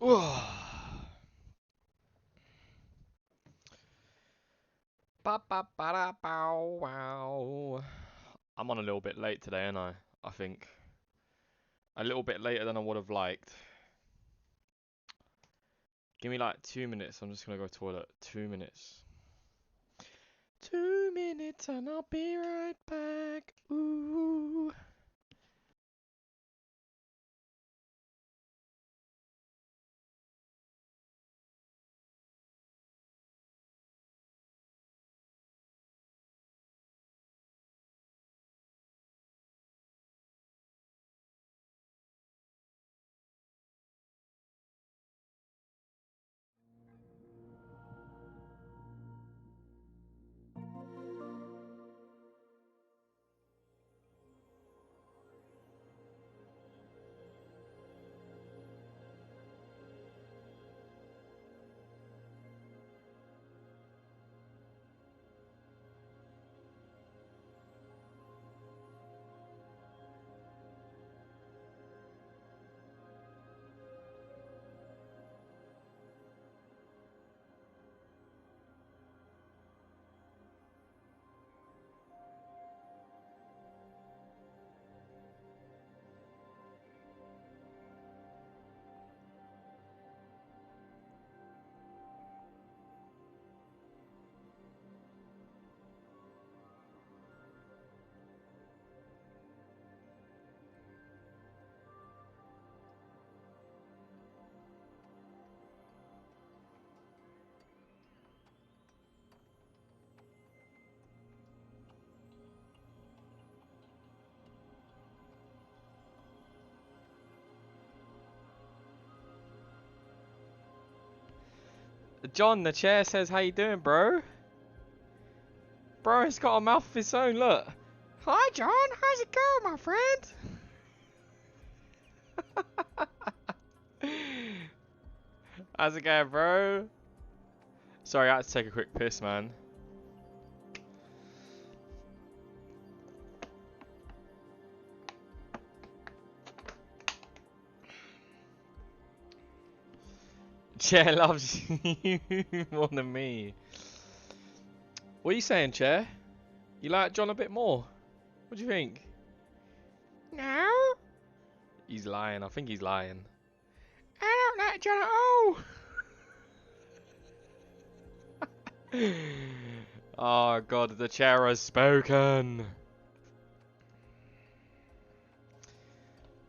Wow. I'm on a little bit late today, ain't I? I think. A little bit later than I would have liked. Give me like 2 minutes. I'm just gonna go to the toilet. 2 minutes. 2 minutes and I'll be right back. Ooh. John, the chair says, how you doing, bro? Bro, it's got a mouth of its own, look. Hi, John. How's it going, my friend? How's it going, bro? Sorry, I had to take a quick piss, man. Chair loves you more than me. What are you saying, Chair? You like John a bit more? What do you think? No? He's lying. I think he's lying. I don't like John at all. Oh, God. The Chair has spoken.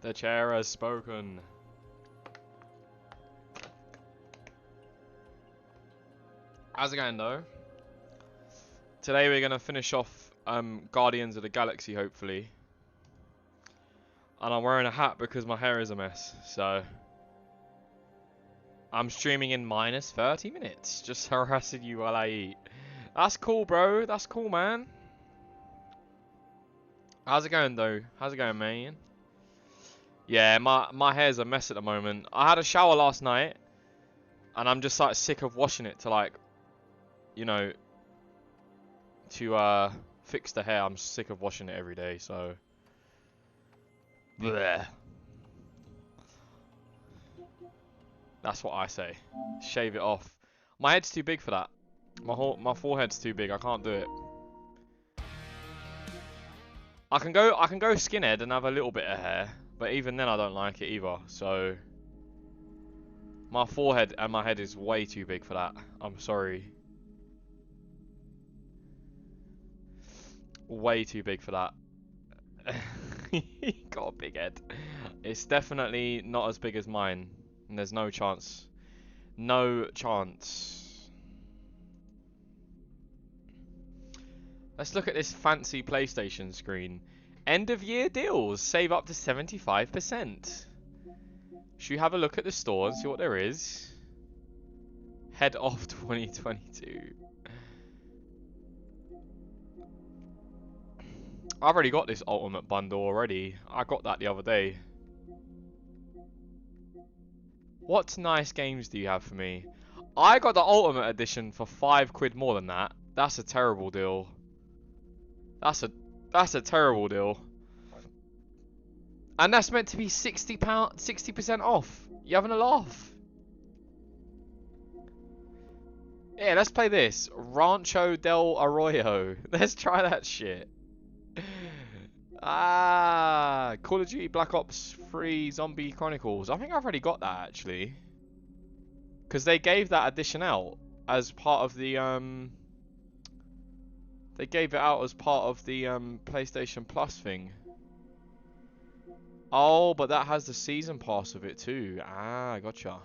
The Chair has spoken. How's it going, though? Today we're going to finish off Guardians of the Galaxy, hopefully. And I'm wearing a hat because my hair is a mess, so... I'm streaming in minus 30 minutes, just harassing you while I eat. That's cool, bro. That's cool, man. How's it going, though? How's it going, man? Yeah, my hair's a mess at the moment. I had a shower last night, and I'm just, like, sick of washing it to, like, you know... to fix the hair. I'm sick of washing it every day, so bleh. That's what I say. Shave it off. My head's too big for that. My forehead's too big. I can't do it. I can go skinhead and have a little bit of hair, but even then I don't like it either. So my forehead and my head is way too big for that. I'm sorry. Way too big for that. He got a big head. It's definitely not as big as mine. And there's no chance. No chance. Let's look at this fancy PlayStation screen. End of year deals. Save up to 75%. Should we have a look at the store and see what there is? Head off 2022. I've already got this Ultimate Bundle already. I got that the other day. What nice games do you have for me? I got the Ultimate Edition for £5 more than that. That's a terrible deal. That's a terrible deal. And that's meant to be £60, 60% off. You having a laugh? Yeah, let's play this. Rancho del Arroyo. Let's try that shit. Ah, Call of Duty Black Ops 3 Zombie Chronicles. I think I've already got that actually. Because they gave that edition out as part of the they gave it out as part of the PlayStation Plus thing. Oh, but that has the season pass of it too. Ah, gotcha.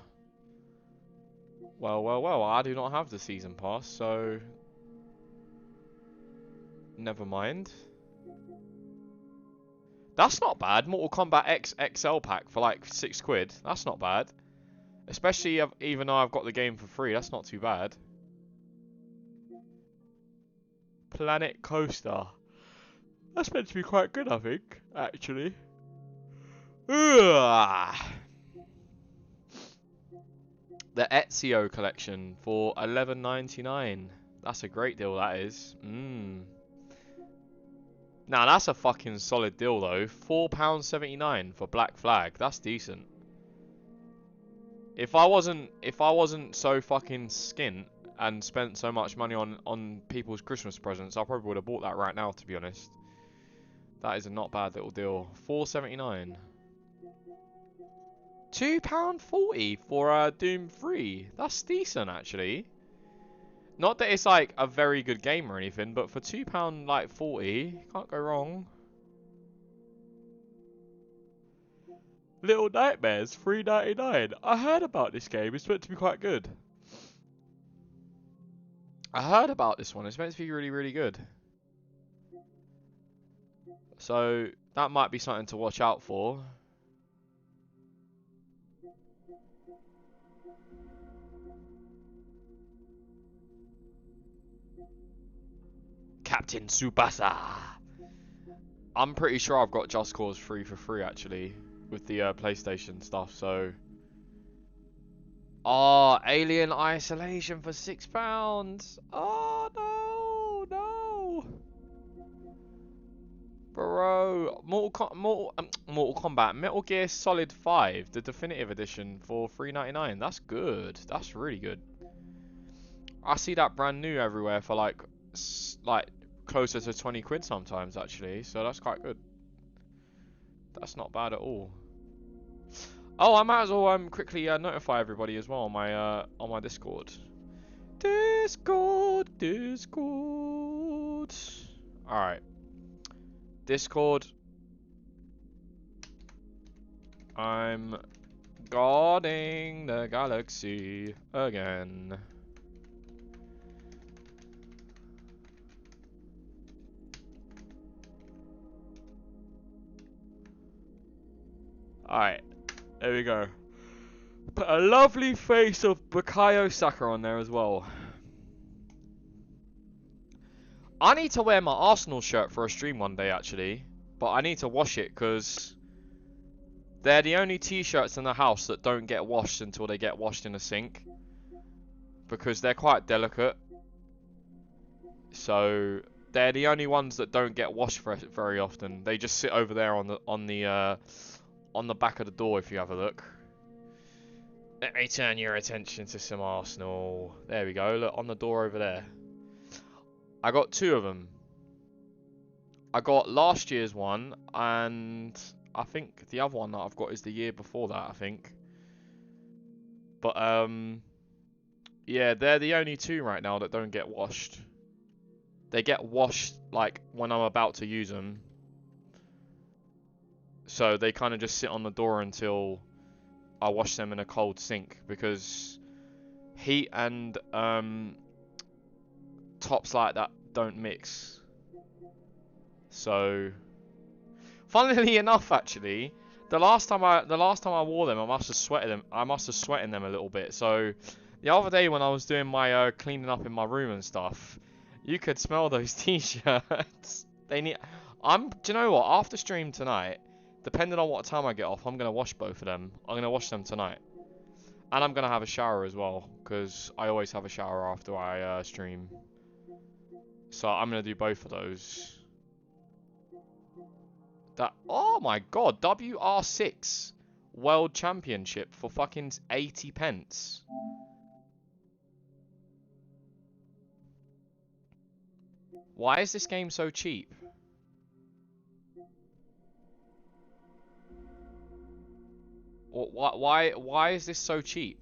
Well, well, well, I do not have the season pass, so never mind. That's not bad. Mortal Kombat X XL pack for like £6. That's not bad. Especially even though I've got the game for free, that's not too bad. Planet Coaster. That's meant to be quite good, I think, actually. Ugh. The Ezio collection for $11.99. That's a great deal, that is. Now that's a fucking solid deal though. £4.79 for Black Flag. That's decent. If I wasn't so fucking skint and spent so much money on people's Christmas presents, I probably would have bought that right now, to be honest. That is a not bad little deal. £4.79. £2.40 for Doom 3. That's decent actually. Not that it's like a very good game or anything, but for £2 like 40, can't go wrong. Little Nightmares, $3.99. I heard about this game. It's meant to be quite good. I heard about this one. It's meant to be really, really good. So that might be something to watch out for. Captain Tsubasa. I'm pretty sure I've got Just Cause 3 for free actually with the PlayStation stuff. So, Alien Isolation for £6. Oh no, bro. Mortal Kombat, Metal Gear Solid 5, the definitive edition for $3.99. That's good. That's really good. I see that brand new everywhere for like closer to £20 sometimes actually, so that's quite good. That's not bad at all. Oh, I might as well quickly notify everybody as well on my Discord. Discord. All right, Discord. I'm guarding the galaxy again. Alright, there we go. Put a lovely face of Bukayo Saka on there as well. I need to wear my Arsenal shirt for a stream one day actually, but I need to wash it because they're the only t-shirts in the house that don't get washed until they get washed in a sink. Because they're quite delicate. So they're the only ones that don't get washed very often. They just sit over there on the back of the door if you have a look. Let me turn your attention to some Arsenal. There we go. Look, on the door over there. I got two of them. I got last year's one, and I think the other one that I've got is the year before that, I think. But, yeah, they're the only two right now that don't get washed. They get washed, like, when I'm about to use them. So they kind of just sit on the door until I wash them in a cold sink, because heat and tops like that don't mix. So, funnily enough, actually, the last time I wore them, I must have sweated in them a little bit. So, the other day when I was doing my cleaning up in my room and stuff, you could smell those t-shirts. Do you know what? After stream tonight, depending on what time I get off, I'm gonna wash both of them. I'm gonna wash them tonight, and I'm gonna have a shower as well, because I always have a shower after I stream. So I'm gonna do both of those. Oh my god, WR6 World Championship for fucking 80 pence. Why is this game so cheap? Why is this so cheap?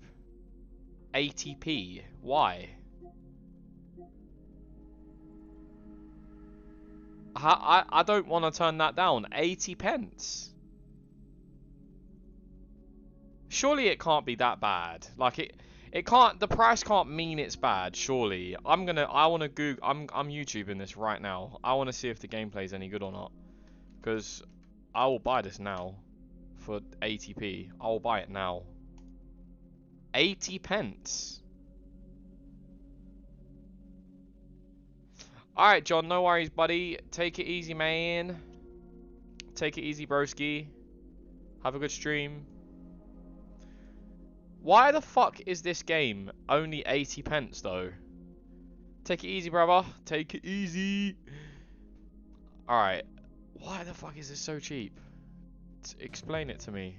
80p. Why? I don't want to turn that down. 80 pence. Surely it can't be that bad. Like it can't. The price can't mean it's bad. Surely. I want to Google. I'm YouTubing this right now. I want to see if the gameplay is any good or not. Because I will buy this now for 80p. I will buy it now. 80 pence. Alright, John, no worries, buddy. Take it easy, man. Take it easy, broski. Have a good stream. Why the fuck is this game only 80 pence, though? Take it easy, brother. Take it easy. Alright. Why the fuck is this so cheap? Explain it to me.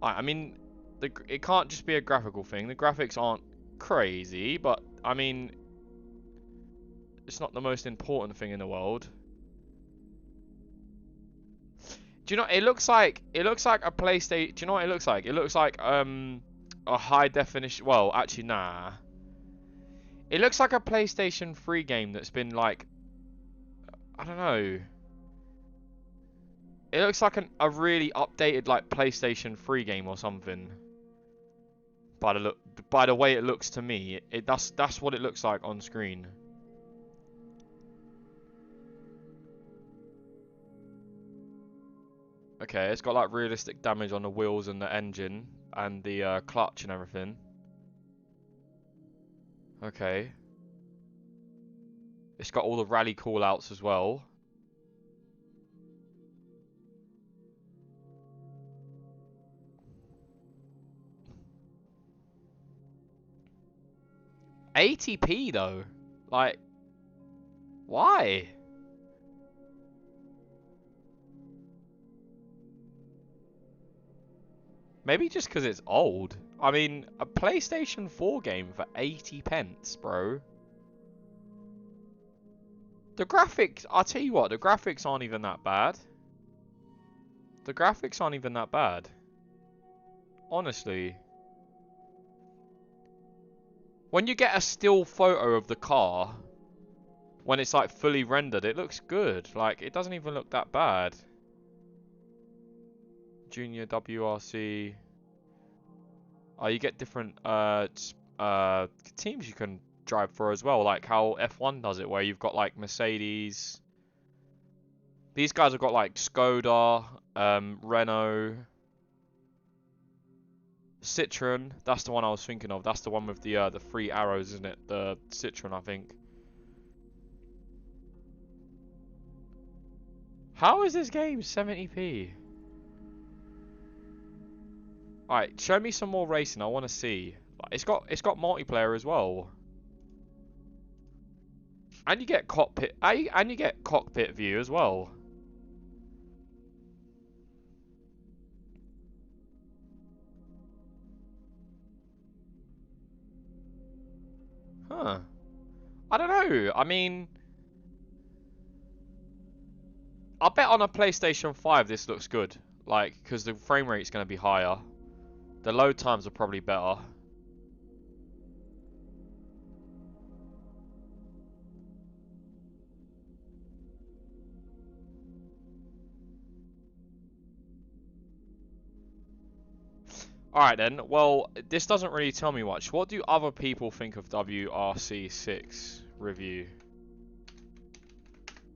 I mean, it can't just be a graphical thing. The graphics aren't crazy, but I mean, it's not the most important thing in the world. Do you know? It looks like a PlayStation. Do you know what it looks like? It looks like a high definition. Well, actually, nah. It looks like a PlayStation 3 game that's been like, I don't know. It looks like a really updated like PlayStation 3 game or something. By the way it looks to me, that's what it looks like on screen. Okay, it's got like realistic damage on the wheels and the engine and the clutch and everything. Okay. It's got all the rally callouts as well. $80p though. Like, why? Maybe just because it's old. I mean, a PlayStation 4 game for 80 pence, bro. The graphics, I'll tell you what, the graphics aren't even that bad. The graphics aren't even that bad. Honestly. When you get a still photo of the car, when it's like fully rendered, it looks good. Like, it doesn't even look that bad. Junior WRC. Oh, you get different teams you can drive for as well, like how F1 does it, where you've got like Mercedes. These guys have got like Skoda, Renault, Citroen. That's the one I was thinking of. That's the one with the 3 arrows, isn't it? The Citroen, I think. How is this game 70p? Alright, show me some more racing. I want to see. It's got multiplayer as well. And you get cockpit view as well. Huh. I don't know. I mean, I'll bet on a PlayStation 5 this looks good. Like, because the frame rate's going to be higher. The load times are probably better. Alright then, well, this doesn't really tell me much. What do other people think of WRC6 review?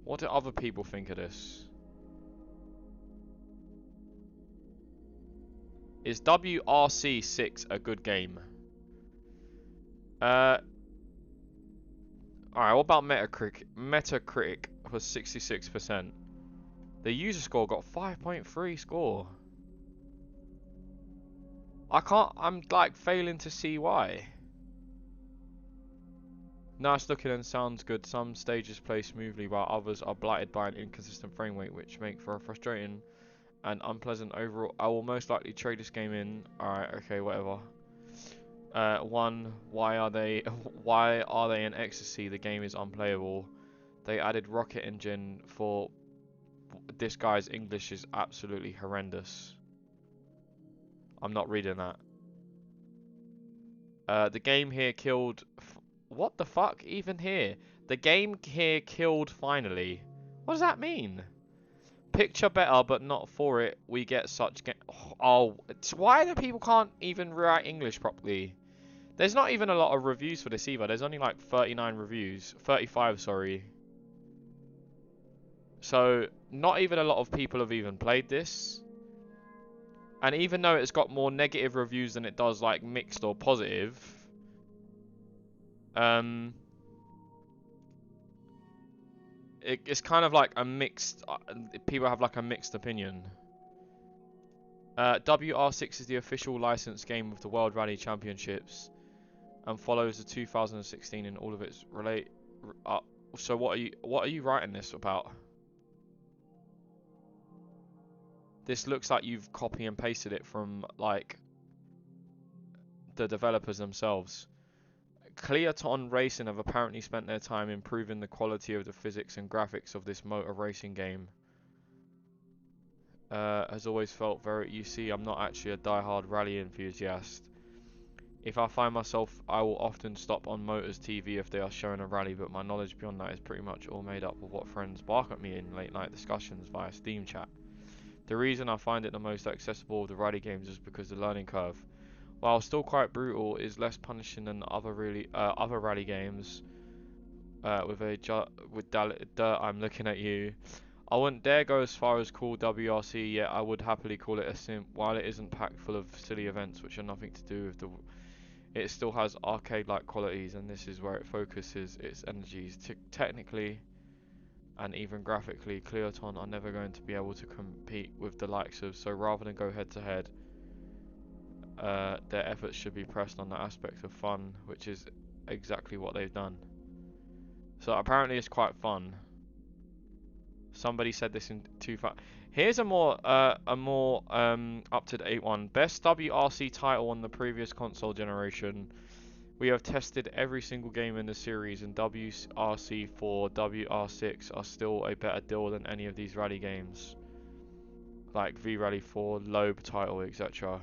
What do other people think of this? Is WRC6 a good game? Alright, what about Metacritic? Metacritic was 66%. The user score got 5.3 score. I'm like failing to see why. Nice looking and sounds good. Some stages play smoothly while others are blighted by an inconsistent frame rate, which make for a frustrating and unpleasant overall. I will most likely trade this game in. Alright, okay, whatever. One, why are they in ecstasy? The game is unplayable. They added rocket engine for this guy's English is absolutely horrendous. I'm not reading that. The game here killed. What the fuck? Even here, the game here killed finally. What does that mean? Picture better, but not for it. We get such oh, it's why the people can't even write English properly. There's not even a lot of reviews for this either. There's only like 39 reviews. 35, sorry. So, not even a lot of people have even played this. And even though it's got more negative reviews than it does like mixed or positive, it's kind of like a mixed, people have like a mixed opinion. WR6 is the official licensed game of the World Rally Championships and follows the 2016 in all of its so what are you writing this about? This looks like you've copy and pasted it from like the developers themselves. Clearton Racing have apparently spent their time improving the quality of the physics and graphics of this motor racing game. Has always felt very... You see, I'm not actually a die-hard rally enthusiast. If I find myself, I will often stop on Motors TV if they are showing a rally, but my knowledge beyond that is pretty much all made up of what friends bark at me in late-night discussions via Steam chat. The reason I find it the most accessible of the rally games is because the learning curve, while still quite brutal, is less punishing than other rally games. I'm looking at you. I wouldn't dare go as far as call WRC, yet I would happily call it a sim, while it isn't packed full of silly events which are nothing to do with the... It still has arcade-like qualities, and this is where it focuses its energies. Technically, and even graphically, Clearton are never going to be able to compete with the likes of, so rather than go head-to-head, their efforts should be pressed on the aspect of fun, which is exactly what they've done. So apparently it's quite fun. Somebody said this in Here's a more up-to-date one. Best WRC title on the previous console generation. We have tested every single game in the series, and WRC 4, WR6 are still a better deal than any of these rally games, like V-Rally 4, Loeb title, etc.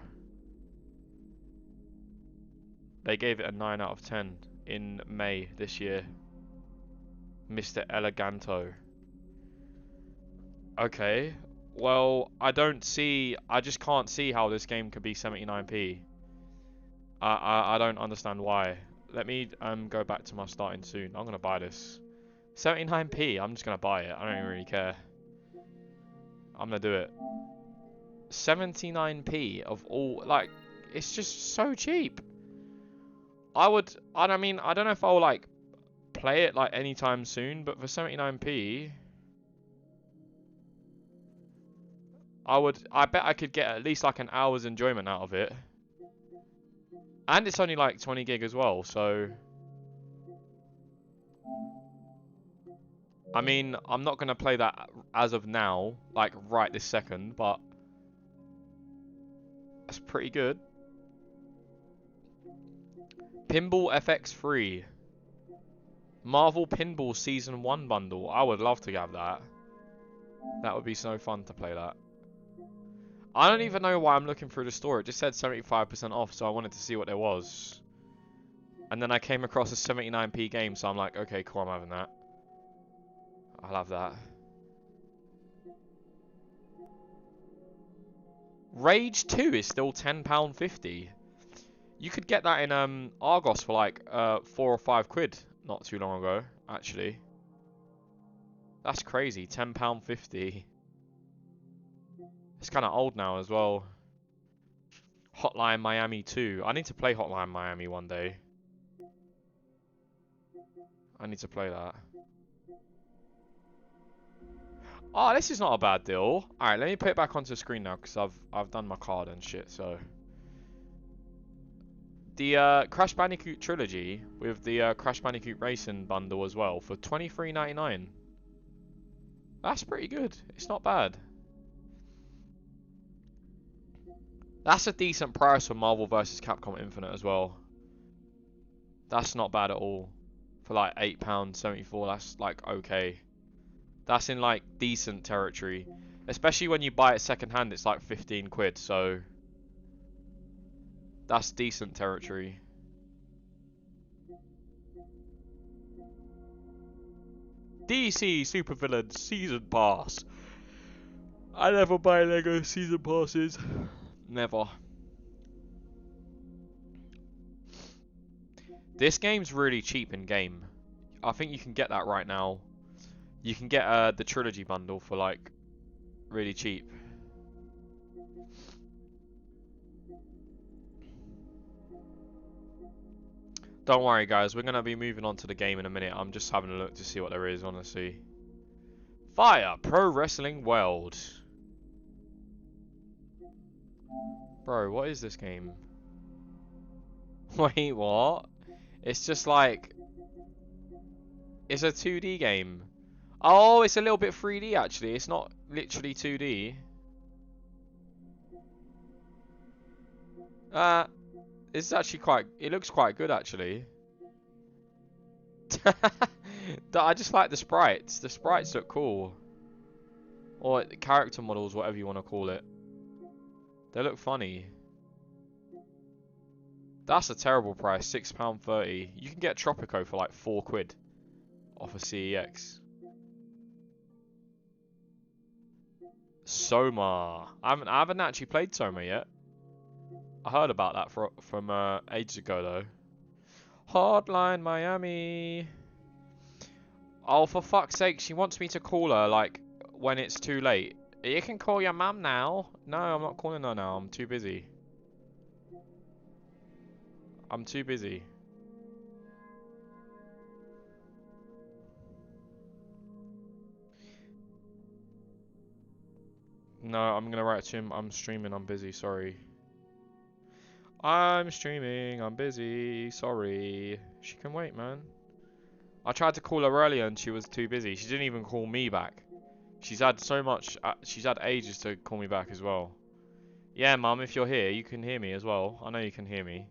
They gave it a 9 out of 10 in May this year. Mr. Eleganto. Okay, well, I just can't see how this game could be 79p. I don't understand why. Let me go back to my starting soon. I'm gonna buy this. 79p, I'm just gonna buy it. I don't even really care. I'm gonna do it. 79p of all, like, it's just so cheap. I mean, I don't know if I'll like play it like anytime soon, but for 79p, I bet I could get at least like an hour's enjoyment out of it. And it's only like 20 gig as well, so... I mean, I'm not going to play that as of now, like right this second, but... That's pretty good. Pinball FX3. Marvel Pinball Season 1 bundle. I would love to have that. That would be so fun to play that. I don't even know why I'm looking through the store. It just said 75% off, so I wanted to see what there was. And then I came across a 79p game, so I'm like, okay, cool, I'm having that. I'll have that. Rage 2 is still £10.50. You could get that in Argos for like 4 or 5 quid not too long ago, actually. That's crazy, £10.50. It's kind of old now as well. Hotline Miami 2. I need to play Hotline Miami one day. I need to play that. Oh, this is not a bad deal. Alright, let me put it back onto the screen now, because I've done my card and shit, so... The Crash Bandicoot Trilogy, with the Crash Bandicoot Racing bundle as well, for $23.99. That's pretty good. It's not bad. That's a decent price for Marvel vs. Capcom Infinite as well. That's not bad at all. For like £8.74, that's like okay. That's in like decent territory. Especially when you buy it second hand, it's like 15 quid, so that's decent territory. DC Supervillains Season Pass. I never buy Lego Season Passes. Never. This game's really cheap in game. I think you can get that right now. You can get the trilogy bundle for like really cheap. Don't worry guys, we're gonna be moving on to the game in a minute. I'm just having a look to see what there is, honestly. Fire Pro Wrestling World. Bro, what is this game? Wait, what? It's just like... It's a 2D game. Oh, it's a little bit 3D actually. It's not literally 2D. It's actually quite... It looks quite good actually. I just like the sprites. The sprites look cool. Or the character models, whatever you want to call it. They look funny. That's a terrible price, £6.30. You can get Tropico for like 4 quid off of CEX. Soma. I haven't actually played Soma yet. I heard about that from ages ago though. Hotline Miami. Oh, for fuck's sake, she wants me to call her like when it's too late. You can call your mum now. No, I'm not calling her now. I'm too busy. I'm too busy. No, I'm gonna write to him. I'm streaming. I'm busy. Sorry. I'm streaming. I'm busy. Sorry. She can wait, man. I tried to call her earlier and she was too busy. She didn't even call me back. She's had so much. She's had ages to call me back as well. Yeah, mum, if you're here, you can hear me as well. I know you can hear me.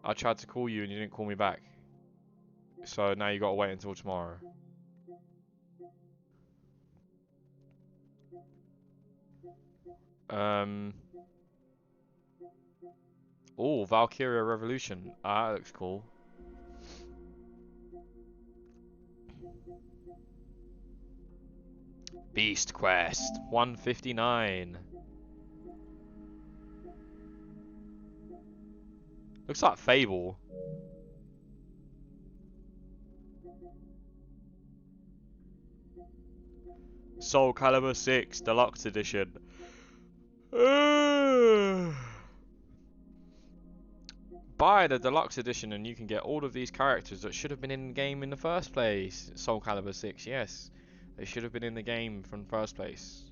I tried to call you and you didn't call me back. So now you gotta wait until tomorrow. Oh, Valkyria Revolution. Ah, that looks cool. Beast Quest 159. Looks like Fable. Soul Calibur 6 Deluxe Edition. Buy the Deluxe Edition and you can get all of these characters that should have been in the game in the first place. Soul Calibur 6, yes. They should have been in the game from the first place.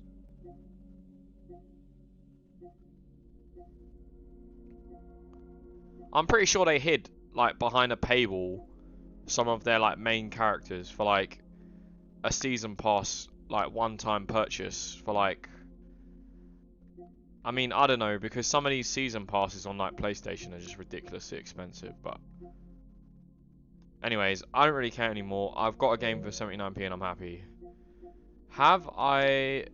I'm pretty sure they hid, like, behind a paywall some of their, like, main characters for, like, a season pass, like, one-time purchase for, like... I mean, I don't know, because some of these season passes on, like, PlayStation are just ridiculously expensive, but... Anyways, I don't really care anymore. I've got a game for 79p and I'm happy. Have I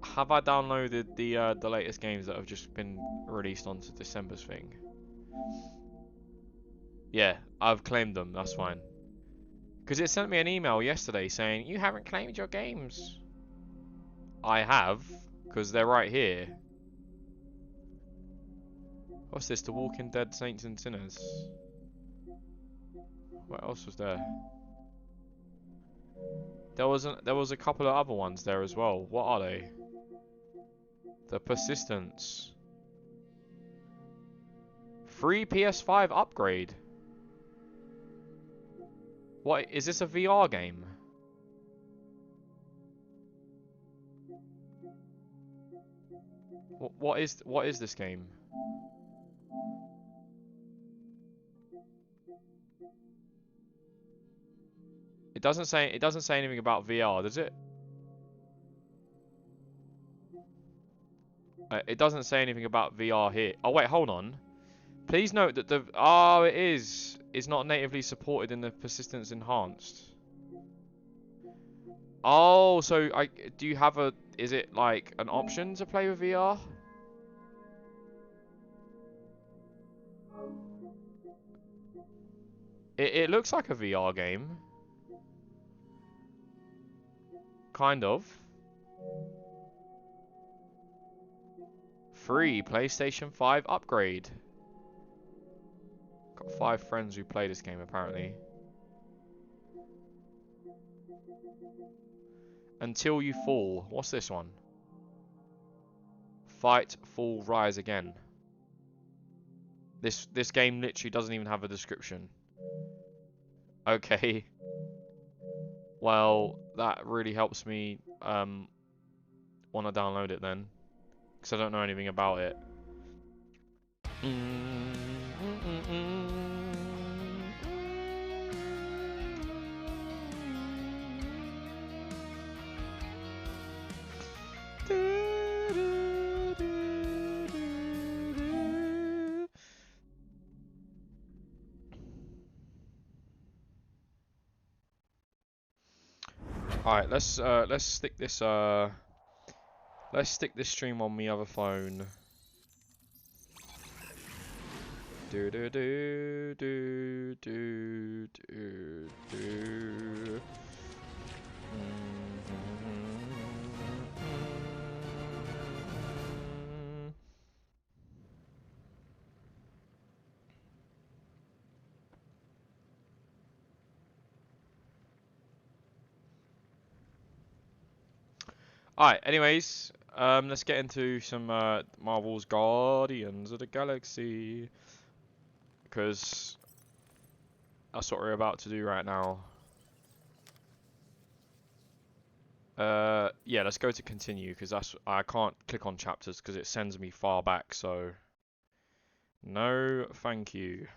downloaded the latest games that have just been released onto December's thing? Yeah, I've claimed them, that's fine. Because it sent me an email yesterday saying, you haven't claimed your games. I have, because they're right here. What's this? The Walking Dead Saints and Sinners. What else was there? There was a couple of other ones there as well. What are they? The Persistence. Free PS5 upgrade. What is this, a VR game? What is this game? It doesn't say anything about VR, does it? It doesn't say anything about VR here. Oh wait, hold on. Please note that the oh, it is. It's not natively supported in the persistence enhanced. Oh, so do you have a? Is it like an option to play with VR? It looks like a VR game. Kind of. Free PlayStation 5 upgrade. Got 5 friends who play this game apparently. Until you fall. What's this one? Fight, fall, rise again. This game literally doesn't even have a description. Okay. Well, that really helps me want to download it then, because I don't know anything about it. Alright, let's stick this stream on my other phone. Do do do do do do do. Alright, anyways, let's get into some Marvel's Guardians of the Galaxy, because that's what we're about to do right now. Yeah, let's go to continue, because I can't click on chapters because it sends me far back, so no thank you.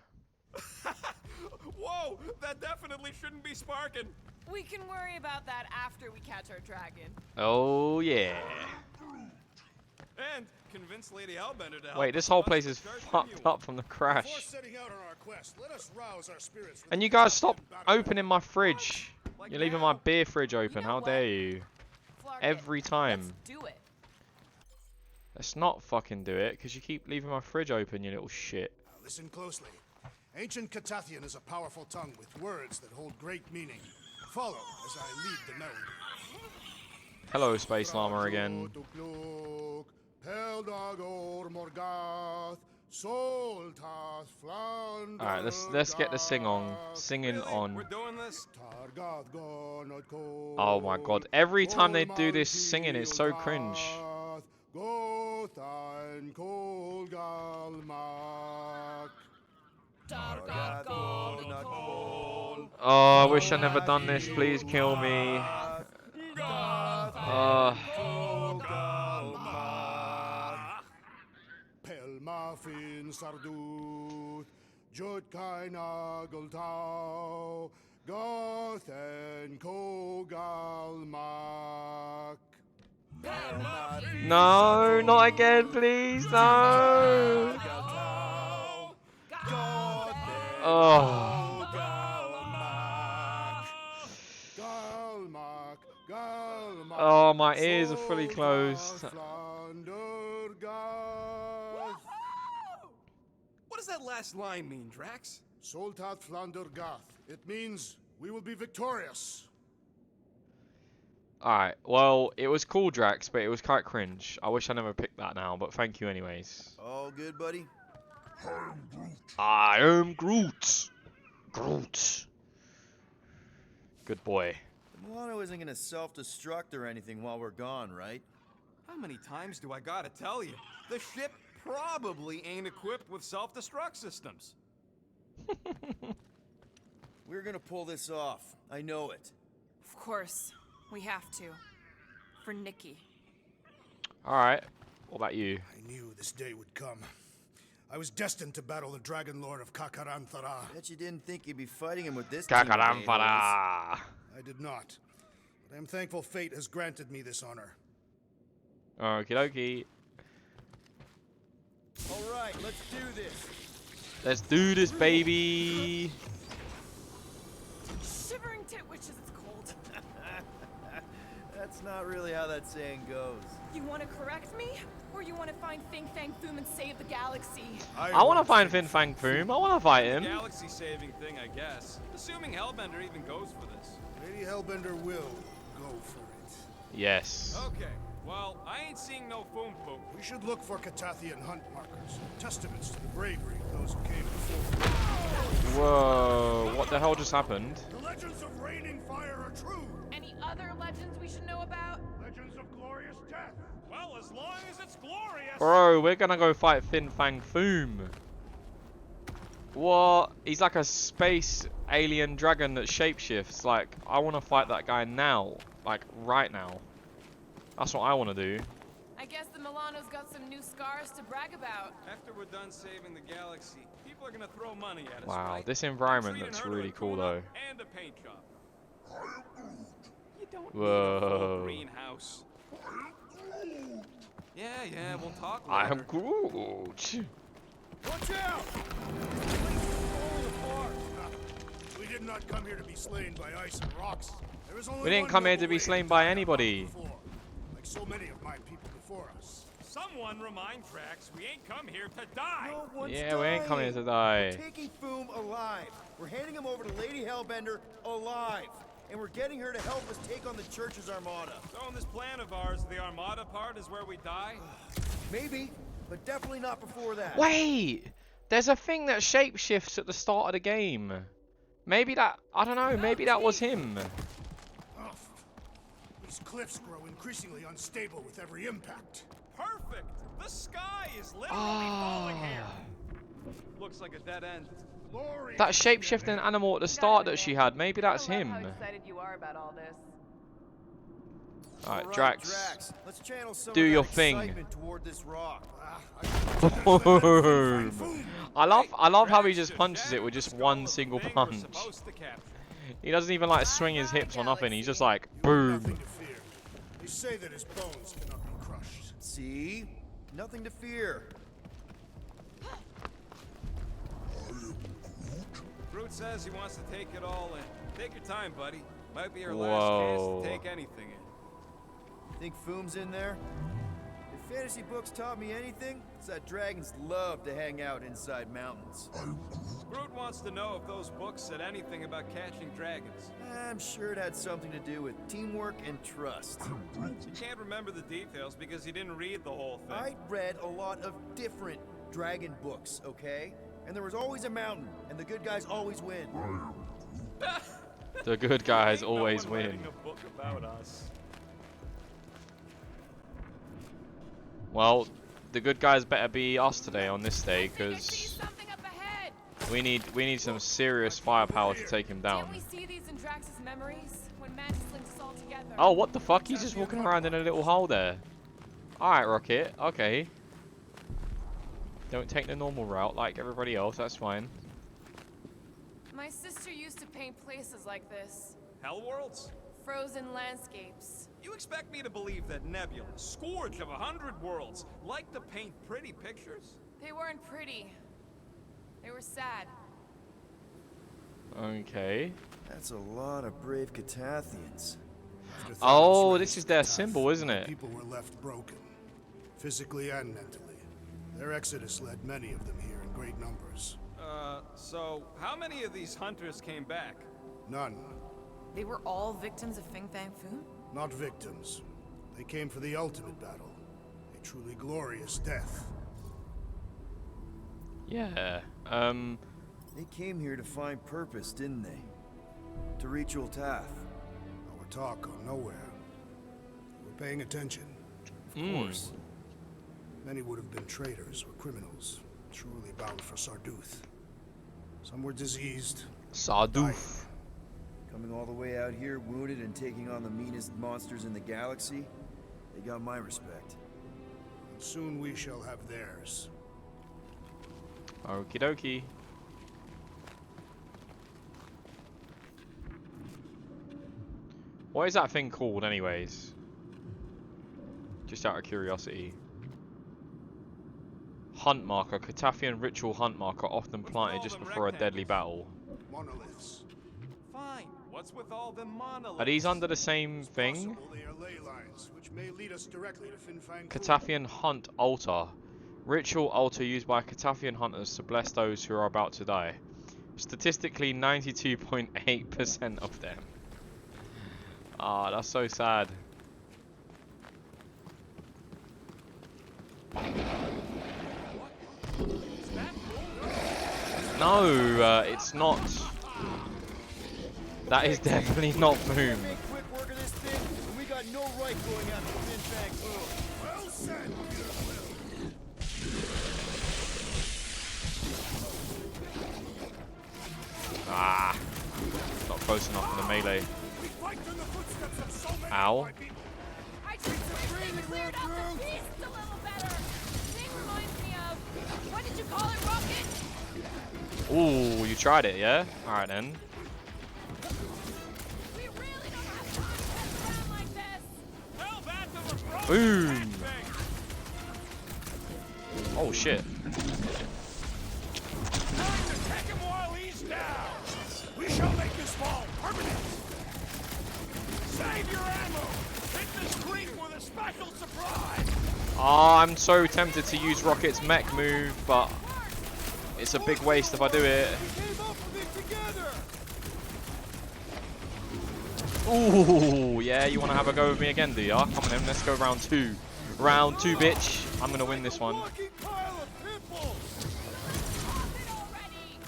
Whoa, that definitely shouldn't be sparking. We can worry about that after we catch our dragon. Oh yeah. And convince Lady Hellbender to help. Wait, this whole place is fucked up from the crash. Before setting out on our quest, let us rouse our spirits. And you guys stop opening my fridge. You're leaving my beer fridge open. How dare you? Every time. Let's do it. Let's not fucking do it, because you keep leaving my fridge open, you little shit. Now listen closely. Ancient Catathian is a powerful tongue with words that hold great meaning. Follow as I lead the melody. Hello, Space Llama again. Alright, let's get the singing on. We're doing this. Oh my god, every time they do this singing it's so cringe. Oh, I wish I never done this. Please kill me. No, not again, please, no. Oh. Oh, my ears are fully closed. What does that last line mean, Drax? Soltat Flander Gath. It means we will be victorious. Alright, well, it was cool, Drax, but it was quite cringe. I wish I never picked that now, but thank you anyways. All good, buddy? I am Groot. Groot. Good boy. The Milano isn't gonna self-destruct or anything while we're gone, right? How many times do I gotta tell you? The ship probably ain't equipped with self-destruct systems. We're gonna pull this off. I know it. Of course, we have to. For Nikki. Alright, what about you? I knew this day would come. I was destined to battle the Dragon Lord of Kakaranthara. Bet you didn't think you'd be fighting him with this team of Kakaranthara. I did not. But I am thankful fate has granted me this honor. Okie dokie. All right, let's do this. Let's do this, baby. Shivering titwitch as it's cold. That's not really how that saying goes. You want to correct me? Or you want to find Fing Fang Foom and save the galaxy? I want to find Fin Fang Foom. I want to fight him. Galaxy saving thing, I guess. Assuming Hellbender even goes for this. Lady Hellbender will go for it. Yes. Okay, well, I ain't seeing no Foom Foom. We should look for Catathian hunt markers, testaments to the bravery of those who came before. Whoa, what the hell just happened? The legends of raining fire are true. Any other legends we should know about? Legends of glorious death. Well, as long as it's glorious. Bro, we're gonna go fight Fin Fang Foom. What? He's like a space alien dragon that shapeshifts. Like, I want to fight that guy now. Like, right now. That's what I want to do. I guess the Milano's got some new scars to brag about. After we're done saving the galaxy, people are gonna throw money at us. Wow, right? this environment Treating looks her to really a cool tuna though. And a paint job. You don't Whoa. need a full greenhouse. Yeah, we'll talk later. I am Groot. Watch out! Falling apart. We did not come here to be slain by ice and rocks. There is only We didn't one come here noble to be way slain die by our anybody. path before, like so many of my people before us. Someone remind Drax we ain't come here to die. No one's Yeah, we ain't coming here to dying. die. We're taking Foom alive. We're handing him over to Lady Hellbender alive. And we're getting her to help us take on the Church's armada. So in this plan of ours, the Armada part is where we die? Maybe, but definitely not before that. Wait! There's a thing that shapeshifts at the start of the game. Maybe that, I don't know, maybe that was him. Ugh. These cliffs grow increasingly unstable with every impact. Perfect! The sky is literally falling here. Ah. Looks like a dead end. Glory That shapeshifting animal at the start that she had, maybe that's him. How excited you are about all this. Alright, All right, Drax. Let's channel some Do of that your thing. excitement toward this rock. I love how he just punches it with just one single Thing we're punch. supposed to capture. He doesn't even like swing his hips or nothing. He's just like Nothing boom. to fear. They say that his bones cannot be crushed. See? Nothing to fear. Groot says he wants to take it all in. Take your time, buddy. Might be our last Whoa. chance to take anything in. Think Foom's in there? If fantasy books taught me anything, it's that dragons love to hang out inside mountains. Groot wants to know if those books said anything about catching dragons. I'm sure it had something to do with teamwork and trust. You can't remember the details because you didn't read the whole thing. I read a lot of different dragon books, okay? And there was always a mountain, and the good guys always win. The good guys Ain't no always one win. writing a book about us. Well, the good guys better be us today on this day, I see because something up ahead. we need some serious firepower to take him down. Didn't we see these in Drax's memories when Mantis linked us all together? Oh, what the fuck? He's just walking around in a little hole there. Alright, Rocket. Okay. Don't take the normal route like everybody else. That's fine. My sister used to paint places like this. Hell worlds? Frozen landscapes. You expect me to believe that Nebula, scourge of 100 worlds, like to paint pretty pictures? They weren't pretty. They were sad. Okay. That's a lot of brave Catathians. After Oh, Thanos this raised is their Katath, symbol, isn't it? People were left broken, physically and mentally. Their exodus led many of them here in great numbers. So how many of these hunters came back? None, They were all victims of Fing Fang Foom? not victims. They came for the ultimate battle, a truly glorious death. Yeah. They came here to find purpose, didn't they? To reach Ultath. Our talk gone nowhere. They were paying attention. Of course. Many would have been traitors or criminals, truly bound for Sarduth. Some were diseased. Sardoof. Coming all the way out here, wounded and taking on the meanest monsters in the galaxy, they got my respect. And soon we shall have theirs. Okie dokie. What is that thing called, anyways? Just out of curiosity. Hunt marker. Katafian ritual hunt marker often planted just before a deadly battle. Monoliths. Fine. What's with all the monoliths? Are these under the same thing? Possible they are ley lines, which may lead us directly to FinFang. Katafian hunt altar. Ritual altar used by Katafian hunters to bless those who are about to die. Statistically, 92.8% of them. Ah, that's so sad. No, it's not. That is definitely not boom. Make quick work of this thing, and we got no right going after FinFang Boom. Well said, Ah, not close enough for the melee. Ow. I just wish they cleared out the beast a little better. Thing reminds me of, what did you call it, Rocket? Ooh, you tried it, yeah? Alright then. We really don't have time to mess around like this. Tell that to the bro. Boom. Oh shit. Time to take him while he's down. We shall make this fall permanent. Save your ammo. Hit this creek with a special surprise. Oh, I'm so tempted to use Rocket's mech move, but it's a big waste if I do it. We came up with it together. Ooh, yeah, you want to have a go with me again, do ya? Come on then, let's go round 2. Round 2, bitch. I'm going to win this one. Walking pile of pimples. Stop it already.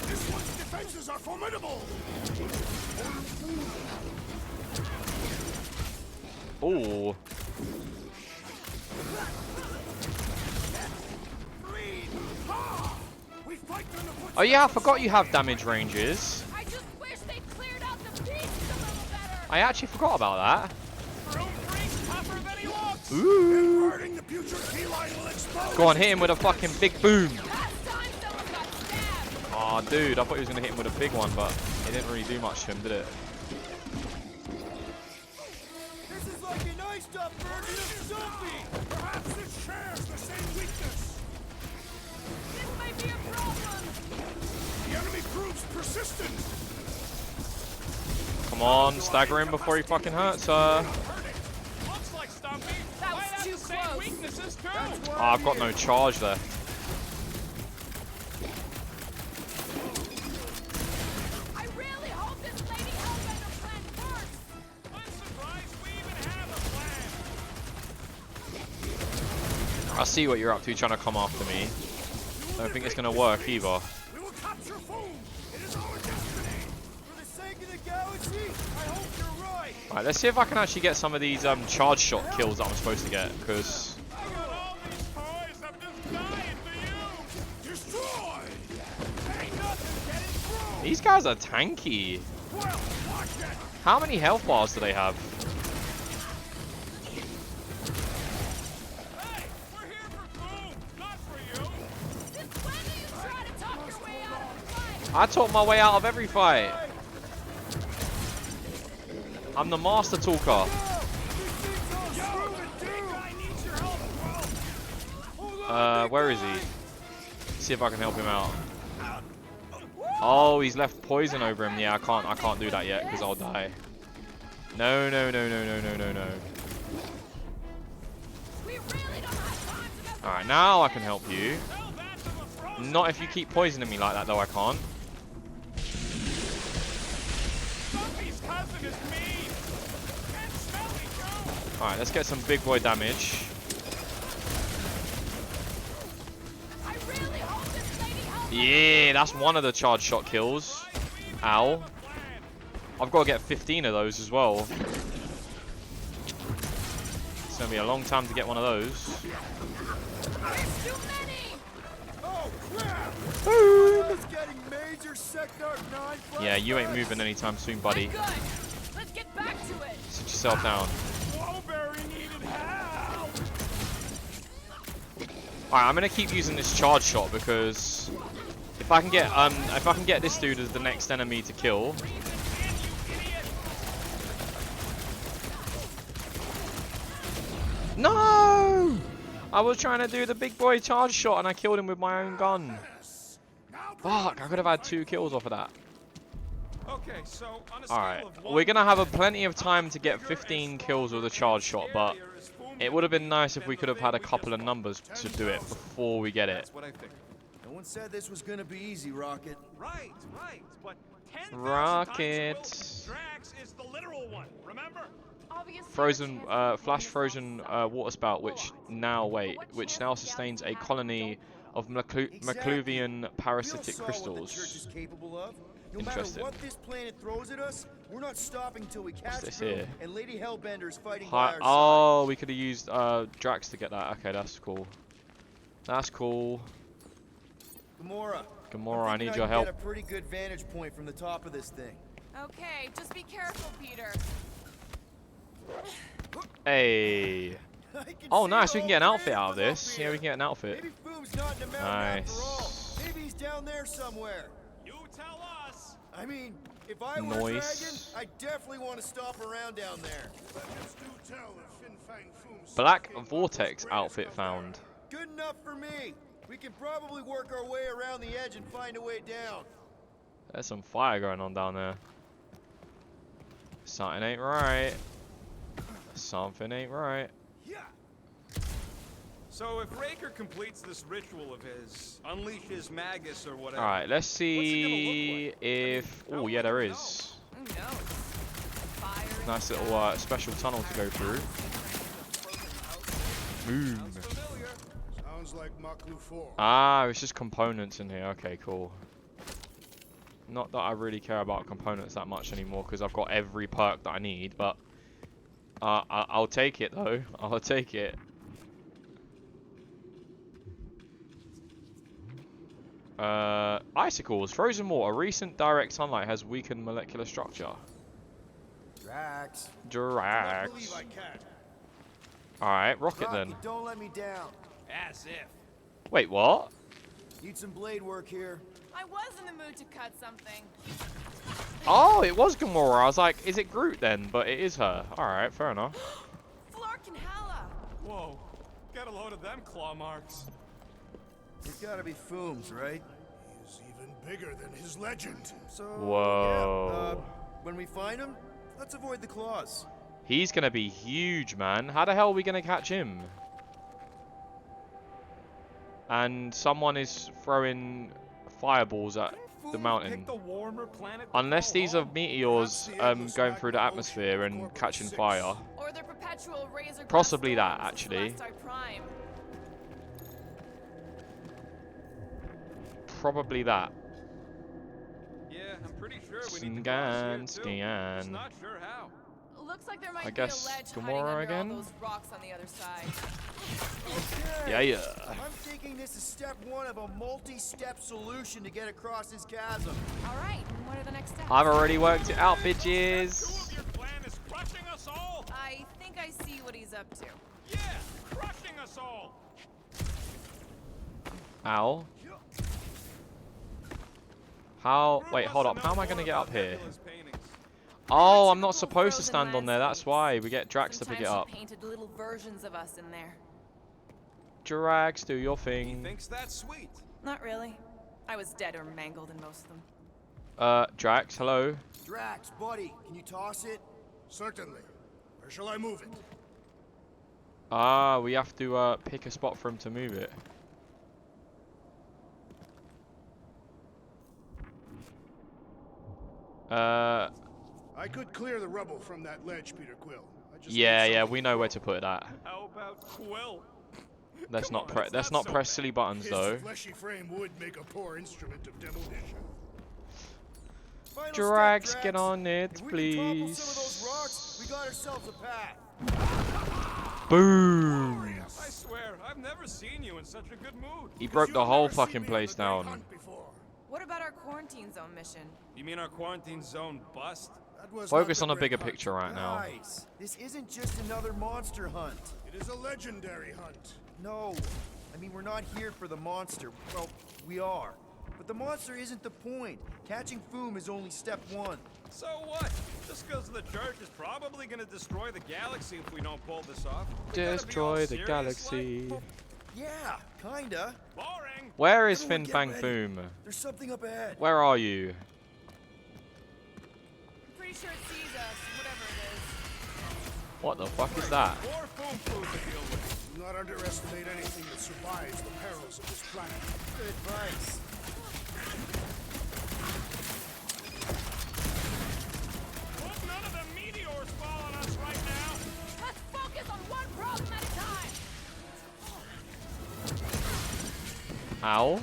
This one's defenses are formidable. Ooh. Oh yeah, I forgot you have damage ranges. I just wish they cleared out the beast a little better. I actually forgot about that. Broom freak's tougher than he looks. Ooh. Burning the putrid feline will explode. Go on, hit him with a fucking big boom. Last time someone got stabbed. Aw, dude, I thought he was going to hit him with a big one, but it didn't really do much to him, did it? This is like an iced up version of something. Perhaps it shares the same weakness. This might be a problem. The enemy proves persistent. Come on, stagger him before he fucking hurts, Looks like Stumpy. That was might have too the same close. weaknesses too. Oh, I've got no charge left. I really hope this Lady Hellbender plan works. I'm surprised we even have a plan. I see what you're up to, trying to come after me. Don't think it's going to work either. We will capture Foom. It is our destiny. For the sake of the galaxy, I hope you're right. Alright, let's see if I can actually get some of these charge shot kills that I'm supposed to get, because... I got all these toys. I'm just dying for you. Destroy. Ain't nothing getting through. These guys are tanky. Well, watch it. How many health bars do they have? Hey, we're here for Boom, not for you. Since when do you try to talk your way out of a fight? I talk my way out of every fight. I'm the master talker. Where is he? See if I can help him out. Oh, he's left poison over him. Yeah, I can't do that yet because I'll die. No. We really don't have time to mess Alright, now I can help you. Tell that to the frozen. Not if you keep poisoning me like that though, I can't. Stumpy's cousin is mean. And smelly too. Alright, let's get some big boy damage. I really hope this Lady Hellbender. Yeah, that's one of the charge shot kills. Ow. I've got to get 15 of those as well. It's going to be a long time to get one of those. There's too many. Oh crap! It's getting major Sector 9. Yeah, you ain't moving anytime soon, buddy. Good. Let's get back to it. Sit yourself down. Wowberry needed help. Alright, I'm going to keep using this charge shot because if I can get this dude as the next enemy to kill. No! I was trying to do the big boy charge shot and I killed him with my own gun. Fuck, I could have had 2 kills off of that. Okay, so on a Alright, scale of 1 we're going to have a plenty of time to get 15 kills with a charge shot, but it would have been nice if we could have had a couple of numbers to do it before we get it. That's what I figured. No one said this was gonna be easy, Rocket. Right, but 10,000 Rocket. times Drax is the literal one, remember? Obviously, Frozen, flash frozen water spout, which now sustains a colony of Macluvian parasitic crystals. No Interesting. matter what this planet throws at us, we're not stopping until we catch this Boom here? and Lady Hellbender's fighting by our Oh, we could have used Drax to get that. Okay, that's cool. That's cool. side. Gamora, I need can your help. Get a pretty good vantage point from the top of this thing. Okay, just be careful, Peter. Hey. I can Oh, see nice. the We can get an whole outfit band out of from up this. here. Yeah, we can get an outfit. Maybe Boom's not in the mountain after all. Nice. Maybe he's down there somewhere. You tell us. I mean, if I were a dragon, Nice. I definitely want to stop around down there. Legends do tell of Fin Fang Foom's Black came Vortex greatest outfit of found. Good enough for me. We can probably work our way around the edge and find a way down. There's some fire going on down there. Something ain't right. Something ain't right. Yeah. So if Raker completes this ritual of his, unleashes Magus or whatever. Alright, let's What's see it gonna look like? I mean, if... how Oh, would yeah, there we is. Who knows? Fire. Nice little special tunnel to go through. Boom. Sounds familiar. Sounds like Maklu 4. Ah, it's just components in here. Okay, cool. Not that I really care about components that much anymore because I've got every perk that I need, but I'll take it though. I'll take it. Icicles, frozen water. Recent direct sunlight has weakened molecular structure. Drax. I Drax. believe I can. Alright, rocket then. Rocket, don't let me down. As if. Wait, what? Need some blade work here. I was in the mood to cut something. Oh, it was Gamora. I was like, is it Groot then? But it is her. Alright, fair enough. Flark and Hala. Whoa. Get a load of them claw marks. It's gotta be Fooms, right? He's even bigger than his legend. So, Whoa. yeah, when we find him, let's avoid the claws. He's gonna be huge, man. How the hell are we gonna catch him? And someone is throwing fireballs at the mountain. Pick the warmer planet to Unless fall these are on. meteors Perhaps the endless going through the magma atmosphere ocean and of catching Corpus fire. Or their perpetual razor. Possibly that, storms actually. since last I prime. Probably that. Yeah, I'm pretty sure we need the claws here, too. Just Scan. not sure how. Looks like there might I be guess a ledge Gamora hiding under again? all those rocks on the other side. Okay. Yeah. I'm thinking this is step 1 of a multi-step solution to get across this chasm. All right, and what are the next steps? I've already worked it out, Two bitches. of your plan is crushing us all. I think I see what he's up to. Yeah, crushing us all. Ow. How? Wait, hold up. How am I gonna get up here? Oh, I'm not supposed to stand on there. That's why we get Drax to pick it up. Sometimes she painted little versions of us in there. Drax, do your He thing. thinks that's sweet. Not really. I was dead or mangled in most of them. Drax, hello. Drax, buddy, can you toss it? Certainly. Where shall I move it? Ah, we have to pick a spot for him to move it. I could clear the rubble from that ledge, Peter Quill. I just need Yeah, something we know where to put that. How about Quill? Let's Come not on, press. it's Let's not not so press bad. silly buttons His though. fleshy frame would make a poor instrument of demolition. Final Drax, step, get Drax. on it, If we can topple please. some of those rocks, we got ourselves a path. Boom. I swear, I've never seen you in such a good mood. He broke the You've whole never seen fucking me place on the great down. hunt before. What about our quarantine zone mission? You mean our quarantine zone bust? That was Focus not on the a bigger great hunt. picture right now. Guys, this isn't just another monster hunt. It is a legendary hunt. No, I mean, we're not here for the monster. Well, we are. But the monster isn't the point. Catching Foom is only step 1. So what? Just because the church is probably gonna destroy the galaxy if we don't pull this off. We gotta be all Destroy the serious, galaxy. like. Yeah, kinda. Boring. Where is Everyone Fin get Fang ready. Foom? There's something up ahead. Where are you? I'm pretty sure it sees us, whatever it is. What the fuck is that? More food to deal with. Do not underestimate anything that survives the perils of this planet. Good advice. Hope none of the meteors fall on us right now. Let's focus on one problem at a time. Ow.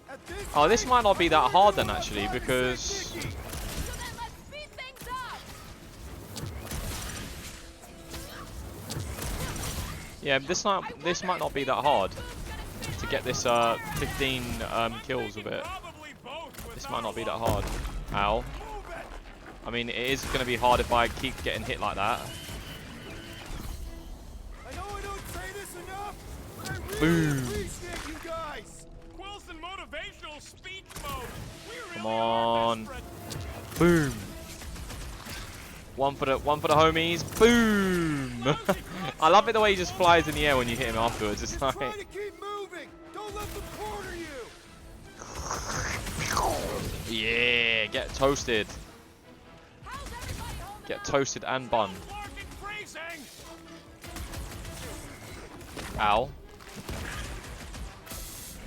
At this Oh, this rate, might not be that I'm hard gonna then, go actually, up because So then let's speed things up. yeah, this might not be that hard to get this 15 kills with it. Probably both. This might not be that hard. Ow. I mean, it is going to be hard if I keep getting hit like that. I know I don't say this enough, but I really Boom. appreciate you guys. Quill's in motivational speech mode. We really Come are on. desperate. Boom. One for the homies. Boom. I love it the way he just flies in the air when you hit him afterwards. It's Just like, try to keep moving. Don't let them corner you. yeah, get toasted. How's everybody holding Get up? toasted and bun. Larkin freezing. Ow.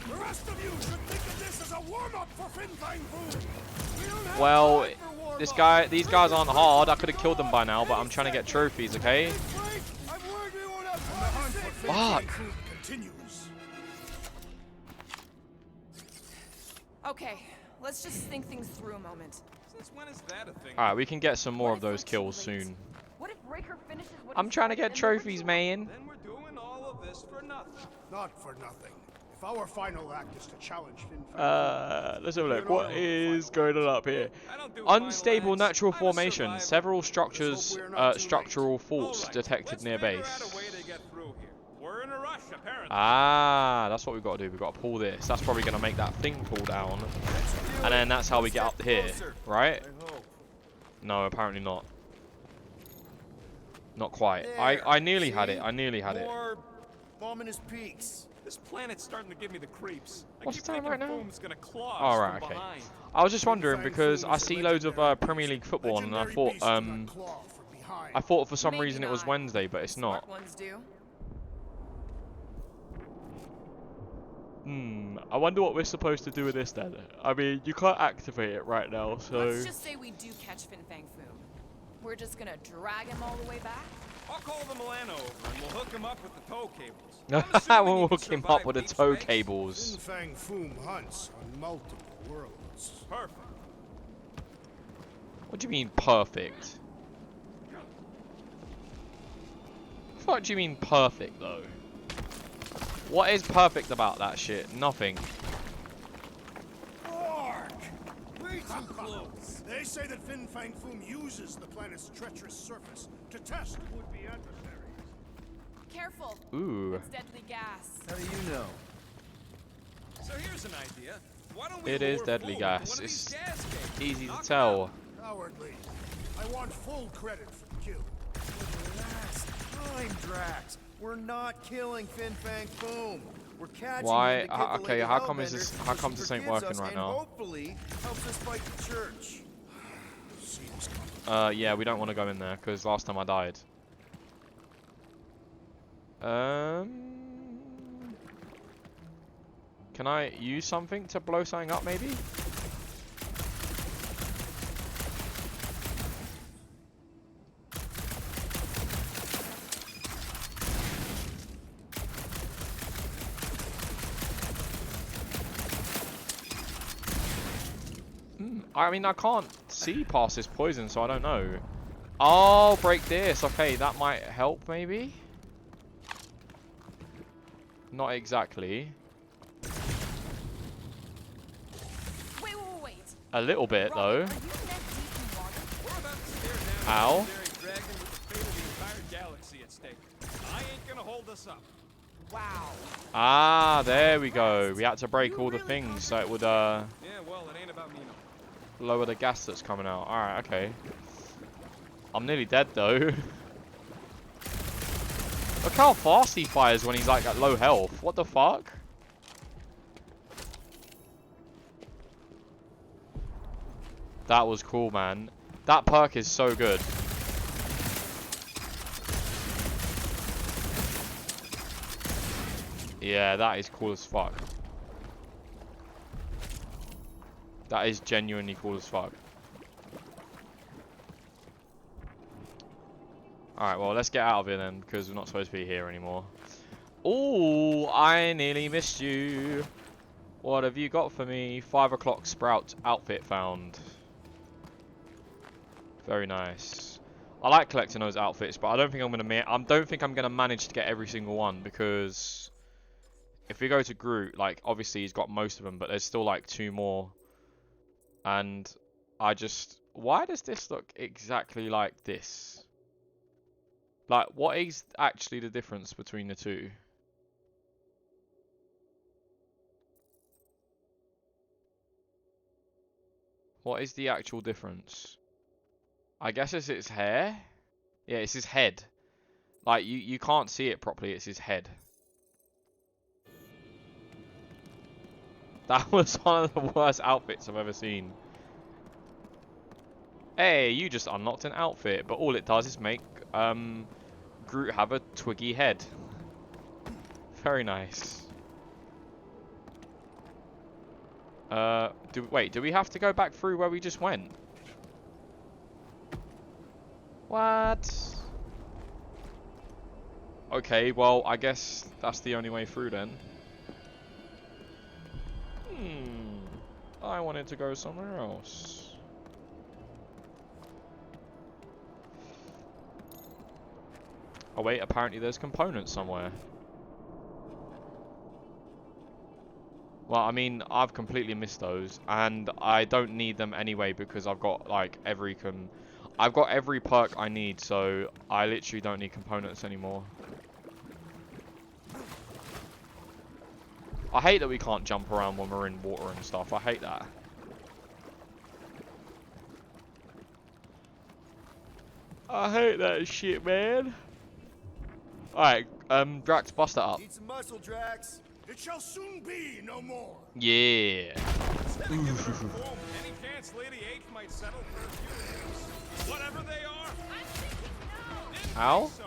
The rest of you should think of this as a warm-up for Fin Fang Foom. We don't have Well, time for warm-up. these guys aren't hard. I could have killed them by now, but I'm trying to get trophies, okay? Big break. I'm worried we won't have The time hunt to for save Fin Fuck. Fang Foom continues. Okay, let's just think things through a moment. Since when is that a thing? Alright, we can get some more What of if those we're too kills late? soon. What if Raker finishes what I'm he trying to started get and never trophies, gives up? man. Then we're doing all of this for nothing. Not for nothing. If our final act is to challenge Fin Fang Let's have a look. What is going on up here? I don't do final Unstable acts. natural I'm a formation. survivor. Several structures, hope we're not too structural All faults right, detected let's near figure base. out a way to get through here. We're in a rush, apparently. Ah, that's what we've got to do. We've got to pull this. That's probably going to make that thing fall down. And then that's how we get up here, right? I hope. No, apparently not. Not quite. There. I nearly had See? it. I nearly had it. More ominous peaks. This planet's starting to give me the creeps. I What's keep the time thinking right now? Foom's gonna claw us Oh, right, from okay. behind. I was just Fin wondering Fang because Foom I is a see loads of legendary Premier beast. League football on, and I Legendary thought beasts do not claw from behind. I thought for some Maybe reason it was not. Wednesday, but it's Smart not. ones do. I wonder what we're supposed to do with this then. I mean, you can't activate it right now, so Let's just say we do catch Fin Fang Foom. We're just gonna drag him all the way back. I'll call the Milano over and we'll hook him up with the tow cables. we'll hook him up with the tow cables. Fin Fang Foom hunts on multiple worlds. Perfect. What do you mean perfect? What do you mean perfect though? What is perfect about that shit? Nothing. Ark! Way too close. They say that Fin Fang Foom uses the planet's treacherous surface to test would-be adversaries. Careful. Ooh. It's deadly gas. How do you know? So here's an idea. Why don't we It is lure deadly Foom gas. into one of It's these gas cages? easy to Knock him tell. out. Cowardly. I want full credit for the kill. Last time, Drax. We're not killing Fin Fang Foom. We're catching Why- him to get the okay, Lady how come this Hellbender is- so how she come this ain't forgives working us right and now? hopefully helps us fight the church. Seems complicated. Yeah, we don't want to go in there because last time I died. Can I use something to blow something up maybe? I mean, I can't see past this poison, so I don't know. Oh, break this. Okay, that might help, maybe? Not exactly. Wait. A little bit, Rob, though. Are you neck deep in water? We're about to stare down Ow. a legendary dragon with the fate of the entire galaxy at stake. I ain't gonna hold us up. Wow. Ah, there we go. We had to break all the things so it would Yeah, well, it ain't about me no. lower the gas that's coming out. Alright, okay. I'm nearly dead though. Look how fast he fires when he's like at low health. What the fuck? That was cool, man. That perk is so good. Yeah, that is cool as fuck. That is genuinely cool as fuck. Alright, well, let's get out of here then, because we're not supposed to be here anymore. Ooh, I nearly missed you. What have you got for me? 5 o'clock Sprout outfit found. Very nice. I like collecting those outfits, but I don't think I'm gonna manage to get every single one, because if we go to Groot, like obviously he's got most of them, but there's still like 2 more. And why does this look exactly like this? Like, what is actually the difference between the two? What is the actual difference? I guess it's his hair? Yeah, it's his head. Like, you can't see it properly, it's his head. That was one of the worst outfits I've ever seen. Hey, you just unlocked an outfit, but all it does is make Groot have a twiggy head. Very nice. Wait, do we have to go back through where we just went? What? Okay, well, I guess that's the only way through then. I wanted to go somewhere else. Oh wait, apparently there's components somewhere. Well, I mean, I've completely missed those, and I don't need them anyway because I've got like every perk I need, so I literally don't need components anymore. I hate that we can't jump around when we're in water and stuff. I hate that. I hate that shit, man. Alright, Drax, bust that up. Need some muscle, Drax. It shall soon be no more. Yeah. Any chance Lady H might settle for a few names? Whatever they are. I'm thinking no. Ow? So.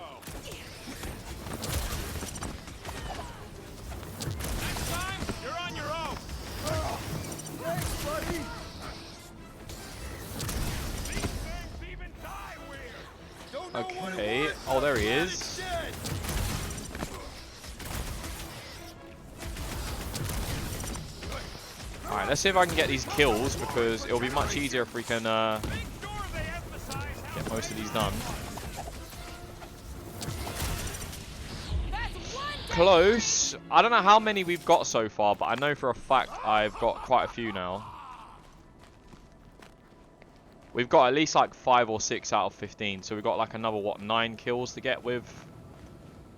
Next time, you're on your own. Thanks, buddy. These things even die weird. Don't know what it Okay. was, Oh, there he but is. it's dead. Alright, let's see if I can get these kills, because it'll be much easier if we can get most of these done. Close. I don't know how many we've got so far, but I know for a fact I've got quite a few now. We've got at least like 5 or 6 out of 15, so we've got like another, what, 9 kills to get with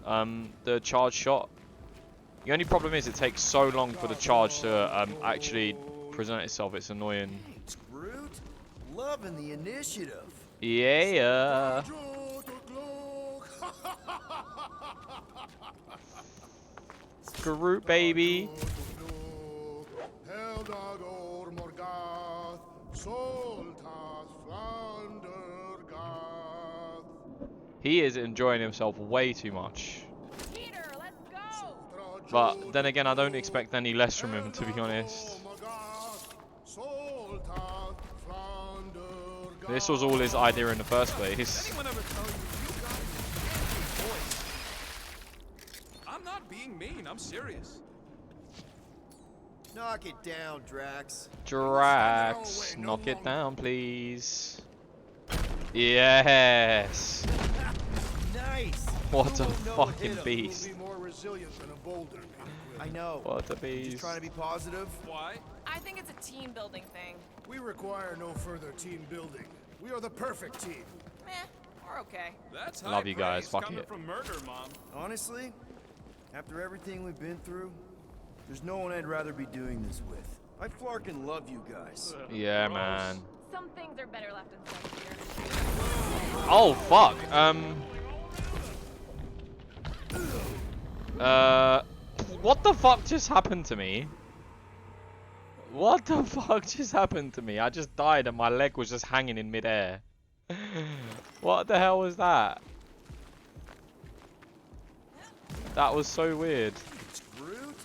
the charge shot. The only problem is it takes so long for the charge to actually present itself. It's annoying. Thanks, Groot. Loving the initiative. Yeah. Groot, baby. He is enjoying himself way too much. Peter, let's go. But then again, I don't expect any less from him, to be honest. This was all his idea in the first place. Anyone ever tell you you gotta use your voice? I'm not being mean. I'm serious. Knock it down, Drax. Drax, knock it down, please. Yes. Nice. What a Who won't know fucking hit 'em? beast. Be more resilient than a boulder. I know. What a Just beast. trying to be positive. Why? I think it's a team building thing. We require no further team building. We are the perfect team. Meh, we're okay. That's Love high you guys, praise fuck coming it. from Murder Mom. Honestly, after everything we've been through, there's no one I'd rather be doing this with. I flarkin' love you guys. Yeah, man. Some things are better left unsaid here. Oh fuck. What the fuck just happened to me? What the fuck just happened to me? I just died and my leg was just hanging in midair. What the hell was that? That was so weird. Groot,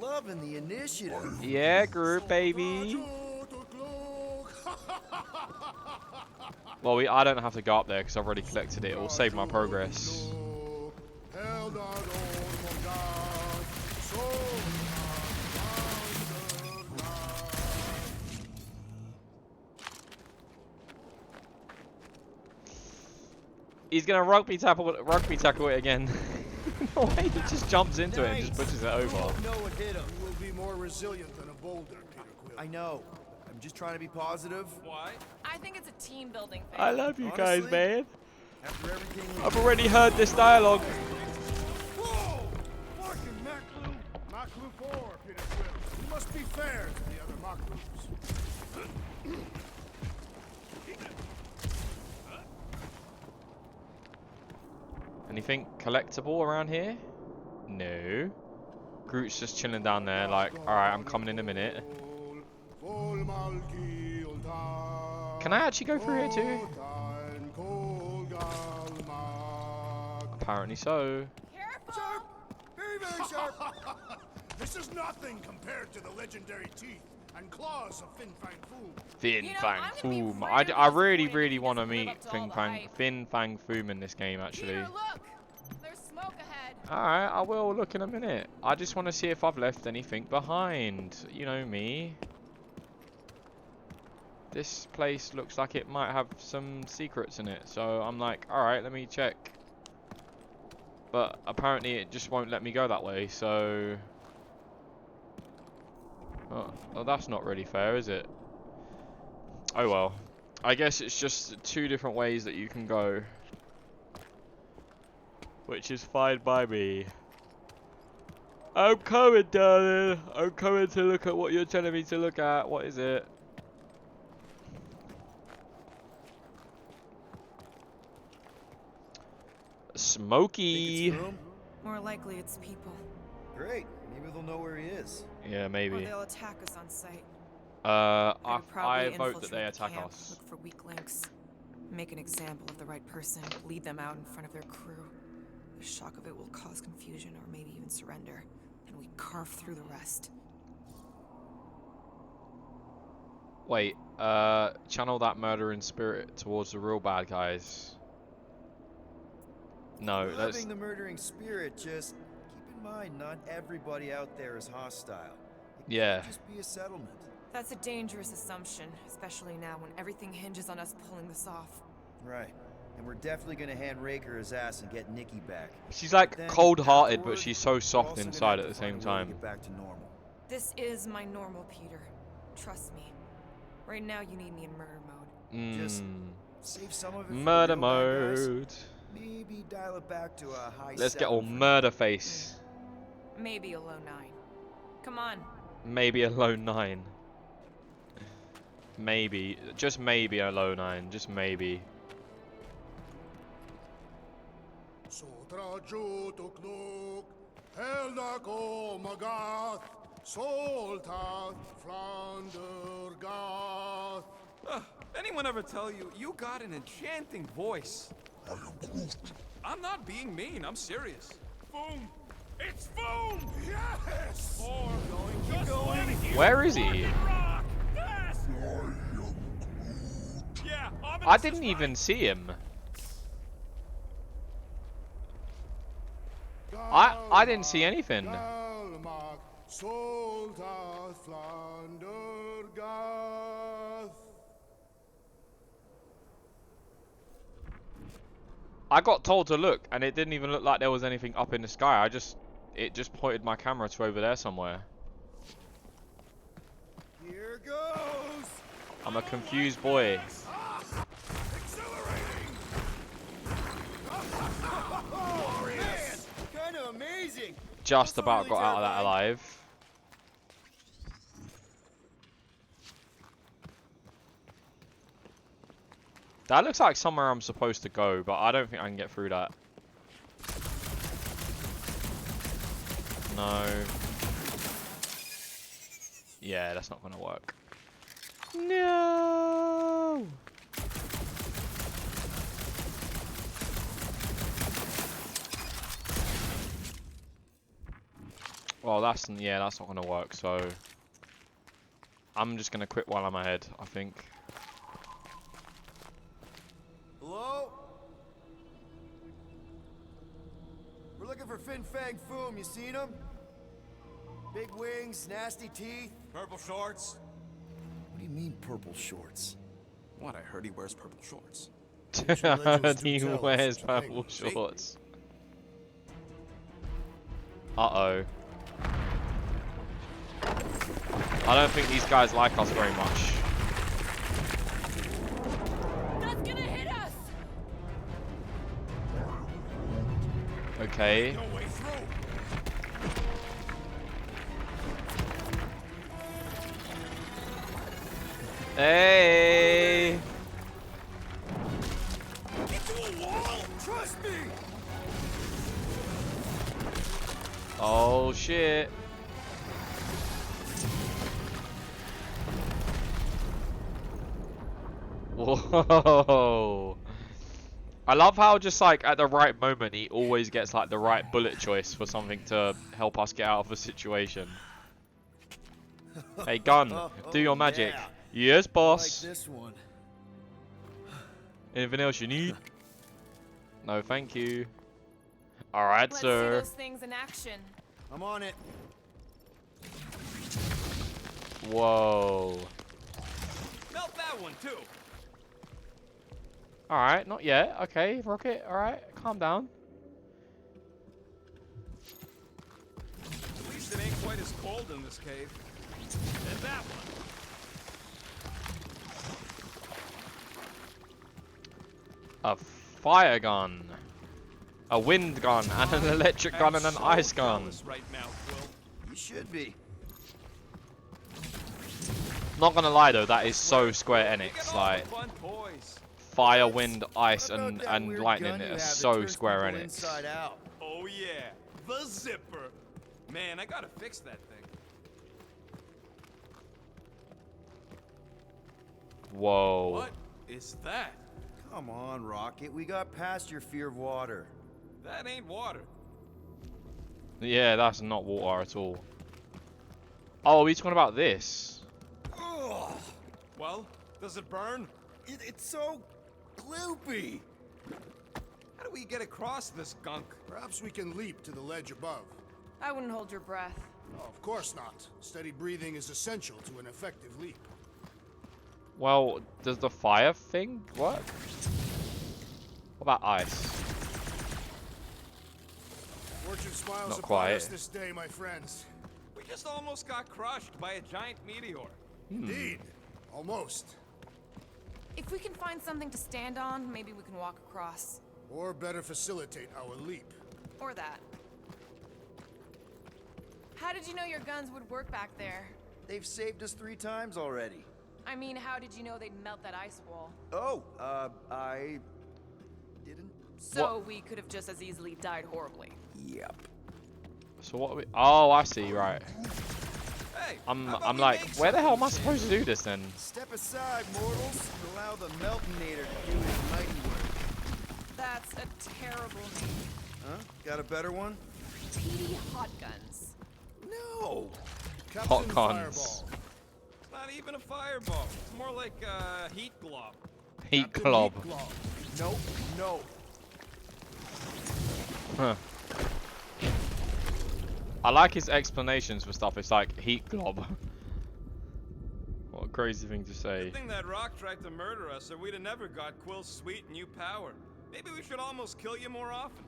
loving the initiative. Yeah, Groot, baby. Well, I don't have to go up there because I've already collected it. It will save my progress. He's gonna rugby tackle it again. The way he just jumps into it and just pushes it over. No one hit him. You will be more resilient than a boulder, Peter Quill. I know. I'm just trying to be positive. Why? I think it's a team building thing. I love you guys, Honestly, man. After everything I've already heard this dialogue. Whoa! Fucking Maklu! Maklu 4, Peter Quill. You must be fair to the other Maklus. Anything collectible around here? No. Groot's just chilling down there like, alright, I'm coming in a minute. Can I actually go through here too? Apparently so. Careful! very, very sharp. This is nothing compared to the legendary teeth and claws of Fin Fang Foom. Fin You know, Fang I'm gonna be Foom. really I really, disappointed really if he want to doesn't live meet up to all the hype. Fin Fang Foom in this game, actually. Peter, look! There's smoke ahead. Alright, I will look in a minute. I just want to see if I've left anything behind. You know me. This place looks like it might have some secrets in it. So I'm like, alright, let me check. But apparently it just won't let me go that way, so... Oh, well, that's not really fair, is it? Oh well. I guess it's just two different ways that you can go. Which is fine by me. I'm coming, darling. I'm coming to look at what you're telling me to look at. What is it? Smoky. Think it's room? More likely it's people. Great. Maybe they'll know where he is. Yeah, Or maybe. they'll attack us on sight. I Probably vote that they infiltrate the attack camp, us. Look for weak links. Make an example of the right person. Lead them out in front of their crew. The shock of it will cause confusion or maybe even surrender. And we carve through the rest. Wait, channel that murdering spirit towards the real bad guys. No, that's... Loving the murdering spirit, just keep in mind not everybody out there is hostile. It Yeah. could just be a settlement. That's a dangerous assumption, especially now when everything hinges on us pulling this off. Right. And we're definitely gonna hand Raker his ass and get Nikki back. She's like Then cold-hearted, but afterward, she's so we're soft also gonna inside have at to the same find a way to time. Get back to normal. This is my normal, Peter. Trust me. Right now you need me in murder mode. Just save some of it for the Murder real bad guys. mode. Maybe dial it back to a high Let's get 7 all for now. murder face. Maybe a low 9. Come on. Maybe a low 9. Maybe. Just maybe a low 9. Just maybe. Sotra Jutukluk, Heldako Magath, Soltat, Flandergath. Anyone ever tell you, you got an enchanting voice? I'm not being mean, I'm serious. Boom! It's boom! Yes! Or keep going. Where is he? Rock! Yes! Yeah, I didn't even see him. I didn't see anything. Galmak, Soltat, Flandergath. I got told to look, and it didn't even look like there was anything up in the sky. It just pointed my camera to over there somewhere. Here goes! I'm a confused boy. Kind of amazing! Just Also about really got out of that terrifying. alive. That looks like somewhere I'm supposed to go, but I don't think I can get through that. No. Yeah, that's not gonna work. No. Well, that's not gonna work. So I'm just gonna quit while I'm ahead, I think. Hello? We're looking for Fin Fang Foom. You seen him? Big wings, nasty teeth. Purple shorts. What do you mean, purple shorts? What? I heard he wears purple shorts. He wears purple shorts. Uh-oh. I don't think these guys like us very much. That's gonna hit us. Okay. No way through. Hey. Into a wall. Trust me. Oh shit. Whoa. I love how just like at the right moment he always gets like the right bullet choice for something to help us get out of a situation. Hey gun, do your magic. Yeah. Yes, I boss. like this one. Anything else you need? No, thank you. Alright, Let's see sir. those things in action. I'm on it. Whoa. Melt that one too. Alright, not yet. Okay, Rocket, alright, calm down. At least it ain't quite as cold in this cave. And that one. A fire gun, a wind gun, and an electric gun, and an ice gun. Right now, Quill. You should be. Not gonna lie though, that is so Square Look at Enix. all Like the fun toys. fire, wind, ice, What about and that weird lightning gun you are have that so turns Square people Enix. inside out? Oh yeah, the zipper. Man, I gotta fix that thing. Whoa. What is that? Come on, Rocket. We got past your fear of water. That ain't water. Yeah, that's not water at all. Oh, are we talking about this? Ugh, Well, does it burn? it's so gloopy. How do we get across this gunk? Perhaps we can leap to the ledge above. I wouldn't hold your breath. Oh, of course not. Steady breathing is essential to an effective leap. Well, does the fire thing work? What about ice? Fortune smiles Not upon quite. us this day, my friends. We just almost got crushed by a giant meteor. Indeed. Almost. If we can find something to stand on, maybe we can walk across. Or better facilitate our leap. Or that. How did you know your guns would work back there? They've saved us 3 times already. I mean, how did you know they'd melt that ice wall? Oh, I didn't. So we could have just as easily died horribly. Yep. So what are we? Oh, I see. Right. Hey, I'm how about we like, make where the hell am I something? supposed to do this then? Step aside, mortals, and allow the Meltonator to do his mighty work. That's a terrible name. Huh? Got a better one? TD Hot Guns. No. Captain guns. Fireball. It's not even a fireball. It's more like a heat glob. Heat Captain club. Heat Glob. Nope. No. Huh. I like his explanations for stuff. It's like heat glob. What a crazy thing to say. Good thing that rock tried to murder us, or we'd have never got Quill's sweet new power. Maybe we should almost kill you more often.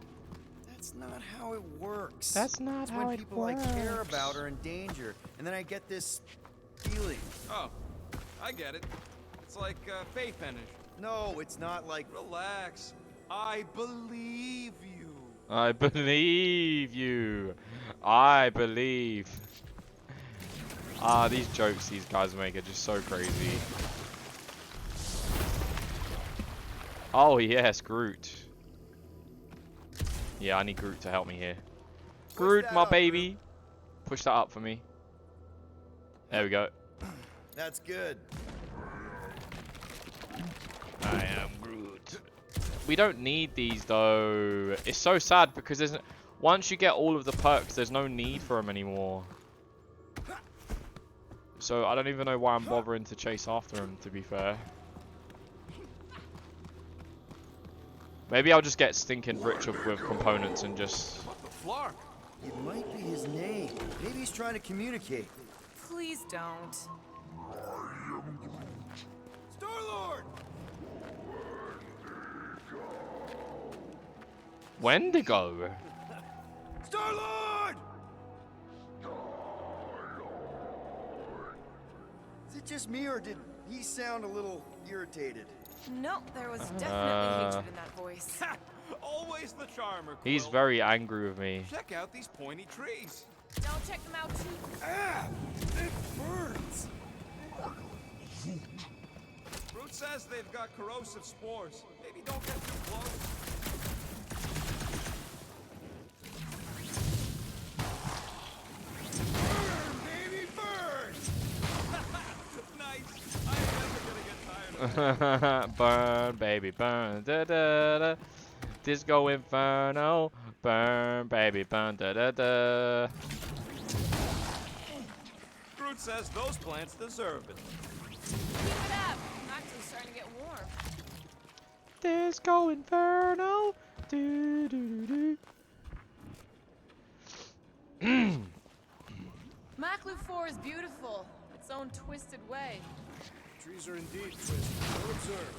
That's not how it works. That's not it's how when it people I care works. about are in danger, and then I get this feeling. Oh, I get it. It's like faith energy. No, it's not like. Relax. I believe you. I believe you. I believe. These jokes these guys make are just so crazy. Oh yes, Groot. Yeah, I need Groot to help me here. Groot, my baby. Push that up for me. There we go. That's good. I am Groot. We don't need these though. It's so sad because there's once you get all of the perks, there's no need for them anymore. So I don't even know why I'm bothering to chase after him, to be fair. Maybe I'll just get stinking rich with components and just... What the flark? It might be his name. Maybe he's trying to communicate. Please don't. Star-Lord! Wendigo? Star-Lord! Is it just me, or did he sound a little irritated? No, there was definitely hatred in that voice. Always the charmer. He's Quill. very angry with me. Check out these pointy trees. Don't check them out too. Ah! It burns! Fruit says they've got corrosive spores. Maybe don't get too close. Burn, baby, burn! Nice. I'm never gonna get tired of it. Burn, baby, burn. Da, da, da. Disco Inferno. Burn, baby, burn. Da, da, da. Fruit says those plants deserve it. Keep it up. I'm actually starting to get warm. Disco Inferno. Do, do, do, do. Maklu 4 is beautiful. Its own twisted way. Trees are indeed twisted. Well observed.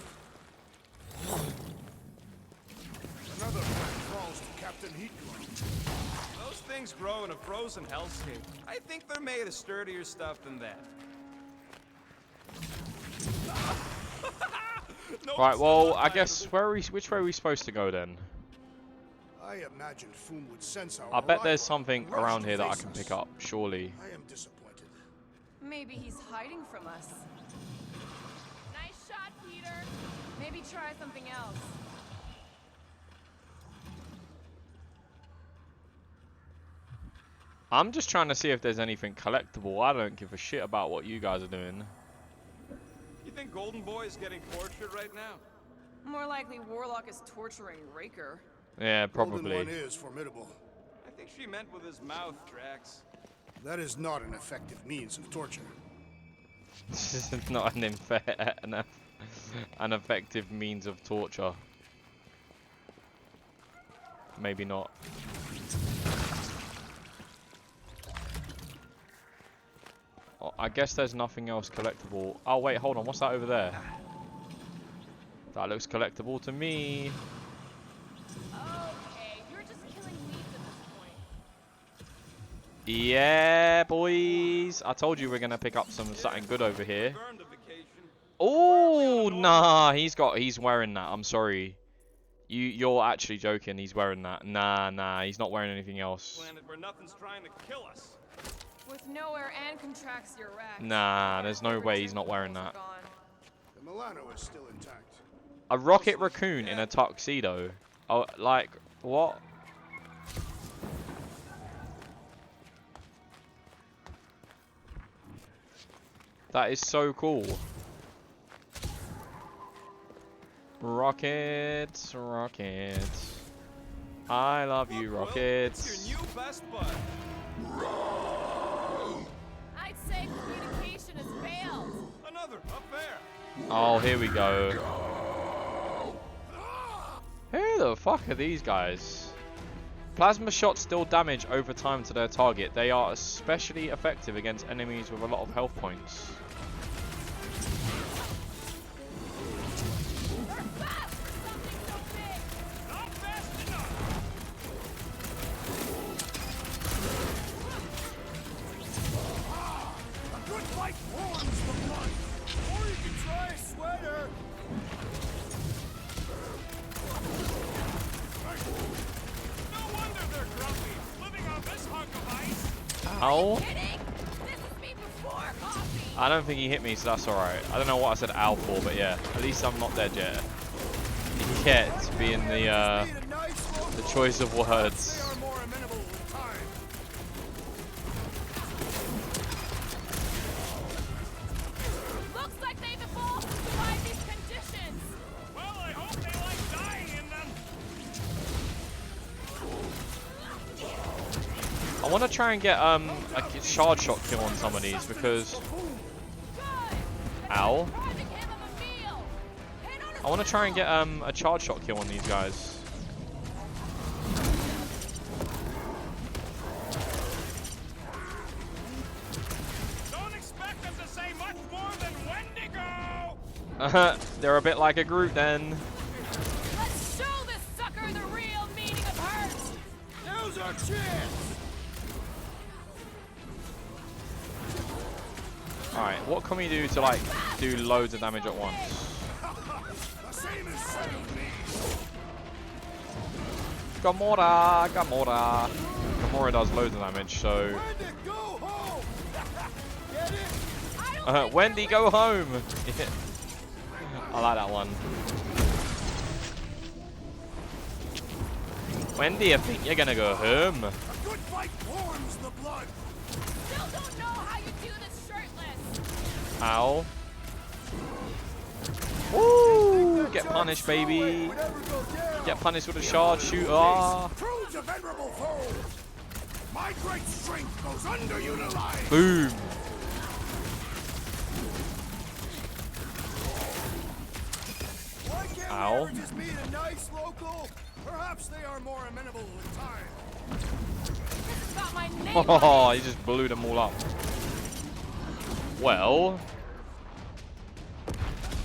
Another plant crawls to Captain Heatglow. Those things grow in a frozen hellscape. I think they're made of sturdier stuff than that. No, Right, it's well, not I guess viable. which way are we supposed to go then? I imagined Foom would sense our I bet there's arrival something and rush around to here that I face can us. pick up, surely. I am disappointed. Maybe he's hiding from us. Nice shot, Peter. Maybe try something else. I'm just trying to see if there's anything collectible. I don't give a shit about what you guys are doing. You think Golden Boy is getting tortured right now? More likely Warlock is torturing Raker. Yeah, Golden probably. One is formidable. I think she meant with his mouth, Drax. That is not an effective means of torture. This is not an effective means of torture. Maybe not. Oh, I guess there's nothing else collectible. Oh wait, hold on. What's that over there? That looks collectible to me. Okay, you're just killing weeds at this point. Yeah, boys. I told you we're gonna pick up something good over here. Burned a vacation. Oh, nah. He's wearing that. I'm sorry. You're actually joking. He's wearing that. Nah. He's not wearing anything else. Planet where nothing's trying to kill us. With nowhere and Contraxia Rex. Nah, there's no way he's not wearing that. The Milano is still intact. A rocket raccoon in a tuxedo. Oh, like, what? That is so cool. Rockets, rockets. I love you, Look, Will, rockets. It's your new best bud. I'd say communication has failed. Another up there. Oh, here we go. Who the fuck are these guys? Plasma shots deal damage over time to their target. They are especially effective against enemies with a lot of health points. They're fast for something so big. Not fast enough. A good fight warms the blood. Or you can try a sweater. No wonder they're grumpy, living on this hunk of ice. Ow. Kidding? This is me before coffee. I don't think he hit me, so that's alright. I don't know what I said ow for, but yeah. At least I'm not dead yet. maquette being the choice of words. They are more amenable with time. Looks like they've evolved to survive these conditions. Well, I hope they like dying in them. I want to try and get a shard shot kill on some of these because. Ow. I want to try and get a charge shot kill on these guys. Don't expect them to say much more than Wendigo. They're a bit like a Groot then. Let's show this sucker the real meaning of hurt. Now's our chance. Alright, what can we do to like do loads of damage at once? The same is said of me. Gamora, Gamora. Gamora does loads of damage, so. Wendy, go home. Get it? Wendy, go home. I like that one. Wendy, I think you're gonna go home. A good fight warms the blood. Still don't know how you do this shirtless. Ow. Woo! Get punished, baby. Get punished with a shard shooter. Proves a venerable foe. My great strength goes underutilized. Boom. Why can't Ow. we ever just meet a nice local? Perhaps they are more amenable with time. This has got my name Oh, on he just blew them all up. Well,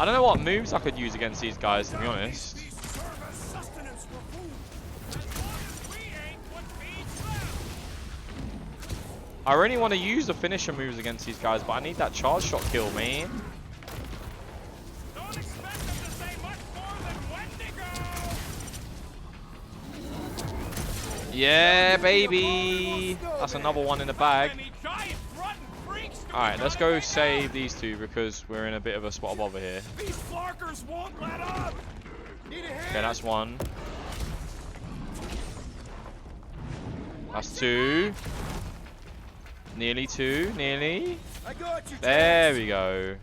I don't know what moves I could use against these guys, to be honest. These serve as sustenance for food. As long as we ain't what feeds them. I really want to use the finisher moves against these guys, but I need that charge shot kill, man. Don't expect them to say much more than Wendigo. Yeah, baby. That's another one in the bag. Any giant rotten freaks do Alright, we let's gotta go save these two because we're in a bit of a spot of bother here. These flarkers won't let up. Need a hand? Okay, that's one. That's two. Nearly two, nearly. I got you. There we go.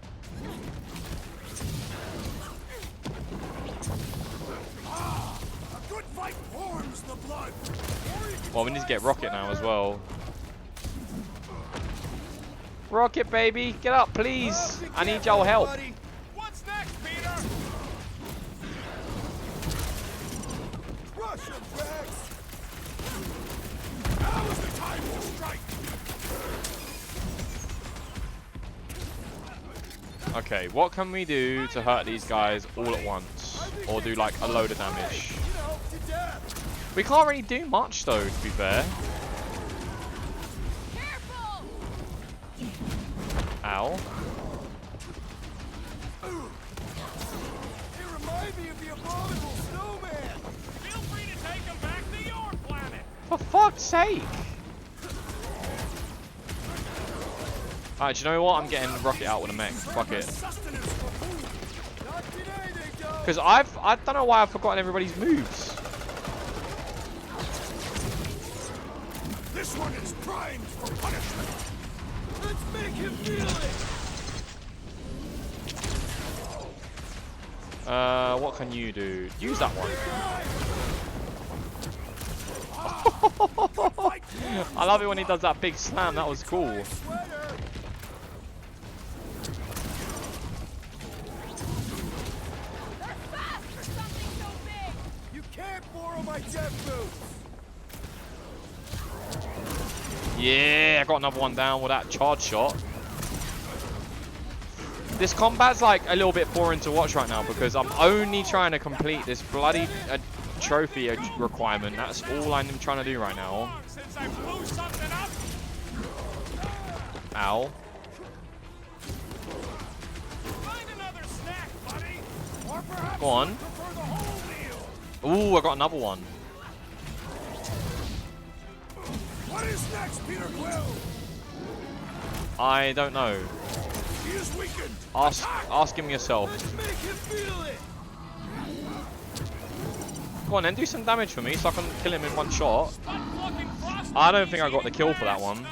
A good fight warms the blood. Well, we need to get Rocket now as well. Rocket, baby, get up, please. I need your help. What's next, Peter? Rush him, Rex. Now is the time to strike. Okay, what can we do to hurt these guys all at once? Or do like a load of damage? You know, to death. We can't really do much though, to be fair. Careful! Ow. They remind me of the abominable snowman. Feel free to take them back to your planet. For fuck's sake! Alright, do you know what? I'm getting Rocket out with a mech. Fuck it. Sustenance for food. Not today, they don't. Because I don't know why I've forgotten everybody's moves. This one is primed for punishment. Let's make him feel it. What can you do? Use that one. I love it when he does that big slam. That was cool. Sweater. They're fast for something so big! You can't borrow my jet boots. Yeah, I got another one down with that charge shot. This combat's like a little bit boring to watch right now because I'm only trying to complete this bloody trophy requirement. That's all I'm trying to do right now. Since I blew something up. Ow. Find another snack, buddy. Or perhaps Go on. prefer the whole meal. Ooh, I got another one. What is next, Peter Quill? I don't know. He is weakened. Ask him yourself. Let's make him feel it. Go on then, do some damage for me so I can kill him in one shot. I don't think I got the kill for that one.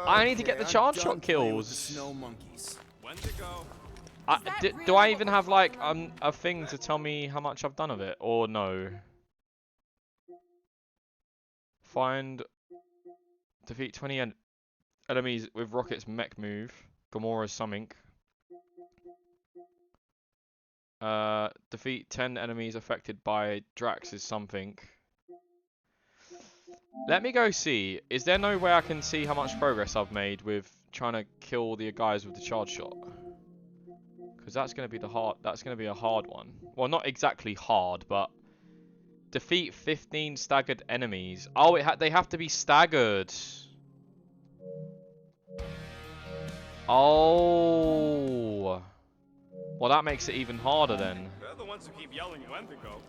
I need to get the charge shot kills. Snow monkeys. When to go? Do I even have like a thing to tell me how much I've done of it, or no? Defeat 20 enemies with Rocket's mech move. Gamora's something. Defeat 10 enemies affected by Drax's something. Let me go see. Is there no way I can see how much progress I've made with trying to kill the guys with the charge shot? Because that's going to be that's going to be a hard one. Well, not exactly hard, but defeat 15 staggered enemies. Oh, they have to be staggered. Oh. Well, that makes it even harder then. They're the ones who keep yelling when to go.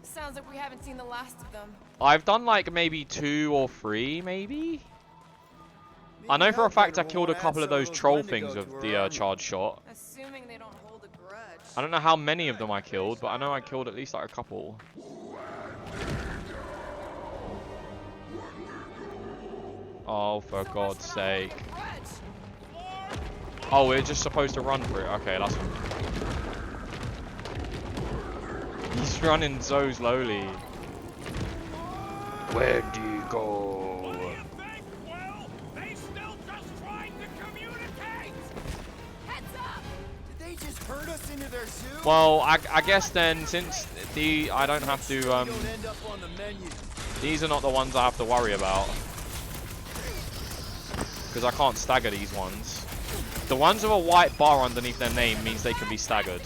Sounds like we haven't seen the last of them. I've done like maybe 2 or 3, maybe. I know for a fact I killed a couple of those troll things with the charge shot. Assuming they don't hold a grudge. I don't know how many of them I killed, but I know I killed at least like a couple. Oh, for God's sake. Oh, we're just supposed to run for it. Okay, that's fine. He's running so slowly. Where do you go? What do you think? Well, they still just trying to communicate. Heads up! Did they just herd us into their zoo? Well, I guess then, since I don't have to, Don't end up on the menu. these are not the ones I have to worry about. Because I can't stagger these ones. The ones with a white bar underneath their name means they can be staggered.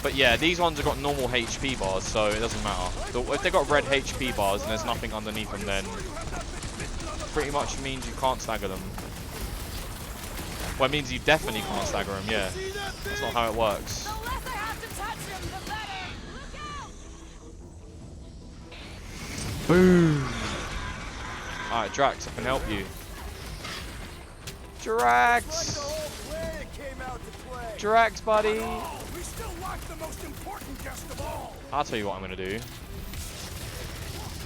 But yeah, these ones have got normal HP bars, so it doesn't matter. If they've got red HP bars and there's nothing underneath them, then pretty much means you can't stagger them. Well, it means you definitely can't stagger them, yeah. That's not how it works. The less I have to touch them, the better. Look out! Boom! Alright, Drax, I can help you. Drax! Drax, buddy! We still lack the most important guest of all. I'll tell you what I'm gonna do.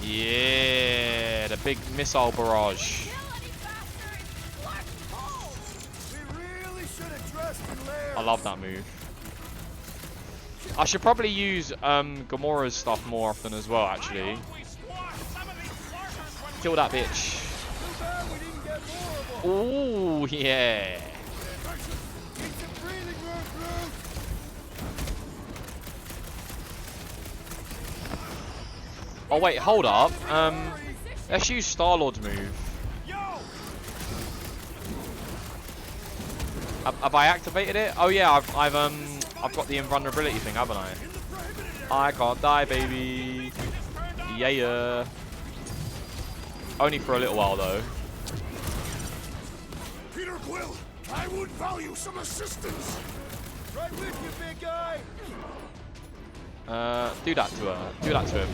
Yeah, the big missile barrage. I love that move. I should probably use Gamora's stuff more often as well, actually. Kill that bitch. Ooh, yeah. Oh wait, hold up. Let's use Star-Lord's move. Have I activated it? Oh yeah, I've got the invulnerability thing, haven't I? I can't die, baby. Yeah. Only for a little while though. Peter Quill, I would value some assistance. Right with you, big guy. Do that to her. Do that to him.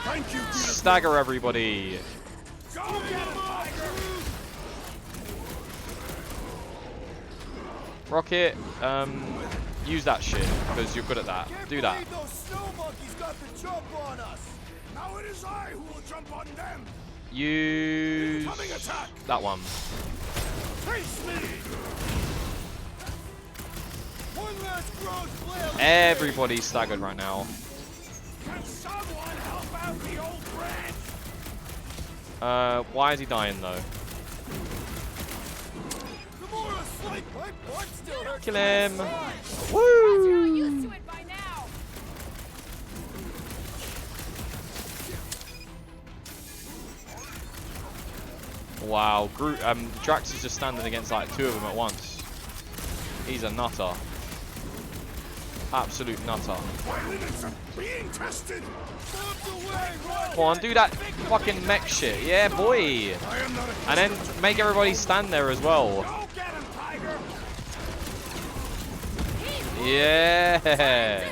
Thank you, Peter. Stagger everybody. Go get him, Tiger. Rocket, use that shit because you're good at that. Do that. Those snow monkeys got the jump on us. Now it is I who will jump on them. Use Incoming attack. that one. Face me. One last gross flail. Everybody's staggered right now. Can someone help out the old branch? Why is he dying though? Kill him! Woo! You're used to it by now. Wow, Drax is just standing against like 2 of them at once. He's a nutter. Absolute nutter. My limits are being tested. Come on, do that fucking mech shit. Yeah, boy! And then make everybody stand there as well. Go get him, Tiger. Yeah!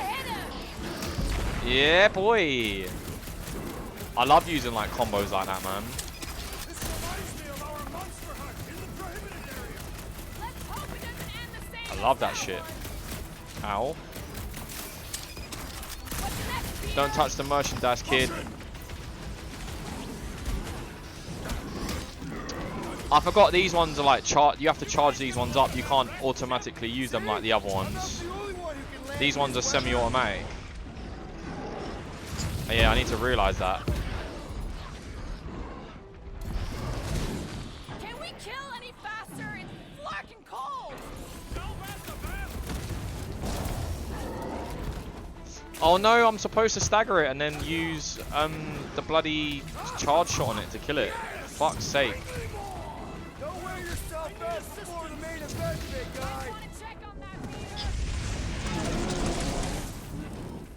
Yeah, boy! I love using like combos like that, man. This reminds me of our monster hunt in the prohibited area. Let's hope it doesn't end the same. I love that shit. Ow. What's next, Peter? Don't touch the merchandise, kid. I forgot these ones are like you have to charge these ones up. You can't automatically use them like the other ones. These ones are semi-automatic. Yeah, I need to realize that. Can we kill any faster? It's fucking cold. Oh no, I'm supposed to stagger it and then use the bloody charge shot on it to kill it. Fuck's sake. Don't wear yourself out before the main event, big guy. Want to check on that,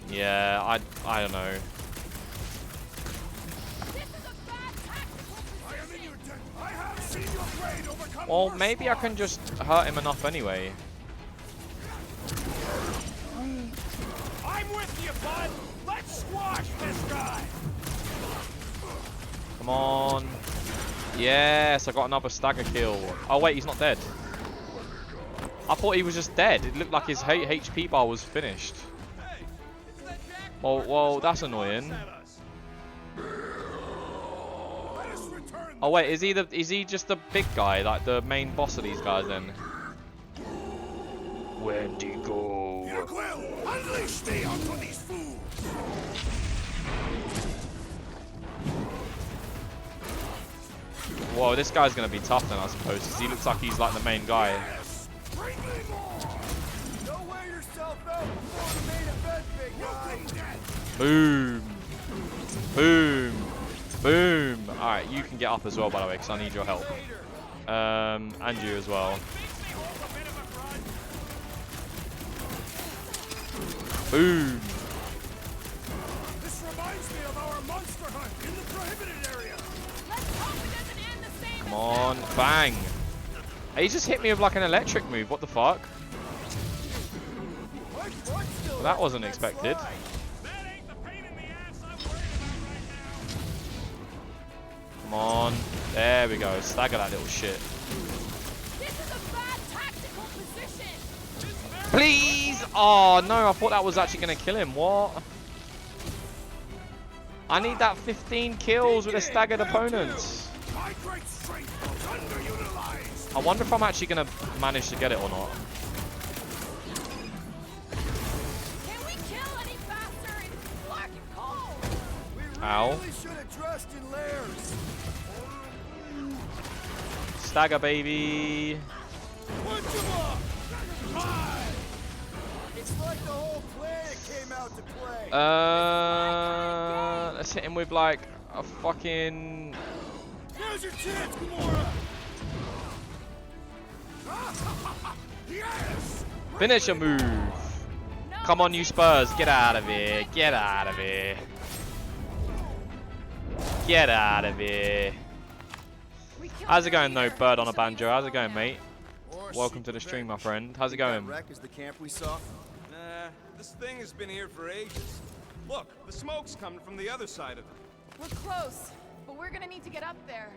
Peter? Yeah, I don't know. This is a bad tactical I am in position. your debt. I have seen your blade overcome. Well, worse maybe I can just hurt him enough anyway. I'm with you, bud. Let's squash this guy. Come on. Yes, I got another stagger kill. Oh wait, he's not dead. I thought he was just dead. It looked like his HP bar was finished. Hey, it's that Jack. Well, that's annoying. At us. Let us return. Oh wait, is he just the big guy, like the main boss of these guys then? Wendigo. Peter Quill, unleash thee onto these fools. Whoa, this guy's gonna be tough then, I suppose, because he looks like he's like the main guy. Yes, bring me more. Don't wear yourself out before the main event, big guy. Welcome, dead. Boom. Boom. Boom. Alright, you can get up as well, by the way, because I need your help. And you as well. Boom. This reminds me of our monster hunt in the prohibited area. Let's hope it doesn't end the same. Come on. Bang. He just hit me with like an electric move. What the fuck? Well, that wasn't expected. That ain't the pain in the ass I'm worried about right now. Come on. There we go. Stagger that little shit. This is a bad tactical position. Please! Oh no, I thought that was actually going to kill him. What? I need that 15 kills with a staggered opponent. My great strength was underutilized. I wonder if I'm actually going to manage to get it or not. Can we kill any faster? It's fucking cold. We Ow. really should have dressed in layers. Stagger, baby. It's like the whole planet came out to play. Let's hit him with like a fucking... Now's your chance, Gamora. Yes. Finish a move. Come on, you Spurs. Get out of here. Get out of here. Get out of here. How's it going, though, Bird on a Banjo? How's it going, mate? Welcome to the stream, my friend. How's it going? That wreck is the camp we saw. Nah, this thing has been here for ages. Look, the smoke's coming from the other side of it. We're close, but we're gonna need to get up there.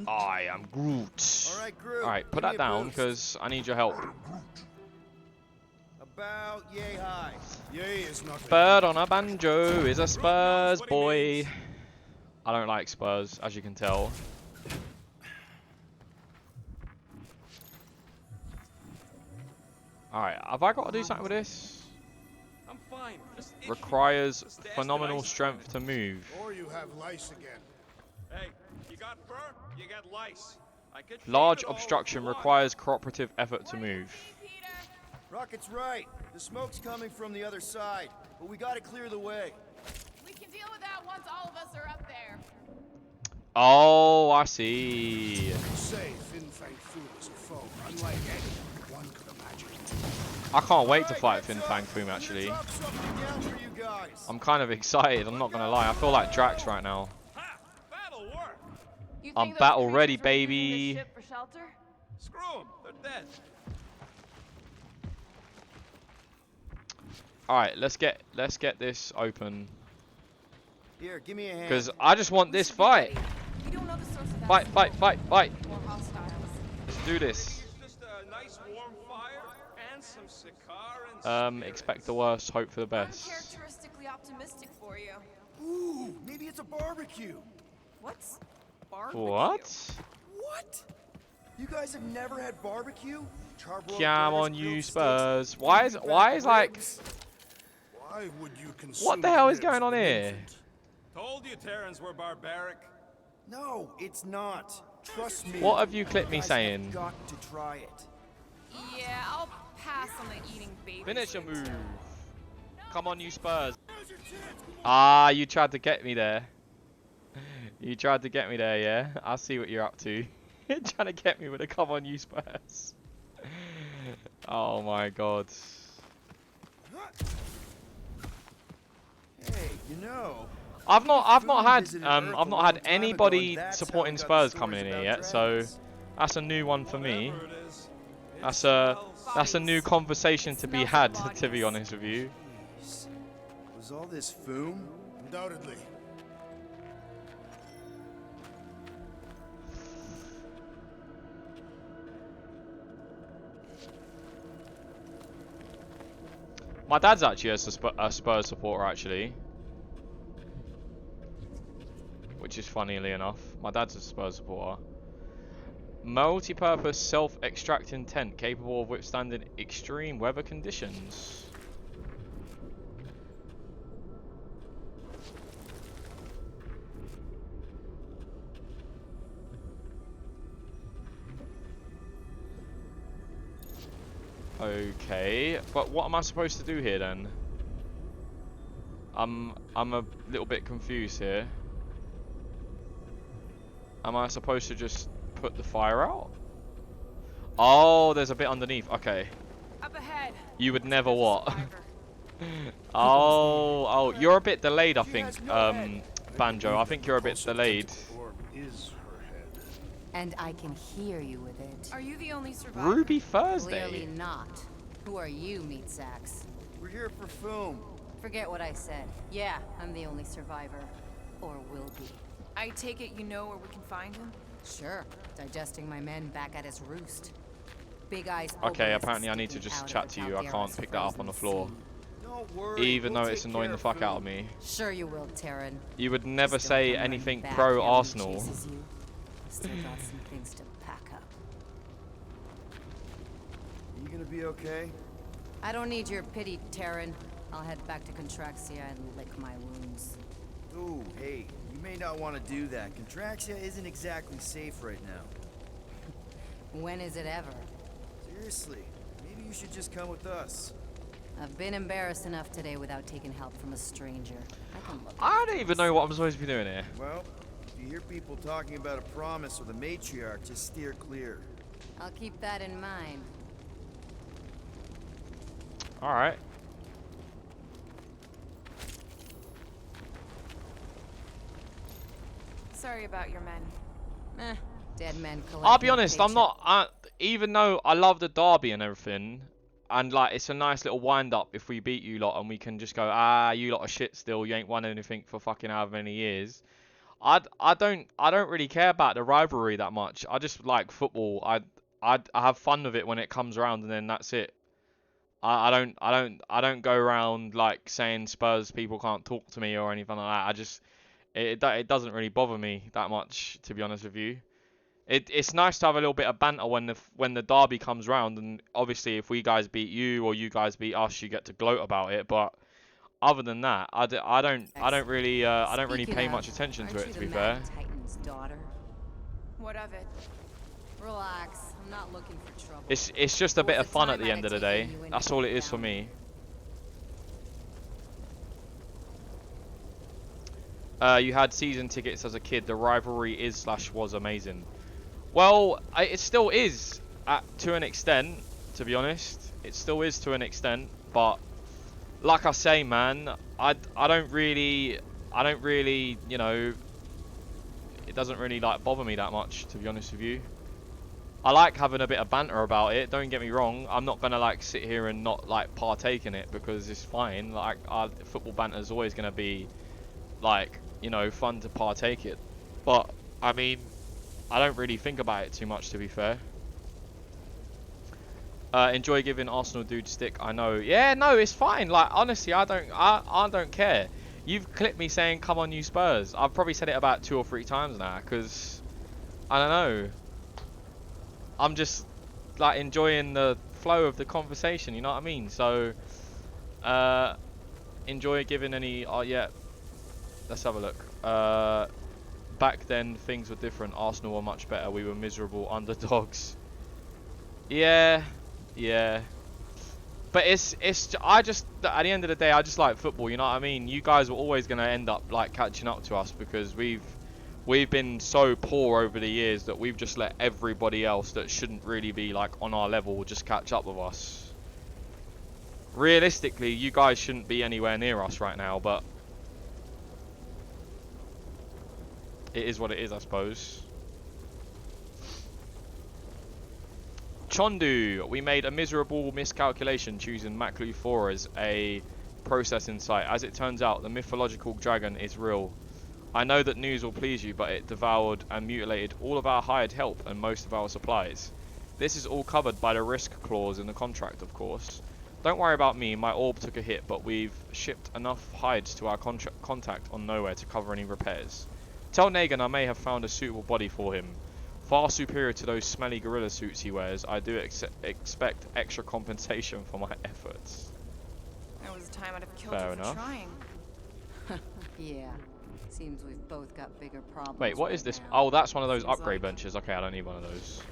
I am Groot. All right, Groot. Alright, put give that me a down, boost. because I need your help. About yay high. Yay is not. Bird on a Banjo is a Spurs boy. I don't like Spurs, as you can tell. Alright, have I got to do something with this? I'm fine. Just itchy. Requires Just ask phenomenal that I- strength to move. Or you have lice again. Hey, you got fur, you got lice. I could shave Large it all if obstruction you want. requires cooperative effort to move. Rocket's right. The smoke's coming from the other side, but we gotta clear the way. We can deal with that once all of us are up there. Oh, I see. Say Fin Fang Fu is a foe, unlike any one could imagine. I can't wait to Alright, fight heads Fin up. Fang Fu, I'm gonna actually. drop something down for you guys. I'm kind of excited, I'm not gonna lie. I feel like Drax right now. Ha! That'll work. You I'm think those battle ready, creatures were using baby. this ship for shelter? Screw them, they're dead. All right, let's get this open. Here, give me a hand. Because I just want this fight. We don't know the source of that Fight, smoke. fight, fight, fight. More hostiles. Let's do this. It's just a nice warm fire and some cigar and Expect the worst, hope for the best. Uncharacteristically optimistic for you. Ooh, maybe it's a barbecue. What's barbecue? What? What? You guys have never had barbecue? Charbroiled Come burgers, on, you grilled Spurs. steaks, Why is like? ribs. Why would you consume What the hell is ribs going on with an here? infant? Told you Terrans were barbaric. No, it's not. Trust me. What have you clipped me guys have saying? got to try it. Yeah, I'll pass on the eating baby. Finish your shit. move. Come on, you Spurs. Ah, you tried to get me there. You tried to get me there, yeah? I see what you're up to. You're trying to get me with a come on, you Spurs. Oh my god. Hey, you know. I've not had visited Earth a long time ago, anybody and that's how supporting we got Spurs the coming in stories here about yet, so dragons. that's a new one for me. Whatever it is, it That's a new smells. conversation to be Smells had, of to be bodies. honest with you. Jeez. Was all this foom? Undoubtedly. My dad's actually a Spurs supporter, actually. Which is funnily enough. My dad's a Spurs supporter. Multi-purpose self-extracting tent capable of withstanding extreme weather conditions. Okay, but what am I supposed to do here then? I'm a little bit confused here. Am I supposed to just put the fire out? Oh, there's a bit underneath. Okay. Up ahead. You would never There's a what? survivor. Oh, you're a bit delayed, I She think, has no head. Banjo. I think you're a bit delayed. Orb is her head. And I can hear you with it. Are you the only survivor? Ruby Clearly Thursday. not. Who are you, meat sacks? We're here for foom. Forget what I said. Yeah, I'm the only survivor. Or will be. I take it you know where we can find him? Sure, digesting my men back at his roost. Big Eyes. Okay, obelisk apparently I need to sticking just out chat of to the you. I can't Caldera's pick that up on the frozen floor. sea. Don't worry. Even we'll though it's take annoying care the fuck out of foom. me. Sure you will, Terran. You would never Just don't say come running anything back pro here when he Arsenal. chases you. Still got some things to pack up. You gonna be okay? I don't need your pity, Terran. I'll head back to Contraxia and lick my wounds. Ooh, hey, you may not want to do that. Contraxia isn't exactly safe right now. When is it ever? Seriously, maybe you should just come with us. I've been embarrassed enough today without taking help from a stranger. I can look. I don't even know what I'm supposed to be doing here. Well, if you hear people talking about a promise with a matriarch, just steer clear. I'll keep that in mind. Alright. Sorry about your men. Eh, dead men collect. I'll be no honest, I'm paycheck. not. Even though I love the derby and everything, and like it's a nice little wind up if we beat you lot and we can just go, ah, you lot are shit still. You ain't won anything for fucking however many years. I don't really care about the rivalry that much. I just like football. I have fun with it when it comes around, and then that's it. I don't go around like saying Spurs people can't talk to me or anything like that. I just it doesn't really bother me that much, to be honest with you. It's nice to have a little bit of banter when the derby comes round, and obviously if we guys beat you or you guys beat us, you get to gloat about it. But other than that, I don't really Speaking pay of, much attention to aren't it, to you be the fair. Mad Titan's daughter? What of it? Relax. I'm not looking for trouble. It's just a There bit was of fun time at the I'd end of the have day. taken you in That's to all look it is for down. me. You had season tickets as a kid. The rivalry is/was amazing. Well, it still is to an extent, to be honest. It still is to an extent, but like I say, man, I don't really, you know, it doesn't really like bother me that much, to be honest with you. I like having a bit of banter about it. Don't get me wrong. I'm not gonna like sit here and not like partake in it because it's fine. Like football banter is always gonna be like, you know, fun to partake in. But I mean, I don't really think about it too much, to be fair. Enjoy giving Arsenal dude stick. I know. Yeah, no, it's fine. Like honestly, I don't care. You've clipped me saying come on you Spurs. I've probably said it about 2 or 3 times now because I don't know. I'm just like enjoying the flow of the conversation, you know what I mean? So enjoy giving any yeah. Let's have a look. Back then things were different. Arsenal were much better. We were miserable underdogs. Yeah. But I just, at the end of the day, I just like football, you know what I mean? You guys are always going to end up like catching up to us because we've been so poor over the years that we've just let everybody else that shouldn't really be like on our level just catch up with us. Realistically, you guys shouldn't be anywhere near us right now, but it is what it is, I suppose. Chondu, we made a miserable miscalculation choosing Maklu 4 as a processing site. As it turns out, the mythological dragon is real. I know that news will please you, but it devoured and mutilated all of our hired help and most of our supplies. This is all covered by the risk clause in the contract, of course. Don't worry about me, my orb took a hit, but we've shipped enough hides to our contact on Nowhere to cover any repairs. Tell Negan I may have found a suitable body for him. Far superior to those smelly gorilla suits he wears, I do expect extra compensation for my efforts. There was a time I'd have killed Fair you for enough. trying. Yeah. Seems we've both got bigger problems. Wait, what right is this? now. Oh, that's one of those Seems upgrade like benches. Okay, I don't need one of those.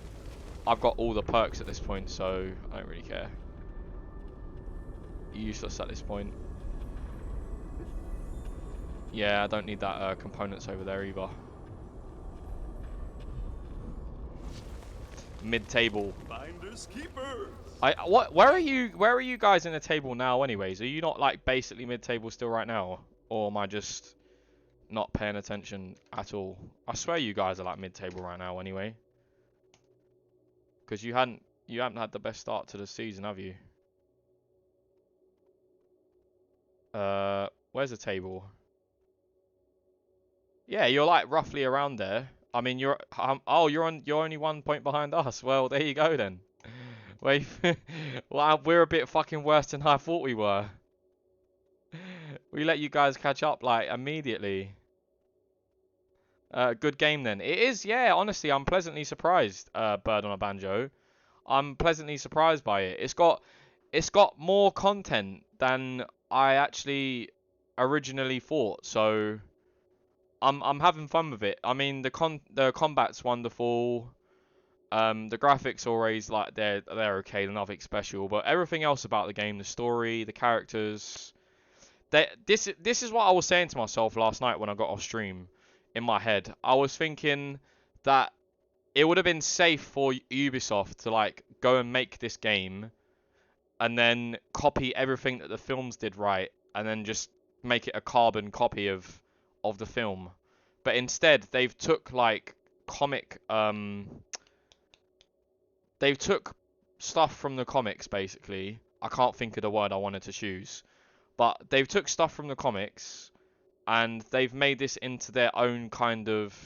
I've got all the perks at this point, so I don't really care. Useless at this point. Yeah, I don't need that components over there either. Mid-table. Finders keepers. Where are you guys in the table now anyways? Are you not like basically mid-table still right now? Or am I just not paying attention at all? I swear you guys are like mid-table right now anyway. Because you haven't had the best start to the season, have you? Where's the table? Yeah, you're like roughly around there. I mean, you're only 1 point behind us. Well, there you go then. Wait, well, we're a bit fucking worse than I thought we were. We let you guys catch up like immediately. Good game then. It is, yeah. Honestly, I'm pleasantly surprised. Bird on a Banjo. I'm pleasantly surprised by it. It's got more content than I actually originally thought. So I'm having fun with it. I mean, the combat's wonderful. The graphics always like they're okay, nothing special, but everything else about the game, the story, the characters, this is what I was saying to myself last night when I got off stream. In my head, I was thinking that it would have been safe for Ubisoft to like go and make this game and then copy everything that the films did right and then just make it a carbon copy of the film. But instead, they've took like they've took stuff from the comics, basically. I can't think of the word I wanted to choose. But they've took stuff from the comics and they've made this into their own kind of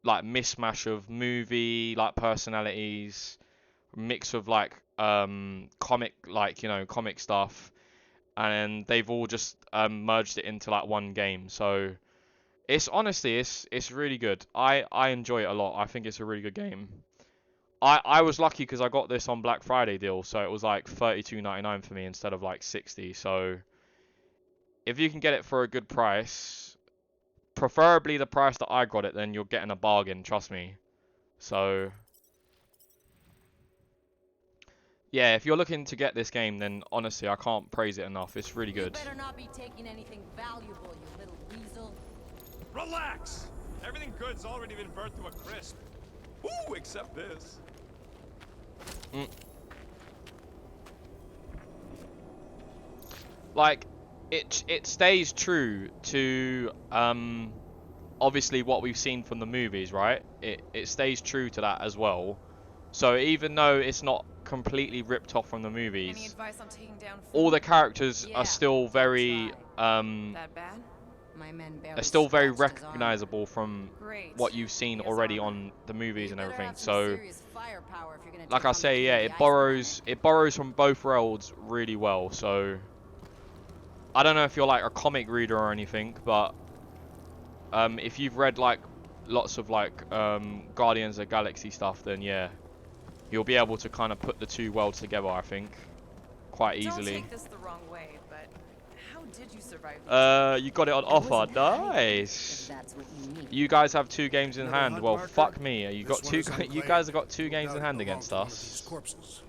like mismatch of movie like personalities, mix of like comic, like, you know, comic stuff, and they've all just merged it into like one game. So it's honestly it's really good. I enjoy it a lot. I think it's a really good game. I was lucky because I got this on Black Friday deal, so it was like $32.99 for me instead of like $60. So if you can get it for a good price, preferably the price that I got it, then you're getting a bargain, trust me. So yeah, if you're looking to get this game, then honestly I can't praise it enough. It's really good. You better not be taking anything valuable, you little weasel. Relax. Everything good's already been burnt to a crisp. Ooh, except this. Like it stays true to obviously what we've seen from the movies, right? It stays true to that as well. So even though it's not completely ripped off from the Any movies, advice on taking down all the characters Yeah, are still very that bad? My men barely they're still very scratched his armor. recognizable from Great. what you've seen He has already armor. on the movies You and better everything. have some So serious firepower if you're gonna like take I on the say, king yeah, of the it ice borrows from both worlds really well. So I don't know if you're like a comic reader or anything, but if you've read like lots of like Guardians of the Galaxy stuff, then yeah, you'll be able to kind of put the two worlds together, I think, quite Don't easily. take this the wrong way, but how did you survive? You got it on offer. Nice. If that's what you need. You guys have 2 games in Another hand. hunt well, marker? fuck me. You This got one 2. is You unclaimed. guys have got 2 No games doubt in it hand belonged against to one of these us. corpses.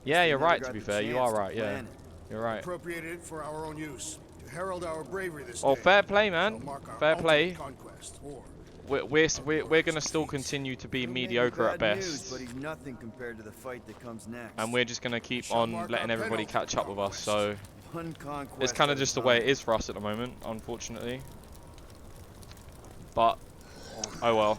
Yeah, They you're never right. got To be the fair, you chance are to right. Yeah, plan it. you're right. Appropriated it for our own use to herald our bravery this Oh, day. fair play, Shall man. mark our Fair ultimate play. Conquest, or We're gonna still continue to be Who may mediocre at bad news, best, but he's nothing compared to the fight that comes next. and we're just gonna keep Shall on mark letting our everybody penultimate catch up with us. So One conquest it's kind of at a just the way it time. is for us at the moment, unfortunately. But oh well.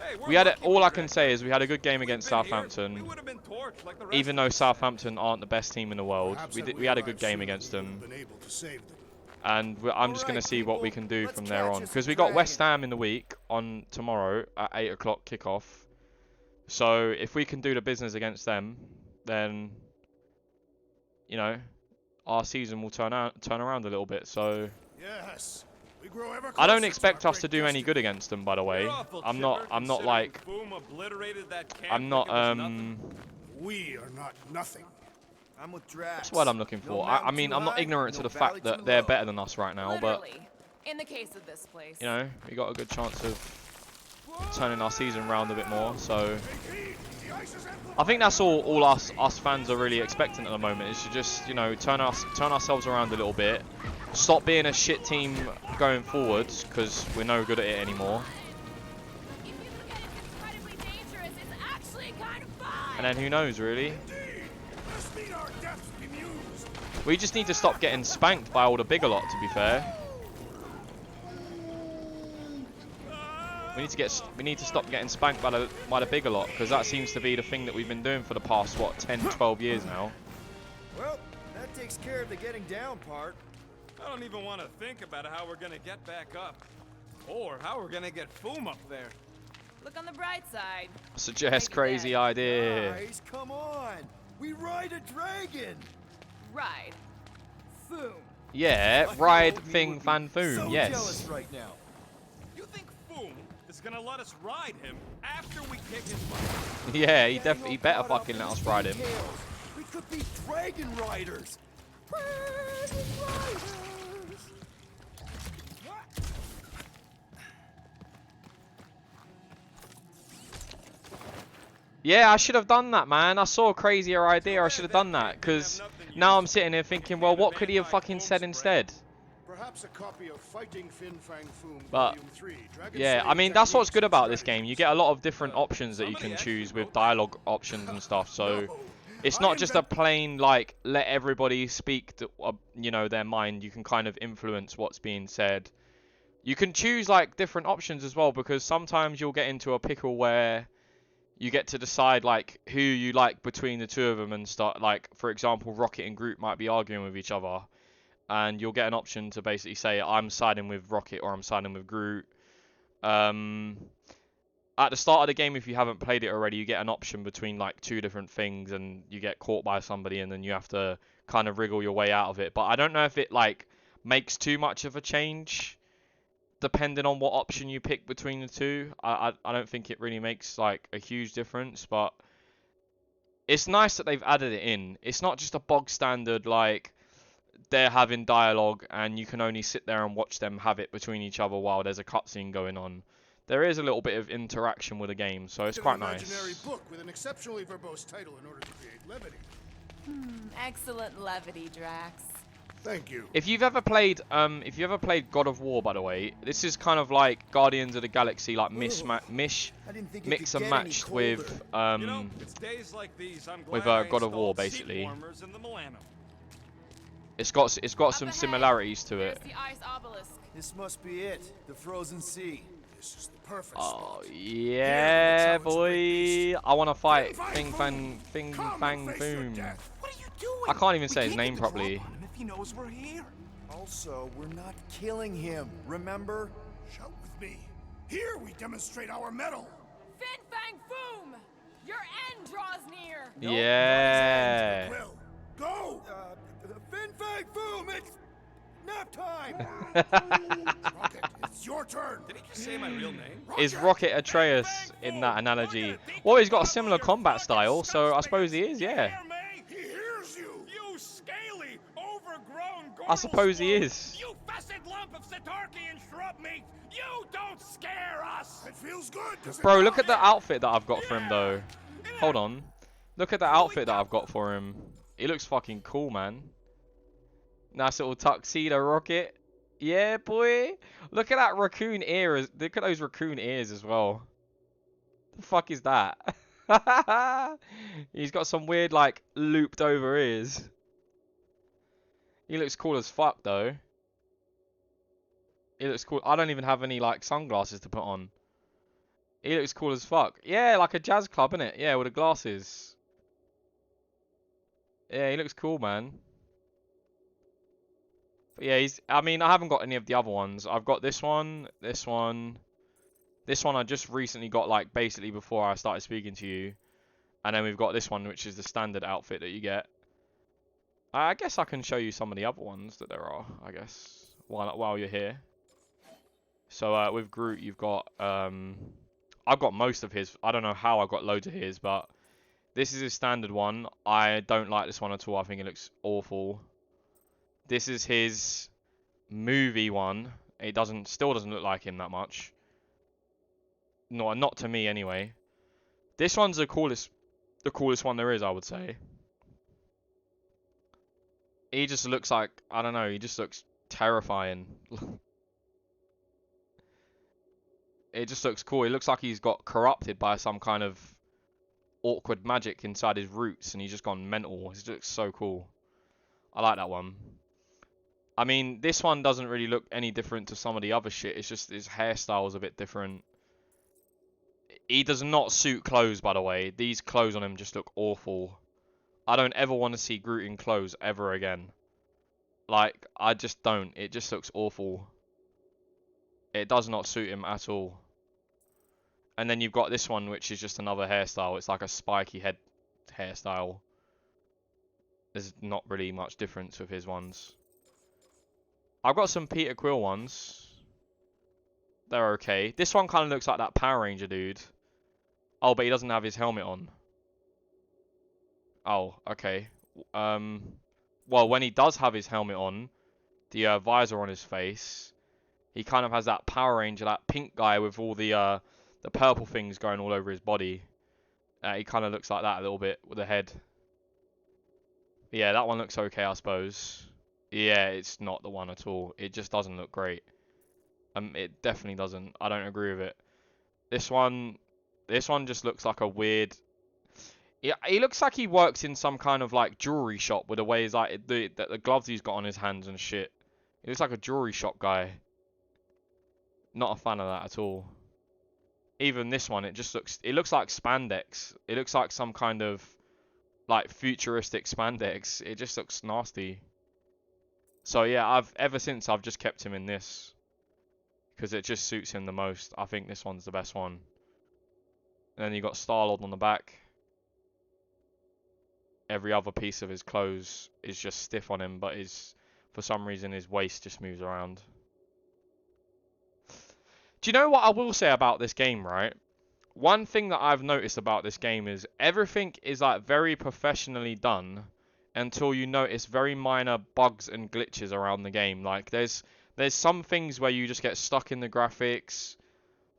Hey, we're We had it. lucky All we I can drank. say is we had a good game We've against been here, Southampton. we would have been torched like the rest Even of though us. Southampton aren't the best team in the world, perhaps we had a good game against them, Been able to save them. and I'm just gonna Alright, see what we people, can do let's from there catch on. us Because a we got West dragon. Ham in the week on tomorrow at 8 o'clock kickoff. So if we can do the business against them, then you know our season will turn around a little bit. So Yes, we grow ever I don't closer expect to our us to great do any good destiny. against them. By the way, You're awful I'm chipper, not considering like Boom obliterated that camp I'm like not it was nothing. We are not nothing. I'm with Drax. That's what I'm looking No for. I mountain mean, too I'm not high, ignorant no to the valley fact that too they're low. better than us right now, but Literally, in the case of this place. you know, we got a good chance of turning our season around a bit more. So I think that's all us fans are really expecting at the moment is to just, you know, turn ourselves around a little bit, stop being a shit team going forwards because we're no good at it anymore, If you look at it, it's incredibly dangerous. It's actually kind of fun. and then who knows really. Let's meet our deaths bemused. We just need to stop getting spanked by all the bigger lot, to be fair. We need to stop getting spanked by the bigger lot, because that seems to be the thing that we've been doing for the past what 10, 12 years now. Well, that takes care of the getting down part. I don't even want to think about how we're gonna get back up, or how we're gonna get Foom up there. Look on the bright side. Suggest Maybe crazy then. idea. Guys, come on. We ride a dragon. Ride. Boom. Yeah, Lucky ride old me thing would be fan foom. so Yes. jealous right now. You think Foom is gonna let us ride him after we kick his butt? Yeah, he Getting definitely all better caught up fucking in let his us ride him. details. We could be dragon riders. Dragon riders. Yeah, I should have done that, man. I saw a crazier idea. I should have done that, because now I'm sitting here thinking, well, what could he have fucking said instead? Perhaps a copy of Fighting Fin Fang Foom But, Volume 3. Dragon yeah, I Slaying mean, that's what's Techniques good and about this game. You get a lot of Strategies. different options that you can Somebody choose actually with wrote that. dialogue options and stuff. So No, it's I not just a invent- plain, like, let everybody speak, you know, their mind. You can kind of influence what's being said. You can choose, like, different options as well, because sometimes you'll get into a pickle where you get to decide, like, who you like between the two of them and start, like, for example, Rocket and Groot might be arguing with each other. And you'll get an option to basically say, I'm siding with Rocket or I'm siding with Groot. At the start of the game, if you haven't played it already, you get an option between like 2 different things, and you get caught by somebody, and then you have to kind of wriggle your way out of it. But I don't know if it like makes too much of a change depending on what option you pick between the two. I don't think it really makes like a huge difference, but it's nice that they've added it in. It's not just a bog standard like they're having dialogue and you can only sit there and watch them have it between each other while there's a cutscene going on. There is a little bit of interaction with the game, so it's An quite imaginary nice. book with an exceptionally verbose title in order to create levity. Excellent levity, Drax. Thank you. If you've ever played God of War, by the way, this is kind of like Guardians of the Galaxy, like I didn't think it mix could and get any matched colder. with You know, it's days like these I'm glad with, I God of War, installed seat basically. warmers in the Milano. it's got Up some ahead, similarities to there's it. the ice obelisk. This must be it. The frozen sea. This is the perfect Oh spot. yeah, boy! I want to fight Fin Fing Come Fang and face your Foom. death. What are you doing? I can't even We say his can't name get the drop properly. on him if he knows we're here. Also, we're not killing him, remember? Shout with me. Here we demonstrate our mettle. Fin Fang Foom! Your end draws near! Yeah. Will, go! Fin Fang Foom, it's nap time! Rocket, it's your turn. Did he just say my real name? Is Rocket Atreus in that analogy? Well, he's got a similar combat style, so I suppose he is, yeah. He hears you. You scaly, overgrown I suppose he is. You fessed lump of Satarkian shrub meat! You don't scare us! It feels good, does it Bro, not? look at the outfit that I've got for him, though. Hold on. Look at the outfit that I've got for him. He looks fucking cool, man. Nice little tuxedo Rocket. Yeah, boy. Look at that raccoon ears. Look at those raccoon ears as well. The fuck is that? He's got some weird, like, looped over ears. He looks cool as fuck, though. He looks cool. I don't even have any, like, sunglasses to put on. He looks cool as fuck. Yeah, like a jazz club, innit? Yeah, with the glasses. Yeah, he looks cool, man. But yeah, I mean, I haven't got any of the other ones. I've got this one, this one. This one I just recently got, like, basically before I started speaking to you. And then we've got this one, which is the standard outfit that you get. I guess I can show you some of the other ones that there are, I guess, while you're here. So, with Groot, you've got, I've got most of his. I don't know how I got loads of his, but this is his standard one. I don't like this one at all. I think it looks awful. This is his movie one. It still doesn't look like him that much. No, not to me anyway. This one's the coolest one there is, I would say. He just looks like, I don't know, he just looks terrifying. It just looks cool. It looks like he's got corrupted by some kind of awkward magic inside his roots and he's just gone mental. It looks so cool. I like that one. I mean, this one doesn't really look any different to some of the other shit. It's just his hairstyle is a bit different. He does not suit clothes, by the way. These clothes on him just look awful. I don't ever want to see Groot in clothes ever again. Like, I just don't. It just looks awful. It does not suit him at all. And then you've got this one, which is just another hairstyle. It's like a spiky head hairstyle. There's not really much difference with his ones. I've got some Peter Quill ones. They're okay. This one kind of looks like that Power Ranger dude. Oh, but he doesn't have his helmet on. Oh, okay. Well, when he does have his helmet on, the visor on his face, he kind of has that Power Ranger, that pink guy with all the purple things going all over his body. He kind of looks like that a little bit with the head. Yeah, that one looks okay, I suppose. Yeah, it's not the one at all. It just doesn't look great. It definitely doesn't. I don't agree with it. This one just looks like a weird. He looks like he works in some kind of like jewelry shop with the way he's like the gloves he's got on his hands and shit. He looks like a jewelry shop guy. Not a fan of that at all. Even this one, it looks like spandex. It looks like some kind of like futuristic spandex. It just looks nasty. So yeah, ever since I've just kept him in this because it just suits him the most. I think this one's the best one. And then you got Star-Lord on the back. Every other piece of his clothes is just stiff on him, but for some reason his waist just moves around. Do you know what I will say about this game, right? One thing that I've noticed about this game is everything is like very professionally done until you notice very minor bugs and glitches around the game. Like there's some things where you just get stuck in the graphics.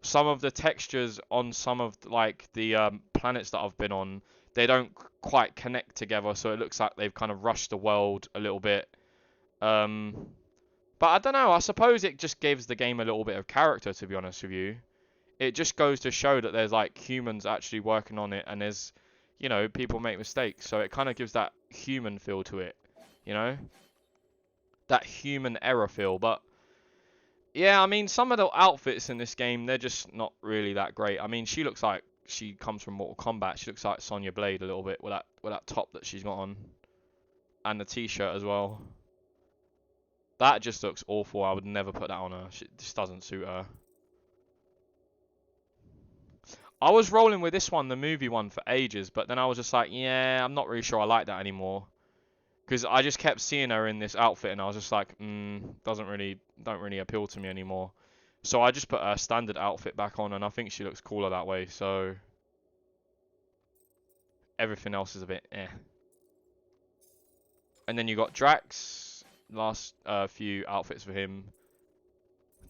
Some of the textures on some of like the planets that I've been on, they don't quite connect together, so it looks like they've kind of rushed the world a little bit. But I don't know, I suppose it just gives the game a little bit of character, to be honest with you. It just goes to show that there's like humans actually working on it, and there's, you know, people make mistakes, so it kind of gives that human feel to it, you know? That human error feel, but Yeah, I mean, some of the outfits in this game, they're just not really that great. I mean, she looks like she comes from Mortal Kombat. She looks like Sonya Blade a little bit with that top that she's got on. And the t-shirt as well. That just looks awful. I would never put that on her. She just doesn't suit her. I was rolling with this one, the movie one, for ages. But then I was just like, yeah, I'm not really sure I like that anymore. Because I just kept seeing her in this outfit, and I was just like, don't really appeal to me anymore. So I just put her standard outfit back on, and I think she looks cooler that way. So everything else is a bit eh. And then you got Drax. Last few outfits for him.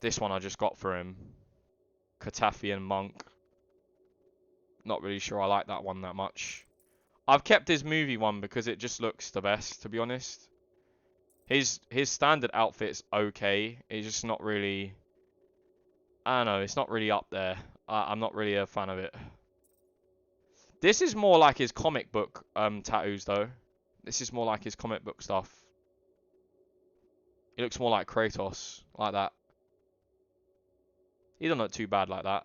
This one I just got for him. Katafian Monk. Not really sure I like that one that much. I've kept his movie one because it just looks the best, to be honest. His standard outfit's okay. It's just not really... I don't know, it's not really up there. I'm not really a fan of it. This is more like his comic book tattoos, though. This is more like his comic book stuff. He looks more like Kratos, like that. He doesn't look too bad like that.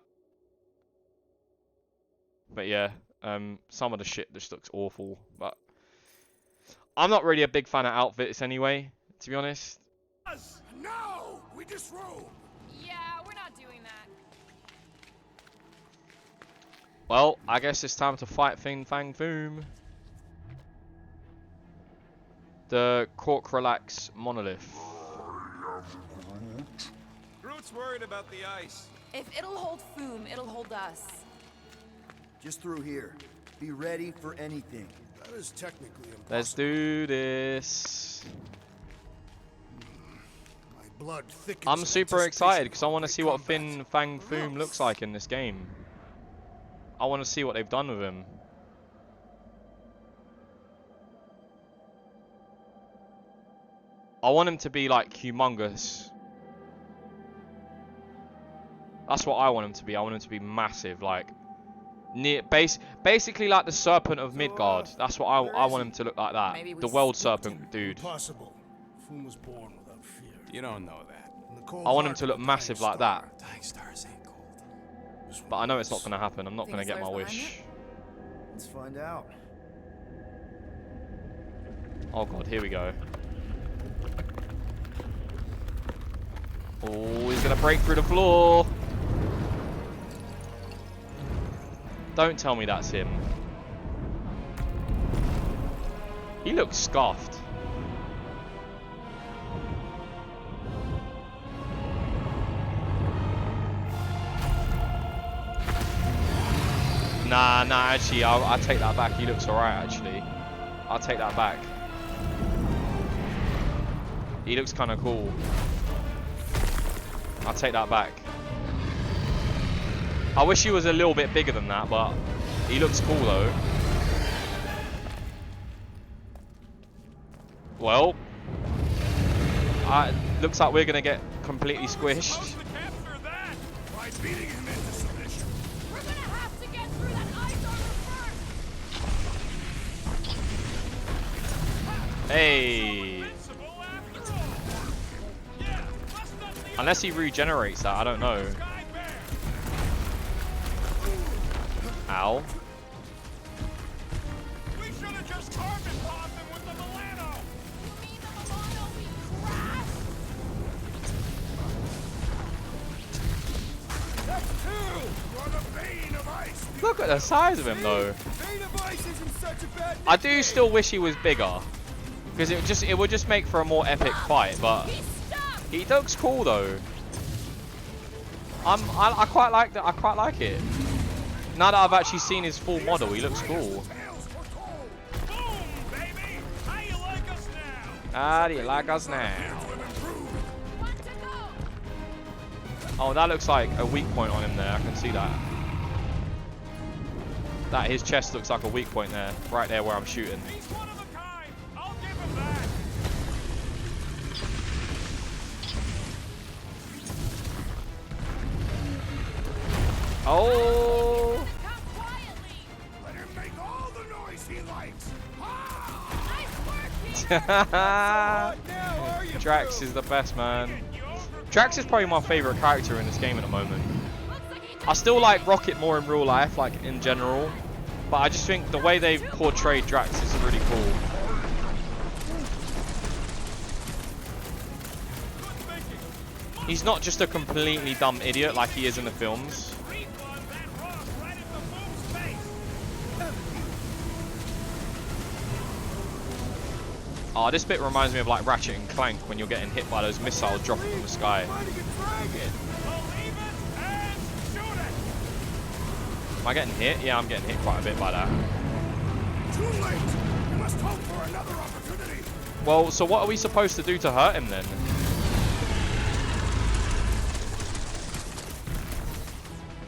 But yeah, some of the shit just looks awful. But I'm not really a big fan of outfits anyway, to be honest. No, we disrobe. Yeah, we're not doing that. Well, I guess it's time to fight Fin Fang Foom. The Cork Relax Monolith. Groot's worried about the ice. If it'll hold Foom, it'll hold us. Just through here. Be ready for anything. That is technically impossible. Let's do this. My blood thickens. I'm in super excited because I anticipation want to of see my what combat. Fin Fang Foom looks like in this game. I want to see what they've done with him. I want him to be like humongous. That's what I want him to be. I want him to be massive, like near basically like the Serpent of Midgard. That's what I want him to look like that. Maybe we The World spooked Serpent dude. Impossible. Foom was born without fear. You don't know that. In the cold I want him heart to of look the massive dying like that. star, Dying stars ain't cold. was But I know one it's of not going to happen. I'm not going to Think get my Slare's behind wish. Let's find out. Oh god, here we go. Oh, he's going to break through the floor. Don't tell me that's him. He looks scuffed. Nah, actually, I'll take that back. He looks alright, actually. I'll take that back. He looks kind of cool. I'll take that back. I wish he was a little bit bigger than that, but he looks cool though. Well, looks like we're gonna get completely squished. Supposed to capture that. By beating him into submission. We're gonna have to get through that ice armor first. Hey. Invincible after all. Yeah, must not be Unless he regenerates that, I don't know. Sky Bear. Ow. We should have just carbon bombed him with the Milano. You mean the Milano we crashed? That's two. You're the bane of ice. Look at the size of him though. Bane of Ice isn't such a bad I do nickname. still wish he was bigger, because it would just make for a more epic fight. But He's stuck. he looks cool though. I quite like that. I quite like it. Now that I've actually seen his full model, he looks cool. Tales foretold. Boom, baby. How you like us now? How do you like us now? One to go. Oh, that looks like a weak point on him there. I can see that. His chest looks like a weak point there, right there where I'm shooting. He's one of a kind. I'll give him that. Oh! Come quietly. Let him make all the noise he likes. Nice work, Peter. Not now, are you, Drax Drew? is the best man. You overgrown Drax is probably my favorite character in this game at the moment. I still like Rocket more in real life, like in general, but I just think the way they portrayed Drax is really cool. He's not just a completely dumb idiot like he is in the films. Oh, this bit reminds me of like Ratchet and Clank when you're getting hit by those missiles dropping from the sky. Am I getting hit? Yeah, I'm getting hit quite a bit by that. Too late. We must hope for another opportunity. Well, so what are we supposed to do to hurt him then?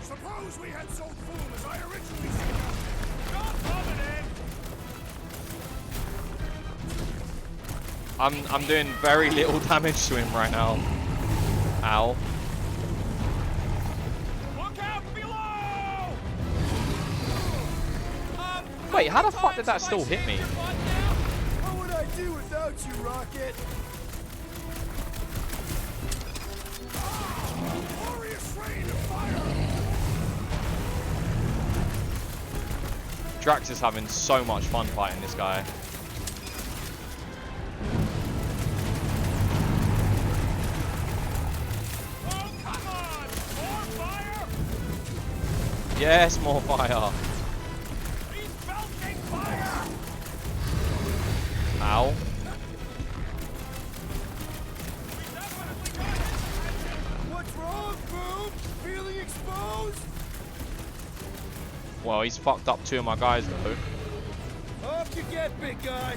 Suppose we had sold Foom as I originally suggested. Don't rub it in. I'm doing very little damage to him right now. Ow. Look out below! Wait, how the fuck did that still hit me? What would I do without you, Rocket? Glorious rain of fire. Drax is having so much fun fighting this guy. Oh, come on! More fire! Yes, more fire. He's belching fire! Ow. What's wrong, Boom? Feeling exposed? Well, he's fucked up two of my guys though. Up you get, big guy.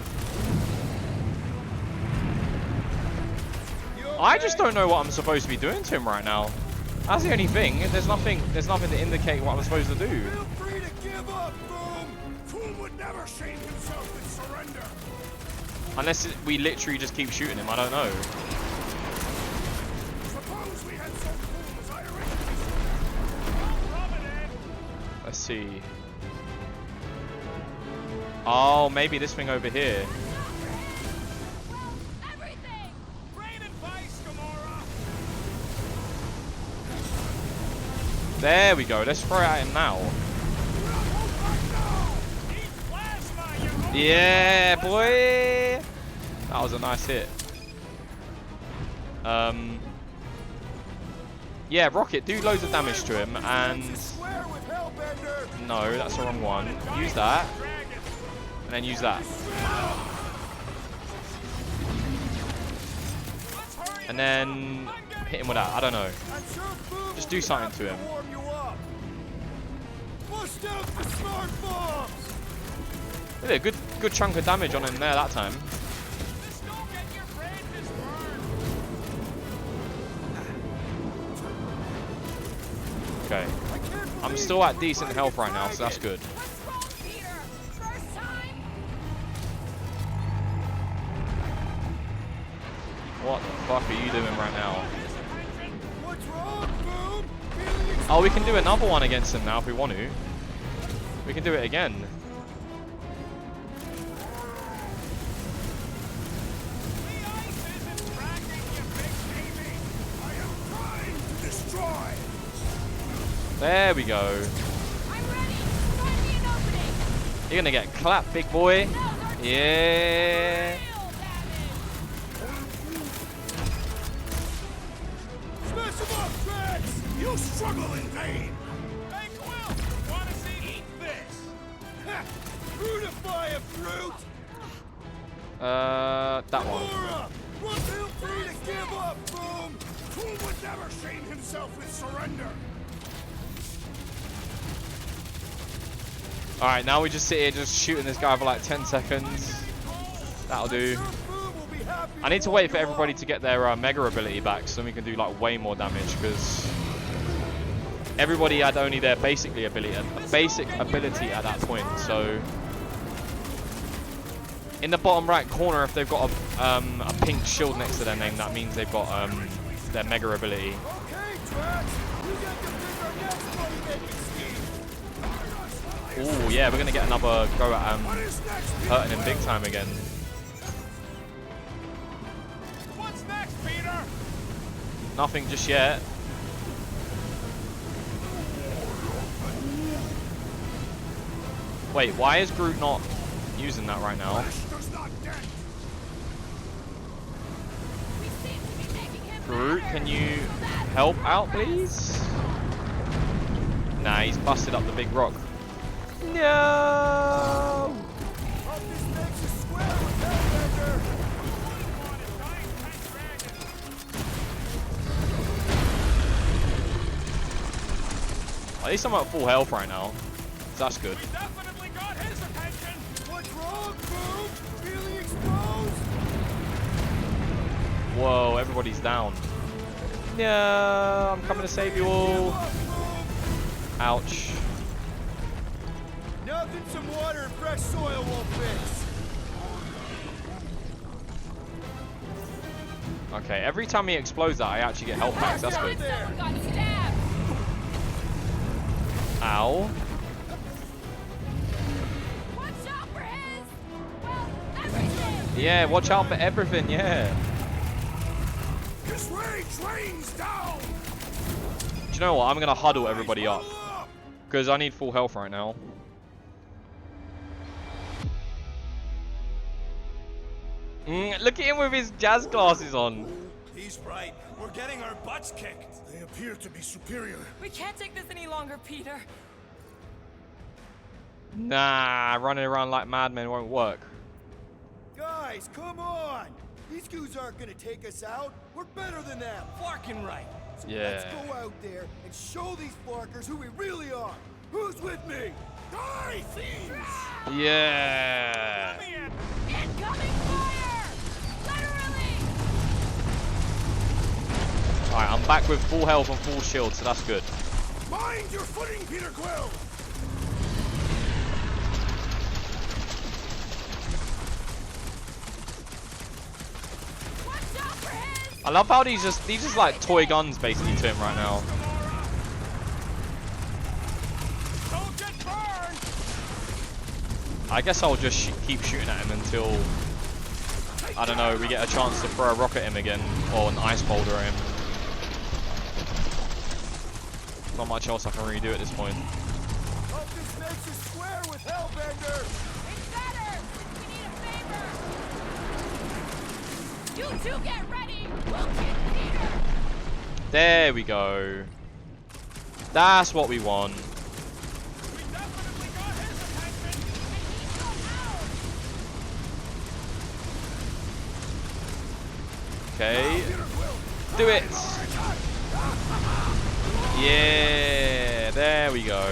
I just don't know what I'm supposed to be doing to him right now. That's the only thing. There's nothing to indicate what I'm supposed to do. Feel free to give up, Boom. Foom would never shame himself with surrender. Unless we literally just keep shooting him. I don't know. Suppose we had sold Foom as I originally suggested. Let's see. Oh, maybe this thing over here. Everything! Great advice, Gamora! There we go. Let's throw it at him now. Eat plasma, you Yeah, boy. That was a nice hit. Yeah, Rocket, do loads of damage to him, and Swear with Hellbender. no, that's the wrong one. Use that, and then use that, and then hit him with that. I don't know. I'm sure Boom Just will do be something happy to him. warm you up. Bust out the smart bombs. Did a good chunk of damage on him there that time. Just don't get your branches burned! Okay, I can't I'm believe still at we're decent fighting health a right now, so that's dragon. good. What's wrong, Peter? First time? What the fuck are you doing right now? What's wrong, Boom? Feeling Oh, we can do another one against him now if we want to. We can do it again. The ice isn't cracking, you big baby! I am trying to destroy. There we go. I'm ready. Find me an opening. You're gonna get clapped, big boy. Those are Yeah. real damage. Smash him up, Drax! You struggle in vain. Hey, Quill! Wanna see eat this? Fruitify a fruit! That one. Gamora! Feel free to give up, Boom! Foom would never shame himself with surrender. Alright, now we just sit here just shooting this guy for like 10 seconds. That'll do. Sure Boom will be happy I need to warm wait for you everybody up. to get their mega ability back so we can do like way more damage, because everybody had only their basic ability at that point. So in the bottom right corner, if they've got a pink shield next to their name, that means they've got their mega ability. Okay, Drax, you get to pick our next money-making scheme. Oh yeah, we're gonna get another go at What is next? hurting him big time again. What's next, Peter? Nothing just yet. Wait, why is Groot not using that right now? Groot, can you help out, please? Nah, he's busted up the big rock. No! At least I'm at full health right now. So that's good. We definitely got his attention. What's wrong, Boom? Feeling exposed? Whoa, everybody's down. No, I'm coming to save you all. Ouch. Nothing some water and fresh soil won't fix. Okay, every time he explodes that, I actually get health packs. That's good. Someone got stabbed. Ow. Watch out for his. Well, everything. Yeah, watch out for everything, yeah. His rage rains down. Do you know what? I'm going to huddle everybody up. Because I need full health right now. Look at him with his jazz glasses on. He's right. We're getting our butts kicked. They appear to be superior. We can't take this any longer, Peter. Nah, running around like madmen won't work. Guys, come on! These goons aren't gonna take us out. We're better than them. Fucking right. So Yeah. let's go out there and show these Flarkers who we really are. Who's with me? Die, thieves! Yeah. Incoming fire! Literally! Alright, I'm back with full health and full shield, so that's good. Mind your footing, Peter Quill. Watch out for his! I love how these just like toy guns basically to him right now. Don't get burned. I guess I'll just keep shooting at him until, I don't know, we get a chance to throw a rock at him again, or an ice boulder at him. Not much else I can really do at this point. Hope this makes us square with Hellbender. It's better! We need a favor! You two get ready! We'll get Peter! There we go. That's what we want. We definitely got his attention. And he's not out! Okay. Do it. Yeah, there we go.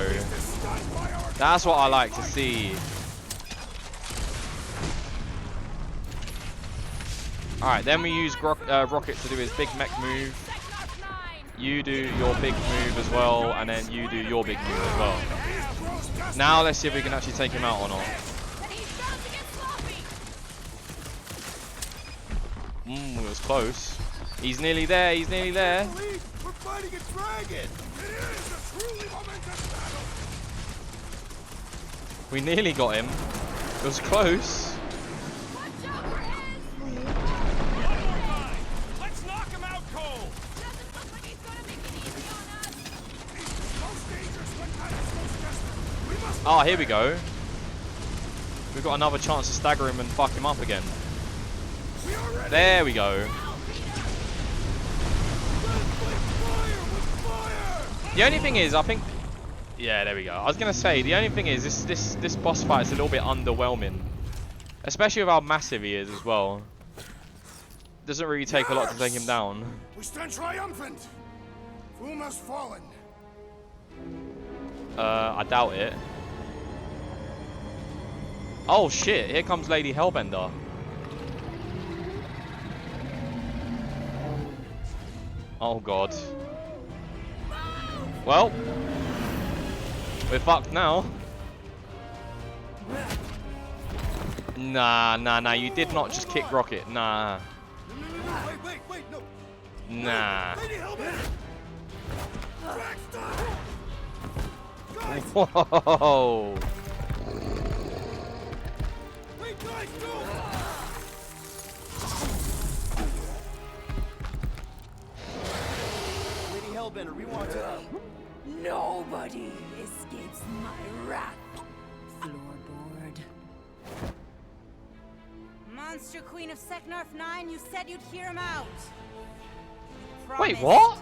That's what I like to see. Alright, then we use Rocket to do his big mech move. You do your big move as well, and then you do your big move as well. Now let's see if we can actually take him out or not. And he's bound to get sloppy! It was close. He's nearly there, he's nearly there. We're fighting a dragon. It is a truly momentous battle. We nearly got him. It was close. Watch out for his! Let's knock him out cold. Doesn't look like he's gonna make it easy on us! He's most dangerous when time is most desperate. We must. Oh, here we go. We've got another chance to stagger him and fuck him up again. We are ready. There we go. The only thing is, I think... Yeah, there we go. I was going to say, the only thing is, this boss fight is a little bit underwhelming. Especially with how massive he is as well. Doesn't really take a lot to take him down. We stand triumphant. Foom has fallen. I doubt it. Oh shit, here comes Lady Hellbender. Oh god. Well, we're fucked now. Nah, you did not just kick Rocket, nah. Wait, no. Nah. Lady Hellbender. Guys, Whoa. wait, guys, no. Hellbender. We want to... Nobody escapes my wrath. Floorboard. Monster Queen of Seknarf 9, you said you'd hear him out. Wait, Promised. what?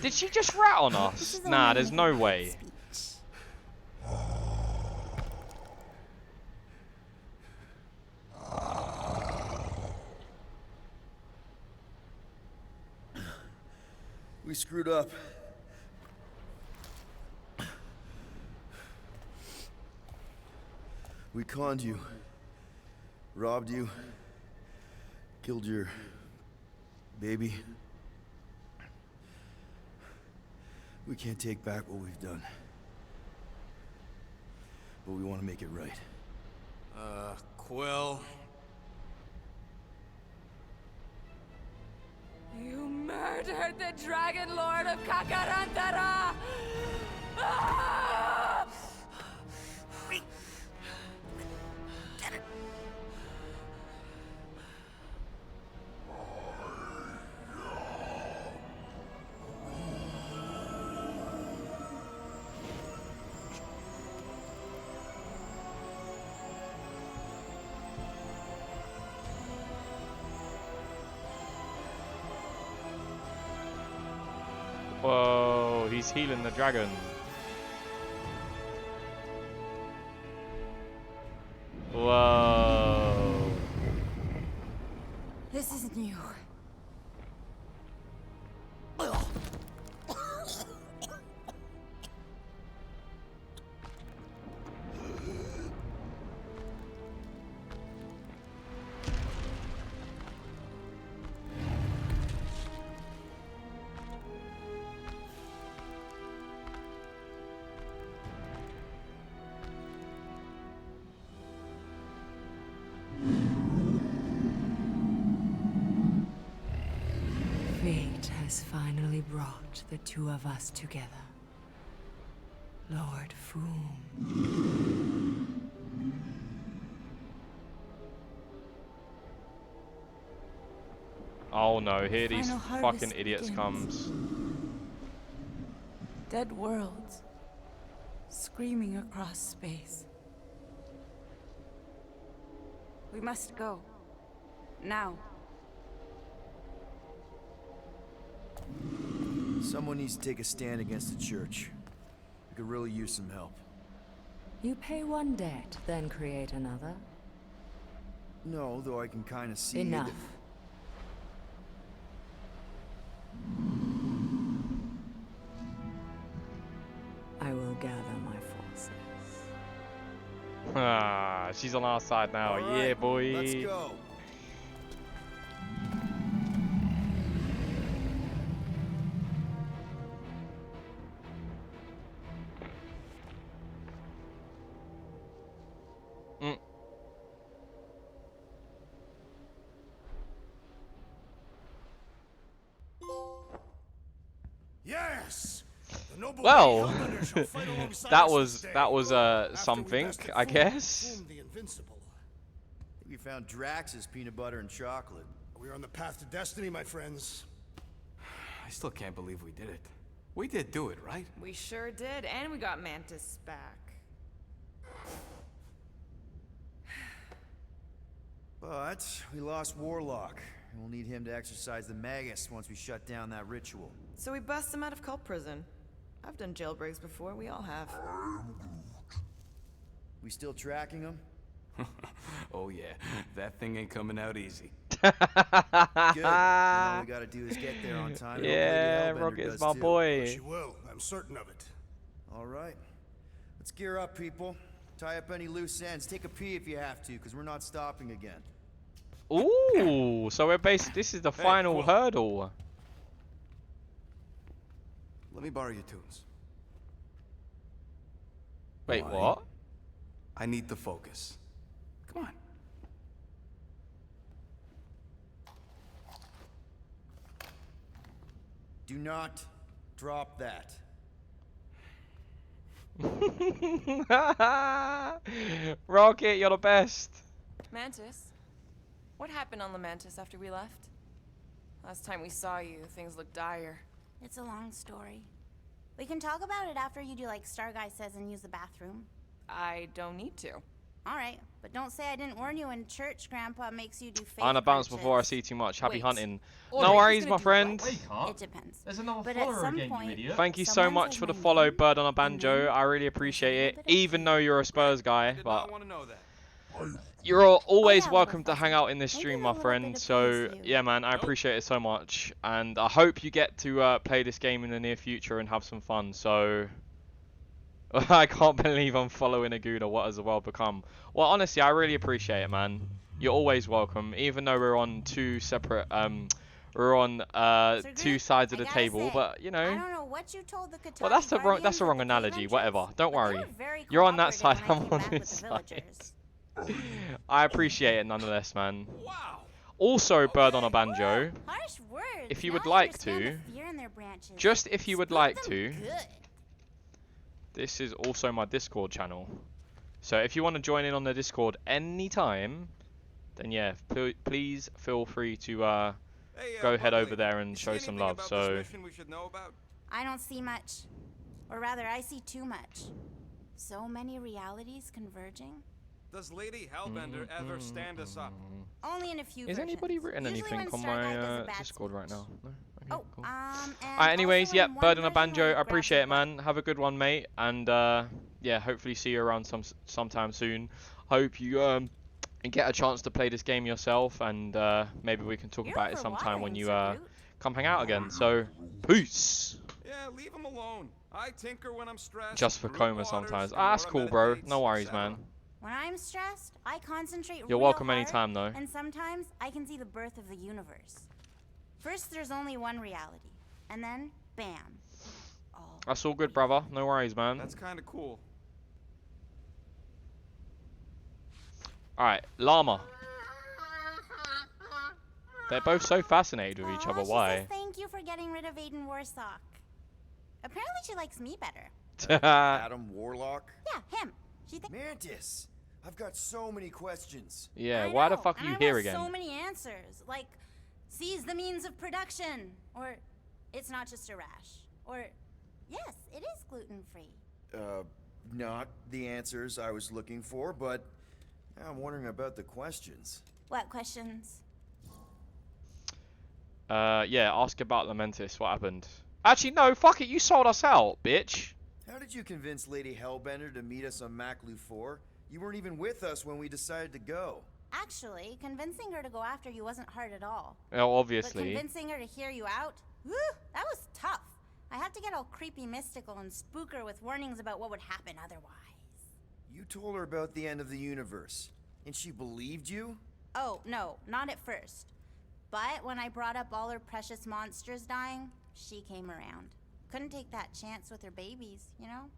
Did she just rat on us? Nah, there's no way. We screwed up. We conned you. Robbed you. Killed your... baby. We can't take back what we've done. But we want to make it right. Quill. You murdered the Dragon Lord of Kakarantara! Ah! Whoa, he's healing the dragon. Whoa. This isn't you. Fate has finally brought the two of us together. Lord Foom. Oh no, here these Final harvest fucking idiots begins. comes. Dead worlds, screaming across space. We must go. Now. Someone needs to take a stand against the church. We could really use some help. You pay one debt, then create another. No, though I can kind of see... Enough. I will gather my forces. Ah, she's on our side now. All Yeah, right, boy. let's go. Yes! The noble Well, Hellbender shall fight alongside that us was this day. that was After we something, bested I Foom, guess. Foom the Invincible. We found Drax's peanut butter and chocolate. We are on the path to destiny, my friends. I still can't believe we did it. We did do it, right? We sure did, and we got Mantis back. But we lost Warlock, and we'll need him to exercise the Magus once we shut down that ritual. So we bust him out of cult prison. I've done jailbreaks before, we all have. We still tracking him? Oh yeah, that thing ain't coming out easy. Good. Then all we gotta do is get there on time. and Yeah, hopefully the Hellbender Rocket's does my too. boy. She will, I'm certain of it. All right. Let's gear up, people. Tie up any loose ends. Take a pee if you have to, because we're not stopping again. Ooh, so we're basically, this is the final cool. hurdle. Let me borrow your tunes. Wait, Why? what? I need the focus. Come on. Do not drop that. Rocket, you're the best. Mantis, What happened on Lamentis after we left? Last time we saw you, things looked dire. It's a long story. We can talk about it after you do like Star Guy says and use the bathroom. I don't need to. Alright, but don't say I didn't warn you in church Grandpa makes you do faith I'm gonna bounce crunches. before I see too much. Happy Wait. hunting. Oh, No wait, worries, he's my gonna do friend. what? Wake up. It depends. There's another But at follower some again, point, you idiot. Thank you so someone much says for the my follow, name, Bird on a and Banjo. then I really there's a appreciate little it. bit of Even though you're a Spurs guy, Did but not want to know that. you're always yeah, welcome to little hang fuzzy. out in this Maybe stream, a my little friend. bit of So praise, you. yeah, man, I Nope. appreciate it so much, and I hope you get to play this game in the near future and have some fun. So I can't believe I'm following a Gouda. What has the world become? Well, honestly, I really appreciate it, man. You're always welcome, even though we're on two separate we're on Sir two Groot, sides of I the gotta table, say, but you I know. don't know what you told the Well, that's the wrong Guardians wrong at the analogy. cave Whatever. entrance, Don't but they worry. were very You're on that side. cooperative when I I'm came on back with this the side. villagers. I appreciate it nonetheless, man. Wow. Also, Bird on a Okay. Banjo, Harsh words. if you Now would I like understand to, the fear in their branches. just if you would Spook like them to, good. this is also my Discord channel. So if you want to join in on the Discord anytime, then yeah, please feel free to Hey, go head Bubbly, over there and you see show some anything love. about So this mission we should know about? I don't see much. Or rather, I see too much. So many realities converging. Does Lady Hellbender ever stand us up? Only in a few is versions. anybody written Usually anything when on Star Guy does my a bad Discord right speech. now? No? Okay, Oh, cool. and Alright, anyways, also yep, in one Bird on a version Banjo, when he I grabs appreciate a it, man. Have a good one, mate, and yeah, hopefully see you around sometime soon. Hope you get a chance to play this game yourself, and maybe we can talk You're about it sometime when overwatering, you Sir Groot. come hang out again. So, peace. Yeah, leave him alone. I tinker when I'm stressed. Just for Groot coma waters, sometimes. Gamora Ah, that's cool, bro. meditates, No worries, etc. man. When I'm stressed, I concentrate You're real welcome hard, anytime, though. And sometimes I can see the birth of the universe. First, there's only one reality, and then, bam. All. That's all good, brother. No worries, man. That's kind of cool. Alright, llama. They're both so fascinated with each Aw, other. she Why? says thank you for getting rid of Aiden Warsock. Apparently, she likes me better. Adam Warlock? Yeah, him. She thinks. Mantis! I've got so many questions. Yeah, I why the know, fuck are and you I here want again? So many answers, like seize the means of production, or it's not just a rash, or yes, it is gluten free. Not the answers I was looking for, but I'm wondering about the questions. What questions? Yeah, ask about Lamentis. What happened? Actually, no, fuck it. You sold us out, bitch. How did you convince Lady Hellbender to meet us on Maklu 4? You weren't even with us when we decided to go. Actually, convincing her to go after you wasn't hard at all. Well, But obviously. convincing her to hear you out, whew, that was tough. I had to get all creepy mystical and spook her with warnings about what would happen otherwise. You told her about the end of the universe, and she believed you? Oh, no, not at first. But when I brought up all her precious monsters dying, she came around. Couldn't take that chance with her babies, you know?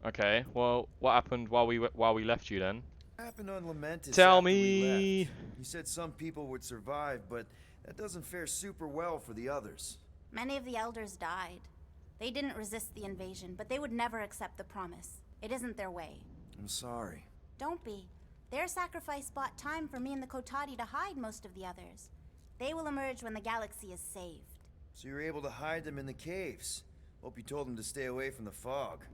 Okay, well, what happened while we left you then? What happened on Lamentis Tell after we me. left? You said some people would survive, but that doesn't fare super well for the others. Many of the elders died. They didn't resist the invasion, but they would never accept the promise. It isn't their way. I'm sorry. Don't be. Their sacrifice bought time for me and the Kotati to hide most of the others. They will emerge when the galaxy is saved. So you're able to hide them in the caves. Hope you told them to stay away from the fog.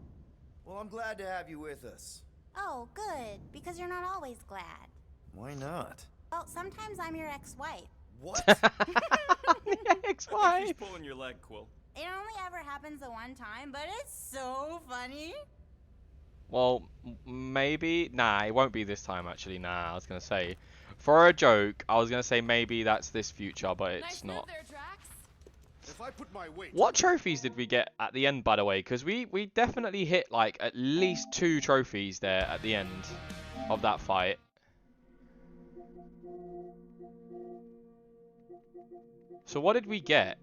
Well, I'm glad to have you with us. Oh, good, because you're not always glad. Why not? Well, sometimes I'm your ex-wife. What? I think Ex-wife. she's pulling your leg, Quill. It only ever happens the one time, but it's so funny. Well, maybe. Nah, it won't be this time, actually. Nah, I was going to say. For a joke, I was going to say maybe that's this future, but it's Nice not. move there, Drax. If I put my weight. What trophies did we get at the end, by the way? Because we definitely hit, like, at least 2 trophies there at the end of that fight. So what did we get?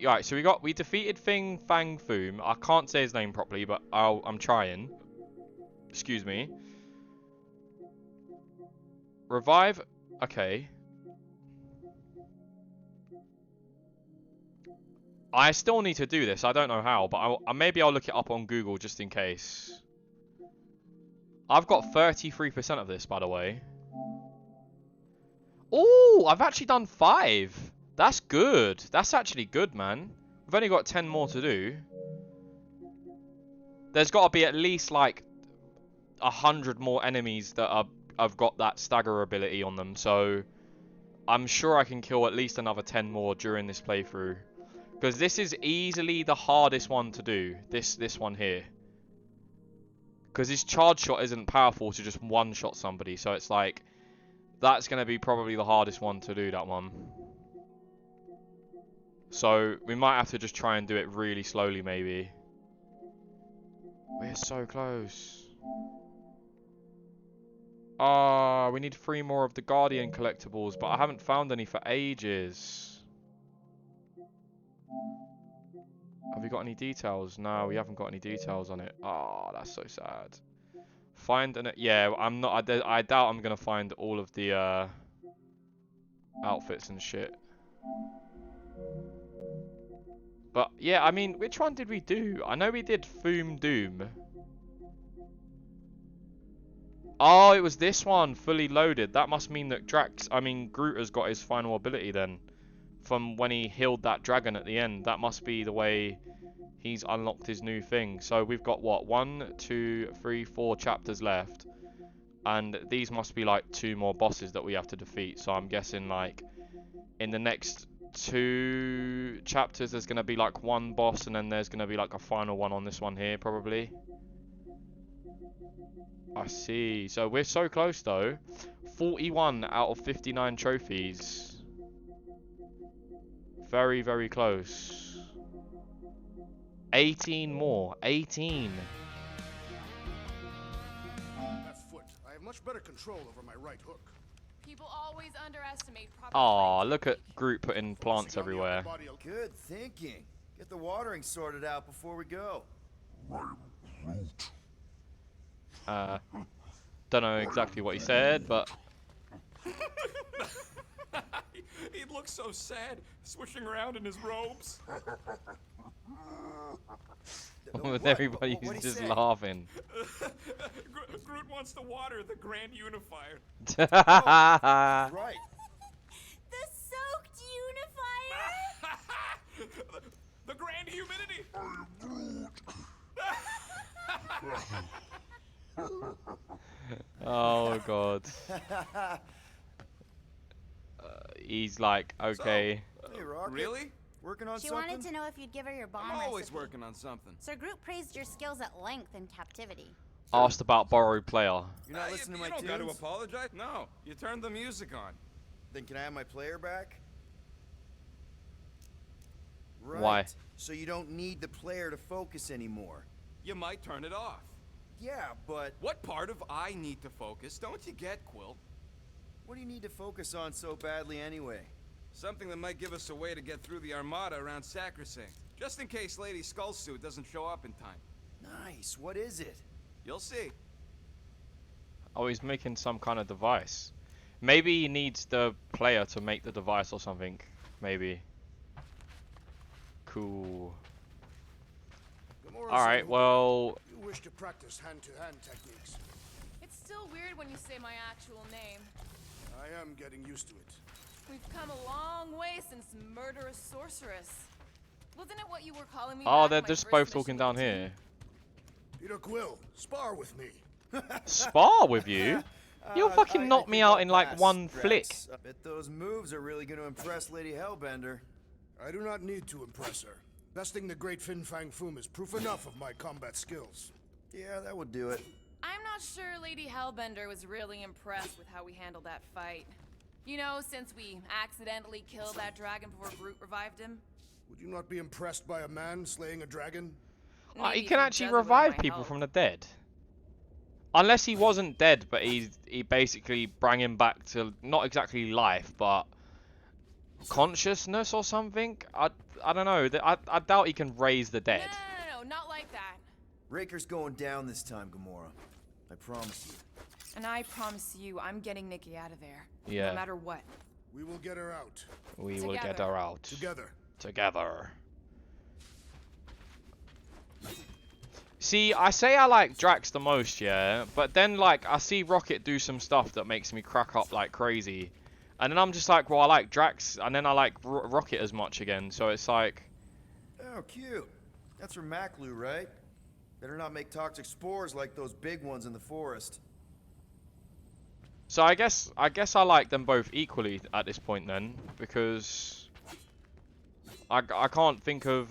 Right, so we defeated Fang Foom. I can't say his name properly, but I'm trying. Excuse me. Revive. Okay. I still need to do this. I don't know how, but maybe I'll look it up on Google just in case. I've got 33% of this, by the way. Oh, I've actually done 5. That's good. That's actually good, man. We've only got 10 more to do. There's got to be at least like 100 more enemies that have got that stagger ability on them. So I'm sure I can kill at least another 10 more during this playthrough. Because this is easily the hardest one to do. This one here. Because his charge shot isn't powerful to just one-shot somebody. So it's like, that's going to be probably the hardest one to do, that one. So we might have to just try and do it really slowly, maybe. We're so close. Ah, we need 3 more of the Guardian collectibles, but I haven't found any for ages. Have we got any details? No, we haven't got any details on it. Ah, that's so sad. Find an... Yeah, I'm not... I doubt I'm going to find all of the outfits and shit. But, yeah, I mean, which one did we do? I know we did Foom Doom. Oh, it was this one, fully loaded. That must mean that Groot has got his final ability then. From when he healed that dragon at the end. That must be the way he's unlocked his new thing. So we've got, what, 1, 2, 3, 4 chapters left. And these must be, like, 2 more bosses that we have to defeat. So I'm guessing, like, in the next 2 chapters, there's going to be, like, 1 boss. And then there's going to be, like, a final one on this one here, probably. I see. So we're so close, though. 41 out of 59 trophies. Very, very close. 18 more. 18. That foot. I have much better control over my right hook. People always underestimate proper Aw, fighting look at technique. Groot putting plants everywhere. Good thinking. Get the watering sorted out before we go. Don't know exactly what he said, but... He looks so sad, swishing around in his robes. Everybody's just say? laughing. Groot wants to water the Grand Unifier. Right. The soaked unifier! The Grand Humidity. Oh god. He's like, okay. Hey, Rocket. Really? Working on She something? wanted to know if you'd give her your bomb I'm always recipe. working on something. Sir Groot praised your skills at length in captivity. Asked about borrowed player. You're not listening you to my don't got to tunes? apologize. No, you turned the music on. Then can I have my player back? Right. Why? So you don't need the player to focus anymore. You might turn it off. Yeah, but What part of I need to focus don't you get, Quill? what do you need to focus on so badly anyway? Something that might give us a way to get through the Armada around Sacrosanct. Just in case Lady Skullsuit doesn't show up in time. Nice. What is it? You'll see. Oh, he's making some kind of device. Maybe he needs the player to make the device or something. Maybe. Cool. Alright, well... You wish to practice hand-to-hand techniques. It's still weird when you say my actual name. I am getting used to it. We've come a long way since Murderous Sorceress. Wasn't it what you were calling me? Oh, back they're in my just first both mission talking with down the team? here. Peter Quill, spar with me. Spar with you? You'll fucking knock me out in like pass, one Drax. flick. I bet those moves are really going to impress Lady Hellbender. I do not need to impress her. Besting the great Fin Fang Foom is proof enough of my combat skills. Yeah, that would do it. I'm not sure Lady Hellbender was really impressed with how we handled that fight. You know, since we accidentally killed that dragon before Groot revived him. Would you not be impressed by a man slaying a dragon? He Maybe can if actually does it without revive my people help. from the dead. Unless he wasn't dead, but he basically brought him back to not exactly life, but consciousness or something. I don't know. I doubt he can raise the dead. No, not like that. Raker's going down this time, Gamora. I promise you. And I promise you, I'm getting Nikki out of there. Yeah. No matter what. We will get her out. We will get Together. her out. Together. Together. See, I say I like Drax the most, yeah, but then like I see Rocket do some stuff that makes me crack up like crazy, And then I'm just like, well, I like Drax, and then I like Rocket as much again. So it's like, Oh, cute. That's from Maclu, right? Better not make toxic spores like those big ones in the forest. so I guess I like them both equally at this point then, because I can't think of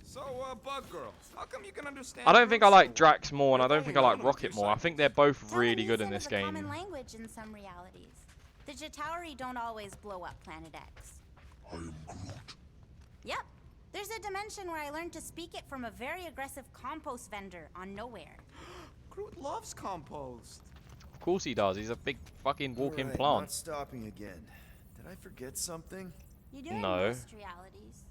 So, Bug Girl, how come you can understand? I don't think I Groot so like Drax more, and I You've don't only think I like known him a Rocket few more. I think they're both really good in this Is a game. common language in some realities. The Chitauri don't always blow up Planet X. I am Groot. Yep. There's a dimension where I learned to speak it from a very aggressive compost vendor on Nowhere. Groot loves compost. Of course he does. He's a big fucking walking Alright, plant. Not stopping again. Did I forget something? You do in No. most realities.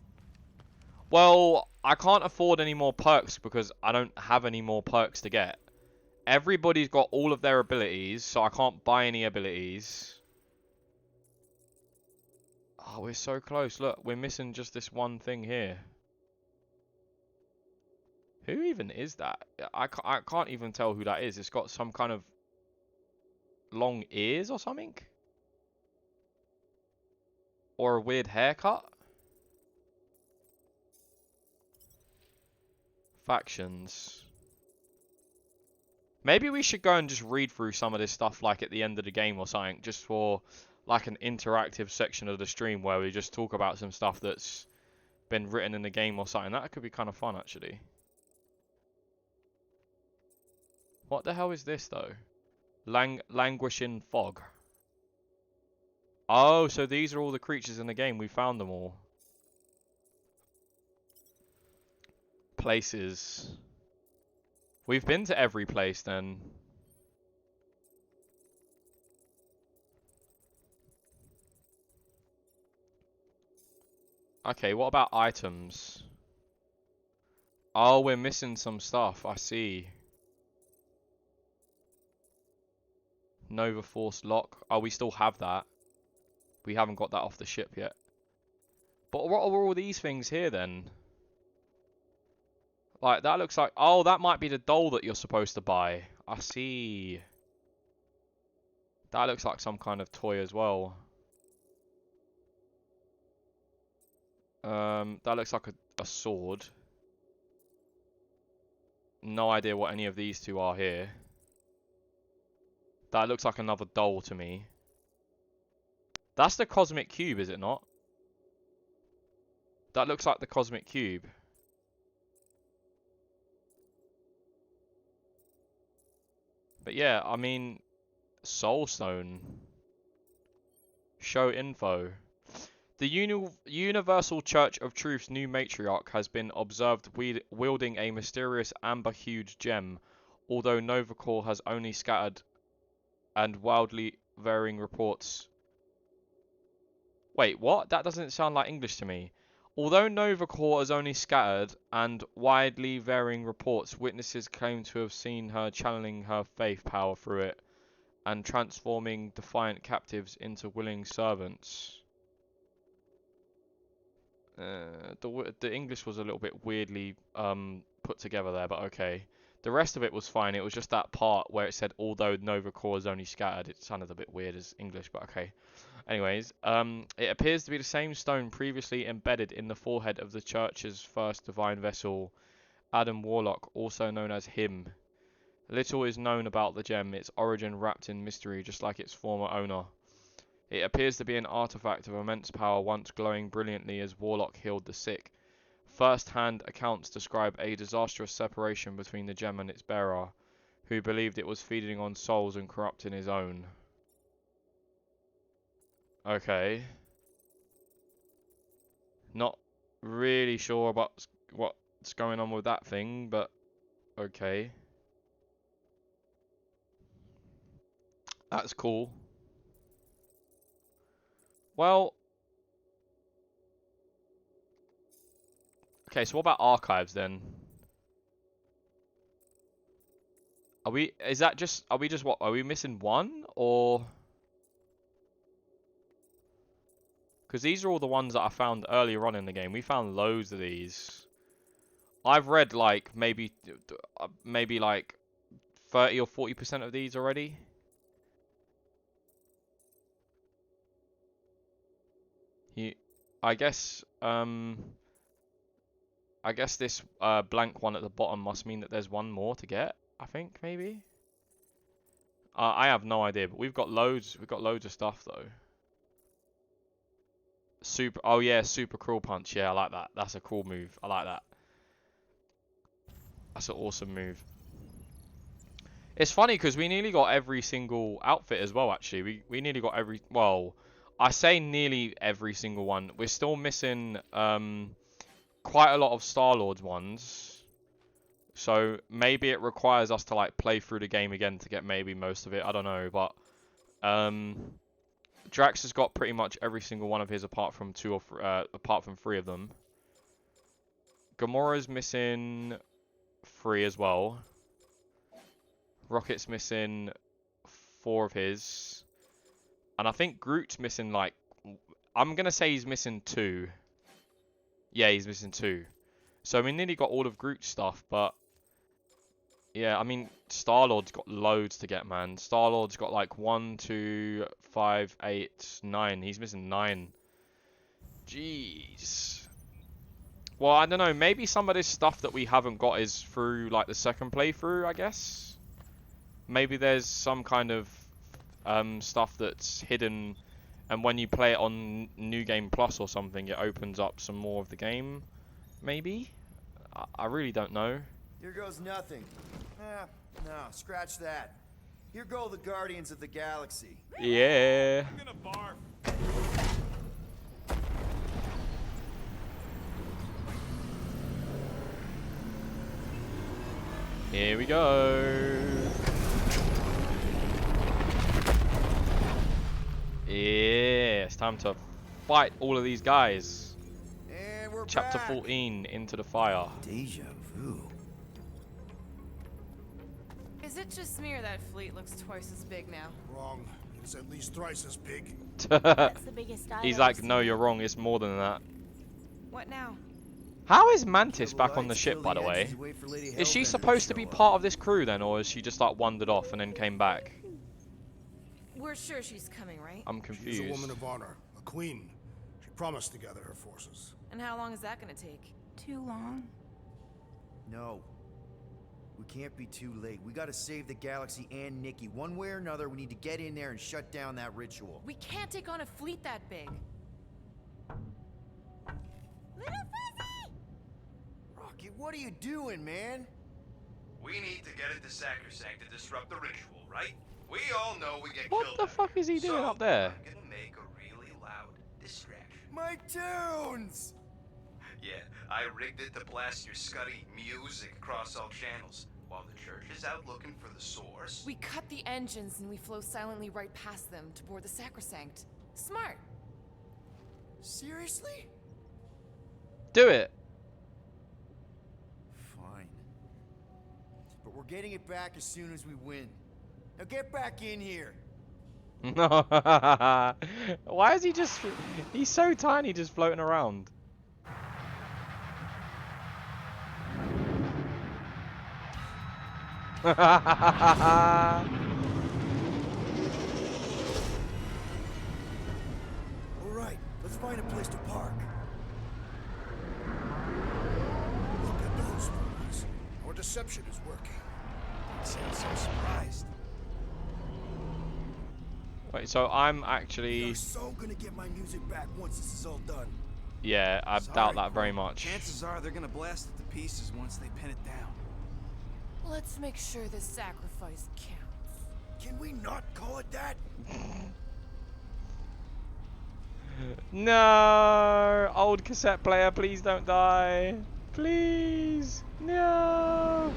Well, I can't afford any more perks because I don't have any more perks to get. Everybody's got all of their abilities, so I can't buy any abilities. Oh, we're so close. Look, we're missing just this one thing here. Who even is that? I can't even tell who that is. It's got some kind of long ears or something? Or a weird haircut? Factions. Maybe we should go and just read through some of this stuff like at the end of the game or something, just for like an interactive section of the stream where we just talk about some stuff that's been written in the game or something. That could be kind of fun actually. What the hell is this though? Languishing fog. Oh, so these are all the creatures in the game. We found them all. Places. We've been to every place then. Okay, what about items? Oh, we're missing some stuff. I see. Nova Force lock. Oh, we still have that. We haven't got that off the ship yet. But what are all these things here then? Like, that looks like... Oh, that might be the doll that you're supposed to buy. I see. That looks like some kind of toy as well. That looks like a sword. No idea what any of these two are here. That looks like another doll to me. That's the Cosmic Cube, is it not? That looks like the Cosmic Cube. But yeah, I mean, Soul Stone. Show info. The Universal Church of Truth's new matriarch has been observed wielding a mysterious amber-hued gem, although Novacore has only scattered and wildly varying reports. Wait, what? That doesn't sound like English to me. Although Novacore has only scattered and widely varying reports, witnesses claim to have seen her channeling her faith power through it and transforming defiant captives into willing servants. The English was a little bit weirdly put together there, but okay. The rest of it was fine. It was just that part where it said, although Novacore is only scattered. It sounded a bit weird as English, but okay. Anyways, it appears to be the same stone previously embedded in the forehead of the church's first divine vessel, Adam Warlock, also known as him. Little is known about the gem, its origin wrapped in mystery, just like its former owner. It appears to be an artifact of immense power, once glowing brilliantly as Warlock healed the sick. First-hand accounts describe a disastrous separation between the gem and its bearer, who believed it was feeding on souls and corrupting his own. Okay. Not really sure about what's going on with that thing, but okay. That's cool. Well, okay, so what about archives then? Are we missing one, or? Because these are all the ones that I found earlier on in the game. We found loads of these. I've read like maybe like 30 or 40% of these already. I guess this blank one at the bottom must mean that there's one more to get. I think maybe. I have no idea, but we've got loads. We've got loads of stuff though. Oh yeah, super cruel punch. Yeah, I like that. That's a cool move. I like that. That's an awesome move. It's funny because we nearly got every single outfit as well. Actually, we nearly got every. Well, I say nearly every single one. We're still missing quite a lot of Star-Lord's ones. So maybe it requires us to like play through the game again to get maybe most of it. I don't know, but Drax has got pretty much every single one of his apart from three of them. Gamora's missing 3 as well. Rocket's missing 4 of his. And I think Groot's missing like... I'm going to say he's missing 2. Yeah, he's missing 2. So we nearly got all of Groot's stuff, but... Yeah, I mean, Star-Lord's got loads to get, man. Star-Lord's got like 1, 2, 5, 8, 9. He's missing 9. Jeez. Well, I don't know. Maybe some of this stuff that we haven't got is through like the second playthrough, I guess. Maybe there's some kind of stuff that's hidden, and when you play it on New Game Plus or something, it opens up some more of the game. Maybe? I really don't know. Here goes nothing. No, scratch that. Here go the Guardians of the Galaxy. Yeah. I'm gonna barf. Here we go. Yeah, it's time to fight all of these guys. And we're Chapter back. 14, Into the Fire. Deja vu. Is it just me or that fleet looks twice as big now? Wrong. It's at least thrice as big. That's the biggest I've He's ever like, no, seen. you're wrong. It's more than that. What now? How is Mantis back on the ship, by the way? Is she supposed to be part of this crew then, or is she just like wandered off and then came back? We're sure she's coming, right? I'm She's confused. a woman of honor, a queen. She promised to gather her forces. And how long is that gonna take? Too long. No. We can't be too late. We gotta save the galaxy and Nikki. One way or another, we need to get in there and shut down that ritual. We can't take on a fleet that big. Little Fuzzy! Rocket, what are you doing, man? We need to get into Sacrosanct to disrupt the ritual, right? We all know we get What killed. the out fuck here. is he doing So, up there? I'm gonna make a really loud distraction. My tunes! Yeah, I rigged it to blast your scuddy music across all channels, while the church is out looking for the source. We cut the engines and we flow silently right past them to board the Sacrosanct. Smart. Seriously? Do it. Fine. But we're getting it back as soon as we win. Now get back in here. No. Why is he just... He's so tiny just floating around. Alright, let's find a place to park. Look at those boys. Our deception is working. You sound so surprised. Wait, so I'm We actually... are so gonna get my music back once this is all done. Yeah, I Sorry, doubt that very Cole. much. Chances are they're gonna blast it to pieces once they pin it down. Let's make sure this sacrifice counts. Can we not call it that? No! Old cassette player, please don't die. Please! No!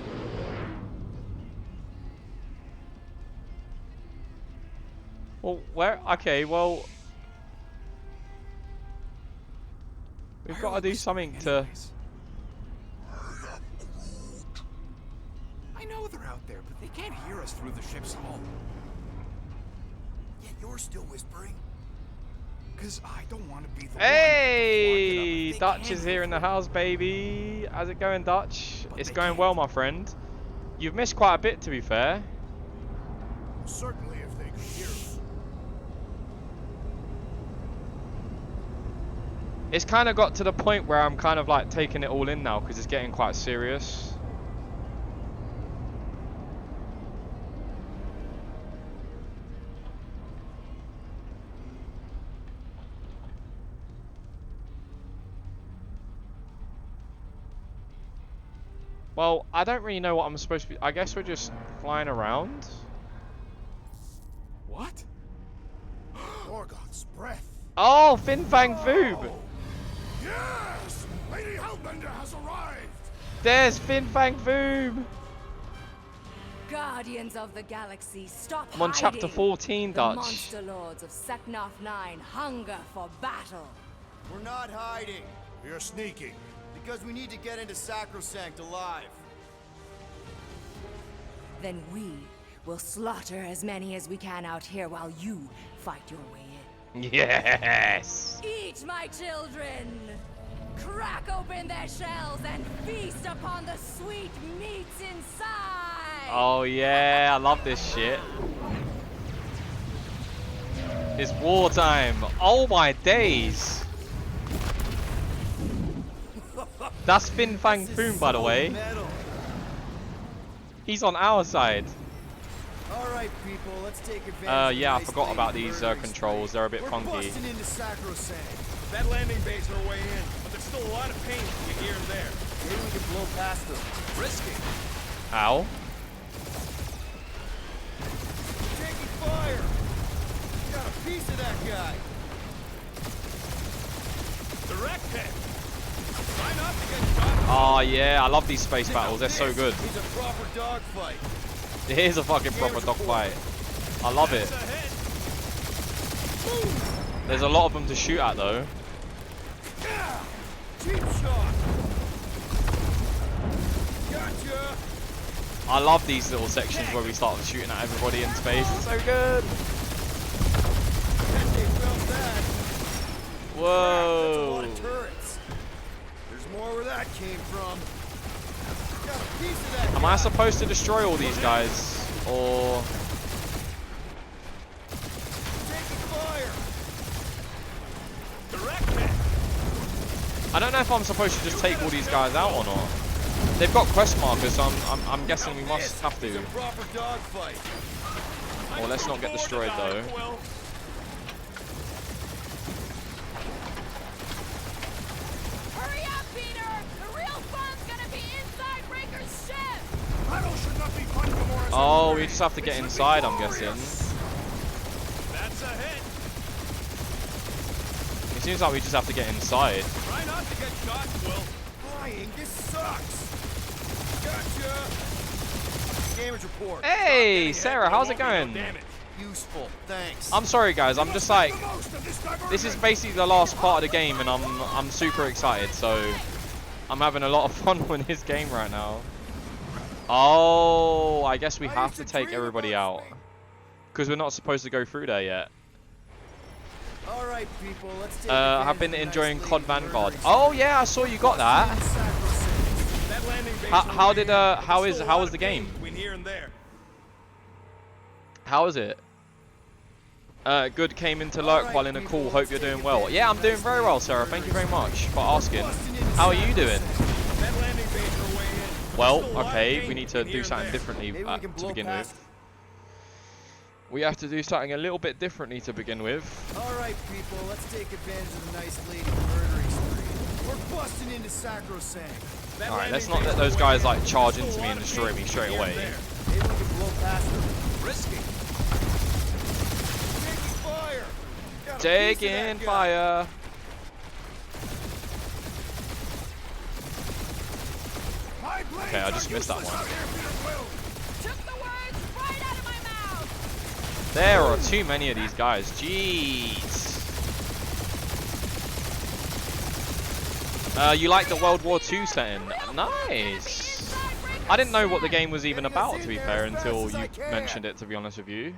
Well, where? Okay, well... We've got to do something to... Anyways. I know they're out there, but they can't hear us through the ship's hull. Yet you're still whispering. Cause I don't want to be the Hey! one. Dutch is here in the house, baby. How's it going, Dutch? It's going well, my friend. You've missed quite a bit, to be fair. Certainly if they could hear us. It's kind of got to the point where I'm kind of like taking it all in now because it's getting quite serious. Well, I don't really know what I'm supposed to be. I guess we're just flying around. What? Gorgon's breath. Oh, Fin Fang Foob! Yes! Lady Hellbender has arrived! There's Fin Fang Foob! Guardians of the Galaxy, stop I'm on hiding. chapter 14, The Dutch. monster lords of Seknarf 9 hunger for battle. We're not hiding. We are sneaking. Because we need to get into Sacrosanct alive. Then we will slaughter as many as we can out here while you fight your way in. Yes! Eat, my children! Crack open their shells and feast upon the sweet meats inside! Oh yeah, I love this shit. It's wartime. Oh my days! That's Fin Fang Foom, by the way. Metal. He's on our side. All right, people, let's take advantage. Yeah, I of the forgot nice about lady these bird controls. They're a bit We're funky. busting into Sacrosanct. That landing bay's our way in, but there's still a lot of pain between here and there. Maybe we can blow past them. Risky. Ow. Taking fire. Got a piece of that guy. Direct hit. Try not to get shot. Oh yeah, I love these space battles. They're so good. He's a proper dogfight. It is a fucking proper dogfight. I love it. That's a hit. There's a lot of them to shoot at though. Cheap shot. Gotcha. I love these little sections where we start shooting at everybody in space. It's so good. Bet they felt that. That's a Whoa. lot of turrets. There's more where that came from. Got a piece of that Am guy. I supposed to destroy all these guys? Or... Taking fire. Direct hit. I don't know if I'm supposed to just take all these guys out or not. They've got quest markers, so I'm guessing we must have It's a to. proper dogfight. Well, let's not get destroyed though. Well, Hurry up, Peter! The real fun's gonna be inside Breaker's ship! Battle should not be fun no more. Oh, we just have to get inside, I'm guessing. that's a hit. It seems like we just have to get inside. Try not to get shot, Will. Flying, this sucks. Gotcha. Damage report. Hey, Sarah, how's it going? Damage. Useful. Thanks. I'm sorry, guys. I'm just like, The most of this diversion. this is basically the last part of the game, and I'm super excited. So I'm having a lot of fun with this game right now. Oh, I guess we have to take everybody out because we're not supposed to go through there yet. All right, people. Let's take I've been enjoying COD Vanguard. Oh yeah, I saw you got that. That landing bay's How our did way in, how but is still a how lot was of the pain game? between here and there. How is it? Good, came in to lurk while in a call. Hope you're doing well. Yeah, I'm doing very well, Sarah. Thank you very much for asking. How are you doing? That landing bay's our way in. Well, Still a lot of okay, pain we need to between here do and something there. differently Maybe we can to blow begin past. with. We have to do something a little bit differently to begin with. All right, people. Let's take advantage of the nice lady murdering spree. We're busting into Sacrosanct. That Alright, let's landing not let bay's those our way guys in. like charge Still a into me lot and of destroy pain me between straight here and away. there. Maybe we can blow past them. Risky. Taking fire. Got a piece of Taking that guy. fire. My blades Okay, I are just missed that useless one. out here, Peter Quill. Took the words right out of my mouth! There are too many of these guys. Jeez. You like the World War II setting? Nice. I didn't know what the game was even about, to be fair, until you mentioned it, to be honest with you.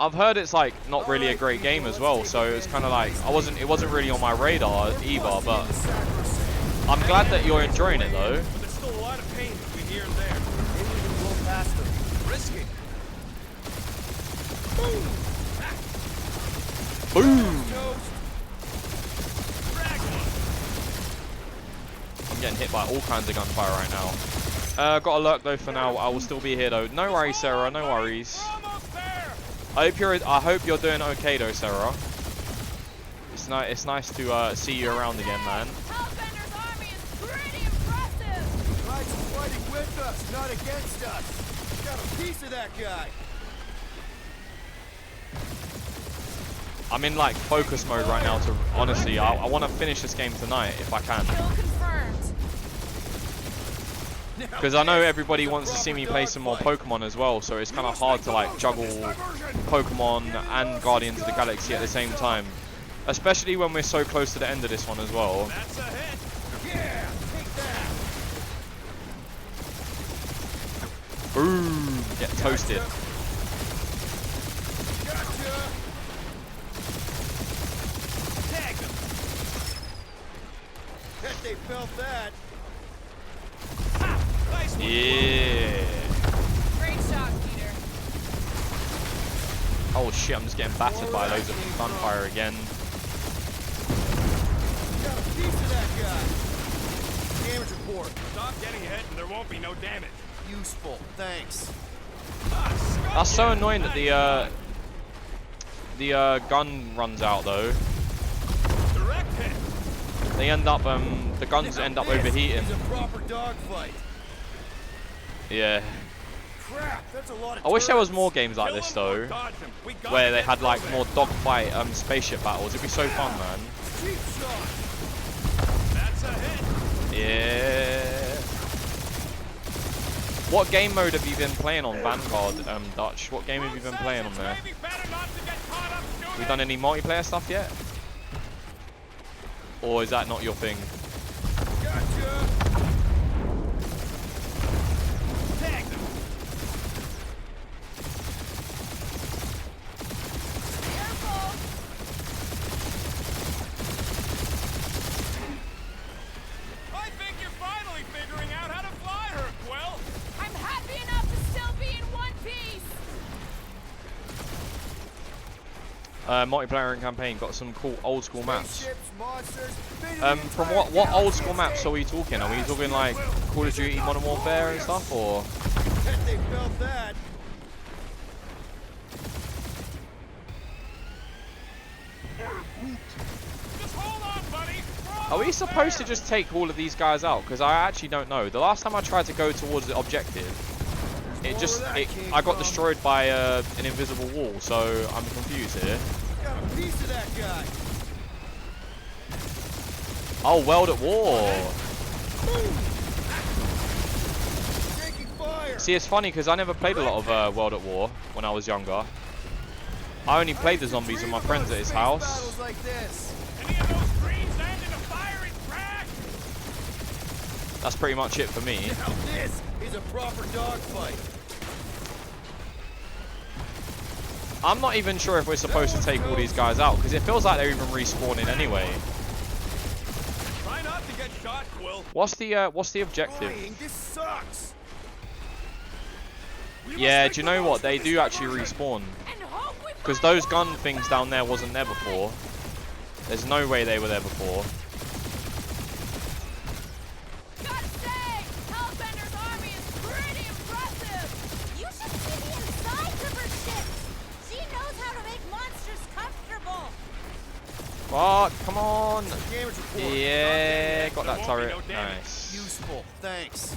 I've heard it's like not really a great game as well, so it's kind of like it wasn't really on my radar either, but I'm glad that you're enjoying it though. But there's still a lot of pain between here and there. Maybe we can blow past them. Risky. Boom. Toast. hit by all kinds of gunfire right now. Got a lurk though for now. I will still be here though. No worries, Sarah. No worries. I hope you're doing okay though, Sarah. It's nice to see you around again, man. Hellbender's army is pretty impressive. Guys are fighting with us, not against us. Got a piece of that guy. I'm in like focus mode right now to honestly, I want to finish this game tonight if I can. Kill confirmed. Because I know everybody wants to see me play some more Pokemon as well, so it's kind of hard to like juggle Pokemon and Guardians of the Galaxy at the same time. Especially when we're so close to the end of this one as well. That's a hit. Yeah, take that. Boom! Get toasted. Gotcha. Tag them. Bet they felt that. Nice one. Yeah. Great shot, Peter. Oh shit, I'm just getting battered by loads of gunfire again. Got a piece of that guy. Damage report. Stop getting hit and there won't be no damage. Useful. Thanks. That's so annoying that the gun runs out though. Direct hit. They end up the guns end up overheating. This is a proper dogfight. Yeah. Crap, that's a lot of I wish there was turrets. more games like this though, where they had like more dogfight spaceship battles. It'd be so fun, man. Cheap shot. That's a hit. Yeah. What game mode have you been playing on Vanguard, Dutch? What game have you been playing on there? Have you done any multiplayer stuff yet? Or is that not your thing? Gotcha. Tag them. Careful. I think you're finally figuring out how to fly her, Quill. I'm happy enough to still be in one piece. Multiplayer and campaign got some cool old school maps. Spaceships, monsters, From what old school maps are we talking? Are we talking like Call of Duty Modern Warfare and stuff, or? Bet they felt that. Just hold on, buddy. Are we supposed to just take all of these guys out? Because I actually don't know. The last time I tried to go towards the objective, I got destroyed by an invisible wall, so I'm confused here. Got a piece of that guy. Oh, World at War. Taking fire. See, it's funny because I never played a lot of World at War when I was younger. I only played the zombies with my friends at his house. Battles like this. Any of those greens land in a fiery crack. That's pretty much it for me. Now this is a proper dogfight. I'm not even sure if we're supposed to take all these guys out because it feels like they're even respawning anyway. Try not to get shot, Quill. What's the objective? Flying, this sucks. Yeah, do you know what? They do actually respawn. And hope we Because those gun things down there wasn't there before. There's no way they were there before. gotta say, Hellbender's army is pretty impressive. You should see the insides of her ships. She knows how to make monsters comfortable. What? Come on. Damage report. Yeah, got that There won't turret. be no damage. Nice. Useful. Thanks.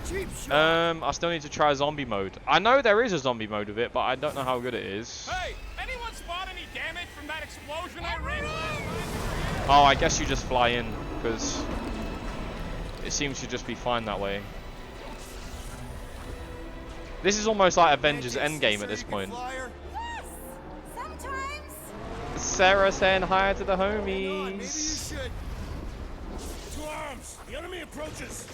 Cheap shot. I still need to try zombie mode. I know there is a zombie mode of it, but I don't know how good it is. Hey, anyone spot any damage from that explosion I rigged last night? Oh, I guess you just fly in, because it seems to just be fine that way. This is almost like Avengers Endgame at this point. Flyer. Yes, sometimes. Sarah saying hi to the Hang on, maybe you homies. should. To arms! The enemy approaches!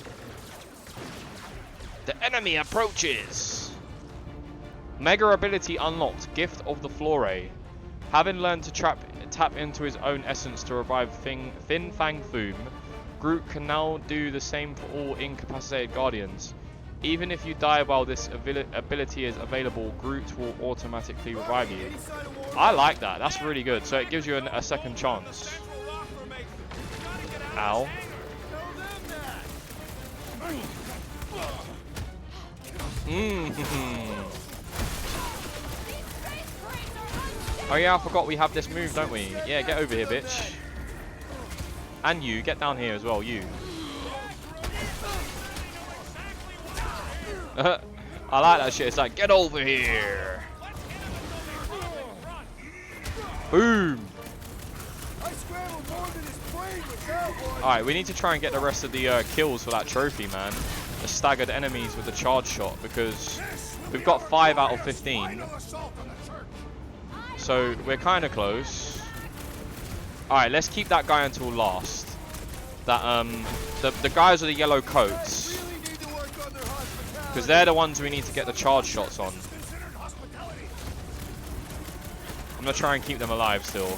The enemy approaches. Mega ability unlocked. Gift of the Flore. Having learned to tap into his own essence to revive Fin Fang Foom, Groot can now do the same for all incapacitated guardians. Even if you die while this ability is available, Groot will automatically revive you. I like that. That's really good. So it gives you a second chance. Ow. Oh yeah, I forgot we have this move, don't we? Yeah, get over here, bitch. And you, get down here as well, you. I like that shit. It's like, get over here. Boom. Alright, we need to try and get the rest of the kills for that trophy, man. The staggered enemies with the charge shot, because we've got 5 out of 15. So we're kind of close. Alright, let's keep that guy until last. That the guys with the yellow coats, because they're the ones we need to get the charge shots on. I'm gonna try and keep them alive still.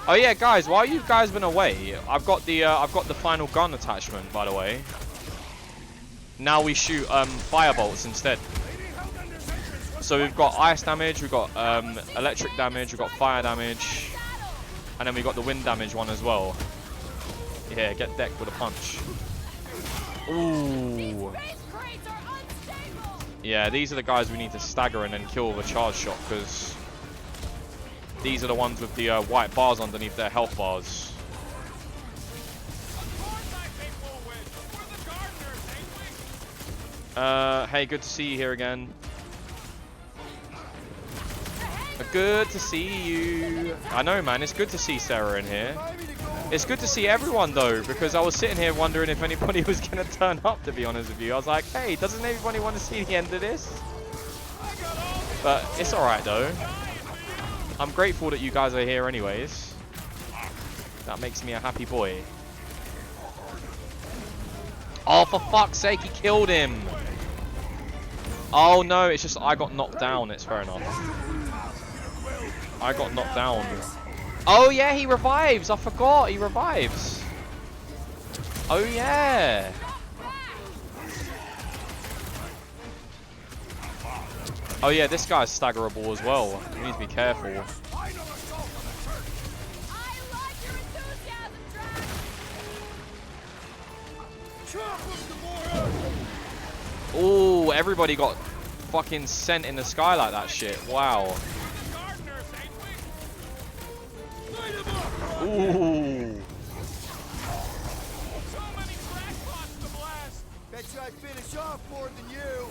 Oh yeah, guys, while you guys been away, I've got the final gun attachment, by the way. Now we shoot fire bolts instead. So we've got ice damage, we've got electric damage, we've got fire damage, and then we got the wind damage one as well. Yeah, get decked with a punch. Ooh. Yeah, these are the guys we need to stagger and then kill with a charge shot, because these are the ones with the white bars underneath their health bars. Hey, good to see you here again. Good to see you. I know, man, it's good to see Sarah in here. It's good to see everyone, though, because I was sitting here wondering if anybody was going to turn up, to be honest with you. I was like, hey, doesn't everybody want to see the end of this? But it's alright, though. I'm grateful that you guys are here anyways. That makes me a happy boy. Oh, for fuck's sake, he killed him. Oh, no, it's just I got knocked down. It's fair enough. I got knocked down. Oh, yeah, he revives. I forgot. He revives. Oh, yeah. Oh, yeah, this guy's staggerable as well. We need to be careful. Oh, everybody got fucking sent in the sky like that shit. Wow. Ooh. Bet you I finish off more than you.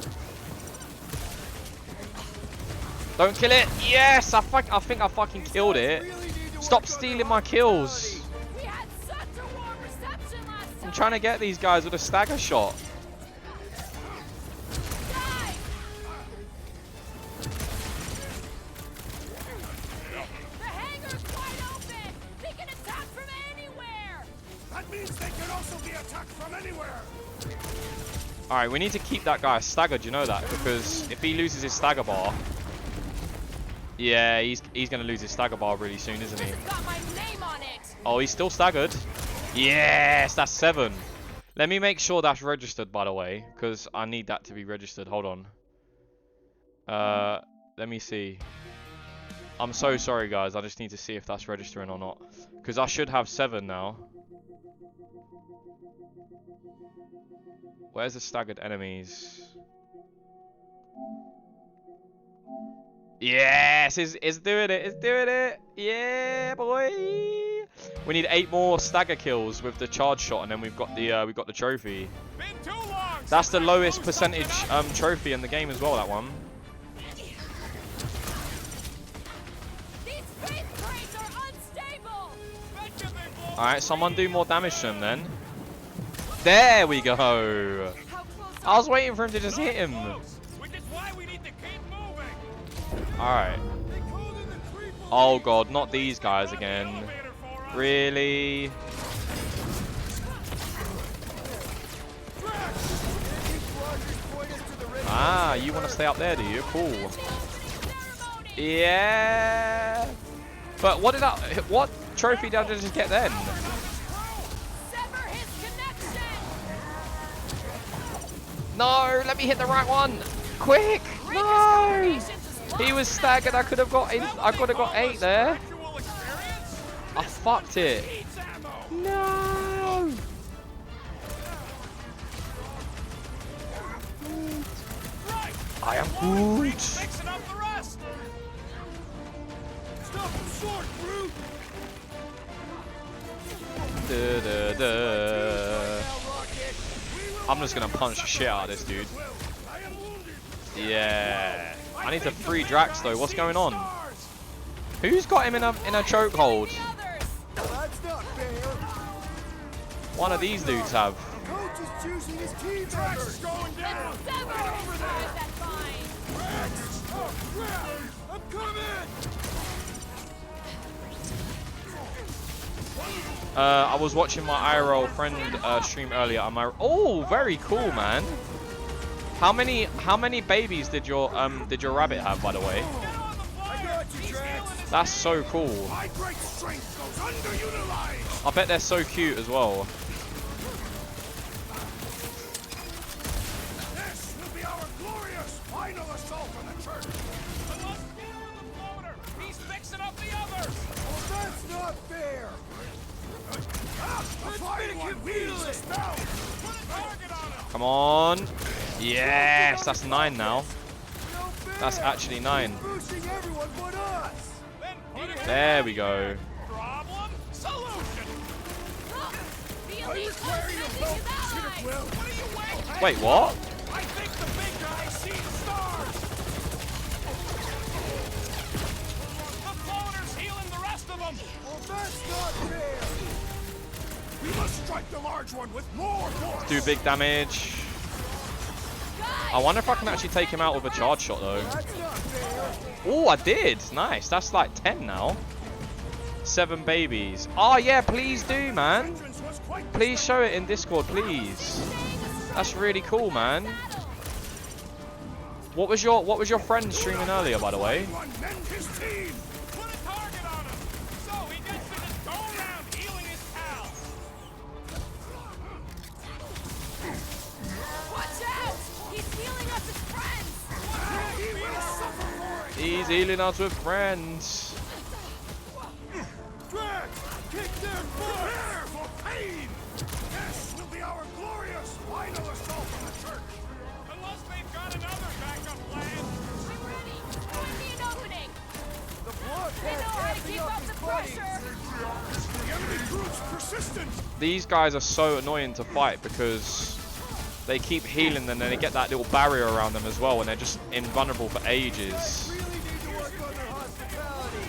Don't kill it. Yes, I think I fucking killed it. Stop stealing my kills. I'm trying to get these guys with a stagger shot. Alright, we need to keep that guy staggered, you know that? Because if he loses his stagger bar... Yeah, he's going to lose his stagger bar really soon, isn't he? Oh, he's still staggered. Yes, that's 7. Let me make sure that's registered, by the way. Because I need that to be registered. Hold on. Let me see. I'm so sorry, guys. I just need to see if that's registering or not. Because I should have 7 now. Where's the staggered enemies? Yes, it's doing it. It's doing it. Yeah, boy. We need 8 more stagger kills with the charge shot, and then we've got the trophy. That's the lowest percentage trophy in the game as well. That one. All right, someone do more damage to him then. There we go. I was waiting for him to just hit him. Alright. Oh god, not these guys again. Really? Ah, you want to stay up there, do you? Cool. Yeah. But what trophy did I just get then? No, let me hit the right one. Quick. No. He was staggered. I could have got 8 there. I fucked it. No! I am good. Fixing up the rest. Stop the sword, brute. I'm just gonna punch the shit out of this dude. Yeah. I need to free Drax though. What's going on? Who's got him in a chokehold? One of these dudes have. Coach is choosing his team Drax going down. Over there. That's fine. I'm coming. I was watching my IRL friend stream earlier. Oh, very cool, man. How many babies did your rabbit have, by the way? That's so cool. My great strength goes underutilized. I bet they're so cute as well. This will be our glorious final assault on the church. He's fixing up the others. Well, that's not fair. The flying one weaves us down. Put a target on him. Come on. Yes, that's 9 now. That's actually 9. Boosting everyone but us. Then put it There we go. Problem. Solution. The elite sending his allies. What are you waiting? Wait, what? I think the big guy sees stars. The floater's healing the rest of them. Well, that's not fair. We must strike the large one with more force. Do big damage. I wonder if I can actually take him out with a charge shot though. That's not fair. Oh, I did. Nice. That's like 10 now. 7 babies. Oh yeah, please do, man. Please show it in Discord, please. That's really cool, man. What was your friend streaming earlier, by the way? One mend his team. Put a target on him. So he gets to just go around healing his pals. Watch out! He's healing us as friends. He will suffer for it. He's healing us with friends. Drax, kick their butt. Prepare for pain. This will be our glorious final assault on the church. Unless they've got another backup plan. I'm ready. Find me an opening. The blood They know how to keep up the pressure. The enemy group's persistent. These guys are so annoying to fight because they keep healing and then they get that little barrier around them as well and they're just invulnerable for ages. Really need to work on their hospitality.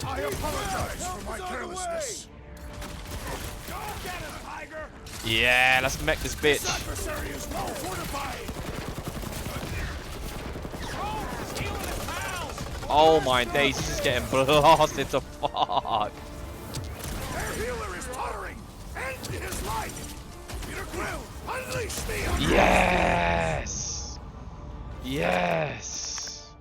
I apologize for my carelessness. Go get him, Tiger. Yeah, let's mech this bitch. Adversary is well fortified. Rome is healing his pals. Oh my days, this is getting blasted to fuck. Their healer is tottering. End his life. Peter Quill, unleash the Yes! Yes!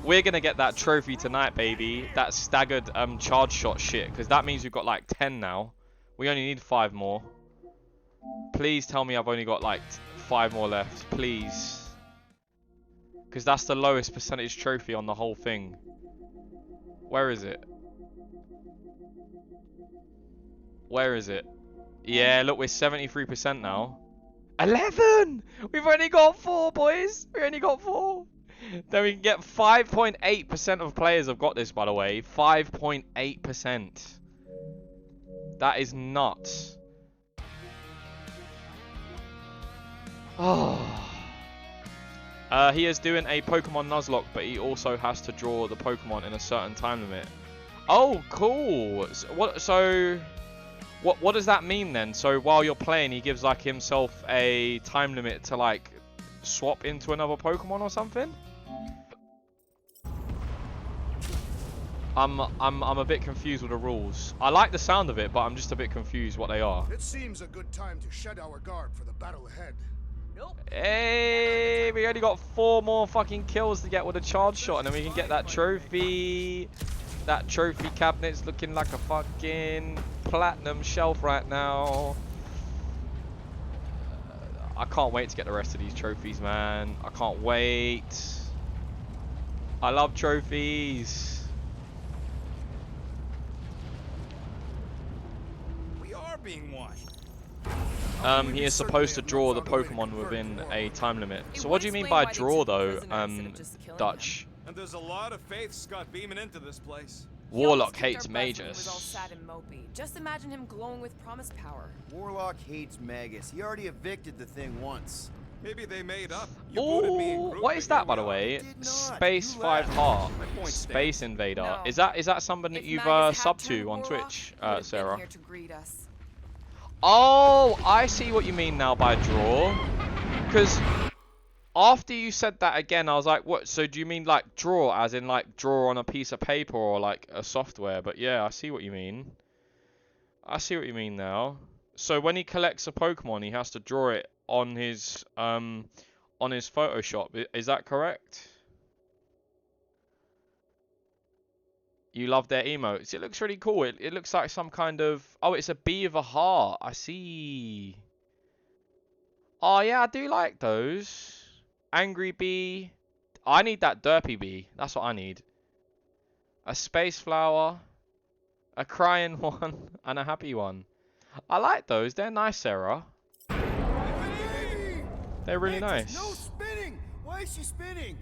We're gonna get that trophy tonight, baby. That staggered charge shot shit, because that means we've got like 10 now. We only need 5 more. Please tell me I've only got like 5 more left, please. Because that's the lowest percentage trophy on the whole thing. Where is it? Where is it? Yeah, look, we're 73% now. 11! We've only got 4, boys. We only got 4. Then we can get 5.8% of players have got this, by the way. 5.8%. That is nuts. Oh. He is doing a Pokemon Nuzlocke, but he also has to draw the Pokemon in a certain time limit. Oh, cool. What does that mean then? So while you're playing, he gives like himself a time limit to like swap into another Pokemon or something? I'm a bit confused with the rules. I like the sound of it, but I'm just a bit confused what they are. It seems a good time to shed our garb for the battle ahead. Hey, we only got 4 more fucking kills to get with a charge shot, and then we can get that trophy. That trophy cabinet's looking like a fucking platinum shelf right now. I can't wait to get the rest of these trophies, man. I can't wait. I love trophies. being washed. He is supposed to draw the Pokemon within a time limit. So what do you mean by draw though, Dutch? And there's a lot of faith Scott beaming into this place. Warlock hates mages. Was all sad and mopey. Just imagine him glowing with promise power. Warlock hates Magus. He already evicted the thing once. Maybe they made up. You booted me in Oh, group, what is but that here by we the are. way? Did not. Space You 5 laughed. Heart. My point Space stands. Invader. No. Is that something that If you've Magus had subbed turned to on Warlock, Twitch, he would've been Sarah? here to greet us. Oh, I see what you mean now by draw. Because after you said that again, I was like, what? So do you mean like draw as in like draw on a piece of paper or like a software? But yeah, I see what you mean. I see what you mean now. So when he collects a Pokemon, he has to draw it on his Photoshop. Is that correct? You love their emotes. It looks really cool. It looks like some kind of... Oh, it's a bee with a heart. I see. Oh, yeah, I do like those. Angry bee. I need that derpy bee. That's what I need. A space flower. A crying one. And a happy one. I like those. They're nice, Sarah. They're really nice. No spinning! Why is she spinning?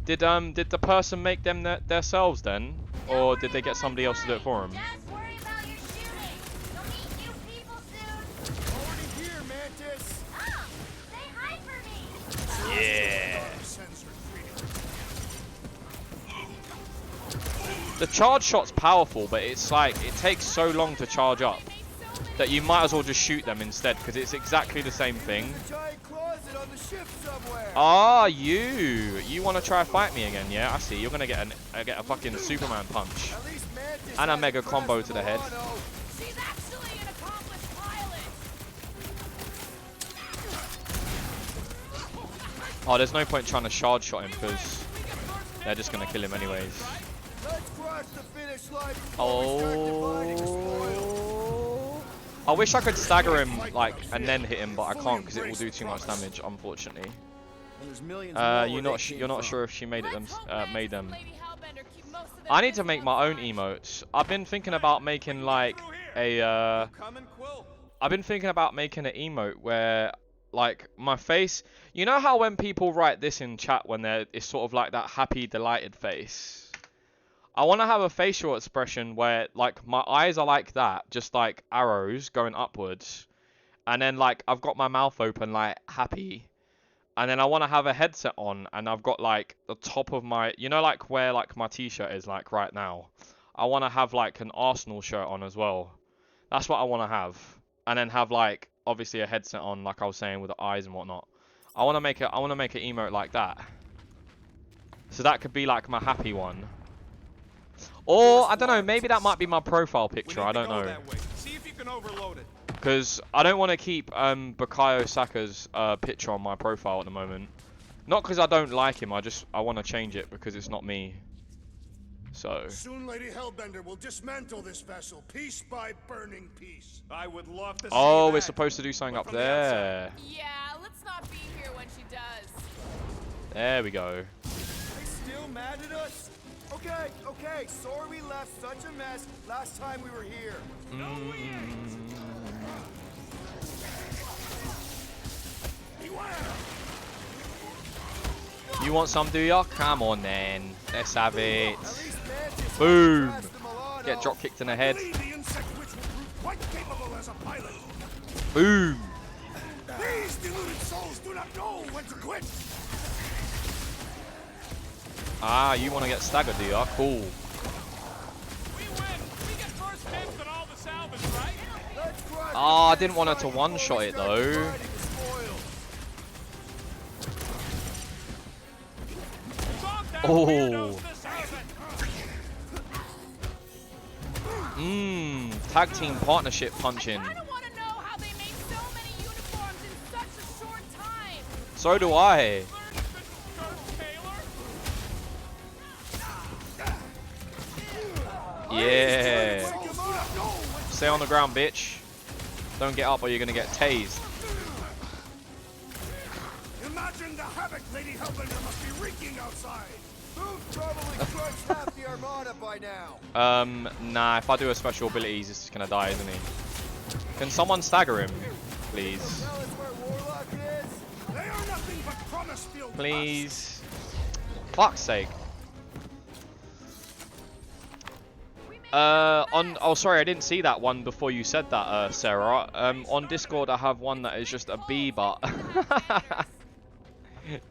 Did the person make them themselves then, or did they get somebody else to do it for them? Just worry about your shooting. You'll meet new people soon. Already here, Mantis! Oh, say hi for me. Yeah. Sends her greeting. The charge shot's powerful, but it's like it takes so long to charge up that you might as well just shoot them instead, because it's exactly the same thing. The giant closet on the ship somewhere. Ah, you want to try fight me again? Yeah, I see. You're gonna get a fucking Superman punch At least Mantis and a has mega dressed combo to the head. Milano. She's actually an accomplished pilot. Oh, there's no point trying to charge shot him because they're just gonna kill him anyways. Let's cross the finish line before we start dividing the spoils. I wish I could stagger him like and then hit him, but I can't because it will do too much damage, unfortunately. And there's millions more You're where not they you're not came sure if she made it made them. Lady Hellbender keep most of their I need to business make my own outside. emotes. I've been thinking about making like a Come and quill. I've been thinking about making an emote where like my face, you know how when people write this in chat when it's sort of like that happy delighted face. I want to have a facial expression where like my eyes are like that, just like arrows going upwards, and then like I've got my mouth open like happy, and then I want to have a headset on and I've got like the top of my, you know, like where like my t-shirt is like right now. I want to have like an Arsenal shirt on as well. That's what I want to have, and then have like obviously a headset on like I was saying with the eyes and whatnot. I want to make an emote like that. So that could be like my happy one. Or, I don't know, maybe that might be my profile picture, I don't know. See if you can overload it. Because I don't want to keep Bukayo Saka's picture on my profile at the moment. Not because I don't like him, I want to change it because it's not me. So. Soon Lady Hellbender will dismantle this vessel, piece by burning piece. I would love to see Oh, that. we're supposed to do something up there. Yeah, let's not be here when she does. There we go. They still mad at us? Okay, sorry we left such a mess last time we were here. No, we ain't. You want some, do ya? Come on then. Let's have it. At least Mantis Boom. passed the Milano. Get drop kicked in the head. Believe the insect witch will prove quite capable as a pilot. Boom. These deluded souls do not know when to quit. Ah, you want to get staggered, do ya? Cool. We win. We get first dibs on all the salvage, right? Let's cross Ah, I the didn't want her to finish line one-shot before we it, start though. dividing the spoils. Stop that Oh. weirdos this isn't. Tag team partnership punching. I kinda wanna know how they made so many uniforms in such a short time. So do I. Learn the Yeah. Souls do not know when to Stay on the ground, bitch. Don't get up or you're gonna get tased. imagine the havoc Lady Hellbender must be wreaking outside. Probably crushed half the armada by now. Nah, if I do a special ability, he's just gonna die, isn't he? Can someone stagger him, please? Tell us where Warlock is. They are nothing but promise filled. Please. Fuck's sake. Oh sorry, I didn't see that one before you said that, Sarah. On Discord I have one that is just a bee, but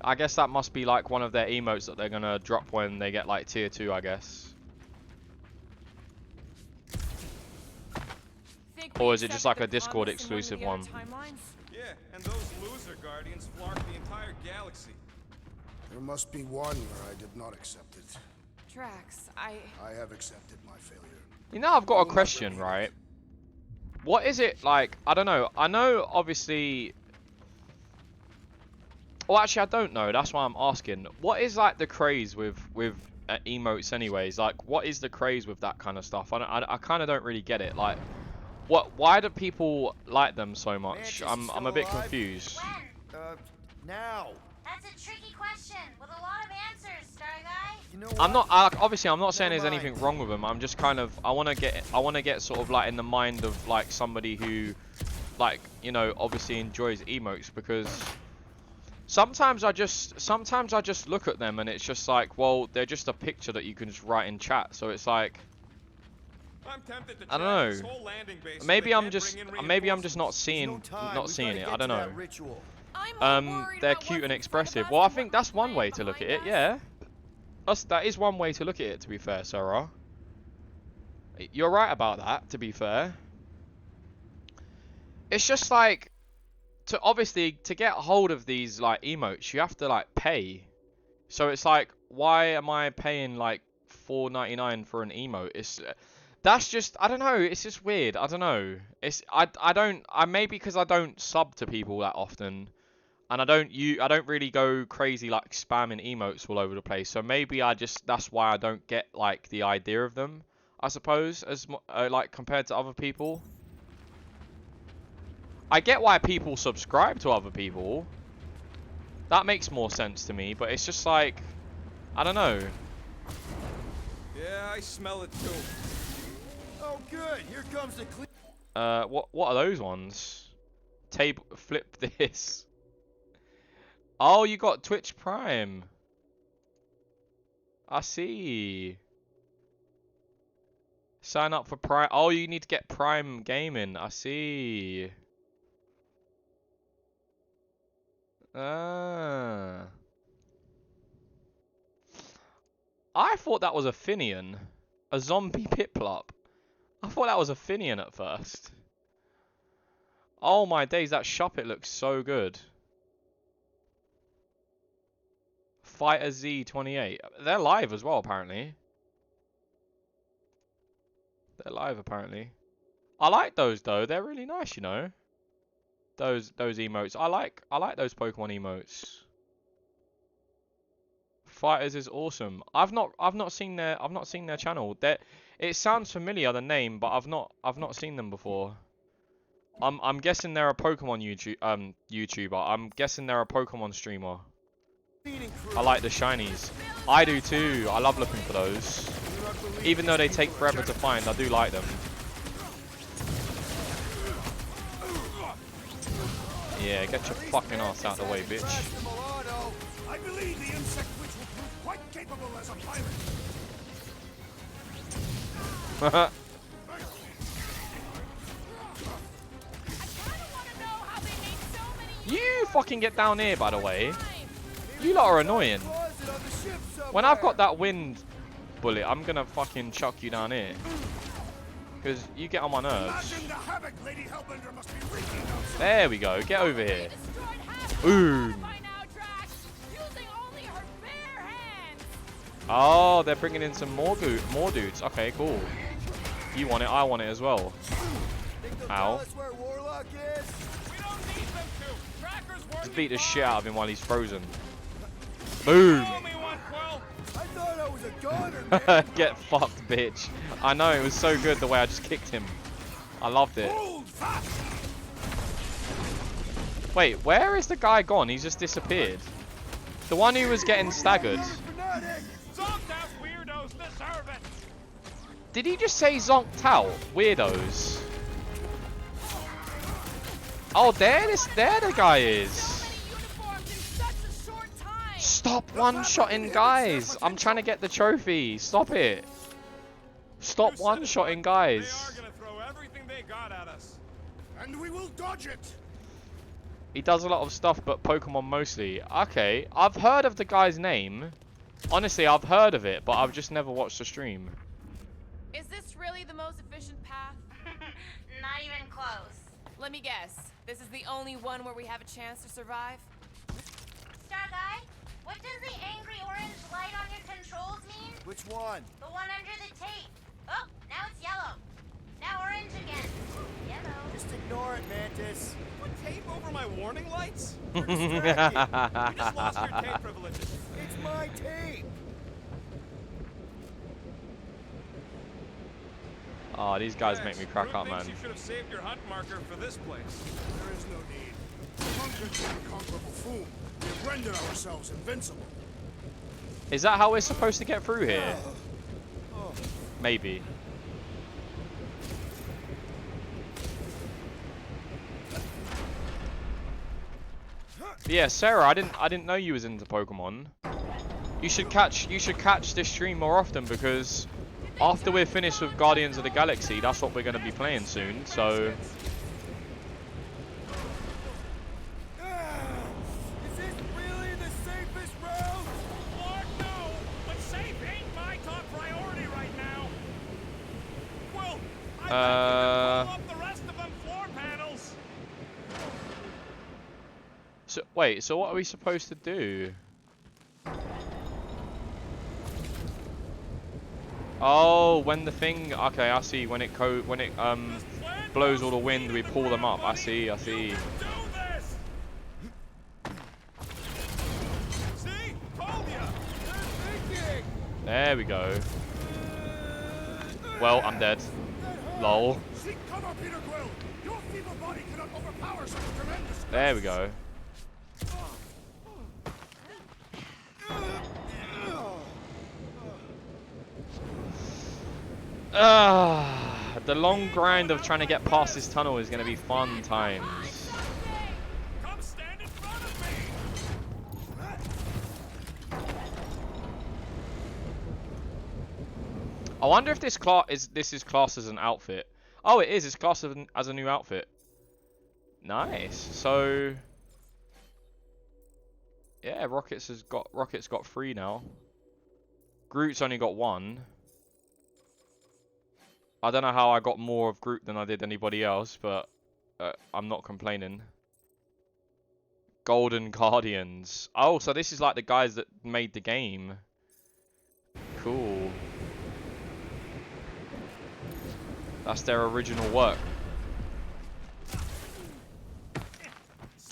I guess that must be like one of their emotes that they're gonna drop when they get like tier 2, I guess. Or is it just like a Discord exclusive one? Yeah, and those loser guardians flark the entire galaxy. There must be one where I did not accept it. Drax, I have accepted my failure. You know, I've got a question, right? What is it like? I don't know. I know, obviously. Well, actually, I don't know. That's why I'm asking. What is like the craze with emotes, anyways? Like, what is the craze with that kind of stuff? I kind of don't really get it. Like, why do people like them so much? I'm a bit confused. When? Now. That's a tricky question with a lot of answers, Star Guy. You know what? I'm not obviously I'm not saying there's anything wrong with them. I'm just kind of I want to get sort of like in the mind of like somebody who, like, you know, obviously enjoys emotes, because sometimes I just look at them and it's just like, well, they're just a picture that you can just write in chat. So it's like, I'm tempted to I don't know. this whole landing base so Maybe they I'm can't just bring in maybe I'm just reinforcements. not seeing it. I don't know. Ritual. They're cute and expressive. Well, I think that's one way to look at it. Yeah, that is one way to look at it. To be fair, Sarah, you're right about that. To be fair, it's just like to get hold of these like emotes, you have to like pay. So it's like, why am I paying like $4.99 for an emote? That's just, I don't know, it's just weird. I don't know. I maybe because I don't sub to people that often, and I don't really go crazy like spamming emotes all over the place. So maybe that's why I don't get like the idea of them, I suppose, as like compared to other people. I get why people subscribe to other people. That makes more sense to me, but it's just like, I don't know. Yeah, I smell it too. Oh, good. Here comes the clean. What are those ones? Table flip this. Oh, you got Twitch Prime. I see. Sign up for Prime. Oh, you need to get Prime Gaming. I see. I thought that was a Finian. A zombie Piplup. I thought that was a Finian at first. Oh my days, that shop, it looks so good. Fighter Z28. They're live as well, apparently. They're live, apparently. I like those though. They're really nice, you know. Those emotes. I like those Pokemon emotes. Fighters is awesome. I've not seen their channel. It sounds familiar, the name, but I've not seen them before. I'm guessing they're a Pokemon YouTuber. I'm guessing they're a Pokemon streamer. I like the shinies. I do too. I love looking for those. Even though they take forever to find, I do like them. Yeah, get your fucking ass out of the way, bitch. I believe the insect witch will prove quite capable as a pilot. You fucking get down here, by the way. You lot are annoying. When I've got that wind bullet, I'm gonna fucking chuck you down here. Because you get on my nerves. There we go. Get over here. Ooh. Oh, they're bringing in some more dudes. Okay, cool. You want it, I want it as well. Ow. Just beat the shit out of him while he's frozen. Boom. Get fucked, bitch. I know, it was so good the way I just kicked him. I loved it. Wait, where is the guy gone? He's just disappeared. The one who was getting staggered. Did he just say zonked out? Weirdos. Oh, there the guy is. Stop one-shotting guys. I'm trying to get the trophy. Stop it. Stop one-shotting guys. They are gonna throw everything they got at us. And we will dodge it. He does a lot of stuff, but Pokemon mostly. Okay, I've heard of the guy's name. Honestly, I've heard of it, but I've just never watched the stream. Is this really the most efficient path? Not even close. Let me guess. This is the only one where we have a chance to survive? Star Guy, what does the angry orange light on your controls mean? Which one? The one under the tape. Oh, now it's yellow. Now orange again. Yellow. Just ignore it, Mantis. Put tape over my warning lights? We're distracted. You just lost your tape privileges. It's my tape. Oh, these guys make me crack up, man. You should have saved your hunt marker for this place. There is no need. Conquered the unconquerable Foom. We have rendered ourselves invincible. Is that how we're supposed to get through here? Maybe. But yeah, Sarah, I didn't know you was into Pokemon. You should catch this stream more often, because after we're finished with Guardians of the Galaxy, that's what we're going to be playing soon. So Is this really the safest route? Lord, no! But safe ain't my top priority right now. Well, I blow up the rest of them floor panels. So wait, so what are we supposed to do? Oh, when the thing, okay, I see. When it blows all the wind, we pull them up. I see. Do this. See? Told ya. They're thinking. There we go. Well, I'm dead. Lol. Seek cover, Peter Quill. Your feeble body cannot overpower such tremendous. There we go. The long grind of trying to get past this tunnel is going to be fun times. Come stand in front of me. I wonder if this is classed as an outfit. Oh, it is. It's classed as a new outfit. Nice. So yeah, Rocket's got 3 now. Groot's only got 1. I don't know how I got more of Groot than I did anybody else, but I'm not complaining. Golden Guardians. Oh, so this is like the guys that made the game. Cool. That's their original work.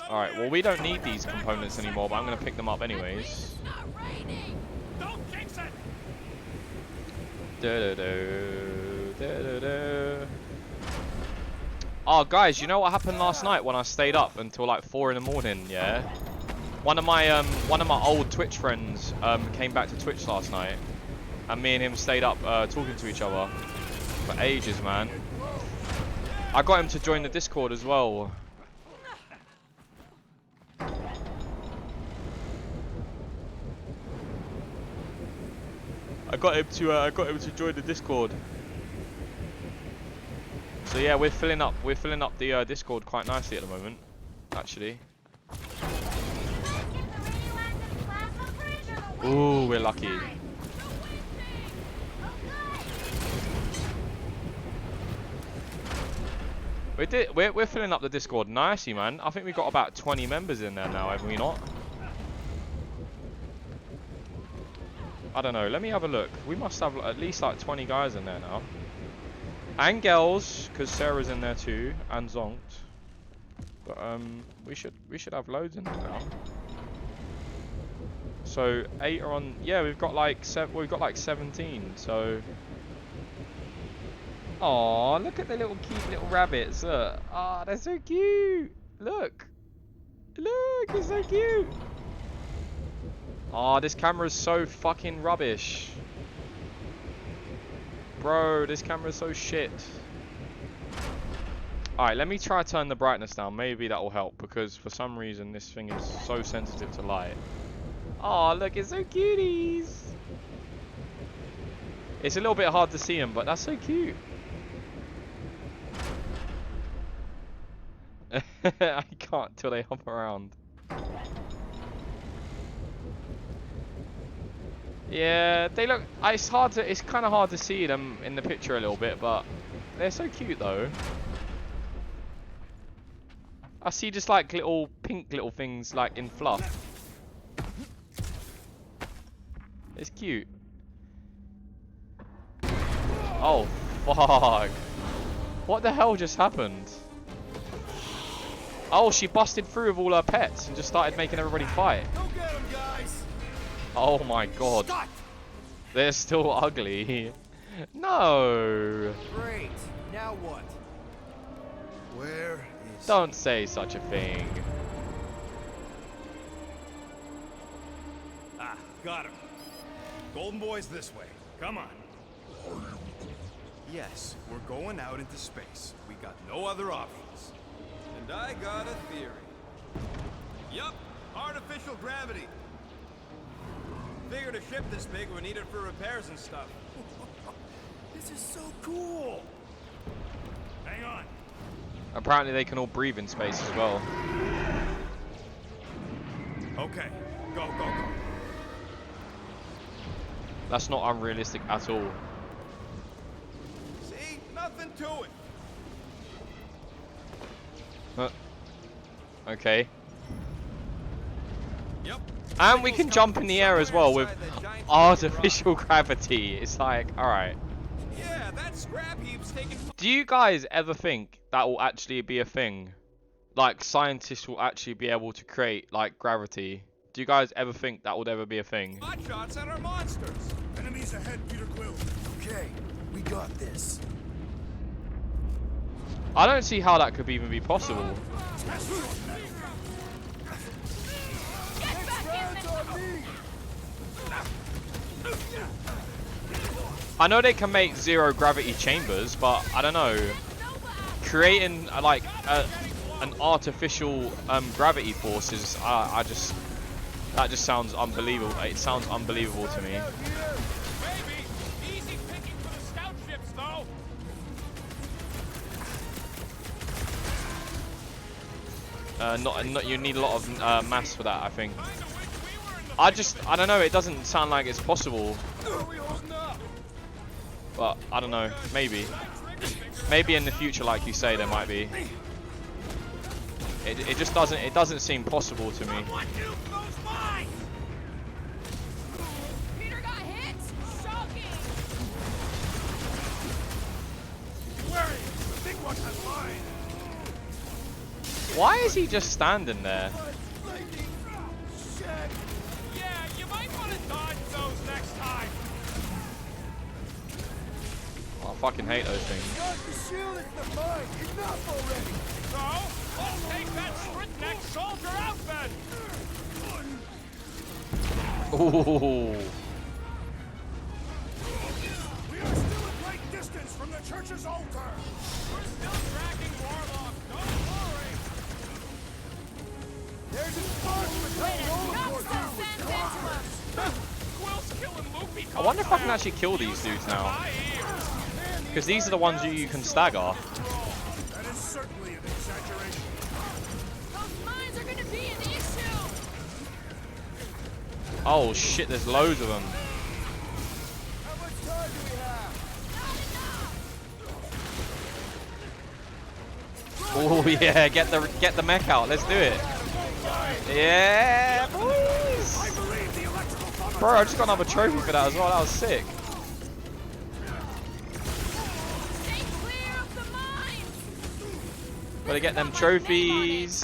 Alright, well we don't need these components anymore, but I'm going to pick them up anyways. Don't jinx it. Oh guys, you know what happened last night when I stayed up until like 4 in the morning? Yeah, one of my old Twitch friends came back to Twitch last night, and me and him stayed up talking to each other for ages, man. I got him to join the Discord as well. I got him to join the Discord. So yeah, we're filling up the Discord quite nicely at the moment, actually. Ooh, we're lucky. We're filling up the Discord nicely, man. I think we've got about 20 members in there now, have we not? I don't know. Let me have a look. We must have at least like 20 guys in there now. And girls, because Sarah's in there too, and Zonked. But we should have loads in there now. So 8 are on. Yeah, we've got like 17. So. Aw, look at the little cute little rabbits. Look. Ah, they're so cute. Look, it's so cute. Oh, this camera is so fucking rubbish. Bro, this camera's so shit. Alright, let me try to turn the brightness down. Maybe that will help, because for some reason this thing is so sensitive to light. Oh, look, it's so cuties. It's a little bit hard to see them, but that's so cute. I can't till they hop around. Yeah, they look. It's hard to. It's kind of hard to see them in the picture a little bit, but they're so cute though. I see just like little pink little things like in fluff. It's cute. Oh fuck! What the hell just happened? Oh, she busted through with all her pets and just started making everybody fight. Go get him, guys. Oh my god. They're still ugly. No. Great. Now what? Where is... Don't say such a thing. Ah, got him. Golden Boy's this way. Come on. Yes, we're going out into space. We got no other options. And I got a theory. Yup, artificial gravity. Figured a ship this big would need it for repairs and stuff. This is so cool. Hang on. Apparently they can all breathe in space as well. Okay, go, go, go. That's not unrealistic at all. See, nothing to it. Okay. Yep. And we can jump in the air as well with artificial gravity. It's like, alright. Yeah, that scrap heap's taking... Do you guys ever think that will actually be a thing? Like, scientists will actually be able to create, like, gravity. Do you guys ever think that would ever be a thing? Hot shots at our monsters. Enemies ahead, Peter Quill. Okay, we got this. I don't see how that could even be possible. I know they can make zero gravity chambers, but I don't know. Creating like an artificial gravity force is, that just sounds unbelievable. It sounds unbelievable to me. Easy picking for the scout ships, though. Not you need a lot of mass for that, I think. I don't know. It doesn't sound like it's possible. But I don't know. Maybe in the future, like you say, there might be. It just doesn't. It doesn't seem possible to me. Peter got hit. Shocking. Why is he just standing there? Yeah, you might want to dodge those next time. Oh, I fucking hate those things. So, I'll take that sprint-neck soldier out then. Ooh. We are still at great distance from the church's altar. We're still tracking Warlock. Don't worry. There's a spark with Quill's killing Loopy. I wonder if I can actually kill these dudes now. Because these are the ones you can stagger. That is certainly an exaggeration. Those mines are gonna be an issue. Oh shit, there's loads of them. How much time do we have? Oh yeah, get the mech out. Let's do it. Yeah, boys. Bro, I just got another trophy for that as well. That was sick. Stay clear of the mines. Gotta get them trophies.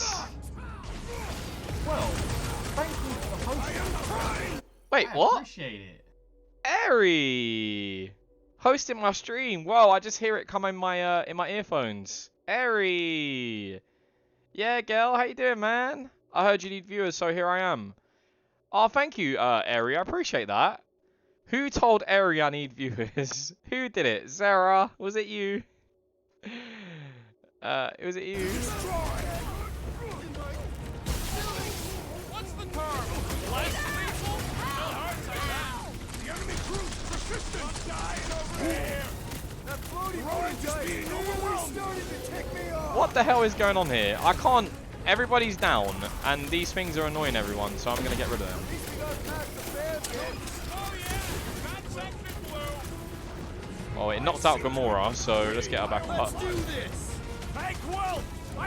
Wait, what? Appreciate it. Eri, hosting my stream. Whoa, I just hear it come in my earphones. Eri, yeah, girl, how you doing, man? I heard you need viewers, so here I am. Oh, thank you, Eri. I appreciate that. Who told Eri I need viewers? Who did it? Sarah? Was it you? Was it you? What's the term? Less lethal? Still hurts, I guess. The enemy crew's persistent. I'm dying over here. That floaty rodent is being overwhelmed. Starting to tick me off. What the hell is going on here? I can't. Everybody's down, and these things are annoying everyone, so I'm gonna get rid of them. Oh, it knocked out Gamora, so let's get her back up.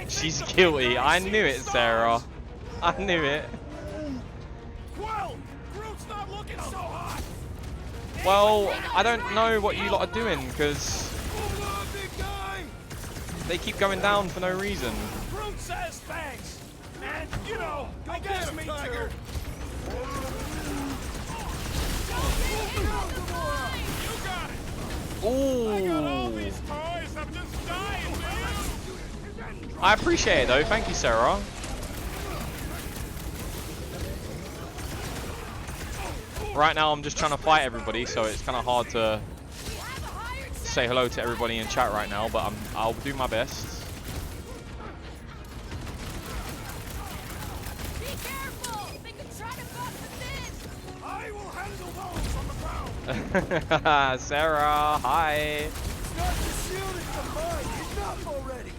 She's guilty. I knew it, Sarah. I knew it. Well, I don't know what you lot are doing, because they keep going down for no reason. Groot says thanks. And, you know, I guess me too. Ooh. I appreciate it though, thank you, Sarah. Right now I'm just trying to fight everybody, so it's kind of hard to say hello to everybody in chat right now, but I'll do my best. Be careful! They could try to box us in! I will handle those on the ground. Sarah, hi. It's not the shield, it's the mine. Enough already.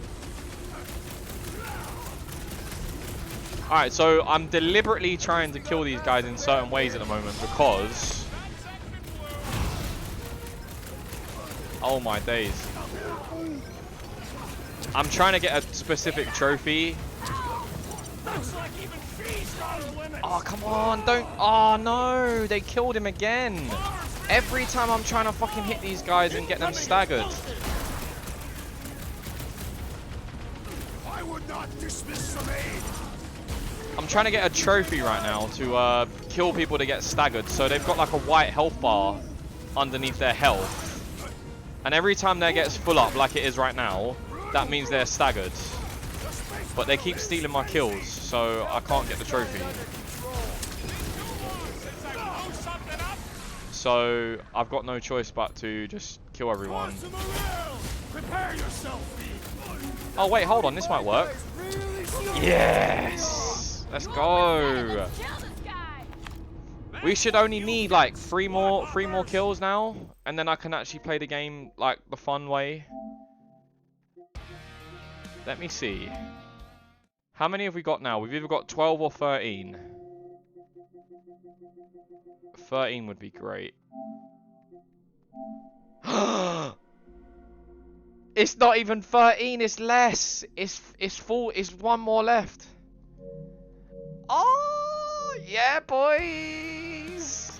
Alright, so I'm deliberately trying to kill these guys in certain ways at the moment because... Oh my days. I'm trying to get a specific trophy. Oh, come on, don't... Oh no, they killed him again. Every time I'm trying to fucking hit these guys and get them staggered. I would not dismiss some aid. I'm trying to get a trophy right now to kill people to get staggered. So they've got like a white health bar underneath their health. And every time that gets full up like it is right now, that means they're staggered. But they keep stealing my kills, so I can't get the trophy. So I've got no choice but to just kill everyone. Prepare yourself. Oh wait, hold on, this might work. Yes! Let's go. We should only need like three more kills now, and then I can actually play the game like the fun way. Let me see. How many have we got now? We've either got 12 or 13. 13 would be great. It's not even 13, it's less. It's full, it's one more left. Oh, yeah, boys.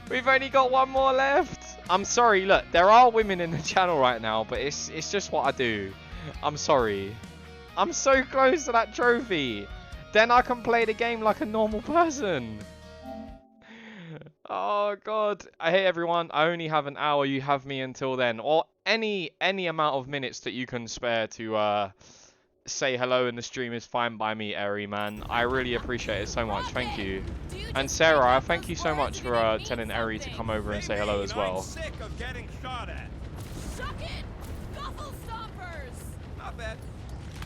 We've only got one more left. I'm sorry, look, there are women in the channel right now, but it's just what I do. I'm sorry. I'm so close to that trophy. Then I can play the game like a normal person. Oh, God. I hate everyone. I only have an hour. You have me until then. Or any amount of minutes that you can spare to say hello in the stream is fine by me, Eri, man. I really appreciate it so much. Thank you. And Sarah, thank you so much for telling Eri to come over and say hello as well. I'm sick of getting shot at. Suck it! Guffle stompers! Not bad.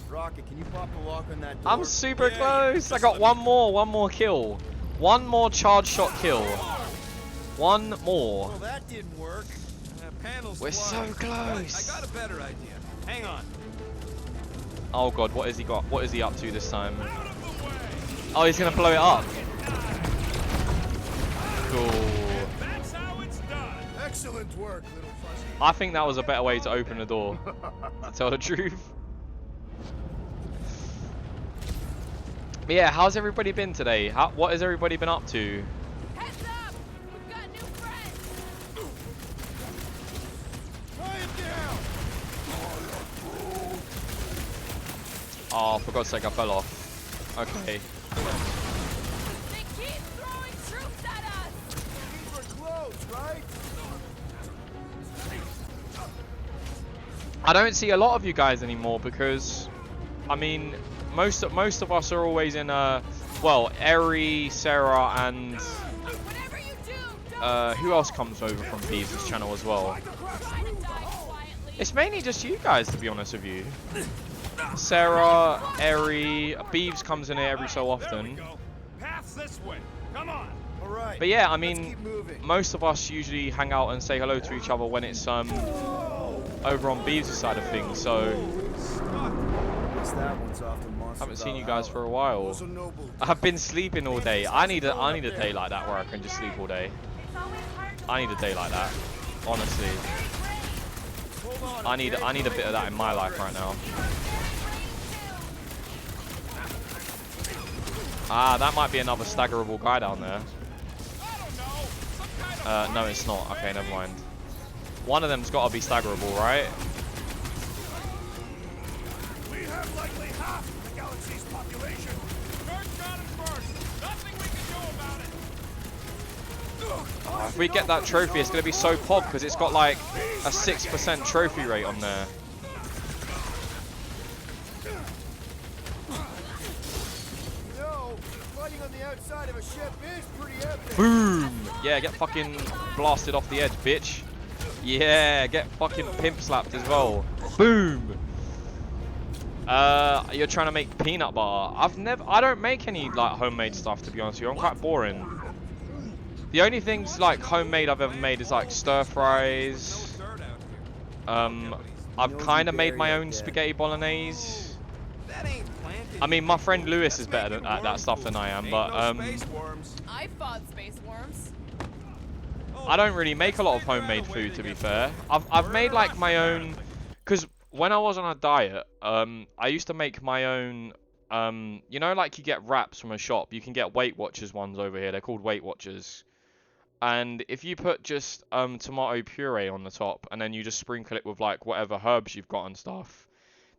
Rocket, can you pop the lock on that door? I'm super close. I got one more kill. One more charge shot kill. One more. Well, that didn't work. We're so close. I got a better idea. Hang on. Oh God, what has he got? What is he up to this time? Oh, he's gonna blow it up. Cool. That's how it's done. Excellent work, little fuzzy. I think that was a better way to open the door. To tell the truth. But yeah, how's everybody been today? What has everybody been up to? Heads up! We've got new friends! Quiet down. Oh, for God's sake, I fell off. Okay. They keep throwing troops at us! These are close, right? I don't see a lot of you guys anymore because, I mean, most of us are always in well, Eri, Sarah, and who else comes over from Beavzz' channel as well? It's mainly just you guys, to be honest with you. Sarah, Eri, Beavzz comes in here every so often. Pass this way. Come on. All right. But yeah, I let's mean, keep moving. most of us usually hang out and say hello to each other when it's over on Beavzz' side of things. So Guess that one's off the monster haven't seen you Valhalla. guys for a while. Was a noble I've been sleeping all day. I need a day like that where I can just sleep all day. I need a day like that, honestly. I need a bit of that in my life right now. Ah, that might be another staggerable guy down there. No, it's not. Okay, never mind. One of them's got to be staggerable, right? We have likely half the galaxy's population. First got it first. Nothing we can do about it. If we get that trophy, it's going to be so pog because it's got like a 6% trophy rate on there. Fighting on the outside of a ship is pretty epic. Boom! Yeah, get fucking blasted off the edge, bitch. Yeah, get fucking pimp slapped as well. Boom! You're trying to make peanut butter. I don't make any like homemade stuff, to be honest with you. I'm quite boring. The only things like homemade I've ever made is like stir fries. I've kind of made my own spaghetti bolognese. I mean, my friend Lewis is better at that stuff than I am, but I fought space worms. I don't really make a lot of homemade food, to be fair. I've made like my own, because when I was on a diet, I used to make my own. You know, like you get wraps from a shop. You can get Weight Watchers ones over here. They're called Weight Watchers. And if you put just tomato puree on the top, and then you just sprinkle it with like whatever herbs you've got and stuff,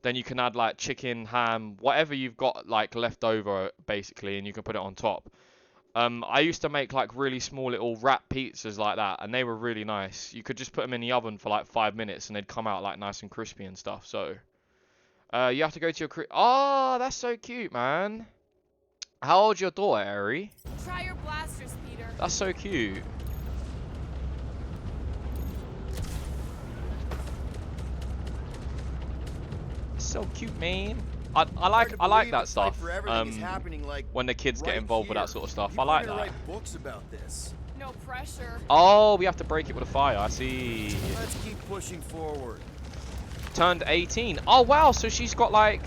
then you can add like chicken, ham, whatever you've got like left over basically, and you can put it on top. I used to make like really small little wrap pizzas like that, and they were really nice. You could just put them in the oven for like 5 minutes, and they'd come out like nice and crispy and stuff. So you have to go to your oh, that's so cute, man. How old's your daughter, Eri? Try your blasters, Peter. That's so cute. So cute, man. I like that stuff. When the kids get involved with that sort of stuff, I like that. Books about this. No pressure. Oh, we have to break it with a fire. I see. Let's keep pushing forward. Turned 18. Oh wow, so she's got like,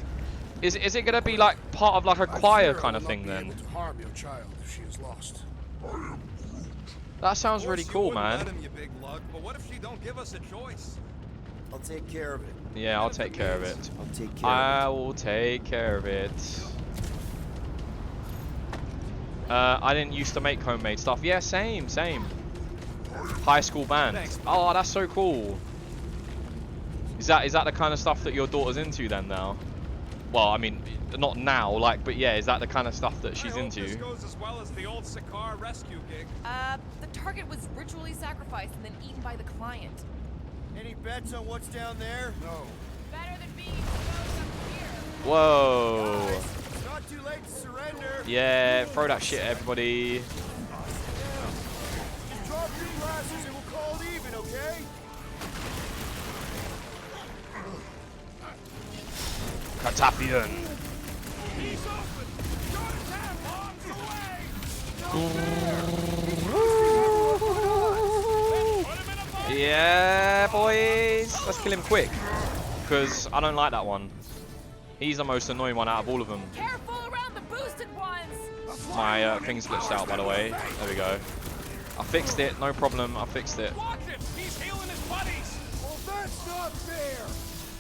is it gonna be like part of like a choir kind of thing then? To harm your child if she is lost. That sounds really cool, man. But what if she don't give us a choice? I'll take care of it. Yeah, I'll take care of it. I'll take care of it. I will take care of it. I didn't used to make homemade stuff. Yeah, same. High school band. Thanks. Oh, that's so cool. Is that the kind of stuff that your daughter's into then now? Well, I mean, not now, like, but yeah, is that the kind of stuff that she's into? This goes as well as the old Sakaar rescue gig. The target was ritually sacrificed and then eaten by the client. Any bets on what's down there? No. Better than being exposed up here. Whoa. Guys, it's not too late to surrender. Yeah, throw that shit at everybody. Just drop your glasses and we'll call it even, okay? Katafian. He's open. Jonathan, bombs away. Yeah, boys. Let's kill him quick. Because I don't like that one. He's the most annoying one out of all of them. Careful around the boosted ones. My thing's glitched out, by the way. There we go. I fixed it. No problem. I fixed it. Watch it. He's healing his buddies. Well, that's not fair.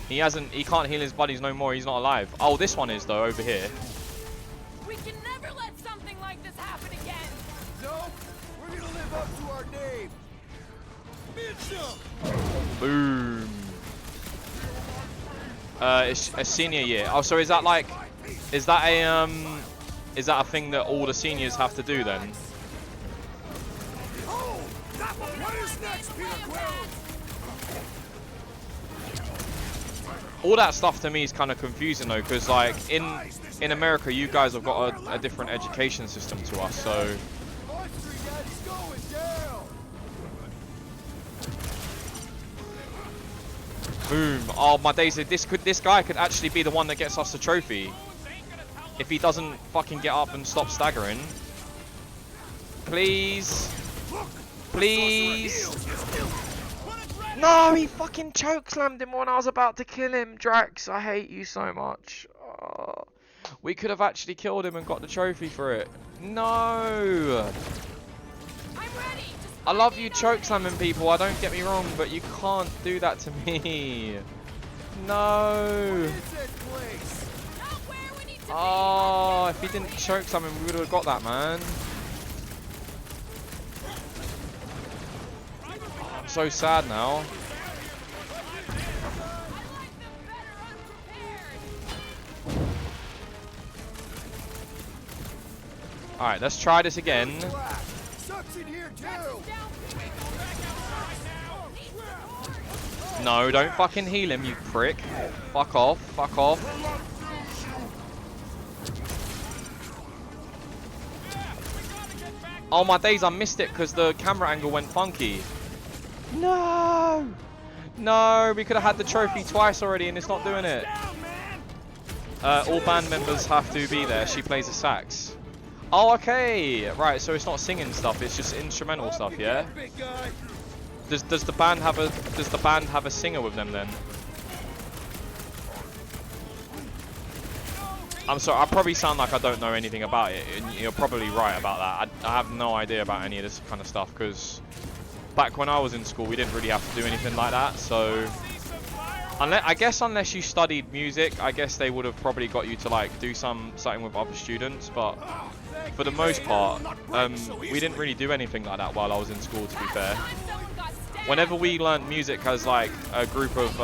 He can't heal his buddies no more. He's not alive. Oh, this one is, though, over here. We can never let something like this happen again. No, we're gonna live up to our name. Boom. It's a senior year. Oh, so is that like, is that a thing that all the seniors have to do then? What is next, Peter Quill? All that stuff to me is kind of confusing though, because like in America, you guys have got a different education system to us. So Boom. Oh my days, this guy could actually be the one that gets us the trophy. If he doesn't fucking get up and stop staggering. Please. Please. No, he fucking chokeslammed him when I was about to kill him. Drax, I hate you so much. Oh, we could have actually killed him and got the trophy for it. No. I love you chokeslamming people, I don't get me wrong, but you can't do that to me. No. Oh, if he didn't chokeslam him, we would have got that, man. Oh, I'm so sad now. Alright, let's try this again. No, don't fucking heal him, you prick. Fuck off, fuck off. Oh my days, I missed it because the camera angle went funky. No! No, we could have had the trophy twice already and it's not doing it. All band members have to be there. She plays the sax. Oh, okay. Right, so it's not singing stuff, it's just instrumental stuff, yeah? Does the band have a singer with them then? I'm sorry, I probably sound like I don't know anything about it, and you're probably right about that. I have no idea about any of this kind of stuff, because back when I was in school, we didn't really have to do anything like that, so... I guess unless you studied music, I guess they would have probably got you to like do something with other students, but for the most part, we didn't really do anything like that while I was in school, to be fair. Whenever we learnt music as like a group of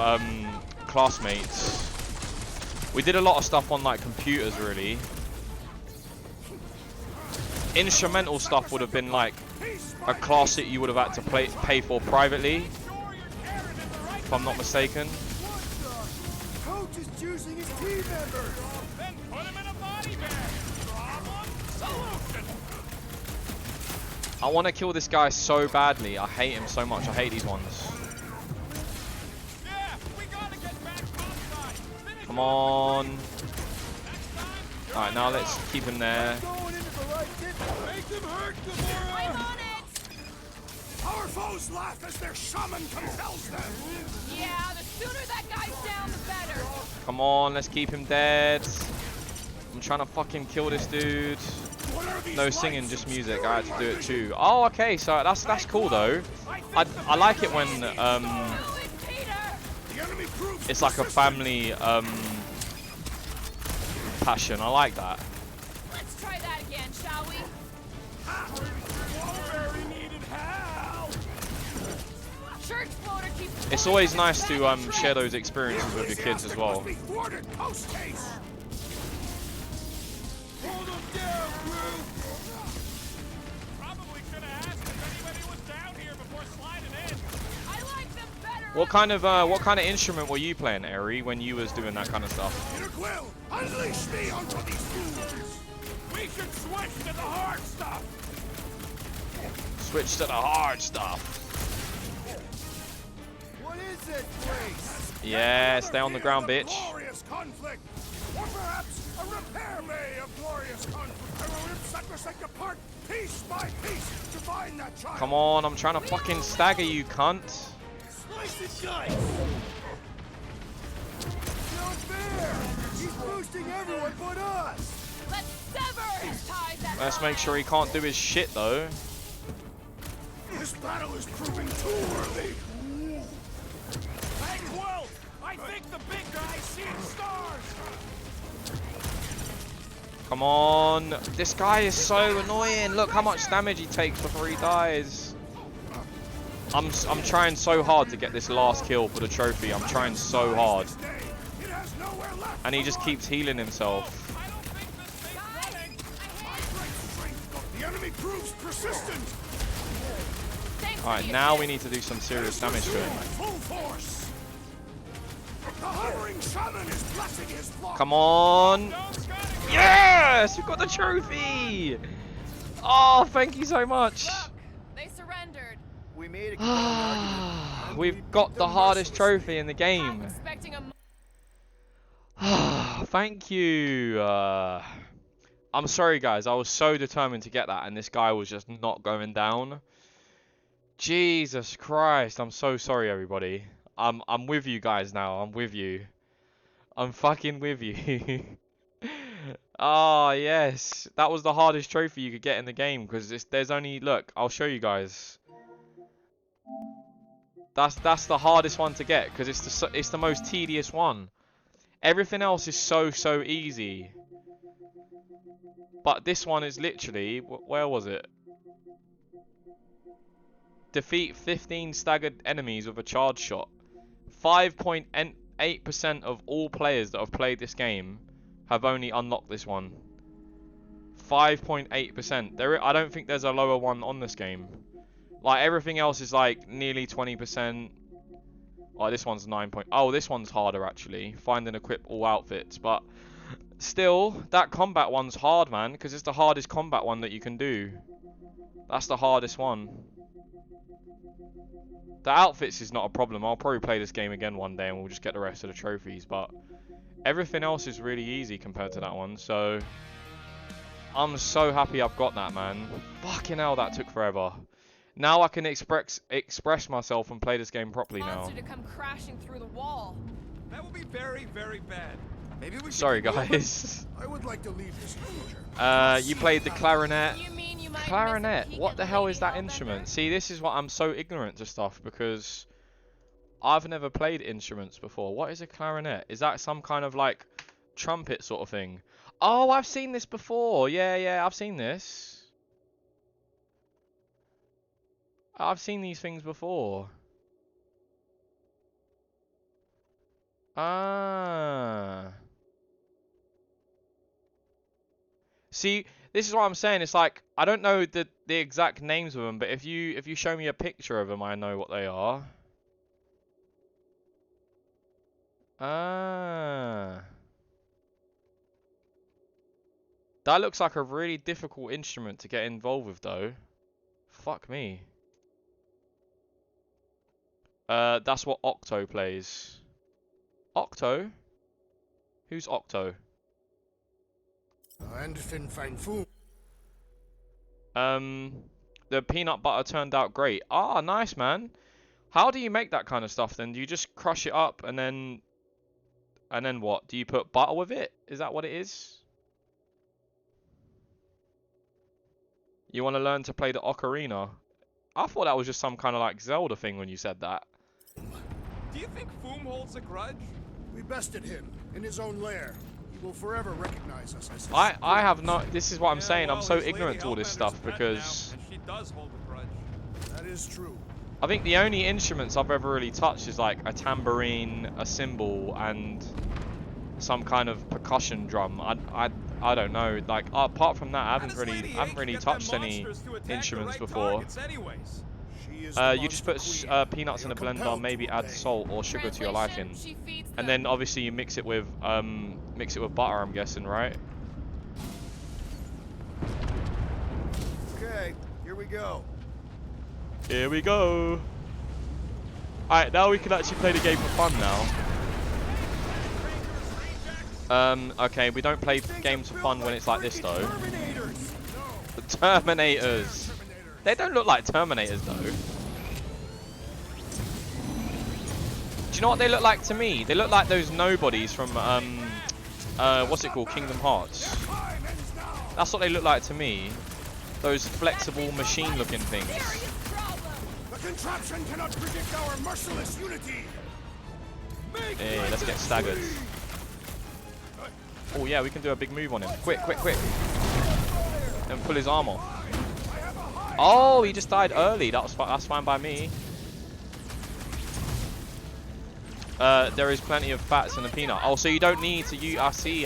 classmates, we did a lot of stuff on like computers, really. Instrumental stuff would have been like a class that you would have had to pay for privately, if I'm not mistaken. Coach is choosing his team members. Then put him in a body bag. Problem solution. I want to kill this guy so badly. I hate him so much. I hate these ones. Yeah, we gotta get back topside. Come on. Alright, now let's keep him there. Going into the right dip. Make them hurt, Gamora. I'm on it. Our foes laugh as their shaman compels them. Yeah, the sooner that guy's down, the better. Come on, let's keep him dead. I'm trying to fucking kill this dude. No singing, just music. I had to do it too. Oh, okay, so that's cool though. I like it when it's like a family passion. I like that. Let's try that again, shall we? Church floater keeps. It's always nice to share those experiences with your kids as well. What kind of instrument were you playing, Eri, when you was doing that kind of stuff? Unleash me onto these fools. We should switch to the hard stuff. Switch to the hard stuff. What is this place? Yeah, stay on the ground, bitch. Glorious conflict, or perhaps a repair bay of glorious conflict. I will rip sacrosanct apart piece by piece to find that child. Come on, I'm trying to fucking stagger you, cunt. Slice and dice. No fair. He's boosting everyone but us. Let's sever his ties. Let's make sure he can't do his shit though. This battle is proving too early. Hey, Quill! I think the big guy's seeing stars. Come on. This guy is so annoying. Look how much damage he takes before he dies. I'm trying so hard to get this last kill for the trophy. I'm trying so hard. And he just keeps healing himself. The enemy proves persistent. Alright, now we need to do some serious damage to him. The hovering shaman is blessing his flock. Come on. Yes! We got the trophy! Oh, thank you so much. They surrendered. We made a compelling argument. We've got the hardest trophy in the game. Expecting a Thank you. I'm sorry, guys. I was so determined to get that, and this guy was just not going down. Jesus Christ. I'm so sorry, everybody. I'm with you guys now. I'm with you. I'm fucking with you. Oh, yes. That was the hardest trophy you could get in the game, because there's only... Look, I'll show you guys. That's the hardest one to get, because it's the most tedious one. Everything else is so easy. But this one is literally... Where was it? Defeat 15 staggered enemies with a charge shot. 5.8% of all players that have played this game have only unlocked this one. 5.8%. I don't think there's a lower one on this game. Like, everything else is like nearly 20%. Oh, this one's 9. Oh, this one's harder actually. Find and equip all outfits. But still, that combat one's hard, man, because it's the hardest combat one that you can do. That's the hardest one. The outfits is not a problem. I'll probably play this game again one day and we'll just get the rest of the trophies. But everything else is really easy compared to that one. So I'm so happy I've got that, man. Fucking hell, that took forever. Now I can express myself and play this game properly now. To come crashing through the wall. That would be very, very bad. Maybe we Sorry, guys. I would like to leave this enclosure. You played the clarinet. You mean you might Clarinet, miss a peek what at the hell Lady is that Hellbender? instrument? See, this is what I'm so ignorant to stuff, because I've never played instruments before. What is a clarinet? Is that some kind of like trumpet sort of thing? Oh, I've seen this before. Yeah, I've seen this. I've seen these things before. Ah. See, this is what I'm saying. It's like, I don't know the exact names of them, but if you show me a picture of them, I know what they are. Ah. That looks like a really difficult instrument to get involved with, though. Fuck me. That's what Octo plays. Octo? Who's Octo? And Fin Fang Fu. The peanut butter turned out great. Ah, nice, man. How do you make that kind of stuff then? Do you just crush it up and then what? Do you put butter with it? Is that what it is? You want to learn to play the ocarina? I thought that was just some kind of like Zelda thing when you said that. Do you think Foom holds a grudge? We bested him in his own lair. He will forever recognize us. I have not. This is what I'm saying. Well, I'm so his Lady ignorant to all this Hellbender's stuff dead because now, and she does hold a grudge. That is true. I think the only instruments I've ever really touched is like a tambourine, a cymbal, and some kind of percussion drum. I don't know. Like apart from that, I haven't really touched any instruments before. You just put peanuts in a blender, maybe add salt or sugar to your liking, and then obviously you mix it with butter. I'm guessing, right? Okay, here we go. Here we go. Alright, now we can actually play the game for fun now. Okay, we don't play games for fun when it's like this though. The Terminators. They don't look like Terminators though. Do you know what they look like to me? They look like those nobodies from what's it called? Kingdom Hearts. That's what they look like to me. Those flexible machine looking things. The contraption cannot predict our merciless unity. Hey, let's get staggered. Oh yeah, we can do a big move on him. Quick. And pull his arm off. Oh, he just died early. That's fine by me. There is plenty of fats in the peanut. Oh, so you don't need to use. I see.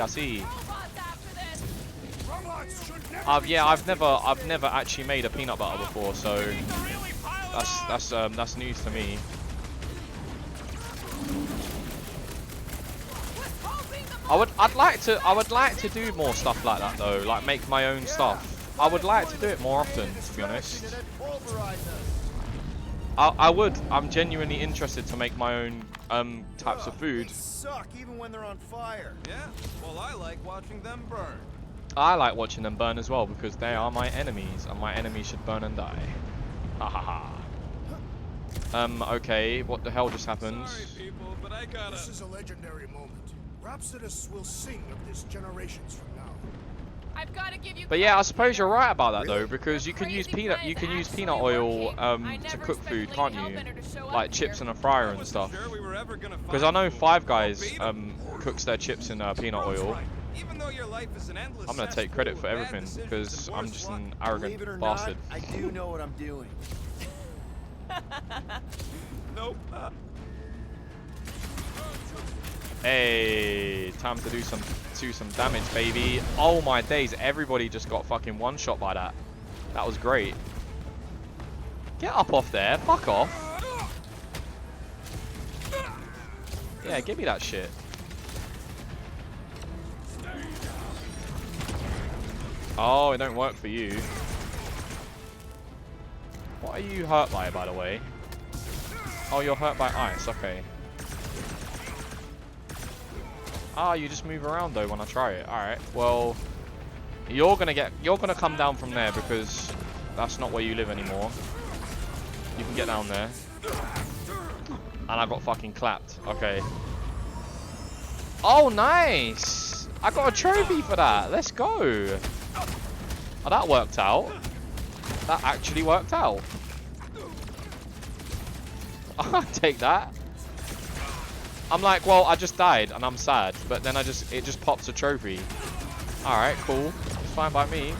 Yeah, I've never actually made a peanut butter before, so that's news to me. I would like to do more stuff like that though, like make my own stuff. I would like to do it more often, to be honest. I would. I'm genuinely interested to make my own types of food. They suck even when they're on fire. Yeah, well, I like watching them burn. I like watching them burn as well because they are my enemies, and my enemies should burn and die. Ha ha ha. Okay, what the hell just happened? Sorry, people, but I gotta... This is a legendary moment. Rhapsodists will sing of this generations from now. I've got to give you. But yeah, I suppose you're right about that Really? though, because you can use peanut actually oil working. to never cook food, expected can't Lady you? Hellbender to show up Like chips here. in a fryer I and wasn't stuff. sure we were ever gonna Because I find know you. Five Guys Beat 'em. cooks their chips in peanut Rogue's oil. right. Even though your life is an endless I'm gonna take credit for cesspool of bad everything decisions because and I'm worse just luck. an Believe it or arrogant not, bastard. I do know what I'm doing. Nope. Hey, time to do some damage, baby. Oh my days, everybody just got fucking one shot by that. That was great. Get up off there, fuck off. Yeah, give me that shit. Oh, it don't work for you. What are you hurt by the way? Oh, you're hurt by ice, okay. Ah, you just move around though when I try it. Alright, well, you're gonna come down from there because that's not where you live anymore. You can get down there. And I got fucking clapped. Okay. Oh, nice! I got a trophy for that. Let's go. Oh, that worked out. That actually worked out. I'll take that. I'm like, well, I just died and I'm sad, but then it just pops a trophy. Alright, cool. It's fine by me.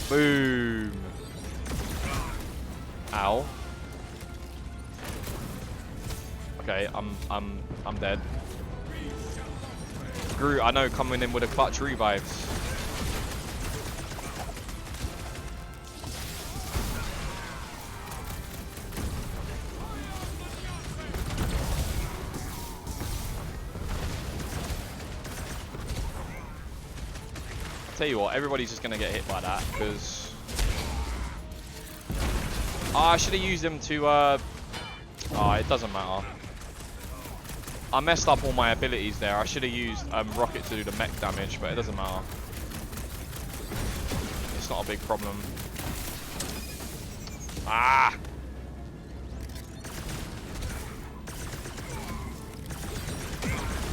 Boom. Ow. Okay, I'm dead. Groot, I know, coming in with a clutch revives. Tell you what, everybody's just gonna get hit by that because I should have used them to it doesn't matter. I messed up all my abilities there. I should have used rocket to do the mech damage, but it doesn't matter. It's not a big problem. Ah.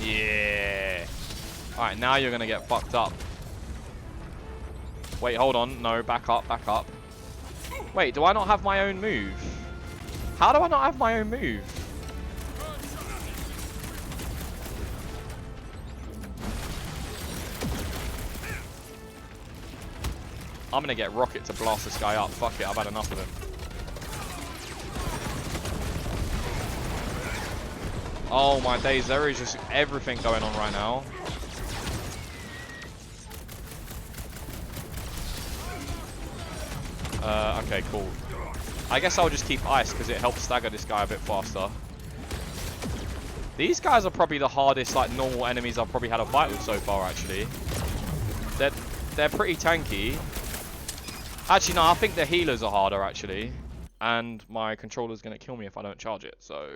Yeah. Alright, now you're gonna get fucked up. Wait, hold on. No, back up, back up. Wait, do I not have my own move? How do I not have my own move? I'm gonna get Rocket to blast this guy up. Fuck it, I've had enough of him. Oh my days, there is just everything going on right now. Okay, cool. I guess I'll just keep ice because it helps stagger this guy a bit faster. These guys are probably the hardest, like, normal enemies I've probably had a fight with so far, actually. They're pretty tanky. Actually, no, I think the healers are harder, actually. And my controller's going to kill me if I don't charge it, so...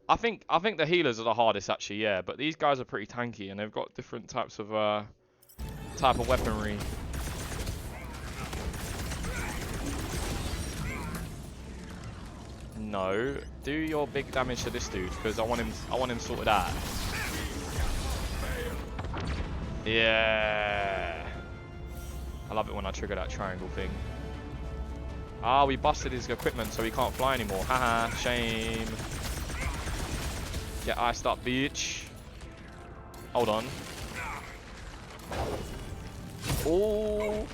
I think the healers are the hardest, actually, yeah. But these guys are pretty tanky, and they've got different types of, weaponry. No, do your big damage to this dude because I want him sorted out. Yeah. I love it when I trigger that triangle thing. Ah, we busted his equipment so he can't fly anymore. Haha, shame. Get iced up, bitch. Hold on. Oh.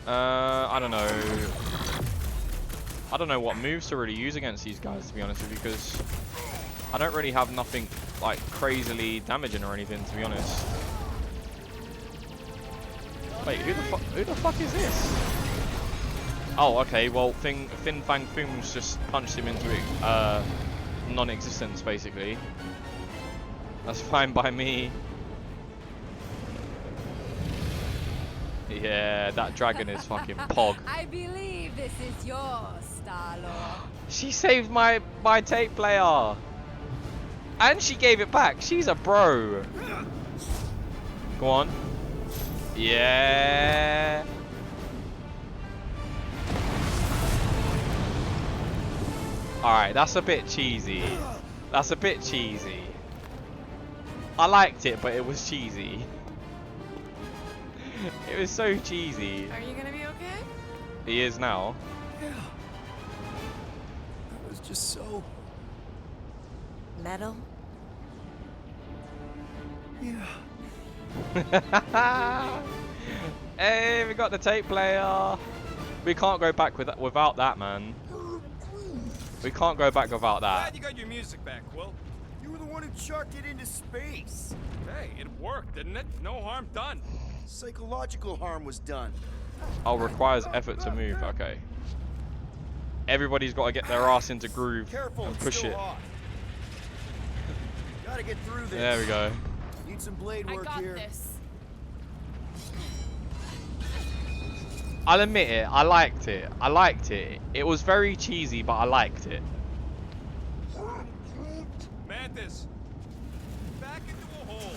I don't know. I don't know what moves to really use against these guys, to be honest with you, because I don't really have nothing like crazily damaging or anything, to be honest. Wait, who the fuck is this? Oh, okay, well, Fin Fang Foom's just punched him into non-existence, basically. That's fine by me. Yeah, that dragon is fucking pog. I believe this is yours, Star-Lord. She saved my tape player. And she gave it back. She's a bro. Go on. Yeah. Alright, that's a bit cheesy. That's a bit cheesy. I liked it, but it was cheesy. It was so cheesy. Are you gonna be okay? He is now. Yeah. That was just so... Metal? Yeah. Hey, we got the tape player. We can't go back without that, man. We can't go back without that. Glad you got your music back, Will. You were the one who chucked it into space. Hey, it worked, didn't it? No harm done. Psychological harm was done. Oh, requires effort to move. Okay. Everybody's got to get their ass into groove Careful, and it's push still it. hot. Gotta get through this. There we go. Need some blade I work got here. this. I'll admit it. I liked it. I liked it. It was very cheesy, but I liked it. Mantis. Back into a hole.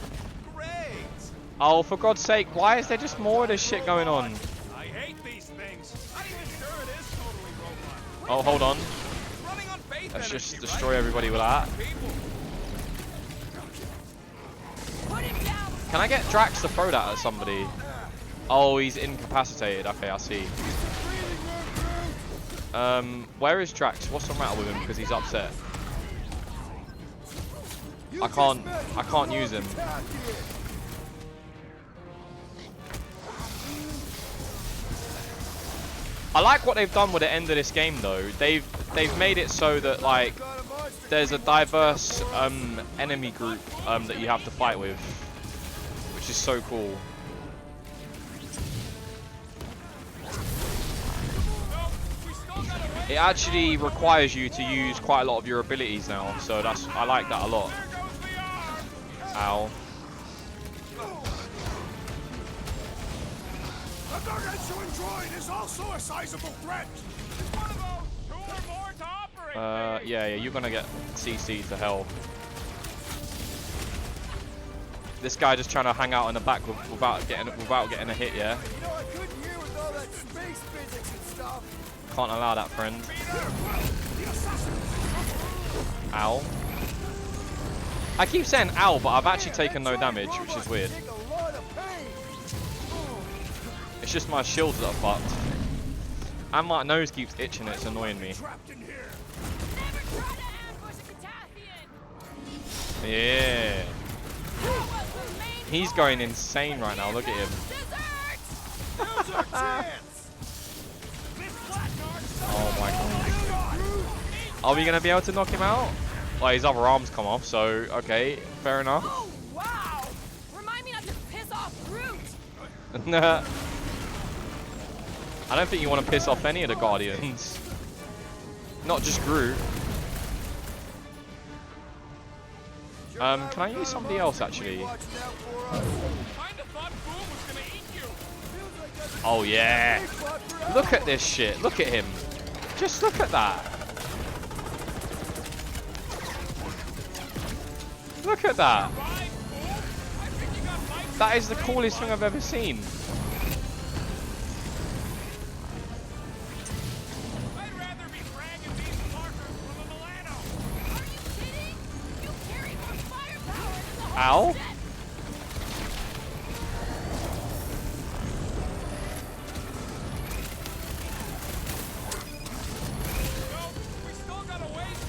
Great. Oh, for God's sake, why is there just more of this shit going on? I hate these things. Not even sure it is totally robot. Oh, hold on. Running on faith Let's energy, just destroy right? everybody with that. People. Put him down. Can I get Drax to throw that at somebody? Oh, he's incapacitated. Okay, I see. Where is Drax? What's the matter with him? Because he's upset. I can't use him. I like what they've done with the end of this game though. They've made it so that like there's a diverse enemy group that you have to fight with, which is so cool. It actually requires you to use quite a lot of your abilities now, so I like that a lot. Ow. The gargantuan droid is also a sizable threat. It's one of those. Two or more to operate. Yeah, you're gonna get CC'd to hell. This guy just trying to hang out in the back without getting a hit, yeah? You know, I couldn't hear with all that space physics and stuff. Can't allow that, friend. Ow. I keep saying ow, but I've actually taken no damage, which is weird. It's just my shields that are fucked. And my nose keeps itching, it's annoying me. Yeah. He's going insane right now, look at him. Oh my god. Are we going to be able to knock him out? Well, his other arms come off, so okay, fair enough. Oh, wow. Remind me not to piss off Groot. I don't think you want to piss off any of the Guardians. Not just Groot. Can I use somebody else actually? Oh yeah. Look at this shit. Look at him. Just look at that. Look at that. That is the coolest thing I've ever seen. Ow.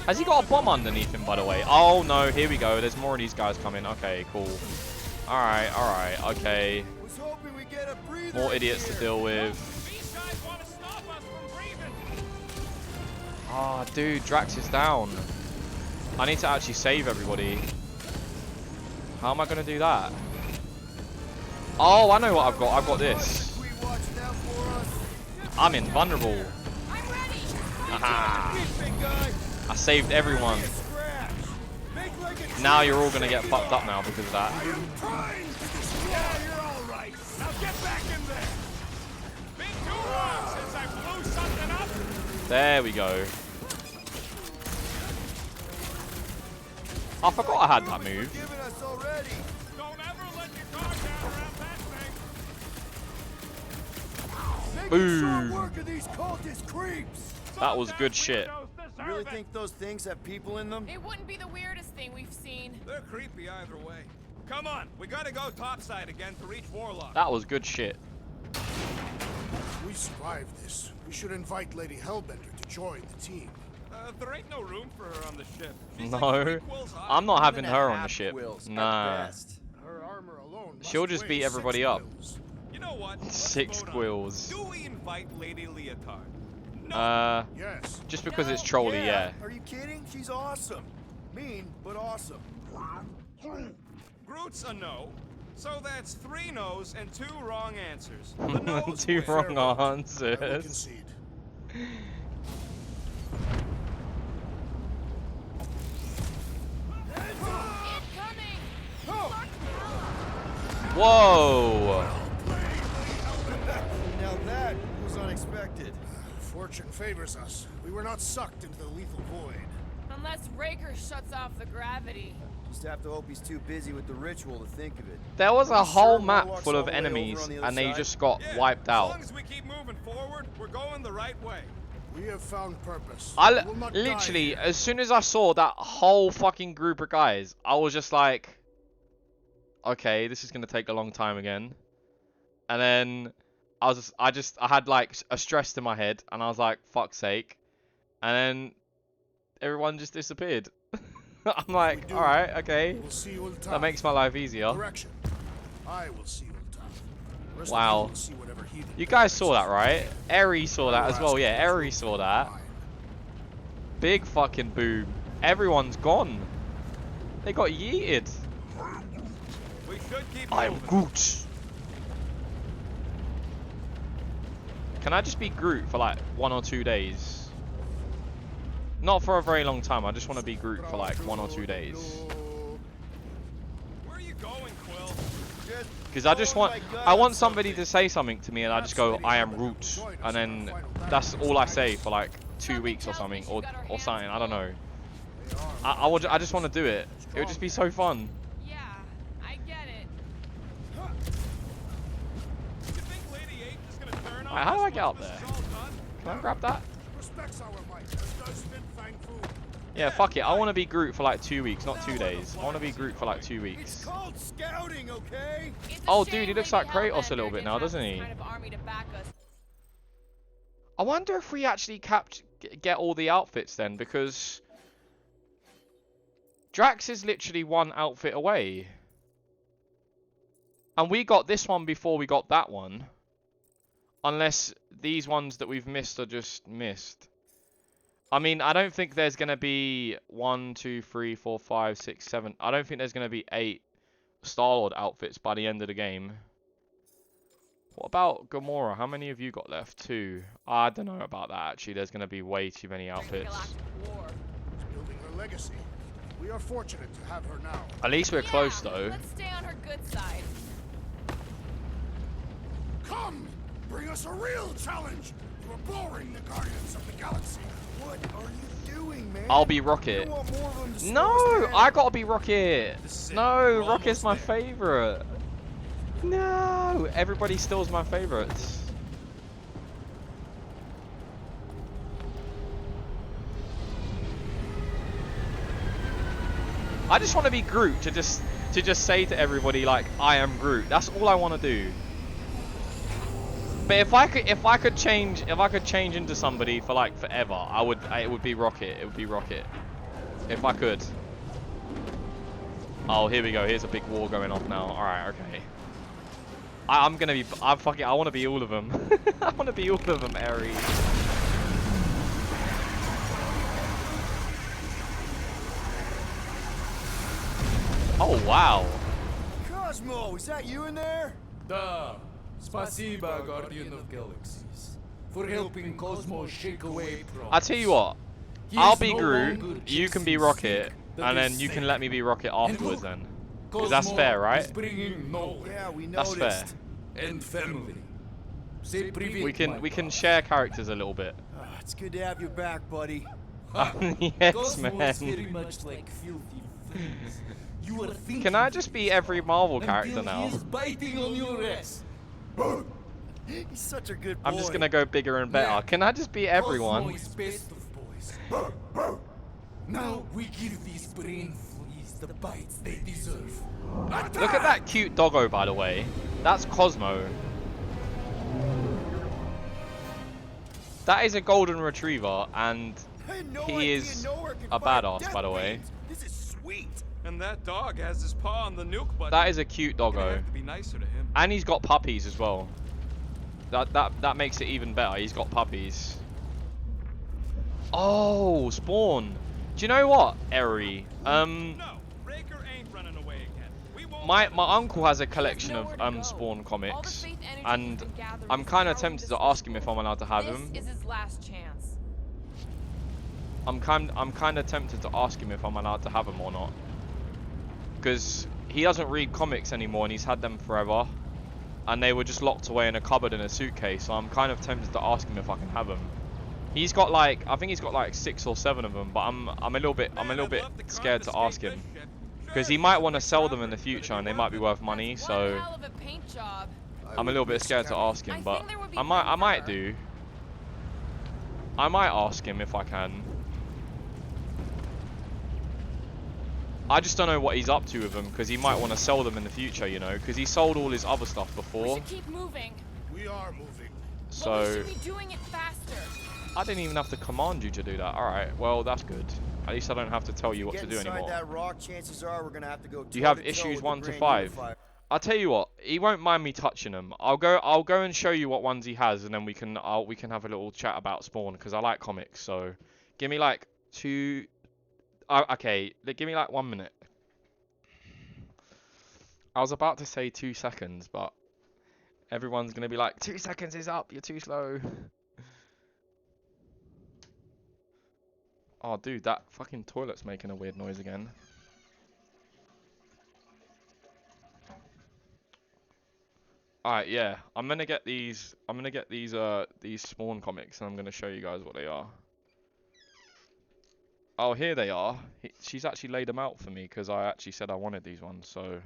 Has he got a bomb underneath him, by the way? Oh no, here we go. There's more of these guys coming. Okay, cool. Alright, okay. More idiots to deal with. Ah, oh, dude, Drax is down. I need to actually save everybody. How am I going to do that? Oh, I know what I've got. I've got this. I'm invulnerable. Aha. I saved everyone. Now you're all going to get fucked up now because of that. There we go. I forgot I had that move. Don't ever let your guard down around that thing. Boom. Work of these cultist creeps. That was good shit. You really think those things have people in them? It wouldn't be the weirdest thing we've seen. They're creepy either way. Come on, we gotta go topside again to reach Warlock. That was good shit. We survived this. We should invite Lady Hellbender to join the team. There ain't no room for her on the ship. She's No, like 3 quills high. I'm not having 1.5 her on the ship. quills at Nah. best. Her armor alone must She'll just weigh beat 6 everybody up. quills. You know what? Let's 6 vote on it. quills. Do we invite Lady Leotard? No. Yes. Just because it's trolly, yeah. Are you kidding? She's awesome. Mean, but awesome. Groot's a no. So that's 3 no's and 2 wrong answers. The no's 2 win. wrong I will answers. concede. Incoming! Whoa! Now that was unexpected. Fortune favors us. We were not sucked into the lethal void. Unless Raker shuts off the gravity. Just have to hope he's too busy with the ritual to think of it. There was a Are you whole sure map Warlock's full all of the way over enemies on the other and they side? just got Yeah, wiped as out. long as we keep moving forward, we're going the right way. We have found purpose. I We will not die literally, here. as soon as I saw that whole fucking group of guys, I was just like, okay, this is gonna take a long time again. And then I had like a stress in my head, and I was like, fuck's sake. And then everyone just disappeared. I'm like, all right, okay, We'll see you in that makes my life easier. Correction. I will see you in town. The rest Wow. of you will see whatever heathen You guys saw that, paradise right? Eri saw that as well. Yeah, Eri saw that. mine. Big fucking boom. Everyone's gone. They got yeeted. We should keep I'm moving. Groot. Can I just be Groot for like 1 or 2 days? Not for a very long time. I just want to be Groot for like 1 or 2 days. Where are you going, Quill? Because I want somebody to say something to me and I just go, I am Groot. And then that's all I say for like 2 weeks or something. Or something. I don't know. I just want to do it. It would just be so fun. Yeah, I get it. You think Lady H is gonna turn on Alright, how do us I get up once there? this is all done? Can I grab that? Respects our might, as does Fin Fang Fu. Yeah, fuck it. I want to be Groot for like 2 weeks, not 2 days. I want to be Groot for like 2 weeks. Called scouting, okay? It's a Oh, shame dude, he looks Lady like Kratos a Hellbender little bit didn't now, have doesn't this he? kind of army to back us. I wonder if we actually get all the outfits then, because Drax is literally 1 outfit away. And we got this one before we got that one. Unless these ones that we've missed are just missed. I mean, I don't think there's going to be 1, 2, 3, 4, 5, 6, 7. I don't think there's going to be 8 Star-Lord outfits by the end of the game. What about Gamora? How many have you got left? 2. I don't know about that, actually. There's going to be way too many outfits. Galactic War. Is building her legacy. We are fortunate to have her now. At least we're close, Yeah, though. Let's stay on her good side. Come! Bring us a real challenge! You are boring the Guardians of the Galaxy. What are you doing, man? I'll be You Rocket. want more of them to slow No, us down? I gotta be Rocket. This is it. No, We're Rocket's almost my there. favorite. No, everybody steals my favorites. I just want to be Groot to just say to everybody like I am Groot. That's all I want to do. But if I could change into somebody for like forever, it would be Rocket. It would be Rocket. If I could. Oh, here we go. Here's a big war going off now. All right, okay. I want to be all of them. I want to be all of them, Ares. Oh wow. Cosmo, is that you in there? Da, spasiba, Guardian of Galaxies, for helping Cosmo shake away problems. I tell you what. He I'll is be no Groot. longer You can be chasing Rocket, sick, that and is then you can sick. let me be Rocket afterwards. look, Then, because that's Cosmo fair, right? is bringing nowhere Yeah, we That's noticed. fair. and family. Say We привет, can my we can boss. share characters a little bit. Ah, It's good to have you back, buddy. Yes, Cosmo is very man. much like filthy things. You are thinking Can I just be every Marvel character until now? he is biting on your ass. He's such a good boy. I'm just gonna go bigger and better. Yeah. Can I just be Cosmo everyone? is best of boys. Now we give these brain fleas the bites they deserve. Look at that cute doggo, by the way. That's Cosmo. That is a golden retriever, and he is a badass, by the way. This is sweet. And that dog has his paw on the nuke button. That is a cute Gonna doggo, have to be nicer to him. and he's got puppies as well. That makes it even better. He's got puppies. Oh, Spawn. Do you know what, Eri? No, Raker ain't running away again. We won't My uncle has a collection of Spawn comics, and I'm kind of tempted to ask him if I'm allowed to have him. This is his last chance. I'm kind of tempted to ask him if I'm allowed to have him or not, because he doesn't read comics anymore, and he's had them forever, and they were just locked away in a cupboard in a suitcase. So I'm kind of tempted to ask him if I can have them. He's got like, I think he's got like 6 or 7 of them, but I'm a little bit scared to ask him, because he might want to sell them in the future and they might be worth money. So One hell of a paint job. I'm a little bit scared to ask him, I but think there would be I might room for do. I might ask him if I can. I just don't know what he's up to with them, because he might want to sell them in the future, you know, because he sold all his other stuff We before. should keep moving. We are moving. But we So should be doing it faster. I didn't even have to command you to do that. Alright, well that's good. At least I don't have to tell you what to do anymore. That rock, chances are we're gonna have to go Do you have toe-to-toe issues with 1 the to Grand 5? Unifier. I'll tell you what, he won't mind me touching them. I'll go and show you what ones he has, and then we can have a little chat about Spawn, because I like comics. So give me like 2. Okay, give me like 1 minute. I was about to say 2 seconds, but everyone's gonna be like, 2 seconds is up. You're too slow. Oh, dude, that fucking toilet's making a weird noise again. Alright, yeah. I'm gonna get these Spawn comics, and I'm gonna show you guys what they are. Oh, here they are. She's actually laid them out for me, because I actually said I wanted these ones, so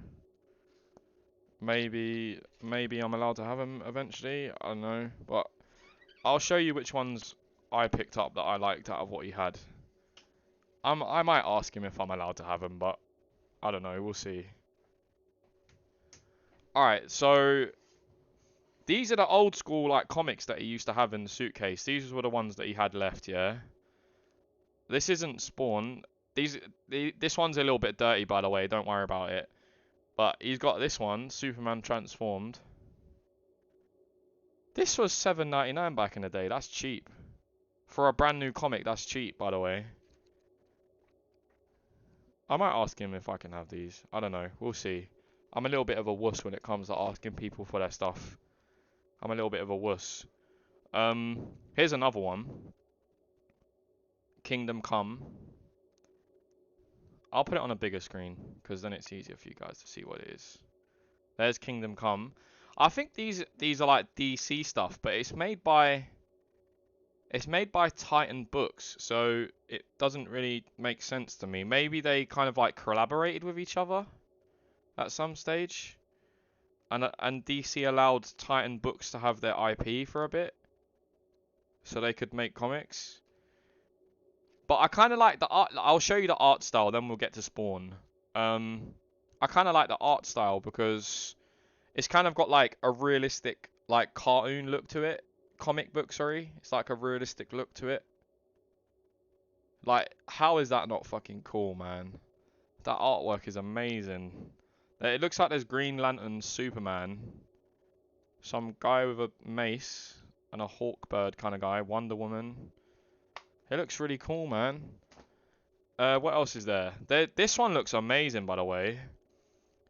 maybe I'm allowed to have them eventually. I don't know, but I'll show you which ones I picked up that I liked out of what he had. I might ask him if I'm allowed to have them, but I don't know. We'll see. Alright, so these are the old school like comics that he used to have in the suitcase. These were the ones that he had left, yeah. This isn't Spawn. This one's a little bit dirty, by the way. Don't worry about it. But he's got this one, Superman Transformed. This was $7.99 back in the day. That's cheap. For a brand new comic, that's cheap, by the way. I might ask him if I can have these. I don't know. We'll see. I'm a little bit of a wuss when it comes to asking people for their stuff. I'm a little bit of a wuss. Here's another one. Kingdom Come. I'll put it on a bigger screen, because then it's easier for you guys to see what it is. There's Kingdom Come. I think these are like DC stuff, but it's made by Titan Books, so it doesn't really make sense to me. Maybe they kind of like collaborated with each other at some stage, and DC allowed Titan Books to have their IP for a bit, so they could make comics. But I kind of like the art. I'll show you the art style, then we'll get to Spawn. I kind of like the art style because it's kind of got like a realistic, like cartoon look to it. Comic book, sorry. It's like a realistic look to it. Like, how is that not fucking cool, man? That artwork is amazing. It looks like there's Green Lantern, Superman, some guy with a mace, and a hawk bird kind of guy, Wonder Woman. It looks really cool, man. What else is there? This one looks amazing, by the way.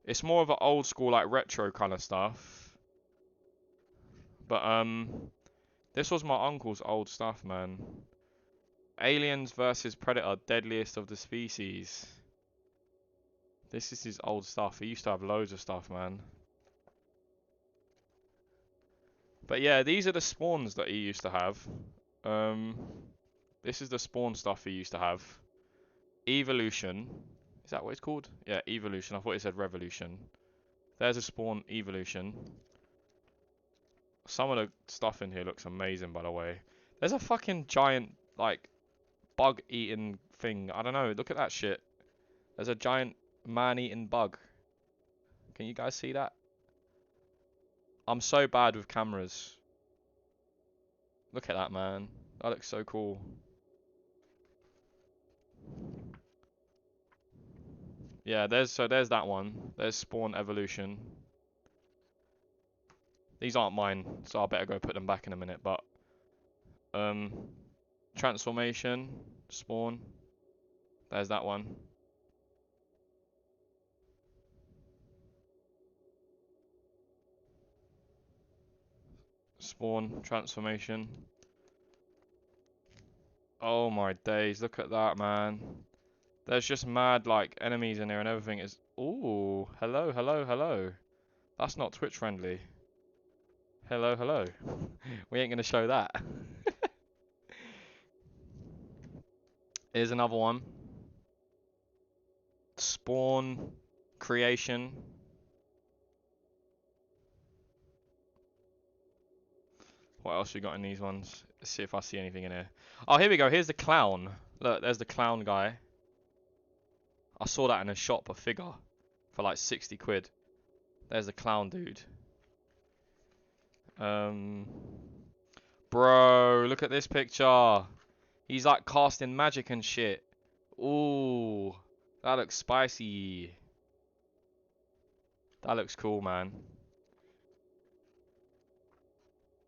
It's more of an old school, like retro kind of stuff. But this was my uncle's old stuff, man. Aliens vs Predator, Deadliest of the Species. This is his old stuff. He used to have loads of stuff, man. But yeah, these are the Spawns that he used to have. This is the spawn stuff he used to have. Evolution. Is that what it's called? Yeah, evolution. I thought it said revolution. There's a spawn evolution. Some of the stuff in here looks amazing, by the way. There's a fucking giant, like, bug-eating thing. I don't know. Look at that shit. There's a giant man-eating bug. Can you guys see that? I'm so bad with cameras. Look at that, man. That looks so cool. Yeah, there's that one. There's spawn evolution. These aren't mine, so I better go put them back in a minute, but transformation, spawn. There's that one. Spawn, transformation. Oh my days, look at that, man. There's just mad, like, enemies in here and everything is... Ooh, hello, hello, hello. That's not Twitch friendly. Hello, hello. We ain't gonna show that. Here's another one. Spawn, creation. What else we got in these ones? Let's see if I see anything in here. Oh, here we go. Here's the clown. Look, there's the clown guy. I saw that in a shop, a figure, for like 60 quid. There's the clown dude. Bro, look at this picture. He's like casting magic and shit. Ooh, that looks spicy. That looks cool, man.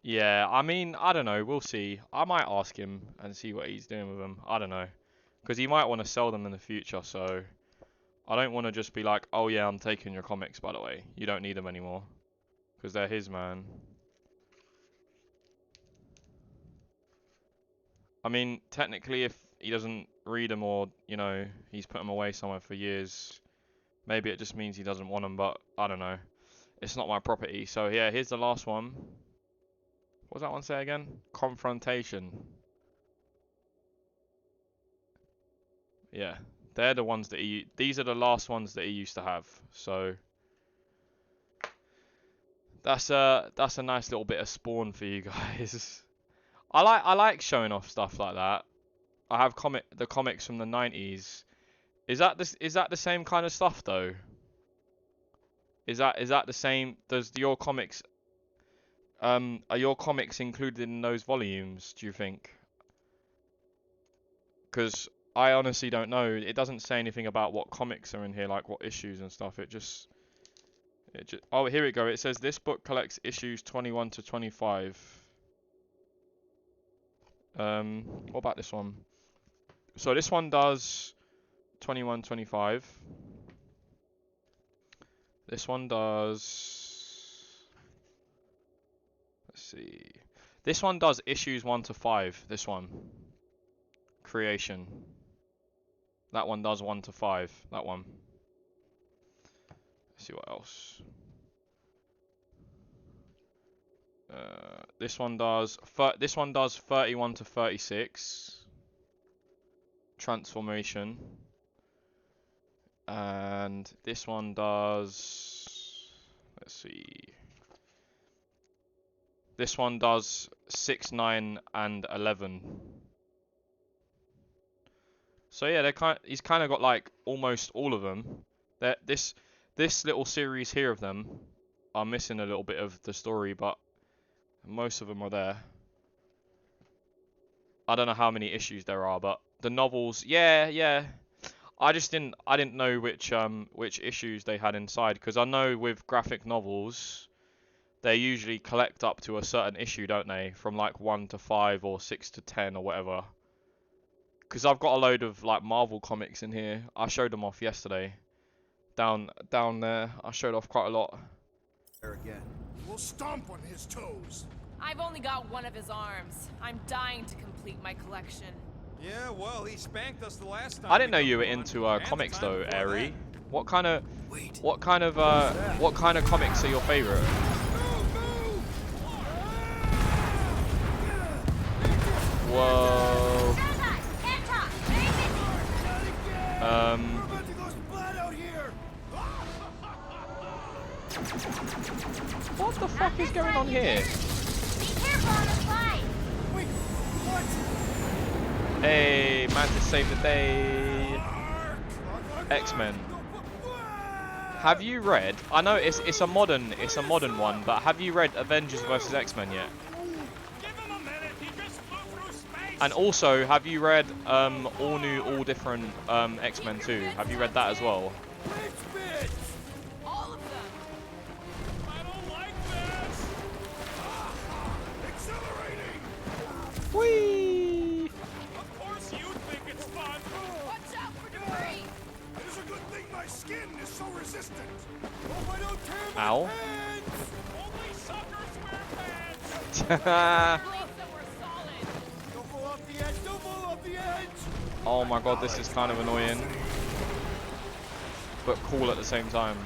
Yeah, I mean, I don't know. We'll see. I might ask him and see what he's doing with them. I don't know. Because he might want to sell them in the future, so... I don't want to just be like, oh yeah, I'm taking your comics, by the way. You don't need them anymore. Because they're his, man. I mean, technically, if he doesn't read them or, you know, he's put them away somewhere for years, maybe it just means he doesn't want them, but I don't know. It's not my property. So yeah, here's the last one. What does that one say again? Confrontation. Yeah. They're the ones that these are the last ones that he used to have. So that's a nice little bit of spawn for you guys. I like showing off stuff like that. I have the comics from the 90s. Is that the same kind of stuff though? Is that the same? Does your comics are your comics included in those volumes, do you think? Because I honestly don't know. It doesn't say anything about what comics are in here, like what issues and stuff. It just oh, here we go. It says this book collects issues 21 to 25. What about this one? So this one does 21, 25. This one does... Let's see. This one does issues 1 to 5. This one. Creation. That one does 1 to 5. That one. Let's see what else. This one does 31 to 36. Transformation. And this one does, let's see. This one does 6, 9, and 11. So yeah, he's kind of got like almost all of them. This little series here of them are missing a little bit of the story, but most of them are there. I don't know how many issues there are, but the novels, yeah. I didn't know which issues they had inside, because I know with graphic novels, they usually collect up to a certain issue, don't they? From like 1 to 5 or 6 to 10 or whatever. Because I've got a load of like Marvel comics in here. I showed them off yesterday. Down there, I showed off quite a lot. There again. We'll stomp on his toes. I've only got one of his arms. I'm dying to complete my collection. Yeah, well, he spanked us the last time. I didn't know you were into comics though, Airy. What kind of comics are your favorite? Whoa. What the fuck is going on here? Be careful on the slide. Wait, what? Hey, man, to save the day. X-Men. Have you read? I know it's a modern one, but have you read Avengers vs X-Men yet? Give him a minute. He just flew through space. And also, have you read all new, all different X-Men 2? Have you read that as well? All of them. I don't like this. Accelerating. Whee! Of course you think it's fun. Watch out for debris. It is a good thing my skin is so resistant. Oh, I don't tear my Ow. pants. Only suckers wear pants. Please, that we're solid. Don't fall off the edge. Don't fall off the edge. Oh my god, this is kind of annoying. But cool at the same time.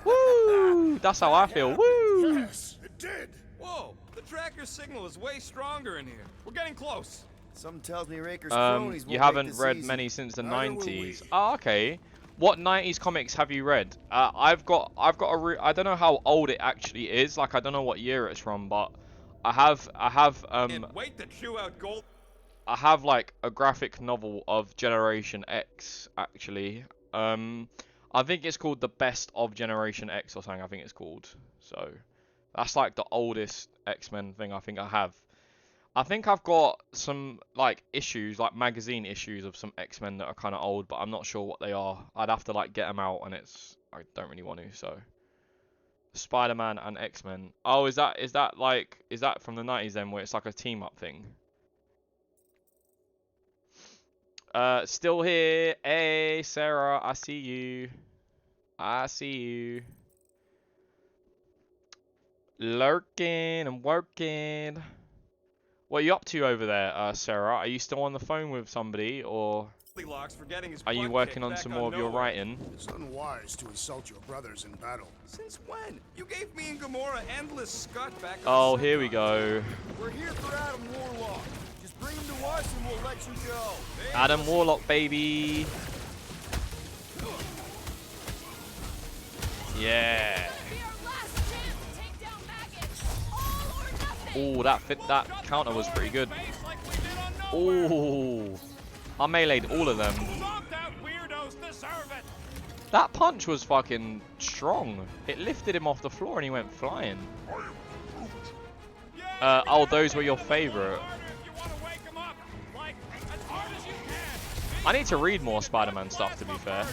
Woo! That's how I feel. Woo! Yes, it did. Whoa, the tracker signal is way stronger in here. We're getting close. Something tells me Raker's cronies You won't haven't make this read easy. many since the Neither will 90s. we. Oh, okay. What 90s comics have you read? I don't know how old it actually is. Like, I don't know what year it's from, but I have Can't wait to chew out gold. I have like a graphic novel of Generation X actually. I think it's called The Best of Generation X or something. I think it's called. So that's like the oldest X-Men thing I think I have. I think I've got some like issues, like magazine issues of some X-Men that are kind of old, but I'm not sure what they are. I'd have to like get them out, and I don't really want to. So Spider-Man and X-Men. Oh, is that from the 90s then, where it's like a team up thing? Still here. Hey, Sarah, I see you. I see you. Lurking and working. What are you up to over there, Sarah? Are you still on the phone with somebody, or are you working on some more of your writing? It's unwise to insult your brothers in battle. Since when? You gave me and Gamora endless scut back. Oh, here we go. We're here for Adam Warlock. Just bring him to us and we'll let you go. Adam Warlock, baby. Yeah. Oh, that counter was pretty good. Oh, I meleeed all of them. That punch was fucking strong. It lifted him off the floor and he went flying. Oh, those were your favorite. I need to read more Spider-Man stuff, to be fair.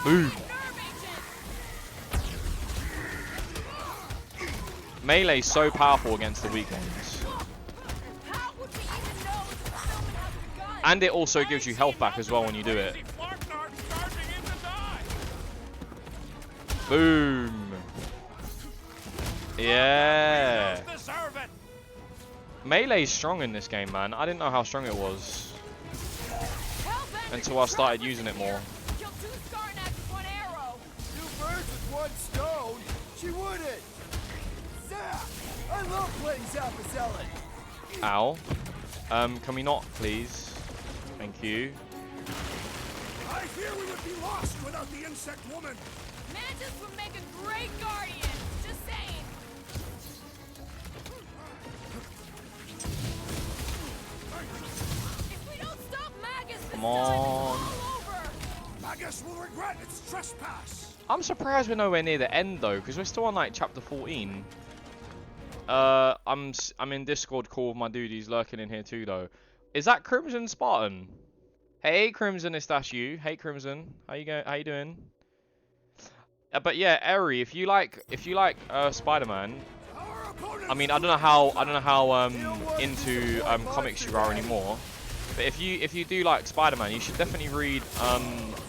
Boom. Melee's so powerful against the weak ones. And it also gives you health back as well when you do it. Boom. Yeah. Melee's strong in this game, man. I didn't know how strong it was until I started using it more. Two birds with one stone? She wouldn't. Zap! I love playing Zappacelli. Ow. Can we not, please? Thank you. I fear we would be lost without the insect woman. Mantis would make a great guardian. Just saying. If we don't stop Magus this Come time, on. it's all over. Magus will regret its trespass. I'm surprised we're nowhere near the end though, because we're still on like chapter 14. I'm in Discord call with my dude. He's lurking in here too though. Is that Crimson Spartan? Hey Crimson, is that you? Hey Crimson, how you going? How you doing? But yeah, Eri, if you like Spider-Man, I mean I don't know how into comics you are anymore. But if you do like Spider-Man, you should definitely read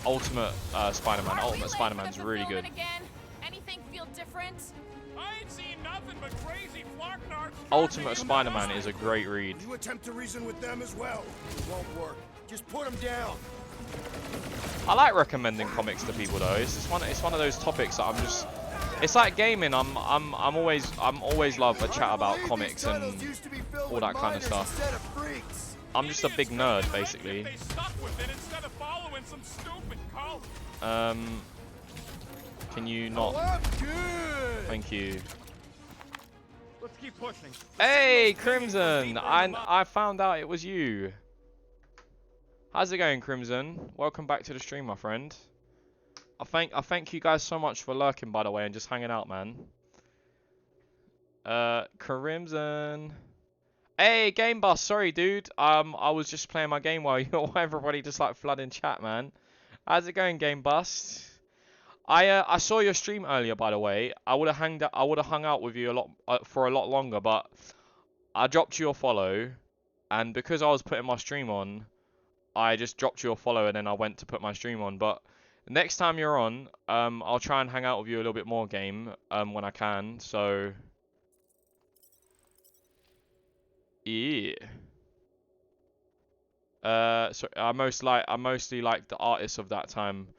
Ultimate Spider-Man. Ultimate Spider-Man's really good. Anything feel different? I ain't seen nothing but crazy Flarknards. Ultimate Spider-Man is a great read. You attempt to reason with them as well. It won't work. Just put him down. I like recommending comics to people though. It's one of those topics that I'm just It's like gaming. I'm always love a chat about comics and all that kind of stuff. I'm just a big nerd, basically. Can you not? Thank you. Let's keep pushing. Hey, Crimson! I found out it was you. How's it going, Crimson? Welcome back to the stream, my friend. I thank you guys so much for lurking, by the way, and just hanging out, man. Crimson. Hey, GameBustUK. Sorry, dude. I was just playing my game while everybody just like flooding chat, man. How's it going, GameBustUK? I saw your stream earlier, by the way. I would have hung out with you for a lot longer, but I dropped you a follow, and because I was putting my stream on, I just dropped you a follow, and then I went to put my stream on. But next time you're on, I'll try and hang out with you a little bit more, game, when I can. So yeah. So I mostly like the artists of that time.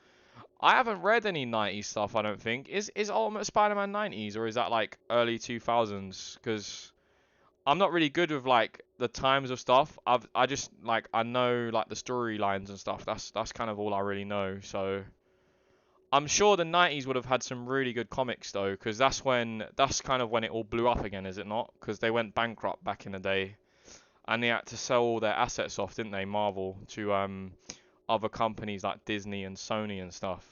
I haven't read any 90s stuff, I don't think. Is Ultimate Spider-Man 90s, or is that like early 2000s? Because I'm not really good with like the times of stuff. I just like, I know like the storylines and stuff. That's kind of all I really know. So I'm sure the 90s would have had some really good comics though, because that's kind of when it all blew up again, is it not? Because they went bankrupt back in the day, and they had to sell all their assets off, didn't they, Marvel, to other companies like Disney and Sony and stuff.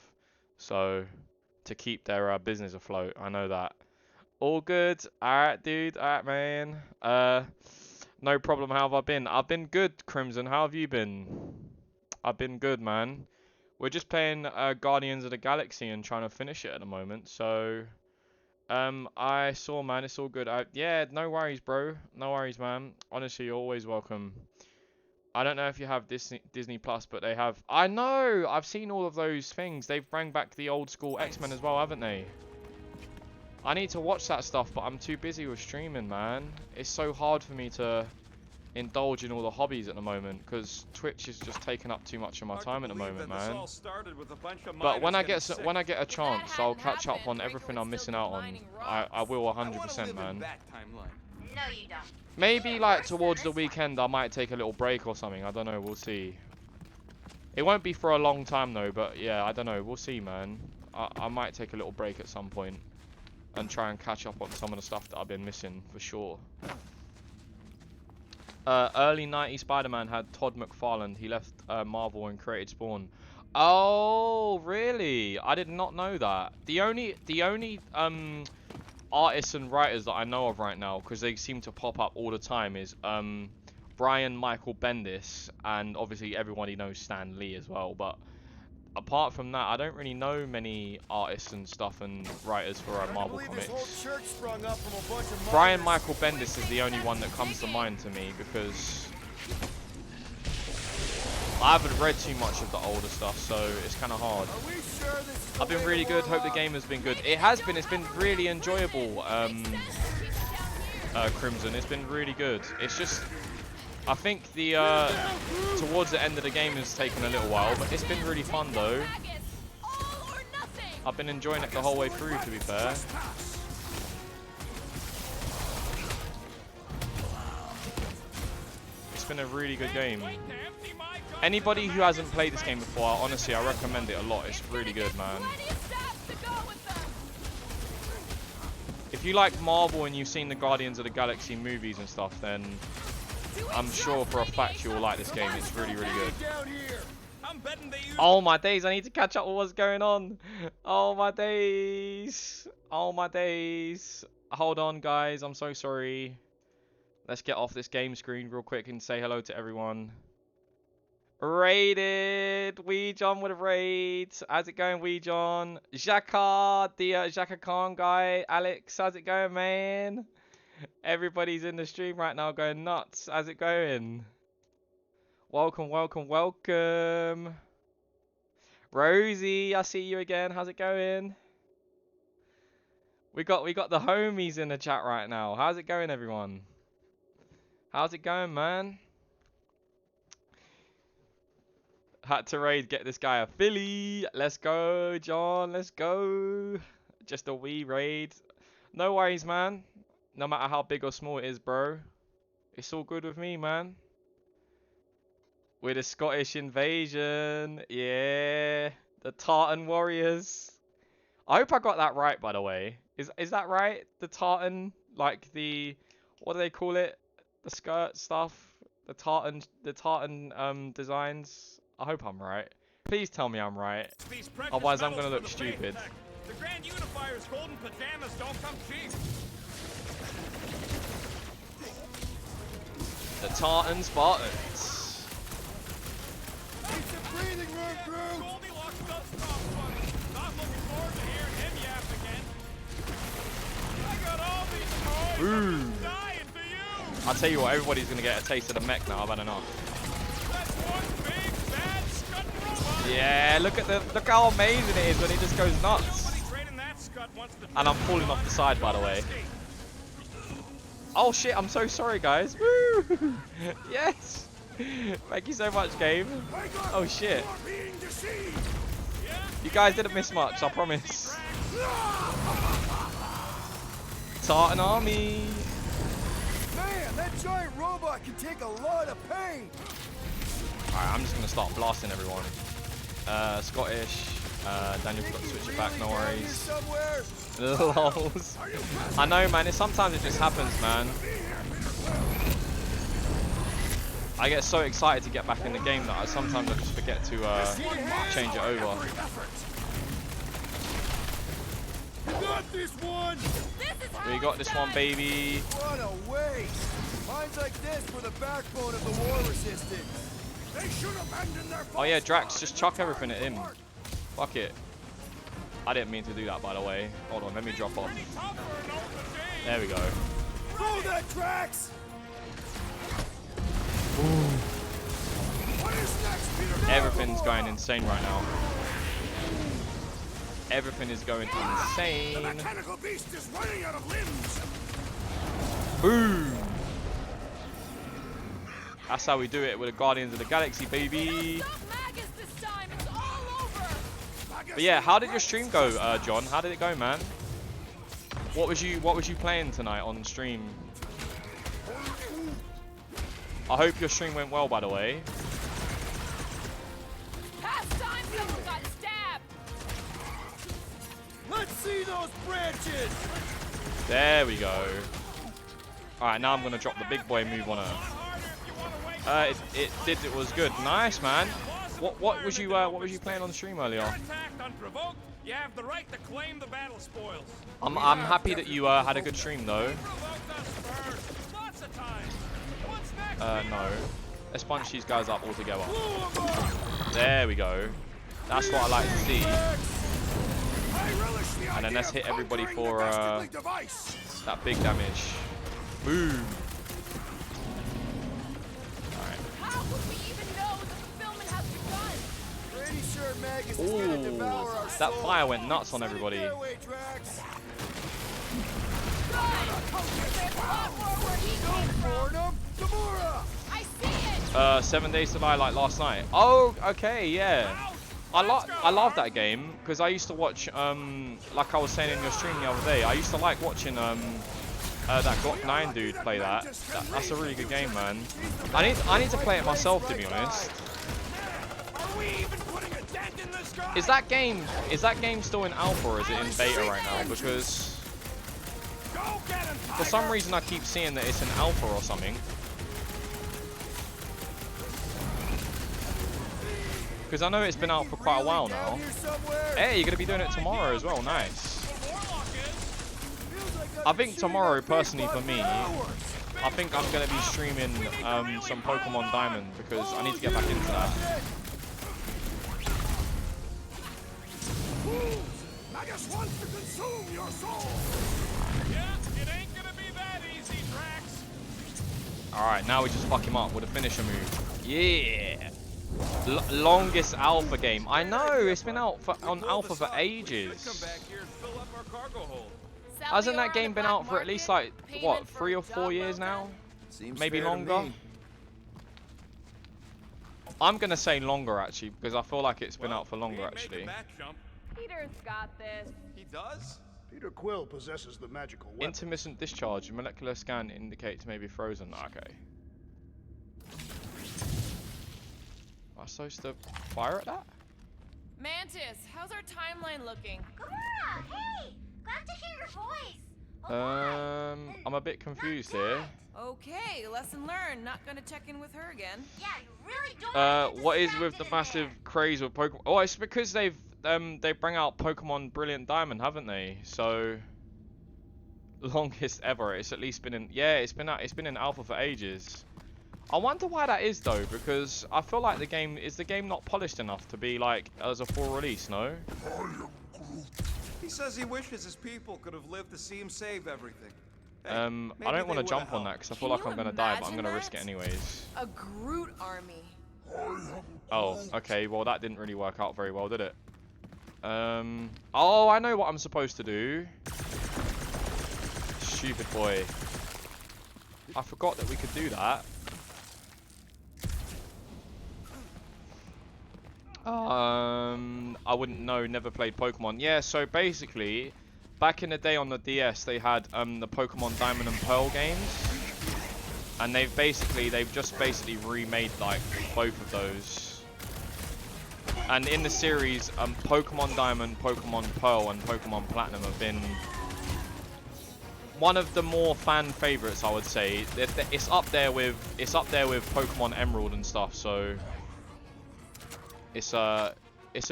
So to keep their business afloat, I know that. All good. Alright, dude. Alright, man. No problem. How have I been? I've been good, Crimson. How have you been? I've been good, man. We're just playing Guardians of the Galaxy and trying to finish it at the moment. So I saw, man. It's all good. Yeah, no worries, bro. No worries, man. Honestly, you're always welcome. I don't know if you have Disney Plus, but they have. I know. I've seen all of those things. They've brought back the old school X-Men as well, haven't they? I need to watch that stuff, but I'm too busy with streaming, man. It's so hard for me to indulge in all the hobbies at the moment, because Twitch is just taking up too much of my time at the moment, man. But when I get a chance, I'll catch up on everything I'm missing out on. I will 100%, man. No, you don't. Maybe like towards the weekend I might take a little break or something. I don't know, we'll see. It won't be for a long time though, but yeah, I don't know, we'll see, man. I might take a little break at some point and try and catch up on some of the stuff that I've been missing for sure. Early 90s Spider-Man had Todd McFarlane. He left Marvel and created Spawn. Oh, really? I did not know that. The only artists and writers that I know of right now, because they seem to pop up all the time, is Brian Michael Bendis, and obviously everybody knows Stan Lee as well. But apart from that, I don't really know many artists and stuff and writers for Marvel comics. Brian Michael Bendis is the only one that comes to mind to me, because I haven't read too much of the older stuff, so it's kind of hard. I've been really good. Hope the game has been good. It has been. It's been really enjoyable, Crimson. It's been really good. It's just, I think the towards the end of the game has taken a little while, but it's been really fun though. I've been enjoying it the whole way through, to be fair. It's been a really good game. Anybody who hasn't played this game before, honestly, I recommend it a lot. It's really good, man. If you like Marvel and you've seen the Guardians of the Galaxy movies and stuff, then I'm sure for a fact you'll like this game. It's really, really good. Oh my days, I need to catch up with what's going on. Oh my days. Oh my days. Hold on, guys. I'm so sorry. Let's get off this game screen real quick and say hello to everyone. Raided! Wee John with a raid. How's it going, Wee John? Jacka, the Jacka Khan guy. Alex, how's it going, man? Everybody's in the stream right now going nuts. How's it going? Welcome, welcome, welcome. Rosie, I see you again. How's it going? We got the homies in the chat right now. How's it going, everyone? How's it going, man? Had to raid, get this guy a Philly. Let's go, John. Let's go. Just a wee raid. No worries, man. No matter how big or small it is, bro. It's all good with me, man. We're the Scottish invasion. Yeah. The Tartan warriors. I hope I got that right, by the way. Is that right? The tartan, like the, what do they call it? The skirt stuff, the tartan designs. I hope I'm right. Please tell me I'm right. Otherwise, I'm gonna look stupid. The Grand Unifier's golden pajamas don't come cheap. The tartan Spartans. It's a breathing room, crew. Goldilocks does stop fun. Not looking forward to hearing him yap again. I got all these toys. I'm just dying for you. I'll tell you what, everybody's gonna get a taste of the mech now. I've had enough. That's one big bad scut robot. Yeah, look how amazing it is when it just goes nuts. And I'm falling off the side, by the way. Oh shit, I'm so sorry, guys. Woo! Yes! Thank you so much, game. Oh shit. You guys didn't miss much, I promise. Tartan army. Man, that giant robot can take a lot of pain. Alright, I'm just gonna start blasting everyone. Scottish. Daniel forgot to switch it back, no worries. Lols. I know, man, sometimes it just happens, man. I get so excited to get back in the game that sometimes I just forget to change it over. We got this one, baby. What a waste. Mines like this were the backbone of the war resistance. They should abandon their. Oh yeah, Drax, just chuck everything at him. Fuck it. I didn't mean to do that, by the way. Hold on, let me drop off. There we go. Throw that, Drax! Everything's going insane right now. Everything is going insane. The mechanical beast is running out of limbs. Boom! That's how we do it with the Guardians of the Galaxy, baby. But yeah, how did your stream go, John? How did it go, man? What was you playing tonight on stream? I hope your stream went well, by the way. Past time someone got stabbed. Let's see those branches. There we go. All right, now I'm gonna drop the big boy move on her. It was good. Nice, man. What was you playing on stream earlier? You have the right to claim the battle spoils. I'm happy that you had a good stream though. No. Let's bunch these guys up all together. There we go. That's what I like to see. And then let's hit everybody for that big damage. Boom. How would we even know the fulfillment has begun? Pretty sure Magus is gonna devour our that souls. fire went nuts on everybody. There's a lot more where he came from. I see it. 7 Days to Die, like last night. Oh, okay, yeah. I love that game because I used to watch like I was saying in your stream the other day. I used to like watching that Glock 9 dude play that. That's a really good game, man. I need to play it myself, to be honest. Is that game still in alpha or is it in beta right now? Because for some reason I keep seeing that it's in alpha or something. Because I know it's been out for quite a while now. Hey, you're going to be doing it tomorrow as well. Nice. I think tomorrow, personally for me, I think I'm going to be streaming some Pokemon Diamond because I need to get back into that. Magus wants to consume your soul. Yeah, it ain't gonna be that easy, Drax. Alright, now we just fuck him up with a finisher move. Yeah! Longest alpha game. I know, it's been out on alpha for ages. Come back here and fill up our cargo hold. Hasn't that game been out for at least like, what, 3 or 4 years now? Maybe longer? I'm gonna say longer actually, because I feel like it's been out for longer actually. Peter's got this. He does? Peter Quill possesses the magical weapon. Intermittent discharge. Molecular scan indicates may be frozen. Okay. Am I supposed to fire at that? Mantis, how's our timeline looking? Gora, hey! Glad to hear your voice. I'm a bit confused here. Okay, lesson learned. Not gonna check in with her again. Yeah, you really don't. What is with the massive craze with Pokemon? Oh, it's because they bring out Pokemon Brilliant Diamond, haven't they? So longest ever. It's at least been in it's been in alpha for ages. I wonder why that is though, because I feel like the game not polished enough to be like as a full release, no? He says he wishes his people could have lived to see him save everything. Hey, I don't want to jump on that because I feel like I'm gonna die, but I'm gonna risk it anyways. A Groot army. Oh, okay. Well, that didn't really work out very well, did it? Oh, I know what I'm supposed to do. Stupid boy. I forgot that we could do that. I wouldn't know, never played Pokemon. Yeah, so basically, back in the day on the DS, they had the Pokemon Diamond and Pearl games. And they've just remade like both of those. And in the series, Pokemon Diamond, Pokemon Pearl, and Pokemon Platinum have been one of the more fan favorites, I would say. It's up there with Pokemon Emerald and stuff. So it's a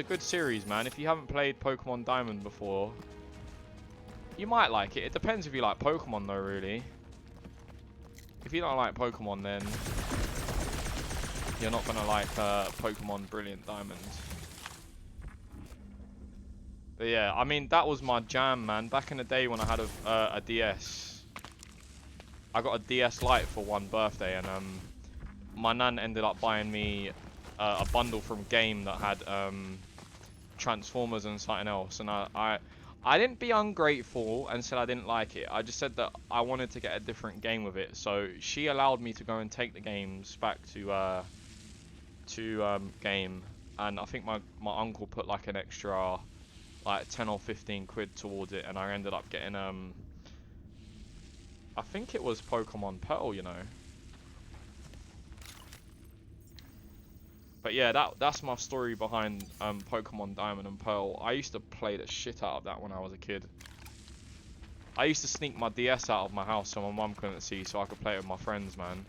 good series, man. If you haven't played Pokemon Diamond before, you might like it. It depends if you like Pokemon, though, really. If you don't like Pokemon, then you're not gonna like Pokemon Brilliant Diamond. But yeah, I mean, that was my jam, man. Back in the day when I had a DS, I got a DS Lite for one birthday, and my nan ended up buying me a bundle from Game that had Transformers and something else, and I didn't be ungrateful and said I didn't like it. I just said that I wanted to get a different game with it. So she allowed me to go and take the games back to Game, and I think my uncle put like an extra like 10 or 15 quid towards it, and I ended up getting I think it was Pokemon Pearl, you know. But yeah, that's my story behind Pokemon Diamond and Pearl. I used to play the shit out of that when I was a kid. I used to sneak my DS out of my house so my mum couldn't see, so I could play it with my friends, man.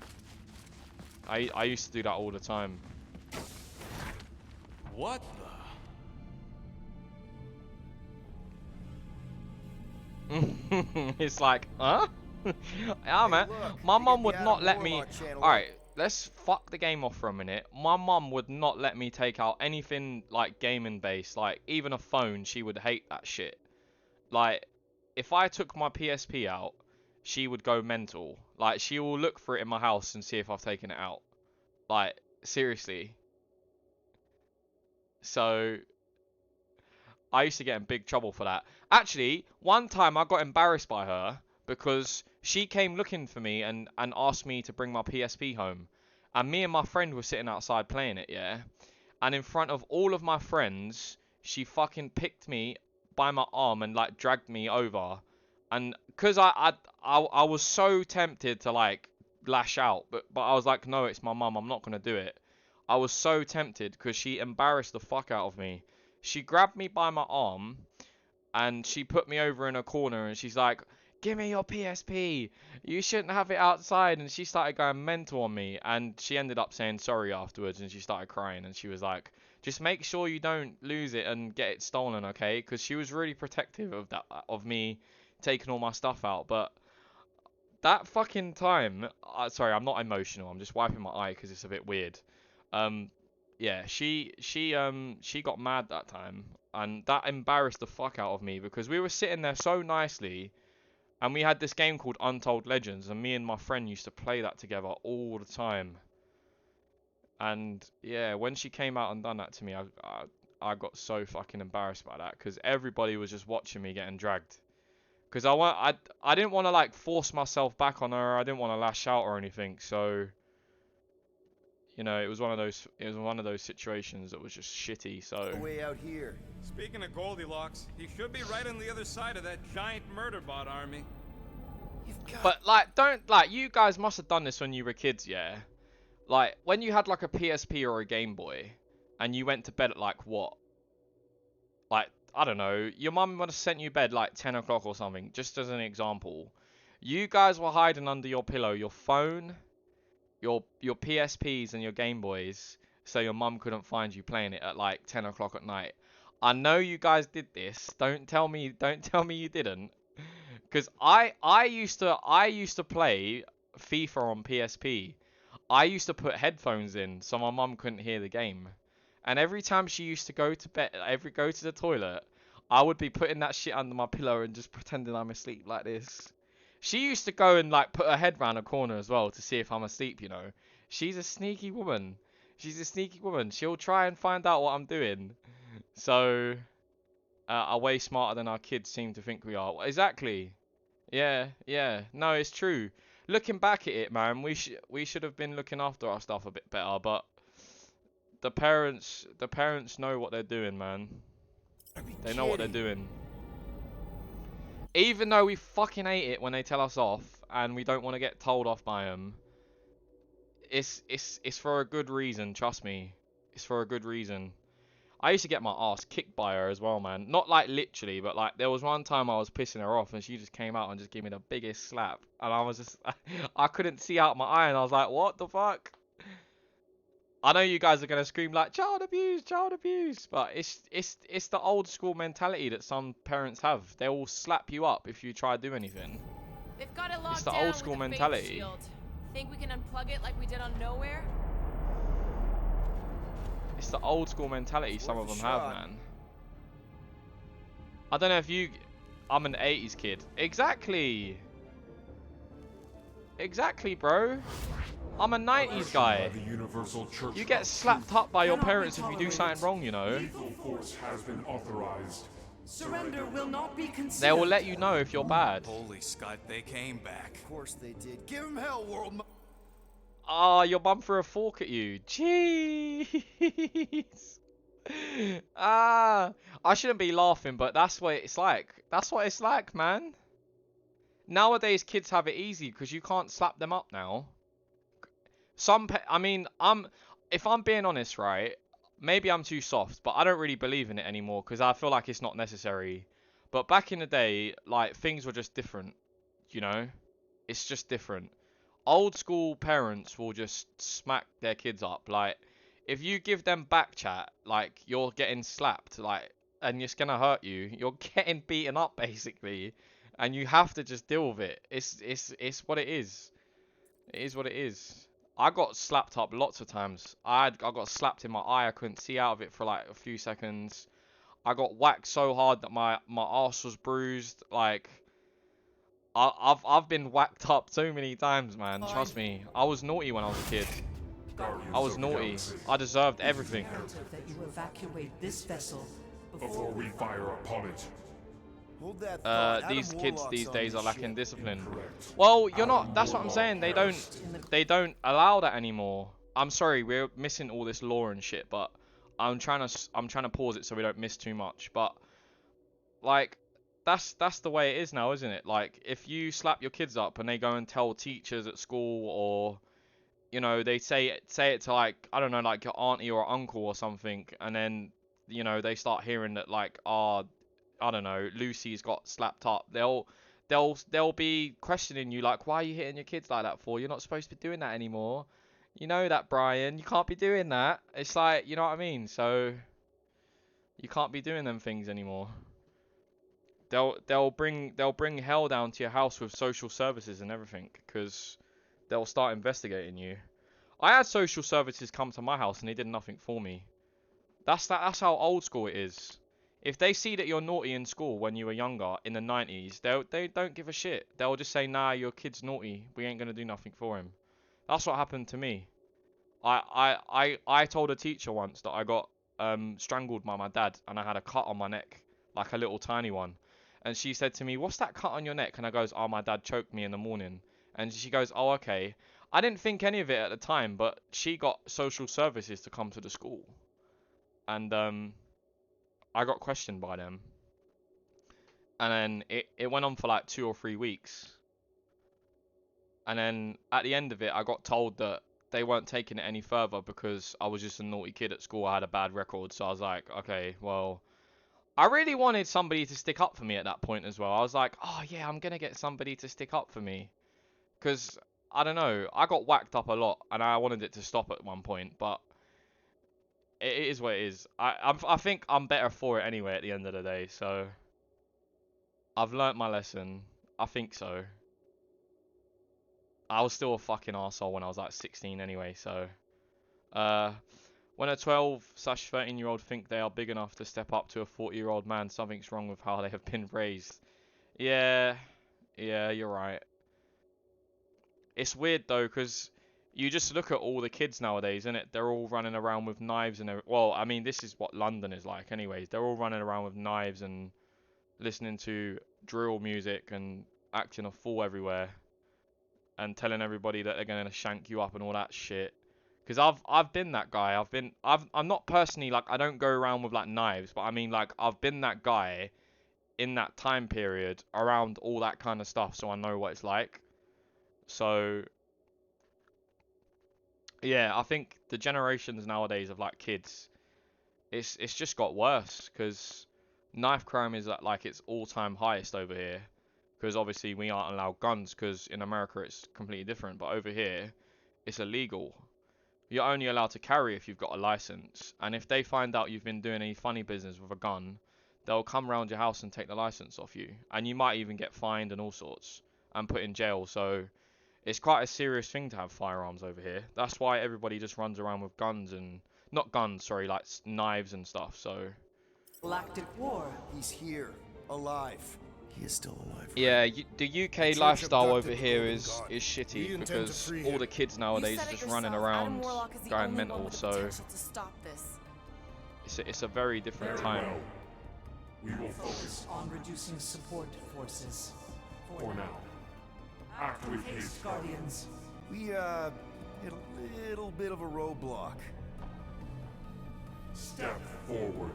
I used to do that all the time. What the? It's like, huh? Yeah, man. Look, My you mum get would me out not of let war me. about channel Alright, let's fuck the game off for a minute. My mum would not let me take out anything like gaming based, like even a phone. She would hate that shit. Like, if I took my PSP out, she would go mental. Like, she will look for it in my house and see if I've taken it out. Like, seriously. So I used to get in big trouble for that. Actually, one time I got embarrassed by her because she came looking for me and asked me to bring my PSP home. And me and my friend were sitting outside playing it, yeah? And in front of all of my friends, she fucking picked me by my arm and like dragged me over. And because I was so tempted to like lash out, but I was like, no, it's my mum, I'm not gonna do it. I was so tempted because she embarrassed the fuck out of me. She grabbed me by my arm and she put me over in a corner and she's like, give me your PSP, you shouldn't have it outside. And she started going mental on me, and she ended up saying sorry afterwards, and she started crying, and she was like, just make sure you don't lose it and get it stolen, okay? Because she was really protective of that, of me taking all my stuff out. But that fucking time, sorry, I'm not emotional, I'm just wiping my eye because it's a bit weird. Yeah, she got mad that time, and that embarrassed the fuck out of me because we were sitting there so nicely. And we had this game called Untold Legends, and me and my friend used to play that together all the time. And yeah, when she came out and done that to me, I got so fucking embarrassed by that because everybody was just watching me getting dragged. Because I didn't want to like force myself back on her. I didn't want to lash out or anything. So you know, it was one of those situations that was just shitty. So Way out here. Speaking of Goldilocks, he should be right on the other side of that giant murder bot army. but like, don't, like, you guys must have done this when you were kids, yeah? Like, when you had like a PSP or a Game Boy and you went to bed at like what? Like, I don't know, your mum would have sent you bed like 10 o'clock or something, just as an example. You guys were hiding under your pillow, your phone, your PSPs and your Game Boys, so your mum couldn't find you playing it at like 10 o'clock at night. I know you guys did this. Don't tell me you didn't. Cause I used to play FIFA on PSP. I used to put headphones in so my mum couldn't hear the game. And every time she used to go to the toilet, I would be putting that shit under my pillow and just pretending I'm asleep like this. She used to go and like put her head round a corner as well to see if I'm asleep, you know. She's a sneaky woman. She'll try and find out what I'm doing. So, are way smarter than our kids seem to think we are. Exactly. Yeah. No, it's true. Looking back at it, man, we should have been looking after our stuff a bit better, but the parents know what they're doing, man. They know what they're doing. Even though we fucking hate it when they tell us off and we don't want to get told off by them, it's for a good reason, trust me. It's for a good reason. I used to get my ass kicked by her as well, man. Not like literally, but like there was one time I was pissing her off and she just came out and just gave me the biggest slap. And I was just, I couldn't see out my eye and I was like, what the fuck? I know you guys are going to scream like, child abuse, but it's the old school mentality that some parents have. They will slap you up if you try to do anything. They've got it locked It's the down old school with a faith mentality. shield. Think we can unplug it like we did on Nowhere? It's the old school mentality some of them have, man. I don't know if you... I'm an 80s kid. Exactly, bro. I'm a 90s guy. You get slapped up by your parents if you do something wrong, you know. Surrender will not be considered. They will let you know if you're bad. Holy Scott, they came back. Of course they did. Give him hell, world. Ah, your mum threw a fork at you. Jeez. Ah, I shouldn't be laughing, but that's what it's like. That's what it's like, man. Nowadays, kids have it easy because you can't slap them up now. I mean, if I'm being honest, right, maybe I'm too soft, but I don't really believe in it anymore because I feel like it's not necessary. But back in the day, like, things were just different, you know? It's just different. Old school parents will just smack their kids up. Like, if you give them back chat, like, you're getting slapped, like, and it's gonna hurt you. You're getting beaten up, basically, and you have to just deal with it. It's what it is. It is what it is. I got slapped up lots of times. I got slapped in my eye. I couldn't see out of it for like a few seconds. I got whacked so hard that my arse was bruised. Like, I've been whacked up so many times, man. Trust me. I was naughty when I was a kid. I was naughty. I deserved everything. That you evacuate this vessel before we fire upon it. Hold that thought. These Adam kids Warlock's these on days this are lacking ship. discipline. Well, you're not. That's what I'm saying. They don't allow that anymore. I'm sorry, we're missing all this lore and shit, but I'm trying to pause it so we don't miss too much. But like, that's the way it is now, isn't it? Like, if you slap your kids up and they go and tell teachers at school, or you know, they say it to, like, I don't know, like your auntie or uncle or something, and then, you know, they start hearing that, like, I don't know, Lucy's got slapped up. They'll be questioning you, like, why are you hitting your kids like that for? You're not supposed to be doing that anymore. You know that, Brian. You can't be doing that. It's like, you know what I mean? So you can't be doing them things anymore. They'll bring hell down to your house with social services and everything, because they'll start investigating you. I had social services come to my house and they did nothing for me. That's how old school it is. If they see that you're naughty in school when you were younger in the 90s, they don't give a shit. They'll just say, nah, your kid's naughty. We ain't gonna do nothing for him. That's what happened to me. I told a teacher once that I got strangled by my dad and I had a cut on my neck, like a little tiny one. And she said to me, what's that cut on your neck? And I goes, oh, my dad choked me in the morning. And she goes, oh, okay. I didn't think any of it at the time, but she got social services to come to the school, and I got questioned by them, and then it went on for like 2 or 3 weeks, and then at the end of it, I got told that they weren't taking it any further because I was just a naughty kid at school. I had a bad record, so I was like, okay, well, I really wanted somebody to stick up for me at that point as well. I was like, oh yeah, I'm gonna get somebody to stick up for me, because I don't know, I got whacked up a lot, and I wanted it to stop at one point, but it is what it is. I think I'm better for it anyway at the end of the day, so I've learnt my lesson. I think so. I was still a fucking arsehole when I was like 16 anyway, so when a 12/13-year-old think they are big enough to step up to a 40-year-old man, something's wrong with how they have been raised. Yeah, you're right. It's weird though, because you just look at all the kids nowadays, innit? They're all running around with knives and well, I mean, this is what London is like anyways. They're all running around with knives and listening to drill music and acting a fool everywhere and telling everybody that they're gonna shank you up and all that shit. Because I've been that guy. I'm not personally, like, I don't go around with like knives, but I mean, like, I've been that guy in that time period around all that kind of stuff, so I know what it's like. So yeah, I think the generations nowadays of like kids, it's just got worse, because knife crime is at like its all-time highest over here, because obviously we aren't allowed guns, because in America it's completely different, but over here it's illegal. You're only allowed to carry if you've got a license, and if they find out you've been doing any funny business with a gun, they'll come round your house and take the license off you, and you might even get fined and all sorts and put in jail. So it's quite a serious thing to have firearms over here. That's why everybody just runs around with guns and not guns, sorry, like knives and stuff. So Galactic War. He's here, alive. He is still alive. Right? Yeah, the UK lifestyle over here is shitty, because all the kids nowadays are just running around going mental. So it's a very different time. We will focus On reducing support forces. for now. Act with haste, Guardians. We hit a little bit of a roadblock. Step forward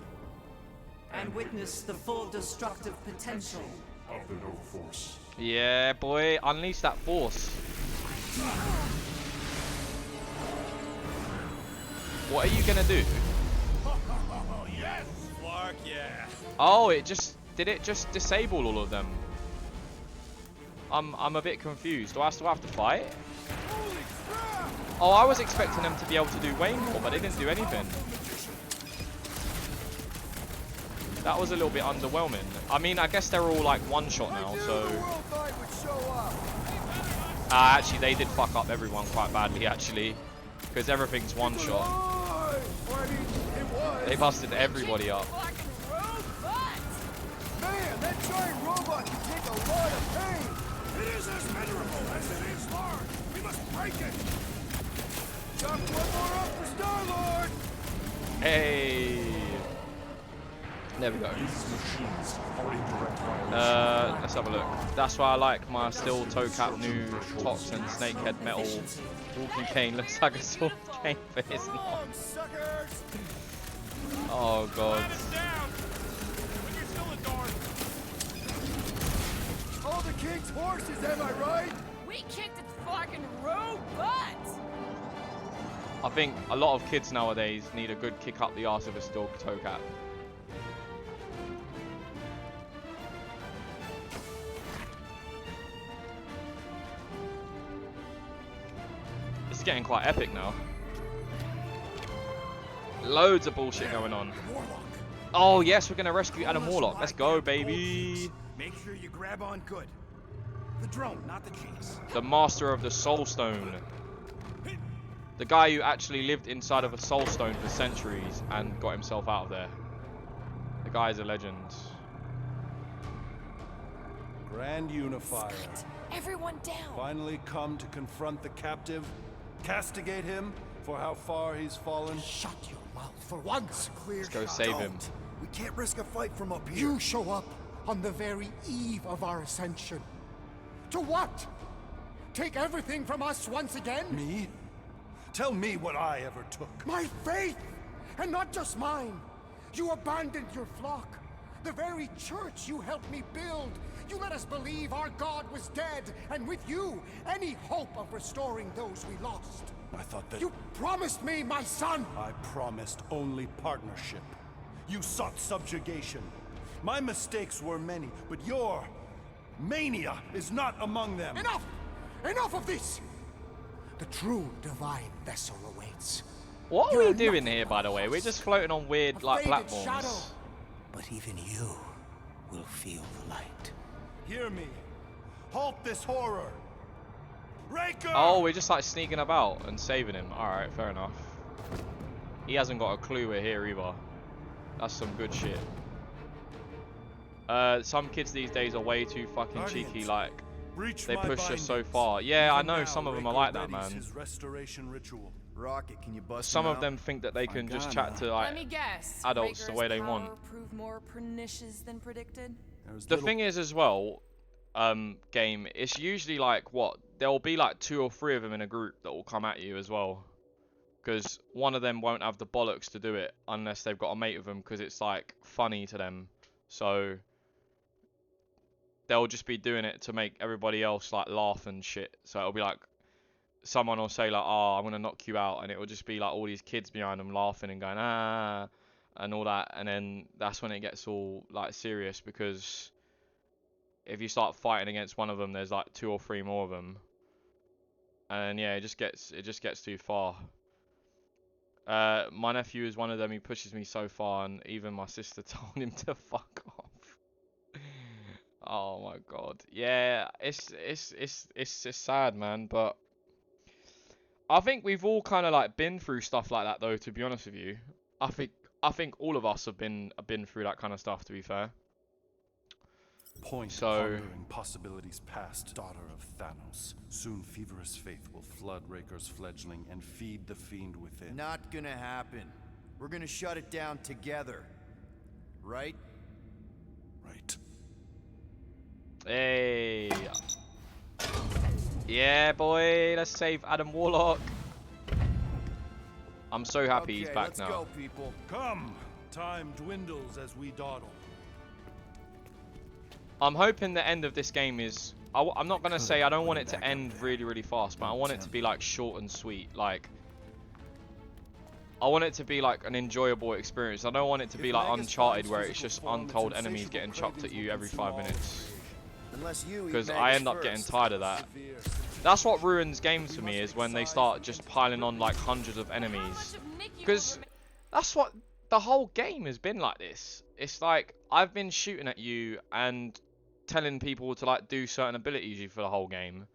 And witness the full destructive potential of the no force. Yeah, boy, unleash that force. What are you gonna do? Oh, yes, Clark, yeah. Oh, did it just disable all of them? I'm a bit confused. Do I still have to fight? Oh, I was expecting them to be able to do way more, but they didn't do anything. That was a little bit underwhelming. I mean, I guess they're all like one shot now, so actually they did fuck up everyone quite badly, actually, because everything's one shot. They busted everybody up. Man, that giant robot can take a lot of pain. It is as miserable as it is large. We must break it. Chuck one more up for Star-Lord. Hey. There we go. Let's have a look. That's why I like my still toe cap new Tox and Snakehead metal walking cane. Looks like a sword cane, but it's not. Oh god. All the king's horses, am I right? We kicked its fucking robot! I think a lot of kids nowadays need a good kick up the arse of a steel toe cap. It's getting quite epic now. Loads of bullshit going on. Oh yes, we're gonna rescue Adam Warlock. Let's go, baby. Make sure you grab on good. The drone, not the cheese. The master of the Soul Stone. The guy who actually lived inside of a Soul Stone for centuries and got himself out of there. The guy's a legend. Grand Unifier. Everyone down. Finally come to confront the captive, castigate him for how far he's fallen. Shut your mouth for once. Clear. Let's go save him. We can't risk a fight from up here. You show up on the very eve of our ascension. To what? take everything from us once again? Me? Tell me what I ever took. My faith! And not just mine. You abandoned your flock. The very church you helped me build. You let us believe our God was dead, and with you, any hope of restoring those we lost. I thought that... You promised me, my son! I promised only partnership. You sought subjugation. My mistakes were many, but your mania is not among them. Enough! Enough of this! The true divine vessel awaits. What are we doing here, by the way? We're just floating on weird, like, platforms. Shadow. But even you will feel the light. Hear me. Halt this horror. Raker! Oh, we're just like sneaking about and saving him. Alright, fair enough. He hasn't got a clue we're here either. That's some good shit. Some kids these days are way too fucking cheeky, like, they push us so far. Yeah, I know some of them are like that, man. His restoration ritual. Rocket, can you bust Some of them think that they can just chat to, like, Let me guess. adults the Raker's way they power want. proved more pernicious than predicted. The thing is as well, game, it's usually like, what, there'll be like 2 or 3 of them in a group that will come at you as well. Because one of them won't have the bollocks to do it unless they've got a mate with them, because it's like funny to them. So they'll just be doing it to make everybody else like laugh and shit. So it'll be like, someone will say like, oh, I'm gonna knock you out, and it will just be like all these kids behind them laughing and going, ah, and all that, and then that's when it gets all like serious, because if you start fighting against one of them, there's like 2 or 3 more of them, and yeah, it just gets too far. My nephew is one of them. He pushes me so far, and even my sister told him to fuck off. Oh my god, yeah, it's sad, man, but I think we've all kind of like been through stuff like that, though. To be honest with you, I think all of us have been through that kind of stuff. To be fair. Pondering possibilities past, daughter of Thanos. Soon feverous faith will flood Raker's fledgling and feed the fiend within. Not gonna happen. We're gonna shut it down together. Right? Right. Hey. Yeah, boy, let's save Adam Warlock. I'm so happy he's back now. Let's go, people. Come, time dwindles as we dawdle. I'm hoping the end of this game is... I'm not going to say I don't want it to end really, really fast, but I want it to be like short and sweet. Like, I want it to be like an enjoyable experience. I don't want it to be like Uncharted, where it's just untold enemies getting chucked at you every 5 minutes. Because I end up getting tired of that. That's what ruins games for me, is when they start just piling on like hundreds of enemies. Because that's what the whole game has been like this. It's like, I've been shooting at you and telling people to like do certain abilities for the whole game.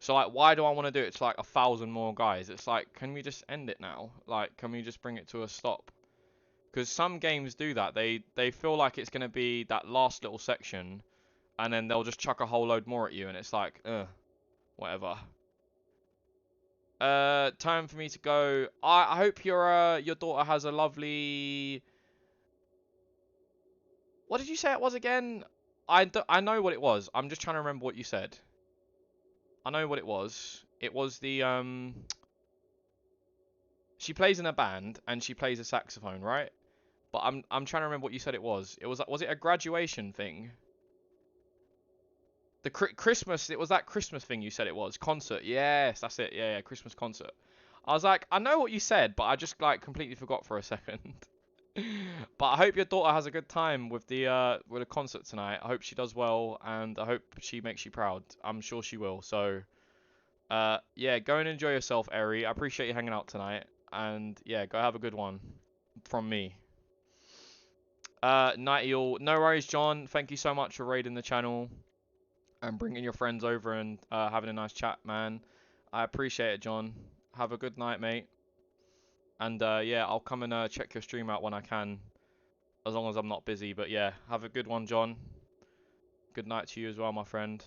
So like, why do I want to do it to like 1,000 more guys? It's like, can we just end it now? Like, can we just bring it to a stop? Because some games do that. They feel like it's going to be that last little section, and then they'll just chuck a whole load more at you, and it's like, whatever. Time for me to go. I hope your daughter has a lovely... What did you say it was again? I know what it was. I'm just trying to remember what you said. I know what it was. It was the she plays in a band and she plays a saxophone, right? But I'm trying to remember what you said it was. It was it a graduation thing? The Christmas, it was that Christmas thing you said it was. Concert. Yes, that's it. Yeah, Christmas concert. I was like, I know what you said, but I just like completely forgot for a second. But I hope your daughter has a good time with the concert tonight. I hope she does well, and I hope she makes you proud. I'm sure she will. So, yeah, go and enjoy yourself, Eri. I appreciate you hanging out tonight, and yeah, go have a good one from me. Nighty all. No worries, John. Thank you so much for raiding the channel and bringing your friends over and having a nice chat, man. I appreciate it, John. Have a good night, mate. And yeah, I'll come and check your stream out when I can, as long as I'm not busy. But yeah, have a good one, John. Good night to you as well, my friend.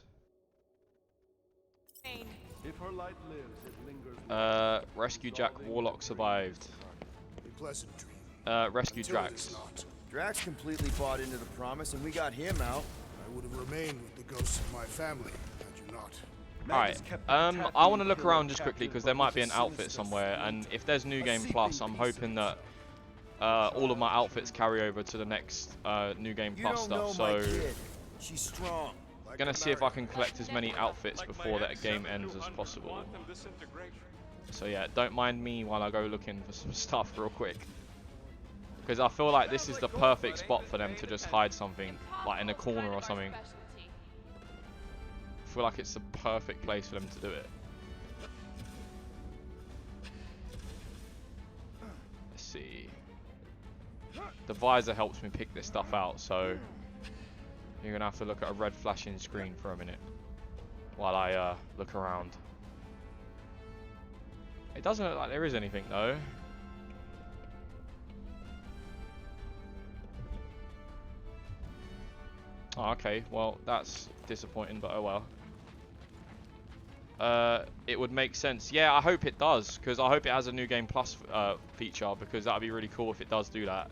If her light lives, it lingers. Rescue Jack Warlock survived. A pleasant dream. Rescue Drax. Drax completely bought into the promise, and we got him out. I would have remained with the ghosts of my family had you not. Alright, I want to look around just quickly because there might be an outfit somewhere, and if there's New Game Plus, I'm hoping that all of my outfits carry over to the next New Game Plus stuff. So, She's strong. gonna see if I can collect as many outfits before that game ends as possible. So yeah, don't mind me while I go looking for some stuff real quick, because I feel like this is the perfect spot for them to just hide something, like in a corner or something. I feel like it's the perfect place for them to do it. Let's see. The visor helps me pick this stuff out, so you're gonna have to look at a red flashing screen for a minute while I look around. It doesn't look like there is anything though. Oh, okay, well that's disappointing, but oh well. It would make sense. Yeah, I hope it does, because I hope it has a New Game Plus feature, because that'd be really cool if it does do that.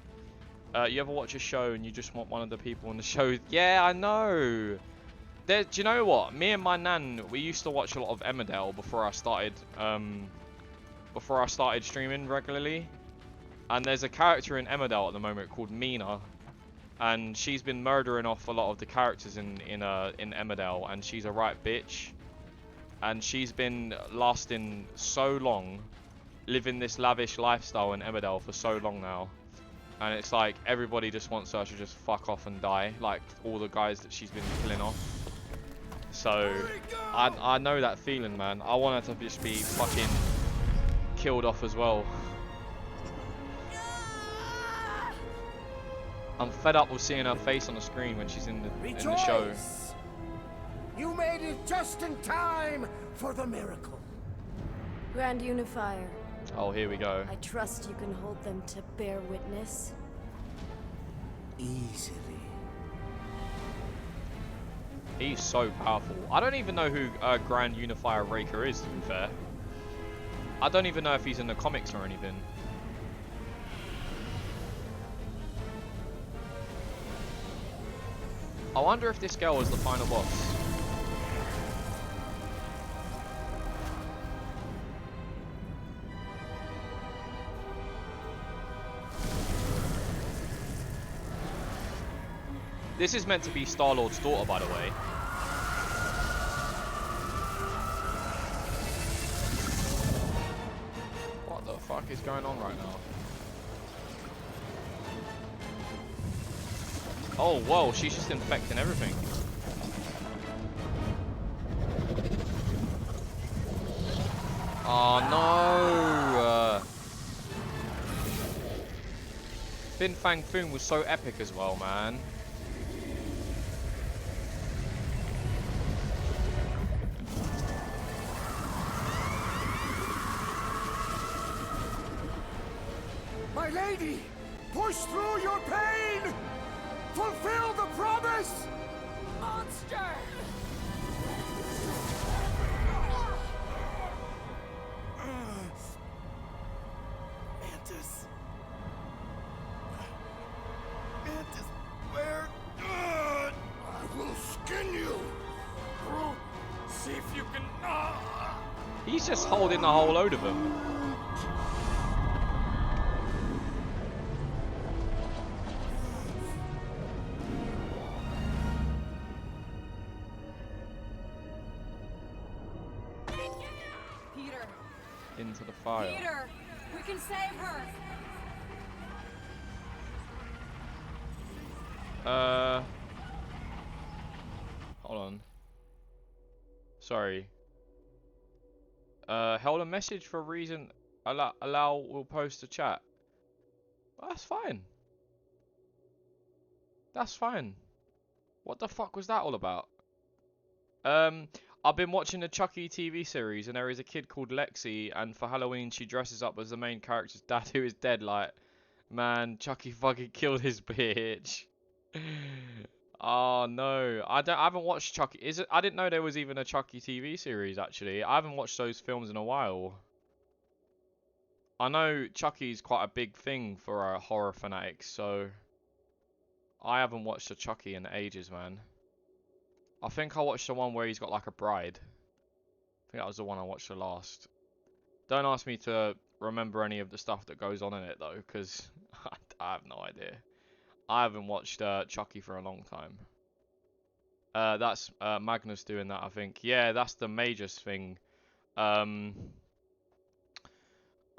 You ever watch a show and you just want one of the people in the show? Yeah, I know. Do you know what? Me and my nan, we used to watch a lot of Emmerdale before I started streaming regularly. And there's a character in Emmerdale at the moment called Mina, and she's been murdering off a lot of the characters in Emmerdale, and she's a right bitch. And she's been lasting so long, living this lavish lifestyle in Emmerdale for so long now. And it's like everybody just wants her to just fuck off and die, like all the guys that she's been killing off. So I know that feeling, man. I want her to just be fucking killed off as well. I'm fed up with seeing her face on the screen when she's in the show. You made it just in time for the miracle. Grand Unifier. Oh, here we go. I trust you can hold them to bear witness. Easily. He's so powerful. I don't even know who Grand Unifier Raker is, to be fair. I don't even know if he's in the comics or anything. I wonder if this girl is the final boss. This is meant to be Star-Lord's daughter, by the way. What the fuck is going on right now? Oh, whoa, she's just infecting everything. Oh, no! Fin Fang Foom was so epic as well, man. My lady, push through your pain! Fulfill the promise! Monster! Mantis. Mantis, where? I will skin you. See if you can. He's just holding a whole load of them. Into the fire. Peter, we can save her. Hold on. Sorry. Held a message for a reason. Allow will post a chat. That's fine. That's fine. What the fuck was that all about? I've been watching the Chucky TV series, and there is a kid called Lexi, and for Halloween she dresses up as the main character's dad who is dead. Like, man, Chucky fucking killed his bitch. Oh no, I haven't watched Chucky. I didn't know there was even a Chucky TV series actually. I haven't watched those films in a while. I know Chucky's quite a big thing for horror fanatics, so I haven't watched a Chucky in ages, man. I think I watched the one where he's got like a bride. think that was the one I watched the last. Don't ask me to remember any of the stuff that goes on in it though, because I have no idea. I haven't watched Chucky for a long time. That's Magnus doing that, I think. Yeah, that's the major thing.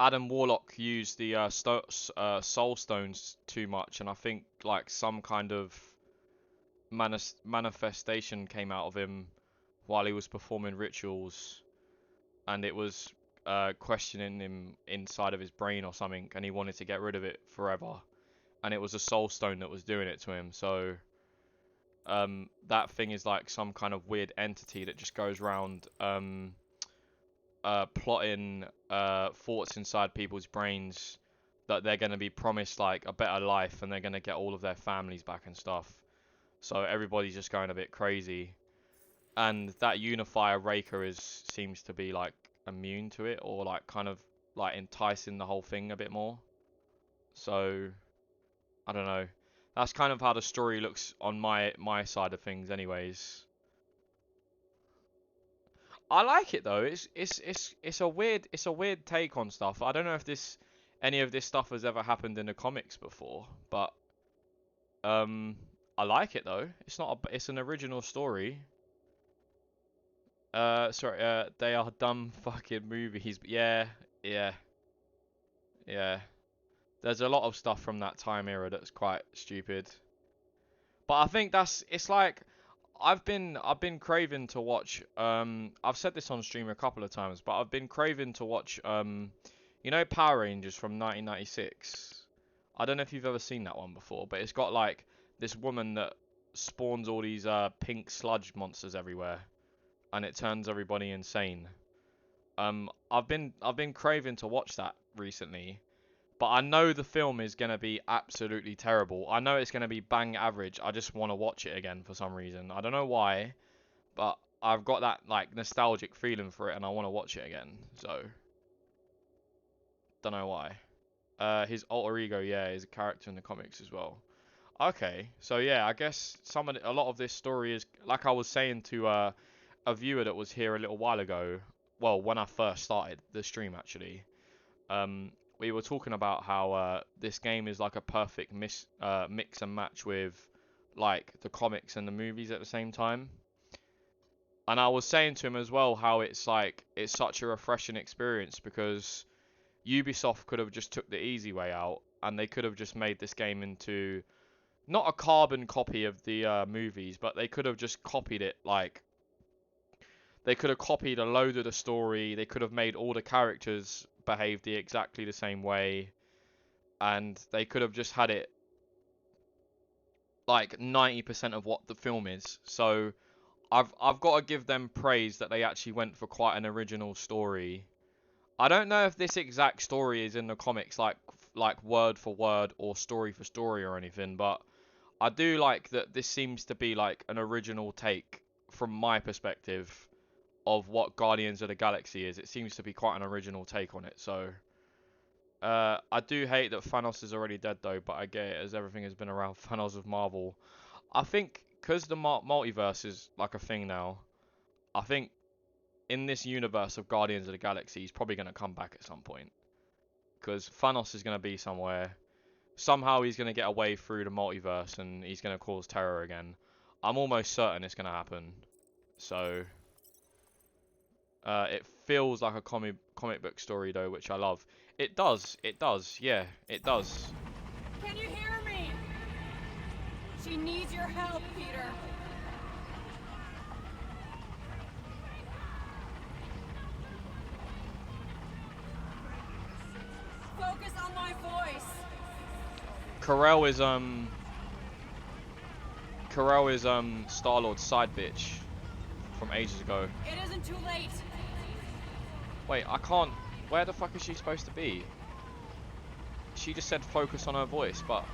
Adam Warlock used the Soul Stones too much, and I think like some kind of manifestation came out of him while he was performing rituals, and it was questioning him inside of his brain or something, and he wanted to get rid of it forever, and it was a Soul Stone that was doing it to him. So that thing is like some kind of weird entity that just goes around plotting thoughts inside people's brains that they're going to be promised like a better life, and they're going to get all of their families back and stuff. So everybody's just going a bit crazy, and that unifier Raker seems to be like immune to it, or like kind of like enticing the whole thing a bit more. So I don't know. That's kind of how the story looks on my side of things anyways. I like it though. It's a weird take on stuff. I don't know if any of this stuff has ever happened in the comics before, but I like it though. It's an original story. Sorry, they are dumb fucking movies. Yeah. There's a lot of stuff from that time era that's quite stupid. But I think it's like I've been craving to watch I've said this on stream a couple of times, but I've been craving to watch you know Power Rangers from 1996. I don't know if you've ever seen that one before, but it's got like this woman that spawns all these pink sludge monsters everywhere, and it turns everybody insane. I've been craving to watch that recently, but I know the film is going to be absolutely terrible. I know it's going to be bang average. I just want to watch it again for some reason. I don't know why, but I've got that like nostalgic feeling for it, and I want to watch it again. So don't know why. His alter ego, yeah, is a character in the comics as well. Okay, so yeah, I guess a lot of this story is, like I was saying to a viewer that was here a little while ago, well, when I first started the stream actually, we were talking about how this game is like a perfect mix and match with like the comics and the movies at the same time. And I was saying to him as well how it's such a refreshing experience, because Ubisoft could have just took the easy way out, and they could have just made this game into not a carbon copy of the movies, but they could have just copied it. Like, they could have copied a load of the story. They could have made all the characters behave exactly the same way, and they could have just had it like 90% of what the film is. So I've got to give them praise that they actually went for quite an original story. I don't know if this exact story is in the comics, like word for word or story for story or anything, but I do like that this seems to be like an original take from my perspective of what Guardians of the Galaxy is. It seems to be quite an original take on it. So I do hate that Thanos is already dead though, but I get it, as everything has been around Thanos with Marvel. I think because the multiverse is like a thing now, I think in this universe of Guardians of the Galaxy, he's probably going to come back at some point, because Thanos is going to be somewhere. Somehow he's going to get away through the multiverse, and he's going to cause terror again. I'm almost certain it's going to happen. So it feels like a comic book story though, which I love. It does, yeah, it does. Can you hear me? She needs your help, Peter. Focus on my voice. Ko-Rel is Star-Lord's side bitch from ages ago. It isn't too late. Wait, I can't. Where the fuck is she supposed to be? She just said focus on her voice, but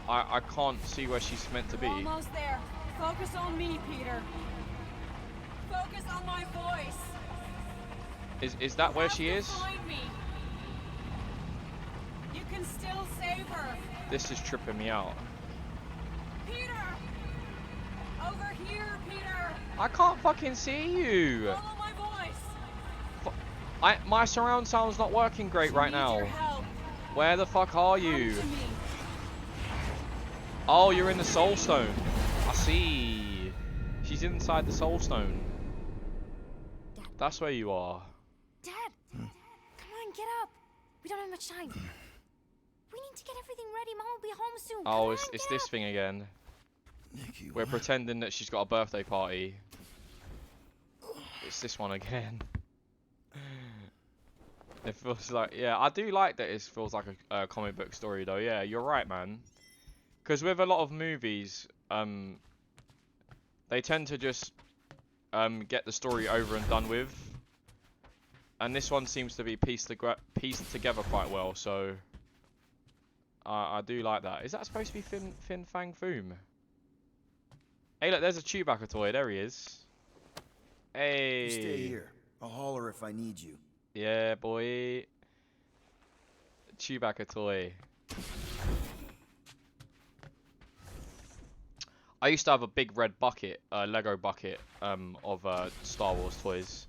I can't see where she's meant to be. We're almost there. Focus on me, Peter. Focus on my voice. Is that where she is? Find me. You can still save her. This is tripping me out. Peter! Over here, Peter. I can't fucking see you. Follow my voice. My surround sound's not working great right now. Where the fuck are you? Oh, you're in the Soul Stone. I see. She's inside the Soul Stone. Dad. That's where you are. Dad, come on, get up. We don't have much time. We need to get everything ready. Mom will be home soon. Oh, it's this thing again. Nikki, We're pretending that she's got a birthday party. It's this one again. It feels like, yeah, I do like that it feels like a comic book story though. Yeah, you're right, man. Because with a lot of movies, they tend to just get the story over and done with. And this one seems to be pieced together quite well, so I do like that. Is that supposed to be Fin Fang Foom? Hey, look, there's a Chewbacca toy. There he is. Hey. You stay here. I'll holler if I need you. Yeah, boy. Chewbacca toy. I used to have a big red bucket, Lego bucket, of Star Wars toys.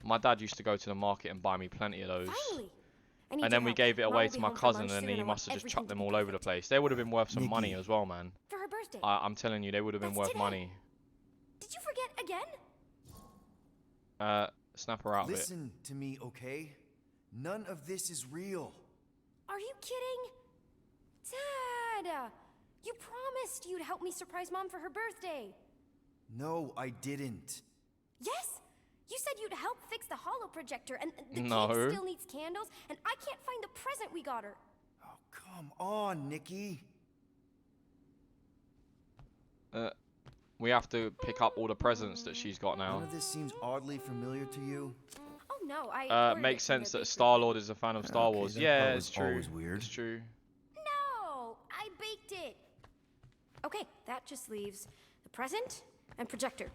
My dad used to go to the market and buy me plenty of those. Finally. And then we gave it away to my cousin, and he must have just chucked them all over the place. They would have been worth some money as well, man. For her birthday. I'm telling you, they would have been worth money. Did you forget again? Snap her out of it. Listen to me, okay? None of this is real. Are you kidding? Dad! You promised you'd help me surprise Mom for her birthday. No, I didn't. Yes? You said you'd help fix the holo projector, and the No. cake still needs candles, and I can't find the present we got her. Oh, come on, Nikki. We have to pick up all the presents that she's got now. None of this seems oddly familiar to you. Oh no, I Makes sense that Star-Lord is a fan of Star Wars. that Yeah, part it's was true. always weird. It's true. No, I baked it. Okay, that just leaves the present and projector.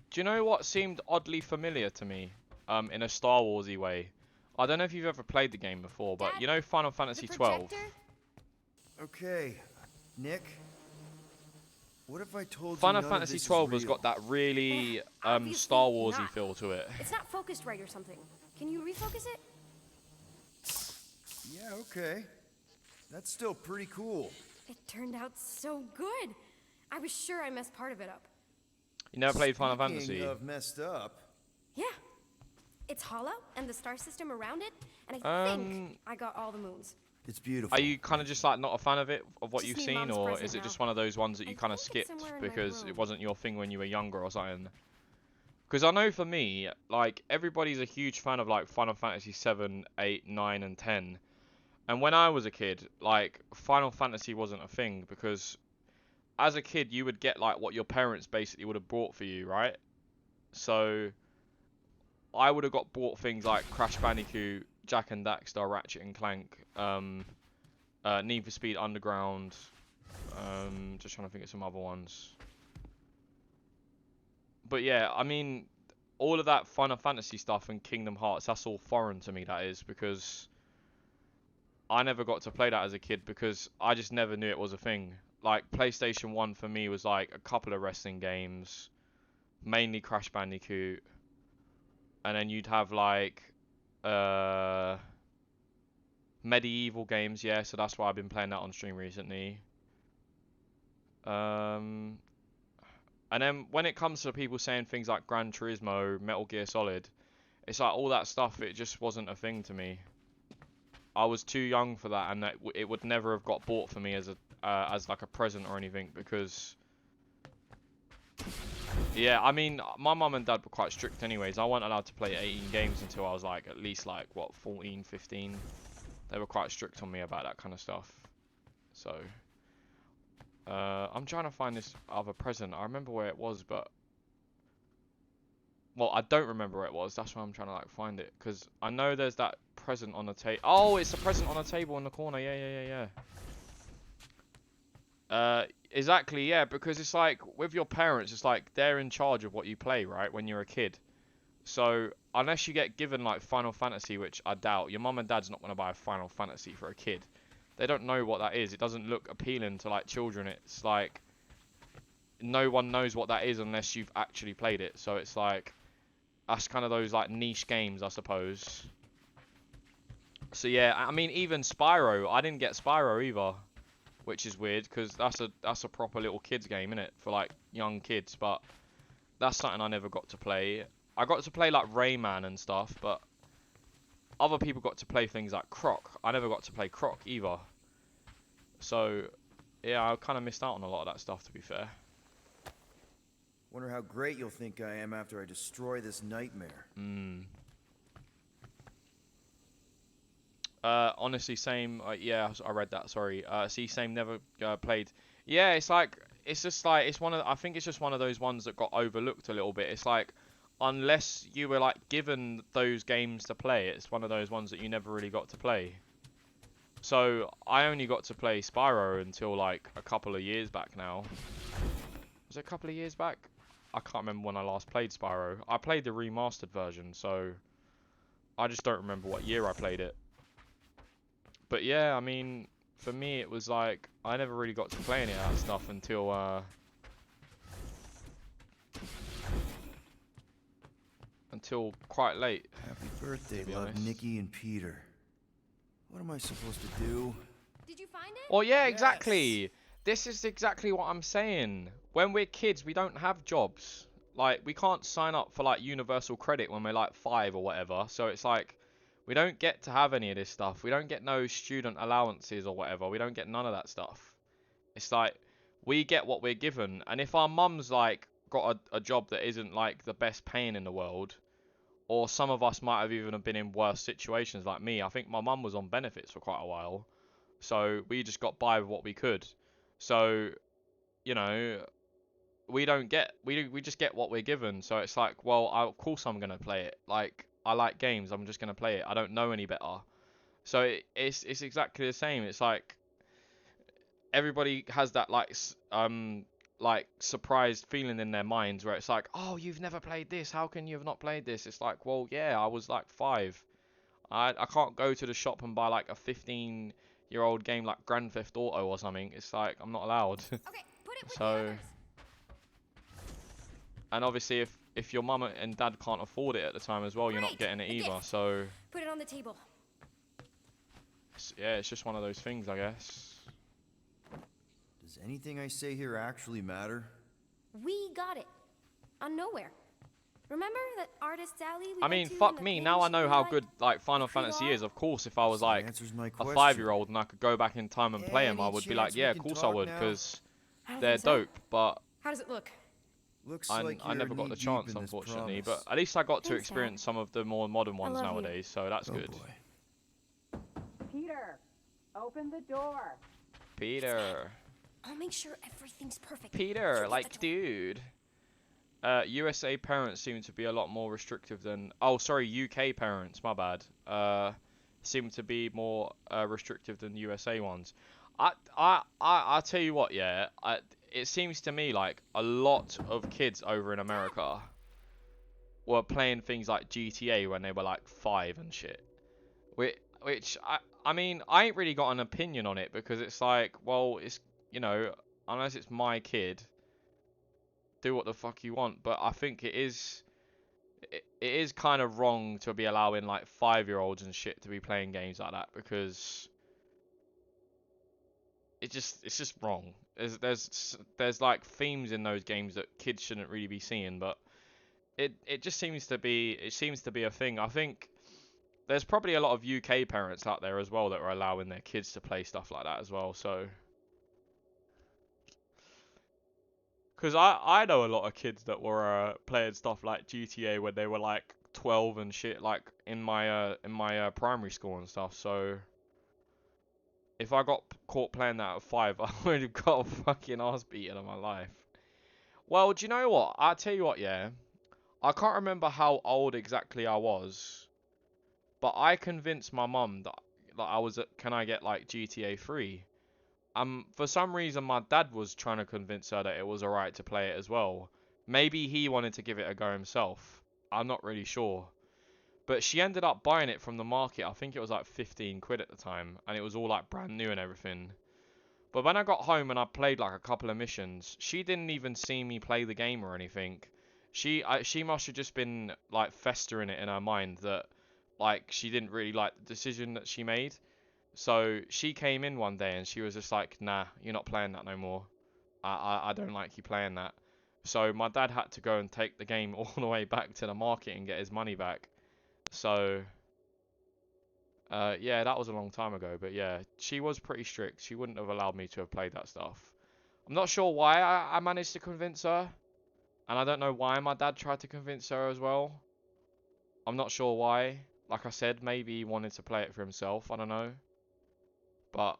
Do you know what seemed oddly familiar to me? In a Star Warsy way. I don't know if you've ever played the game before, but Dad, you know Final Fantasy 12. Okay, Nick. What if I told Final you Fantasy 12 has got that really Star Warsy not. feel to it. It's not focused right or something. Can you refocus it? Yeah, okay. That's still pretty cool. It turned out so good. I was sure I messed part of it up. You never played Final Speaking Fantasy? of messed up. Yeah. It's hollow, and the star system around it, and I think I got all the moons. It's beautiful. Are you kind of just like not a fan of it, of what Just you've need seen, Mom's or present is it now. just one of those ones that you kind of think it's skipped somewhere in my because it room. wasn't your thing when you were younger or something? Because I know for me, like everybody's a huge fan of like Final Fantasy 7, 8, 9, and 10. And when I was a kid, like Final Fantasy wasn't a thing because as a kid you would get like what your parents basically would have bought for you, right? So I would have got bought things like Crash Bandicoot, Jak and Daxter, Ratchet and Clank, Need for Speed Underground, just trying to think of some other ones. But yeah, I mean, all of that Final Fantasy stuff and Kingdom Hearts, that's all foreign to me, that is, because I never got to play that as a kid because I just never knew it was a thing. Like, PlayStation 1 for me was like a couple of wrestling games, mainly Crash Bandicoot, and then you'd have like medieval games, yeah, so that's why I've been playing that on stream recently. And then when it comes to people saying things like Gran Turismo, Metal Gear Solid, it's like all that stuff, it just wasn't a thing to me. I was too young for that, and it would never have got bought for me as a as like a present or anything because yeah, I mean, my mum and dad were quite strict anyways. I wasn't allowed to play 18 games until I was like at least like what, 14, 15. They were quite strict on me about that kind of stuff. So I'm trying to find this other present. I remember where it was, but well, I don't remember where it was. That's why I'm trying to like find it, because I know there's that present on the table. Oh, it's a present on the table in the corner. Yeah. Exactly, yeah, because it's like with your parents, it's like they're in charge of what you play, right, when you're a kid. So unless you get given like Final Fantasy, which I doubt, your mum and dad's not going to buy a Final Fantasy for a kid. They don't know what that is. It doesn't look appealing to like children. It's like no one knows what that is unless you've actually played it. So it's like, that's kind of those like niche games, I suppose. So yeah, I mean, even Spyro, I didn't get Spyro either, which is weird because that's a proper little kids game, innit, for like young kids. But that's something I never got to play. I got to play like Rayman and stuff, but other people got to play things like Croc. I never got to play Croc either. So yeah, I kind of missed out on a lot of that stuff, to be fair. Wonder how great you'll think I am after I destroy this nightmare. Honestly, same. Yeah, I read that. Sorry. See, same. Never played. Yeah, it's like, it's just like, it's one of. I think it's just one of those ones that got overlooked a little bit. It's like, unless you were like given those games to play, it's one of those ones that you never really got to play. So I only got to play Spyro until like a couple of years back now. Was it a couple of years back? I can't remember when I last played Spyro. I played the remastered version, so I just don't remember what year I played it. But yeah, I mean, for me it was like, I never really got to play any of that stuff until quite late. Happy birthday, love, Nikki and Peter. What am I supposed to do? Did you find it? Well, yeah, exactly. Yes. This is exactly what I'm saying. When we're kids, we don't have jobs. Like, we can't sign up for like universal credit when we're like 5 or whatever. So it's like, we don't get to have any of this stuff. We don't get no student allowances or whatever. We don't get none of that stuff. It's like, we get what we're given. And if our mum's like got a job that isn't like the best paying in the world, or some of us might have even been in worse situations like me. I think my mum was on benefits for quite a while. So we just got by with what we could. So, you know, we just get what we're given. So it's like, well, of course I'm going to play it. Like, I like games, I'm just going to play it. I don't know any better. So it's exactly the same. It's like, everybody has that like surprised feeling in their minds where it's like, oh, you've never played this, how can you have not played this? It's like, well, yeah, I was like 5. I can't go to the shop and buy like a 15-year-old game like Grand Theft Auto or something. It's like, I'm not allowed. Okay, put it with So, the others. and obviously if your mum and dad can't afford it at the time as well, you're not getting it either. So put it on the table. Yeah, it's just one of those things, I guess. Does anything I say here actually matter? We got it. On Nowhere. Remember that artist alley we I mean, fuck me, now I know how good like Final Fantasy is. Of course, if I was like a 5-year-old and I could go back in time and play them, I would be like, yeah, of course I would, because they're dope. But how does it look? I never got the chance, unfortunately. But at least I got to experience some of the more modern ones nowadays, so that's good. Peter, open the door. Peter. I'll make sure everything's perfect. Peter, like, dude. USA parents seem to be a lot more restrictive than... Oh, sorry, UK parents, my bad. Seem to be more restrictive than USA ones. I'll tell you what, yeah. It seems to me like a lot of kids over in America were playing things like GTA when they were like 5 and shit. Which I mean, I ain't really got an opinion on it, because it's like, well, it's, you know, unless it's my kid, do what the fuck you want. But I think it is kind of wrong to be allowing like 5-year-olds and shit to be playing games like that, because it's just wrong. There's like themes in those games that kids shouldn't really be seeing, but it just seems to be a thing. I think there's probably a lot of UK parents out there as well that are allowing their kids to play stuff like that as well. So, because I know a lot of kids that were playing stuff like GTA when they were like 12 and shit, like in my primary school and stuff. So if I got caught playing that at 5, I would have got a fucking ass beaten in my life. Well, do you know what? I'll tell you what, yeah. I can't remember how old exactly I was, but I convinced my mum that I was at, can I get like GTA 3? For some reason my dad was trying to convince her that it was alright to play it as well. Maybe he wanted to give it a go himself. I'm not really sure. But she ended up buying it from the market. I think it was like 15 quid at the time, and it was all like brand new and everything. But when I got home and I played like a couple of missions, she didn't even see me play the game or anything. She must have just been like festering it in her mind that like she didn't really like the decision that she made. So she came in one day and she was just like, nah, you're not playing that no more. I don't like you playing that. So my dad had to go and take the game all the way back to the market and get his money back. So yeah, that was a long time ago, but yeah, she was pretty strict. She wouldn't have allowed me to have played that stuff. I'm not sure why I managed to convince her, and I don't know why my dad tried to convince her as well. I'm not sure why. Like I said, maybe he wanted to play it for himself, I don't know. But,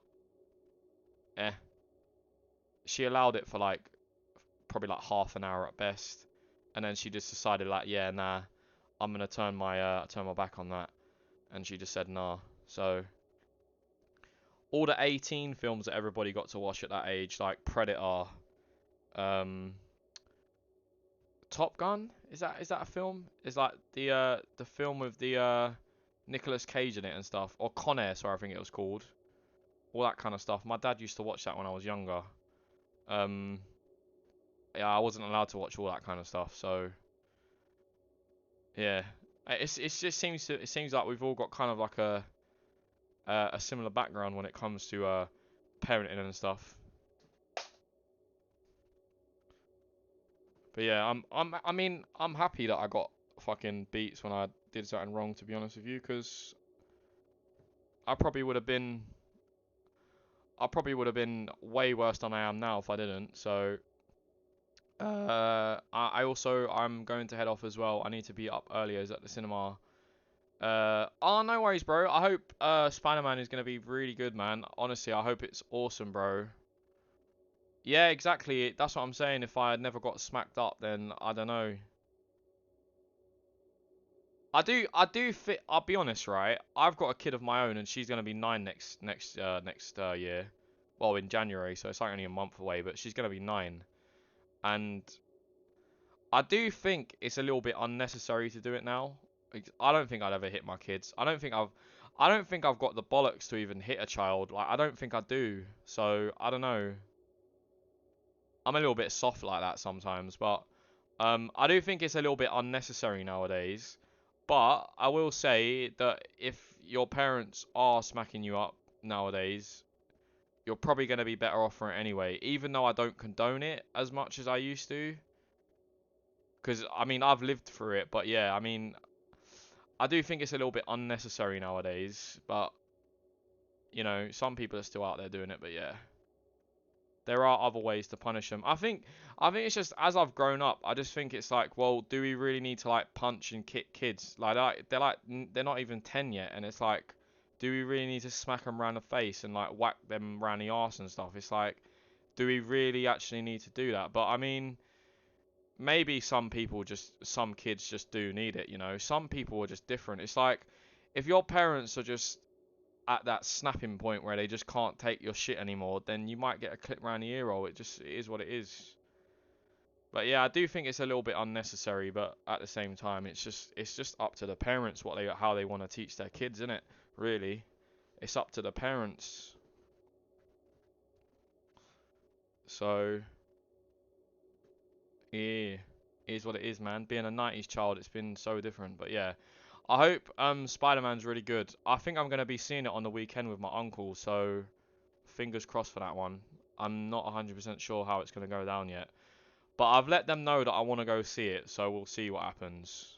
she allowed it for like, probably like half an hour at best, and then she just decided like, yeah, nah, I'm gonna turn my back on that. And she just said nah. So all the 18 films that everybody got to watch at that age, like Predator, Top Gun, is that a film? Is like the film with the Nicolas Cage in it and stuff, or Con Air, sorry, I think it was called. All that kind of stuff. My dad used to watch that when I was younger. Yeah, I wasn't allowed to watch all that kind of stuff, so yeah. It just seems like we've all got kind of like a similar background when it comes to parenting and stuff. But yeah, I mean, I'm happy that I got fucking beats when I did something wrong, to be honest with you, because I probably would have been way worse than I am now if I didn't. So I'm going to head off as well. I need to be up earlier at the cinema. Oh, no worries, bro. I hope Spider-Man is going to be really good, man. Honestly, I hope it's awesome, bro. Yeah, exactly. That's what I'm saying. If I had never got smacked up, then I don't know. I'll be honest, right? I've got a kid of my own, and she's going to be 9 next year. Well, in January, so it's like only a month away, but she's going to be 9. And I do think it's a little bit unnecessary to do it now. I don't think I'd ever hit my kids. I don't think I've got the bollocks to even hit a child. Like, I don't think I do. So, I don't know. I'm a little bit soft like that sometimes, but I do think it's a little bit unnecessary nowadays. But I will say that if your parents are smacking you up nowadays, you're probably going to be better off for it anyway, even though I don't condone it as much as I used to. Because, I mean, I've lived through it, but yeah, I mean, I do think it's a little bit unnecessary nowadays, but, you know, some people are still out there doing it, but yeah. There are other ways to punish them. I think it's just, as I've grown up, I just think it's like, well, do we really need to, like, punch and kick kids? Like they're not even 10 yet, and it's like, do we really need to smack them around the face and, like, whack them around the arse and stuff? It's like, do we really actually need to do that? But, I mean, maybe some kids just do need it, you know? Some people are just different. It's like, if your parents are just at that snapping point where they just can't take your shit anymore, then you might get a clip around the ear roll. It is what it is. But yeah, I do think it's a little bit unnecessary, but at the same time, it's just up to the parents how they want to teach their kids, isn't it? Really, it's up to the parents. So yeah, it is what it is, man. Being a 90s child, it's been so different. But yeah, I hope Spider-Man's really good. I think I'm going to be seeing it on the weekend with my uncle, so fingers crossed for that one. I'm not 100% sure how it's going to go down yet. But I've let them know that I want to go see it, so we'll see what happens.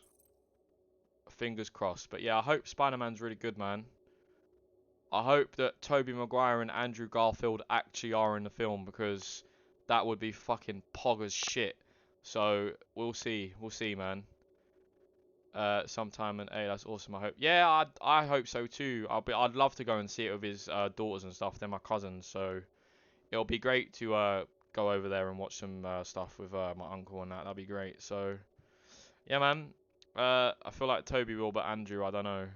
Fingers crossed. But yeah, I hope Spider-Man's really good, man. I hope that Tobey Maguire and Andrew Garfield actually are in the film, because that would be fucking pog as shit. So we'll see, man. Sometime, and hey, that's awesome. I hope. Yeah, I hope so too. I'd love to go and see it with his daughters and stuff. They're my cousins, so it'll be great to go over there and watch some stuff with my uncle and that. That'd be great. So yeah, man. I feel like Toby will, but Andrew, I don't know.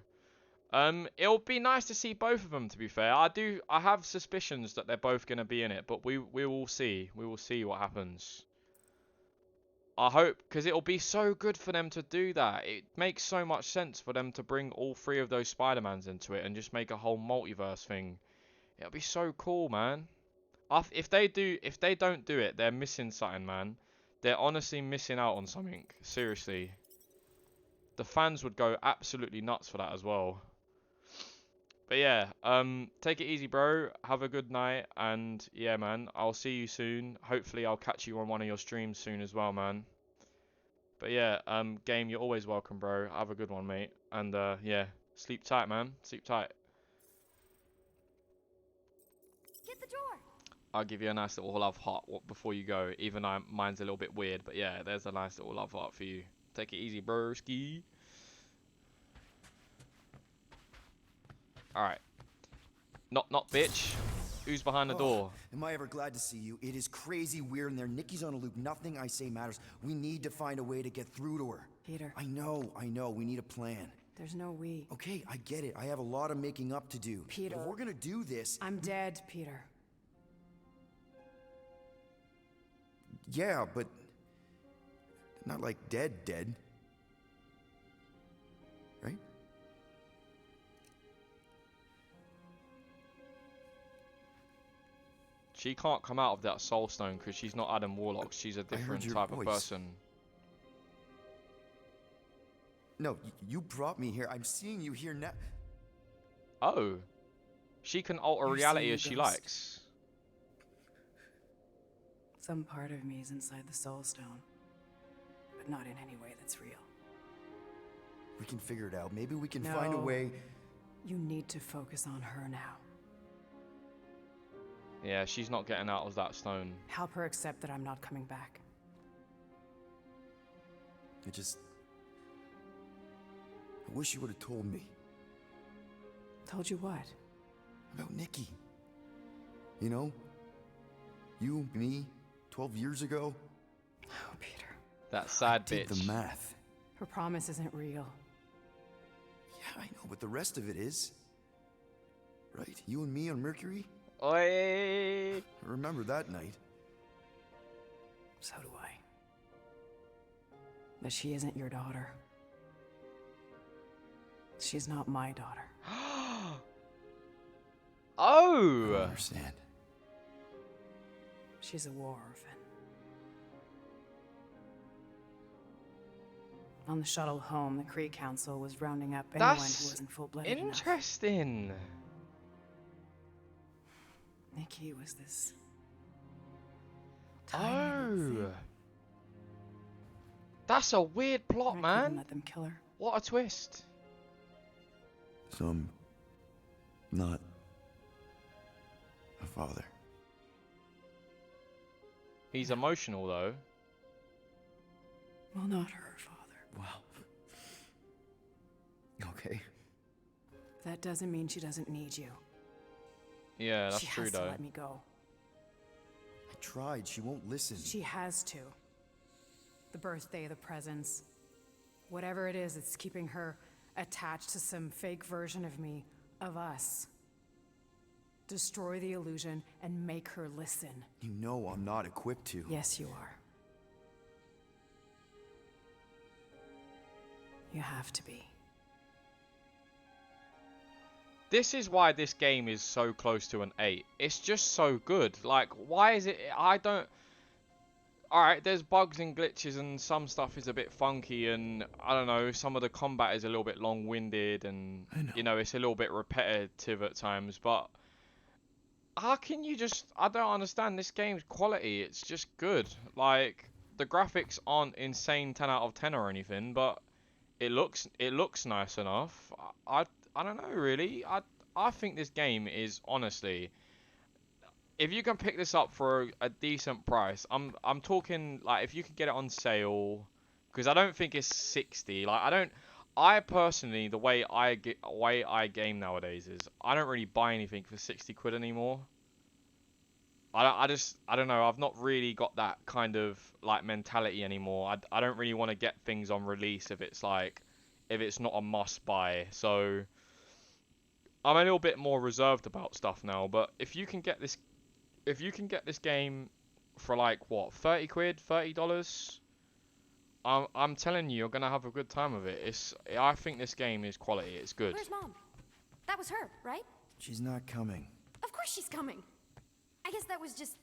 It'll be nice to see both of them. To be fair, I have suspicions that they're both gonna be in it, but we will see. We will see what happens. I hope, because it'll be so good for them to do that. It makes so much sense for them to bring all 3 of those Spider-Mans into it and just make a whole multiverse thing. It'll be so cool, man. If they don't do it, they're missing something, man. They're honestly missing out on something. Seriously. The fans would go absolutely nuts for that as well. But yeah, take it easy, bro. Have a good night, and yeah, man, I'll see you soon. Hopefully, I'll catch you on one of your streams soon as well, man. But yeah, Game, you're always welcome, bro. Have a good one, mate. And yeah, sleep tight, man. Sleep tight. Get the door. I'll give you a nice little love heart before you go, even though mine's a little bit weird. But yeah, there's a nice little love heart for you. Take it easy, broski. Alright. Not bitch. Who's behind the door? Am I ever glad to see you? It is crazy weird in there. Nikki's on a loop. Nothing I say matters. We need to find a way to get through to her. Peter. I know. We need a plan. There's no we. Okay, I get it. I have a lot of making up to do. Peter. If we're gonna do this... I'm dead, Peter. Yeah, but... not like dead. Right? She can't come out of that soul stone because she's not Adam Warlock. She's a different type of person. No, you brought me here. I'm seeing you here now. Oh. She can alter reality as she likes. Some part of me is inside the soul stone, but not in any way that's real. We can figure it out. Maybe we can find a way. You need to focus on her now. Yeah, she's not getting out of that stone. Help her accept that I'm not coming back. I wish you would have told me. Told you what? About Nikki. You know? You, me, 12 years ago. Oh, Peter. That sad bitch. The math. Her promise isn't real. Yeah, I know, but the rest of it is. Right? You and me on Mercury? Oi! I remember that night. So do I. But she isn't your daughter. She's not my daughter. Oh! I understand. She's a war orphan. On the shuttle home, the Kree Council was rounding up anyone who wasn't full-blooded enough. Interesting. Nikki was this. Oh. That's a weird plot, man. Let them kill her. What a twist. So I'm not a father. He's emotional, though. Well, not her father. Wow. Okay. That doesn't mean she doesn't need you. Yeah, that's true, though. She has to let me go. I tried. She won't listen. She has to. The birthday, the presents. Whatever it is, it's keeping her attached to some fake version of me, of us. Destroy the illusion and make her listen. You know I'm not equipped to. Yes, you are. You have to be. This is why this game is so close to an 8. It's just so good. Like, why is it... I don't... Alright, there's bugs and glitches and some stuff is a bit funky and, I don't know, some of the combat is a little bit long-winded and, you know, it's a little bit repetitive at times, but... How can you just... I don't understand. This game's quality. It's just good. Like, the graphics aren't insane 10 out of 10 or anything, but it looks nice enough. I don't know, really. I think this game is, honestly... If you can pick this up for a decent price, I'm talking, like, if you could get it on sale... Because I don't think it's 60. Like, I personally, the way I game nowadays is, I don't really buy anything for 60 quid anymore. I don't know, I've not really got that kind of, like, mentality anymore. I don't really want to get things on release if it's not a must buy. So, I'm a little bit more reserved about stuff now. But if you can get this game for, like, what, 30 quid, $30? I'm telling you, you're gonna have a good time with it. I think this game is quality. It's good. Where's Mom? That was her, right? She's not coming. Of course she's coming. I guess that was just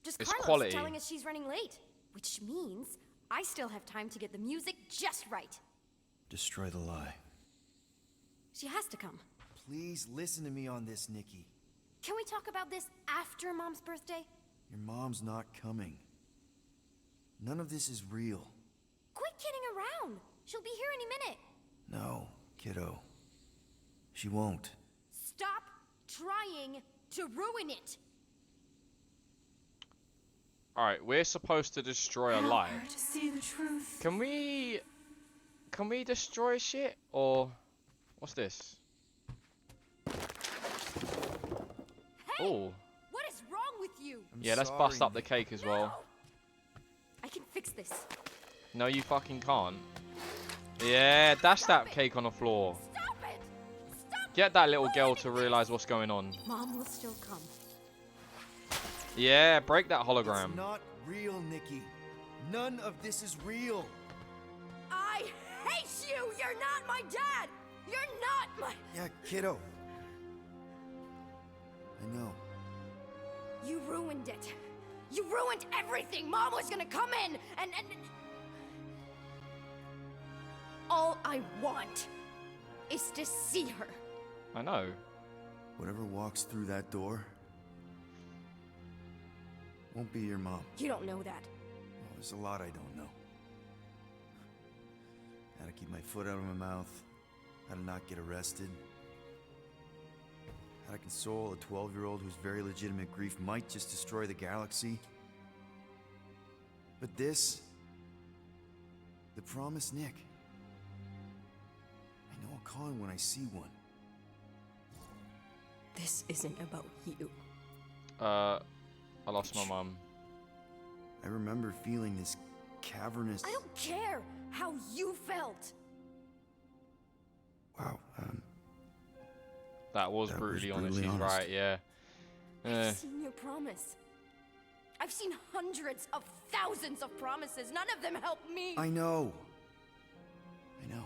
It's Carlos quality. telling us she's running late. Which means I still have time to get the music just right. Destroy the lie. She has to come. Please listen to me on this, Nikki. Can we talk about this after Mom's birthday? Your mom's not coming. None of this is real. Quit kidding around. She'll be here any minute. No, kiddo. She won't. Stop trying to ruin it. Alright, we're supposed to destroy a lie. To see the truth. Can we destroy shit? Or what's this? Hey, Oh. what is wrong with you? Yeah, let's bust up the cake as well. I can fix this. No, you fucking can't. Yeah, dash that cake on the floor. Stop it! Stop Get that little girl to realize what's going on. Mom will still come. Yeah, break that hologram. It's not real, Nikki. None of this is real. I hate you! You're not my dad! You're not my... Yeah, kiddo. I know. You ruined it. You ruined everything! Mom was gonna come in and... All I want is to see her. I know. Whatever walks through that door won't be your mom. You don't know that. Well, there's a lot I don't know. How to keep my foot out of my mouth. How to not get arrested. How to console a 12-year-old whose very legitimate grief might just destroy the galaxy. But this... the promised Nick. I know I'll call him when I see one. This isn't about you. I lost my mum. I remember feeling this cavernous... I don't care how you felt. Wow, That was brutally honest, he's right, yeah. I've seen your promise. I've seen hundreds of thousands of promises. None of them help me. I know. I know.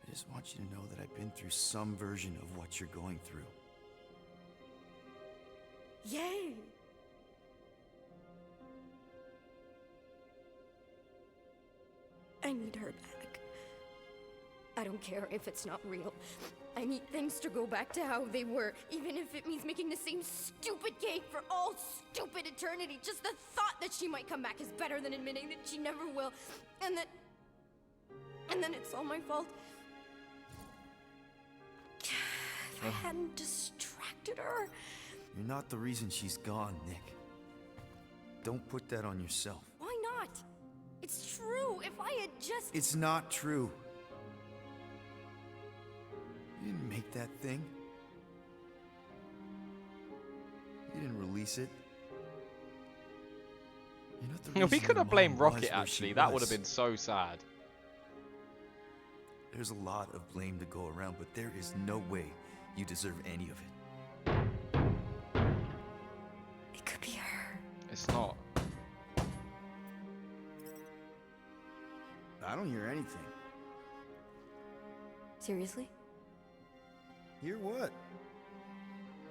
I just want you to know that I've been through some version of what you're going through. Yay! I need her back. I don't care if it's not real. I need things to go back to how they were, even if it means making the same stupid cake for all stupid eternity. Just the thought that she might come back is better than admitting that she never will. And then it's all my fault. If I hadn't distracted her... You're not the reason she's gone, Nick. Don't put that on yourself. Why not? It's true. If I had just... It's not true. You didn't make that thing. You didn't release it. You're not the reason We could your have blamed mom was Rocket, where actually. she That would was. have been so sad. There's a lot of blame to go around, but there is no way you deserve any of it. It could be her. It's not. I don't hear anything. Seriously? Hear what?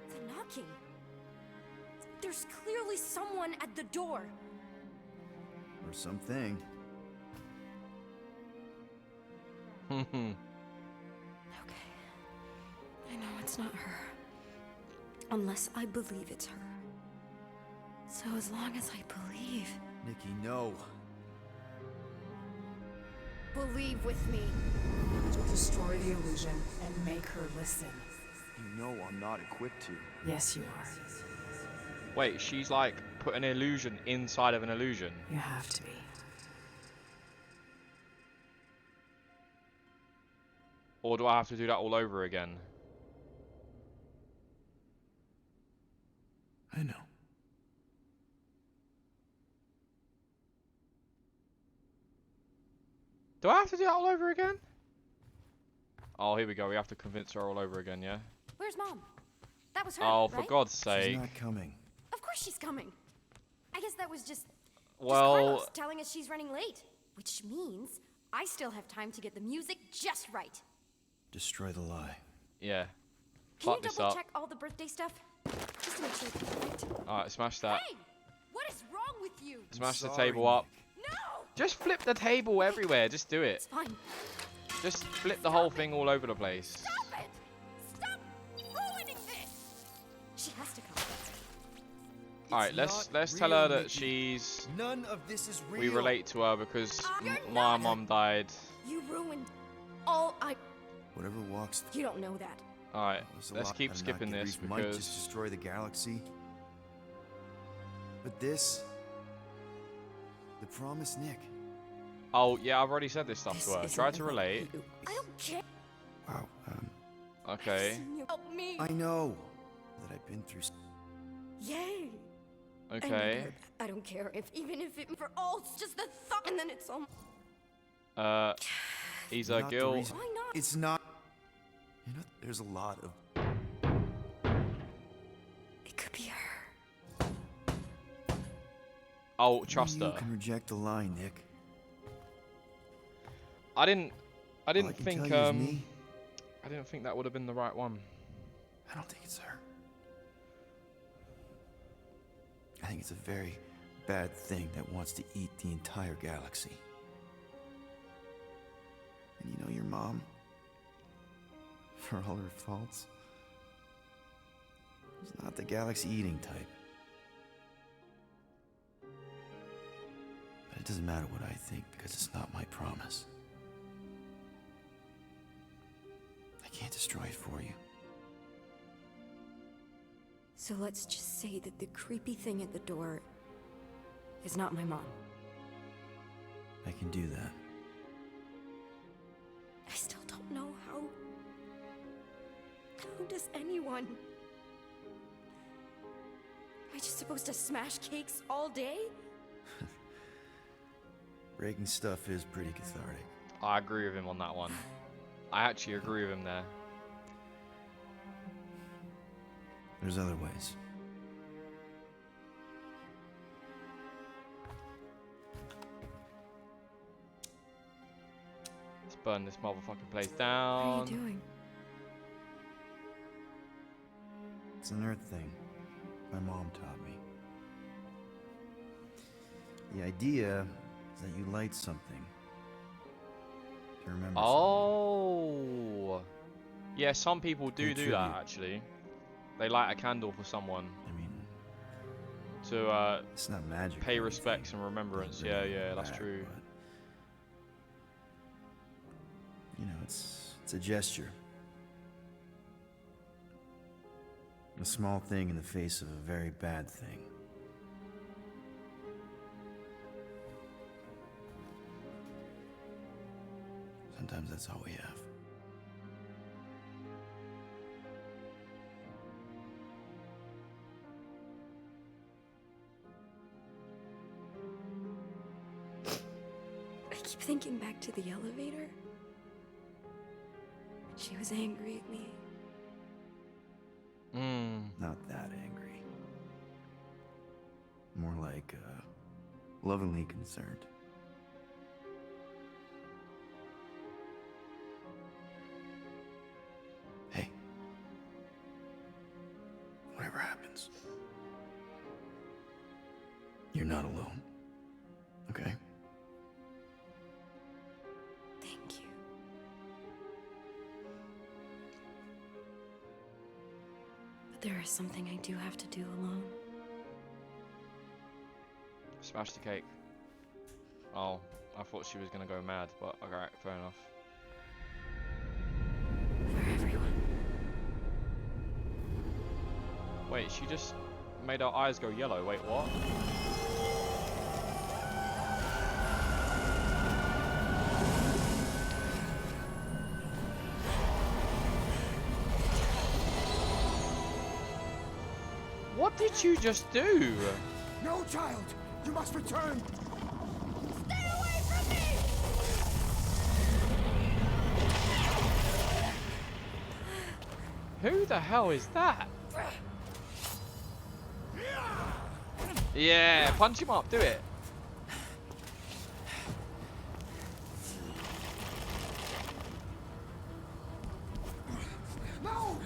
The knocking. There's clearly someone at the door. Or something. Okay. I know it's not her. Unless I believe it's her. So as long as I believe... Nikki, no. Believe with me. To destroy the illusion and make her listen. You know I'm not equipped to. Yes, you are. Wait, she's like put an illusion inside of an illusion. You have to be. Or do I have to do that all over again? I know. Do I have to do that all over again? Oh, here we go. We have to convince her all over again, yeah? Where's Mom? That was her, Oh, for right? God's sake. She's not coming. Of course she's coming. I guess that was just Well... Carlos telling us she's running late. Which means I still have time to get the music just right. Destroy the lie. Yeah. Can Fuck you this double up. check all the birthday stuff? Just to make sure it's perfect. Alright, smash that. Hey! What is wrong with you? Smash the Sorry, table up. No! Just flip the table everywhere. Just do it. It's fine. Just flip the whole thing all over the place. Stop it! Stop ruining this! She has to come. Alright, let's tell her that she's... None of this is real. We relate to her because You're my not. mom died. You ruined all I... Whatever walks. You don't know that. Alright, There's a let's lot keep that skipping Knock this Degrees might just because... destroy the galaxy. But this, the promised Nick. Oh, yeah, I've already said this stuff This to her. isn't Try to about relate. you. I don't care. Wow. Okay. Help me. I know that I've been through. Yay. Okay. I don't care even if it for all it's just the thought and then it's all. He's a Not the Gil. reason- Why not? It's not. You know, there's a lot of. It could be her. Oh, trust You her. can reject the lie, Nick. I didn't All I can think tell you is me. I didn't think that would have been the right one. I don't think it's her. I think it's a very bad thing that wants to eat the entire galaxy. And you know your mom, for all her faults, is not the galaxy eating type. But it doesn't matter what I think because it's not my promise. I can't destroy it for you. So let's just say that the creepy thing at the door is not my mom. I can do that. I still don't know how. How does anyone? Am I just supposed to smash cakes all day? Breaking stuff is pretty cathartic. I agree with him on that one. I actually agree with him there. There's other ways. Let's burn this motherfucking place What are down. you doing? It's an Earth thing my mom taught me. The idea is that you light something to remember Oh. Yeah, some people do Pay that tribute. actually. They light a candle for someone something. I mean, to it's not magic. pay or respects anything. and remembrance. Not Yeah, really yeah, that's bad, true. but, you know, it's a gesture. A small thing in the face of a very bad thing. Sometimes that's all we have. I keep thinking back to the elevator. She was angry at me. Not that angry. More like, lovingly concerned. Hey. Whatever happens, you're not alone. Okay? Thank you. But there is something I do have to do alone. Smash the cake. Oh, I thought she was gonna go mad, but alright, fair enough. For everyone. Wait, she just made her eyes go yellow. Wait, what? What did you just do? No, child! You must return! Stay away from me! Who the hell is that? Yeah, punch him up, do it. No!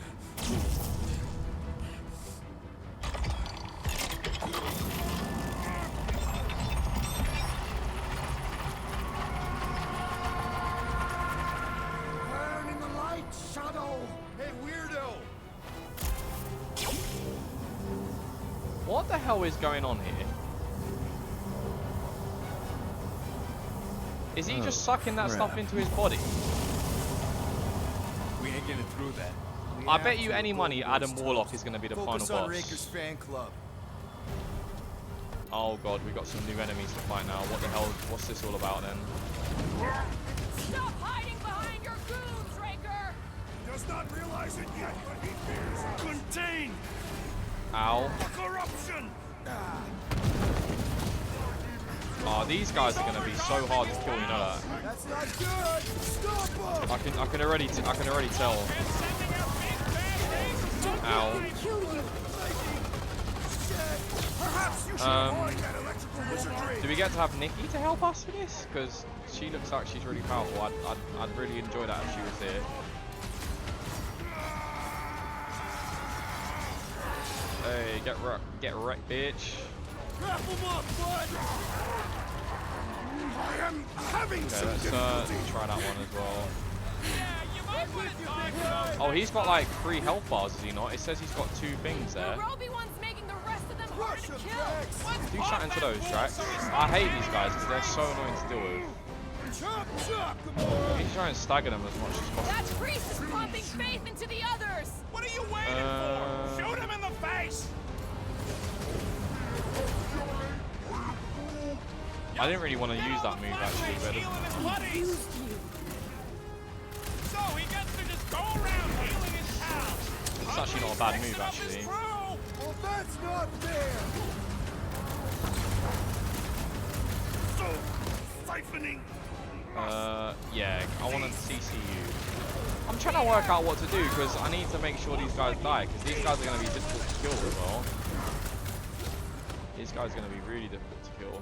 What the hell is going on here? Is he just sucking that stuff into his body? We ain't getting through that. I bet you any money Adam Warlock is going to be the final Focus on boss. Raker's fan club. Oh god, we got some new enemies to fight now. What the hell? What's this all about then? Stop hiding behind your goons, Raker! He does not realize it yet, but he fears us. Contain Ow. the corruption. Oh, these guys are going to be so hard to kill, you know that. That's not good. Stop him. I can already tell. Ow. Perhaps you should avoid that electrical wizardry. Do we get to have Nikki to help us for this? Because she looks like she's really powerful. I'd really enjoy that if she was here. Hey, get wrecked, bitch. Wrap him up, bud. I am having Okay, some let's difficulty. try that one as well. Oh, he's got like 3 health bars, is he not? It says he's got 2 things there. The Roby one's making the rest of them hard to kill. Do something to those tracks. I hate these guys because they're so annoying to deal with. Chop, chop, We need to try and stagger them as much as possible. That priest is pumping faith into the others. What are you waiting for? Shoot him in the face. I didn't really want to use that move actually, but So he gets to just go around healing his pals. it's actually not a bad move actually. Well, that's not fair. So siphoning. Yeah, I want to CC you. I'm trying to work out what to do because I need to make sure these guys die because these guys are going to be difficult to kill as well. These guys are going to be really difficult to kill.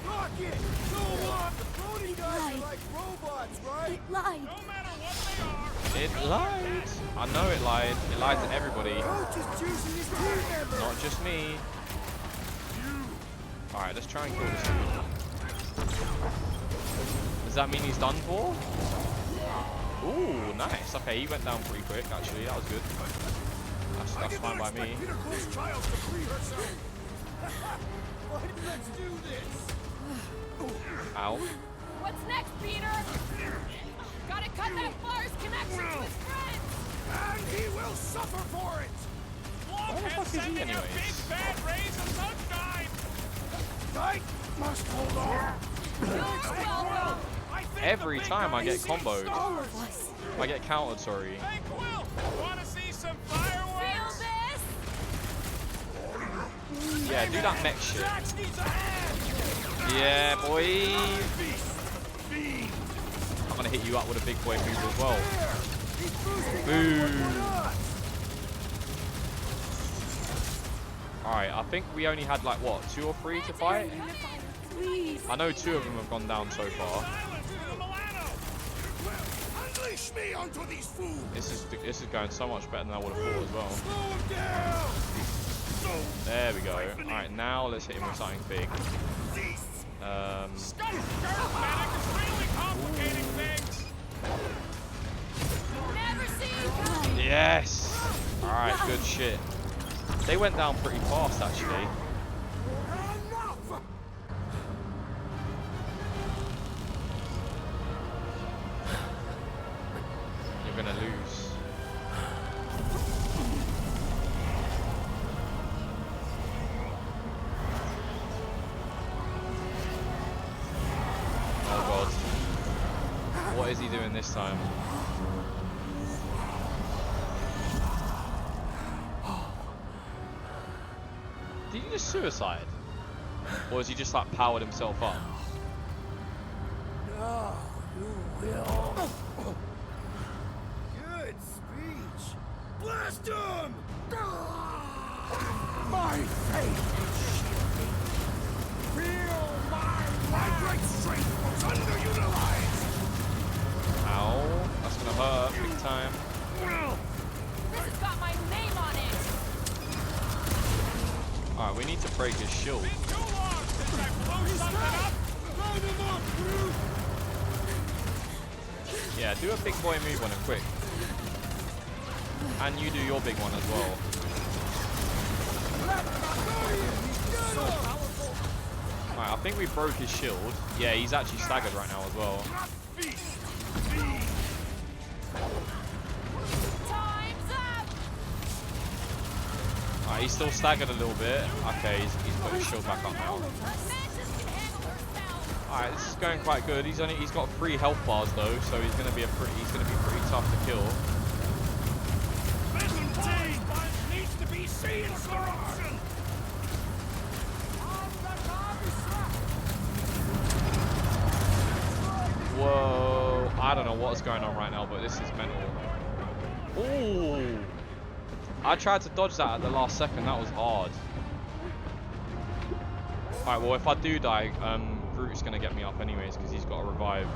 Rocket! Go on! The floating guys are like robots, right? It lied. No matter what they are. It lied. I know it lied. It lied to everybody. Just choosing his team member. Not just me. Alright, let's try and kill this dude. Does that mean he's done for? Ooh, nice. Okay, he went down pretty quick actually. That was good. That's fine by me. Peter Cole's child to free herself. Let's do this. Ow. What's next, Peter? Gotta cut that Mars connection to his friends. And he will suffer for it. Where the fuck is he anyways? Big bad rays of sunshine. I must hold on. Every time I get comboed. All of us. I get countered, sorry. Hey, Quill, wanna see some fireworks? Feel this? Yeah, do that mech shit. Drax needs a hand. Yeah, boy. I'm gonna hit you up with a big boy move as well. Boom. Alright, I think we only had like what, 2 or 3 to fight? Please. I know 2 of them have gone down so far. Unleash me onto these fools. This is going so much better than I would have thought as well. Slow him down. There we go. Alright, now let's hit him with something big. Manic is really complicating things. Never seen. Yes! Alright, good shit. They went down pretty fast actually. You're gonna lose. Oh god. What is he doing this time? Did he just suicide? Or has he just like powered himself up? No, you will. Good speech. Blast him! My faith is shifting. Feel my great strength was underutilized. Ow, that's gonna hurt big time. This has got my name on it. Alright, we need to break his shield. Been too long since I blew something up. Load him up, dude. Yeah, do a big boy move on him quick. And you do your big one as well. think we broke his shield. Yeah, he's actually staggered right now as well. Alright, he's still staggered a little bit. Okay, he's put his shield back up now. Alright, this is going quite good. He's got 3 health bars though, so he's gonna be pretty tough to kill. Needs to be seen corruption. Whoa, I don't know what's going on right now, but this is mental. Ooh, I tried to dodge that at the last second. That was hard. Alright, well, if I do die, Groot's gonna get me up anyways because he's got a revive.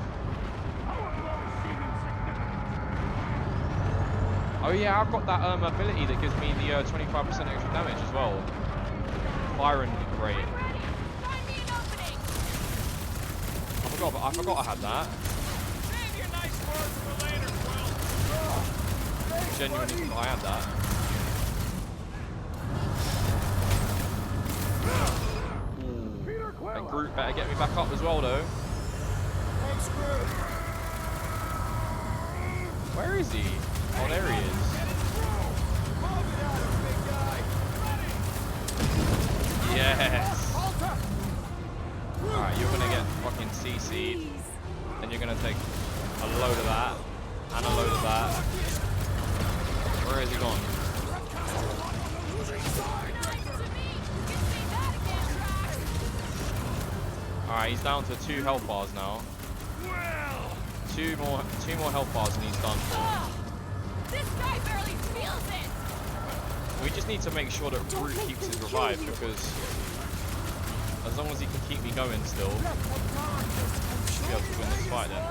Oh yeah, I've got that ability that gives me the 25% extra damage as well. Fire and rate. I forgot I had that. Genuinely forgot I had that. Ooh. And Groot better get me back up as well though. Where is he? Oh, there he is. Yes. Alright, you're gonna get fucking CC'd. Then you're gonna take a load of that. And a load of that. Where has he gone? Alright, he's down to 2 health bars now. Two more health bars and he's done for. This guy barely feels it. We just need to make sure that Groot keeps his revive because as long as he can keep me going still, we should be able to win this fight then.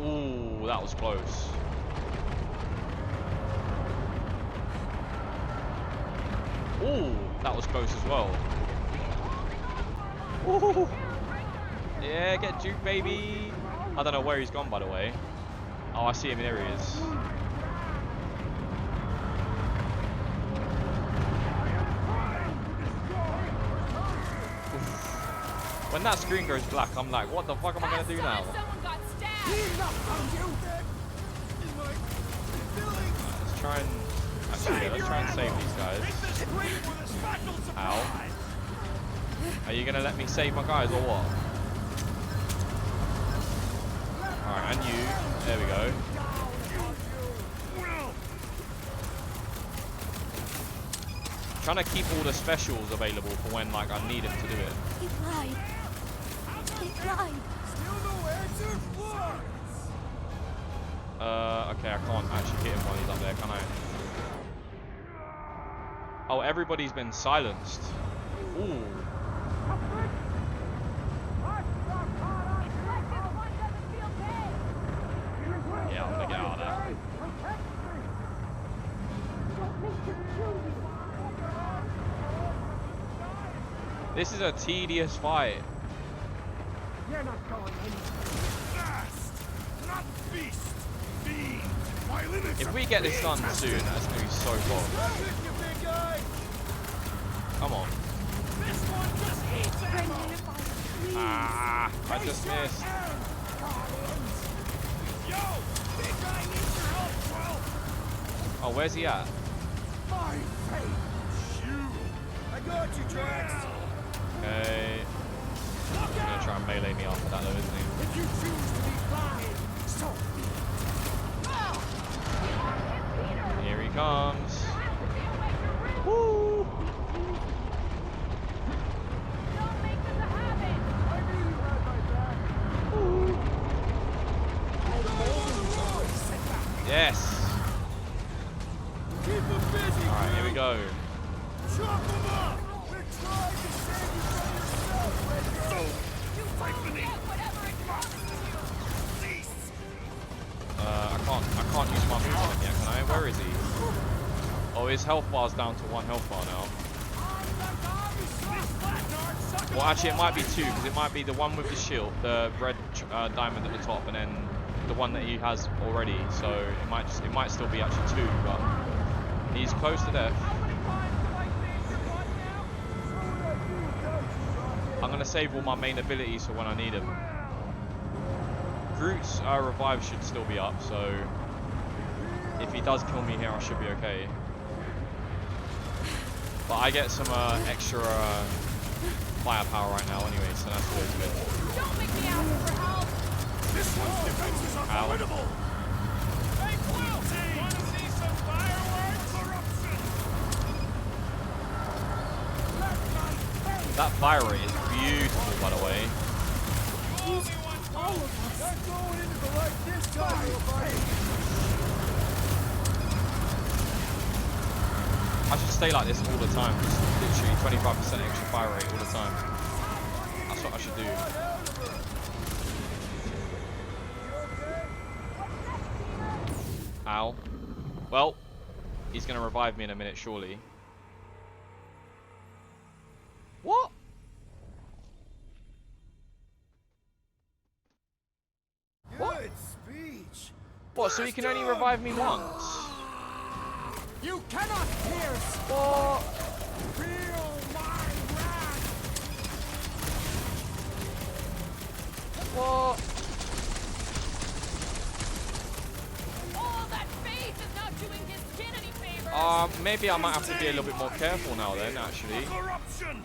Ooh, that was close. Ooh, that was close as well. Ooh. Yeah, get Duke, baby. I don't know where he's gone, by the way. Oh, I see him. There he is. Oof. When that screen goes black, I'm like, what the fuck am I gonna do now? Let's try and actually, let's try and save these guys. Ow. Are you gonna let me save my guys or what? Alright, and you. There we go. I'm trying to keep all the specials available for when like I need him to do it. He lied. He lied. Okay, I can't actually hit him while he's up there, can I? Oh, everybody's been silenced. Ooh. Yeah, I'm gonna get out of there. This is a tedious fight. You're not going anywhere. Fast, not feast. Feed. If we get this done soon, that's gonna be so fun. Come on. This one just eats ammo. Ah, I just missed. Yo, big guy needs your help, bro. Oh, where's he at? My fate. Shoot. I got you, Drax. Okay. He's gonna try and melee me after that though, isn't he? If you choose to be blind, so be it. Here he comes. Woo! Yes. Alright, here we go. Chop them up. We're trying to save you from yourself, Edgar. You fight with me. I can't use my move on him yet, can I? Where is he? Oh, his health bar's down to 1 health bar now. Well, actually, it might be 2 because it might be the one with the shield, the red diamond at the top, and then the one that he has already. So it might still be actually 2, but he's close to death. I'm gonna save all my main abilities for when I need them. Groot's revive should still be up, so if he does kill me here, I should be okay. But I get some extra firepower right now anyway, so that's always good. Don't make me ask for help! This one's defenses are formidable! Hey, Quilty! Wanna see some fireworks? Eruption! That fire rate is beautiful, by the way. All of us! Not going into the light this time, buddy! I should stay like this all the time. Just literally 25% extra fire rate all the time. That's what I should do. Ow. Well, he's gonna revive me in a minute, surely. What? Good speech. What, so he can only revive me once? You cannot pierce! What? Feel my wrath! What? All that faith is not doing his skin any favors. Maybe I might have to be a little bit more careful now then, actually. Corruption.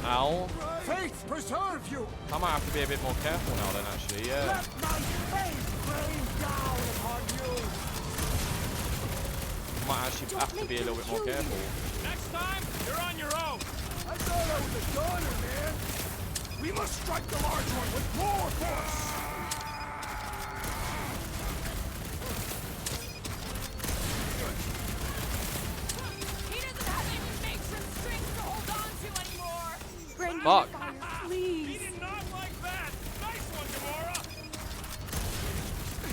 Ow. Faith preserve you! I might have to be a bit more careful now then, actually, yeah. Let my faith rain down upon you! Might actually have to be a little bit more careful. Next time, you're on your own. I thought I was a goner, man. We must strike the large one with more force. He doesn't have any matron strings to hold on to anymore. Bring me Fuck. fire, He please. did not like that. Nice one, Gamora.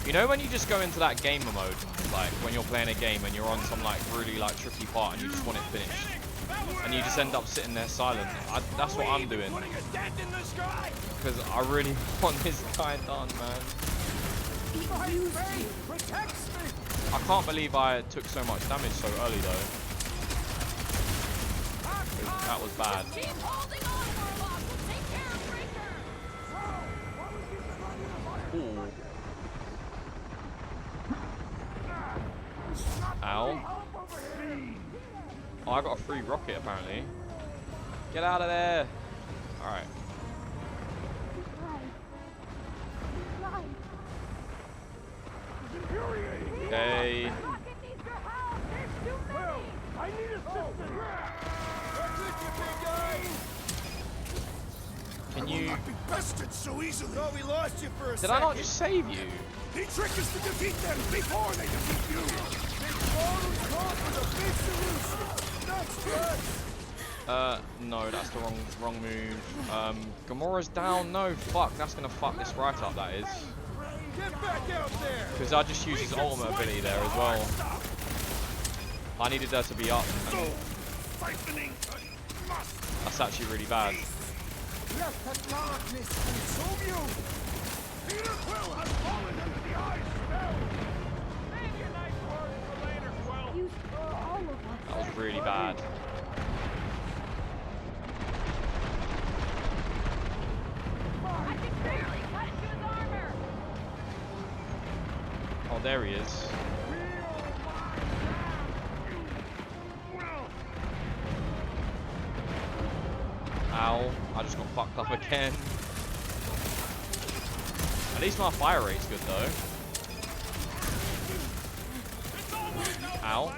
You know when you just go into that gamer mode, like when you're playing a game and you're on some like really like tricky part and you just want it finished, and you just end up sitting there silent. That's what I'm doing, Putting a dent in the sky. because I really want this guy done, man. My faith protects me! I can't believe I took so much damage so early though. That was bad. Keep holding on, Warlock. We'll take care of Breaker. Ooh. Ow. Oh, I got a free rocket apparently. Get out of there. Alright. Okay. I need assistance. Can you... Not be bested so easily. Oh, we lost you for a Did I not just save you? The trick is to defeat them before they defeat you. They always come with a big solution. That's good. No, that's the wrong move. Gamora's down. No, fuck. That's gonna fuck this right up, that is. Get back out there. Because I just used his ultimate ability there as well. I needed her to be up. And that's actually really bad. Let the darkness consume you! Peter Quill has fallen under the ice spell. Save your nice words for later, Quill. Use all of us. That was really bad. I can barely cut into his armor. Oh, there he is. Ow. I just got fucked up again. At least my fire rate's good though. Ow.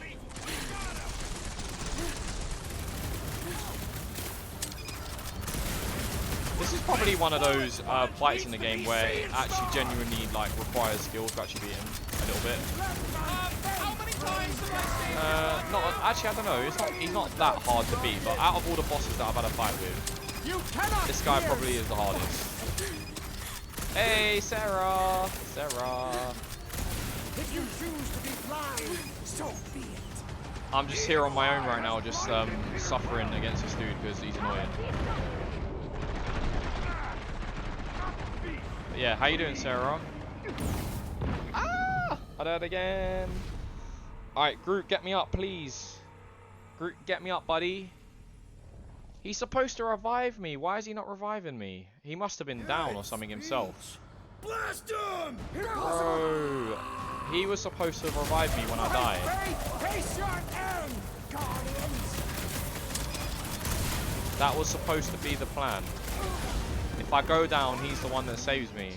This is probably one of those fights in the game where it actually genuinely like requires skill to actually beat him a little bit. How many times did I say Not actually. I don't know. He's not that hard to beat. But out of all the bosses that I've had a fight with, this guy probably is the hardest. Hey, Sarah. If you choose to be blind, so be it. I'm just here on my own right now, just suffering against this dude because he's annoying. But yeah, how you doing, Sarah? Ah! I died again. Alright, Groot, get me up, please. Groot, get me up, buddy. He's supposed to revive me. Why is he not reviving me? He must have been down or something himself. Blast him! Bro, he was supposed to revive me when I died. That was supposed to be the plan. If I go down, he's the one that saves me.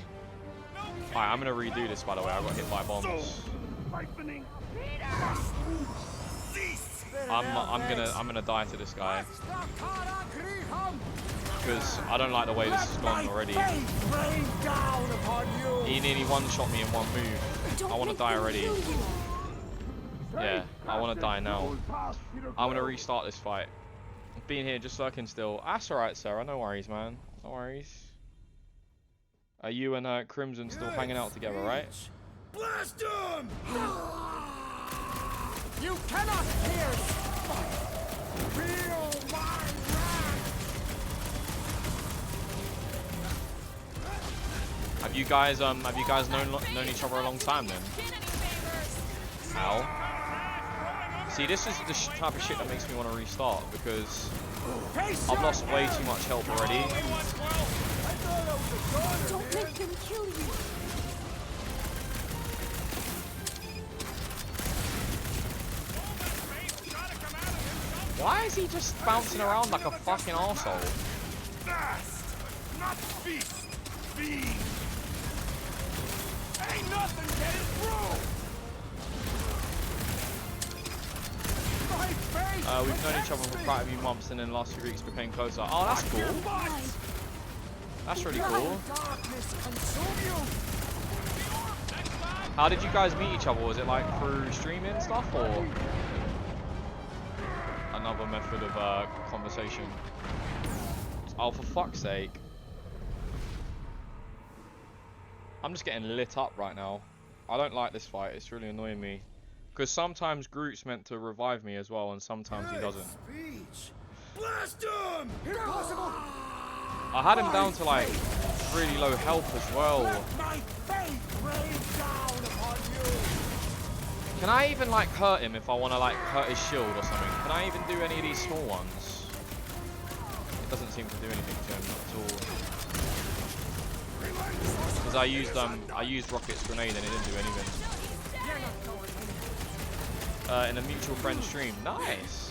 Alright, I'm gonna redo this, by the way. I got hit by bombs. I'm gonna die to this guy because I don't like the way this has gone already. He nearly one-shot me in one move. I want to die already. Yeah, I want to die now. I'm gonna restart this fight. Being here just lurking still. That's alright, Sarah. No worries, man. No worries. Are you and Crimson still hanging out together, right? Blast him! You cannot pierce! Feel my wrath! Have you guys known each other a long time then? Ow. See, this is the type of shit that makes me want to restart because I've lost way too much health already. Don't make them kill you. Why is he just bouncing around like a fucking arsehole? Fast, not feast. Feed. Ain't nothing getting through. We've known each other for quite a few months and in the last few weeks became closer. Oh, that's cool. That's really cool. How did you guys meet each other? Was it like through streaming stuff or another method of conversation? Oh, for fuck's sake. I'm just getting lit up right now. I don't like this fight. It's really annoying me. Because sometimes Groot's meant to revive me as well, and sometimes he doesn't. Blast him! Impossible! I had him down to like really low health as well. My faith rains down upon you. Can I even like hurt him if I want to like hurt his shield or something? Can I even do any of these small ones? It doesn't seem to do anything to him at all. Because I used Rocket's grenade and it didn't do anything. In a mutual friend stream. Nice.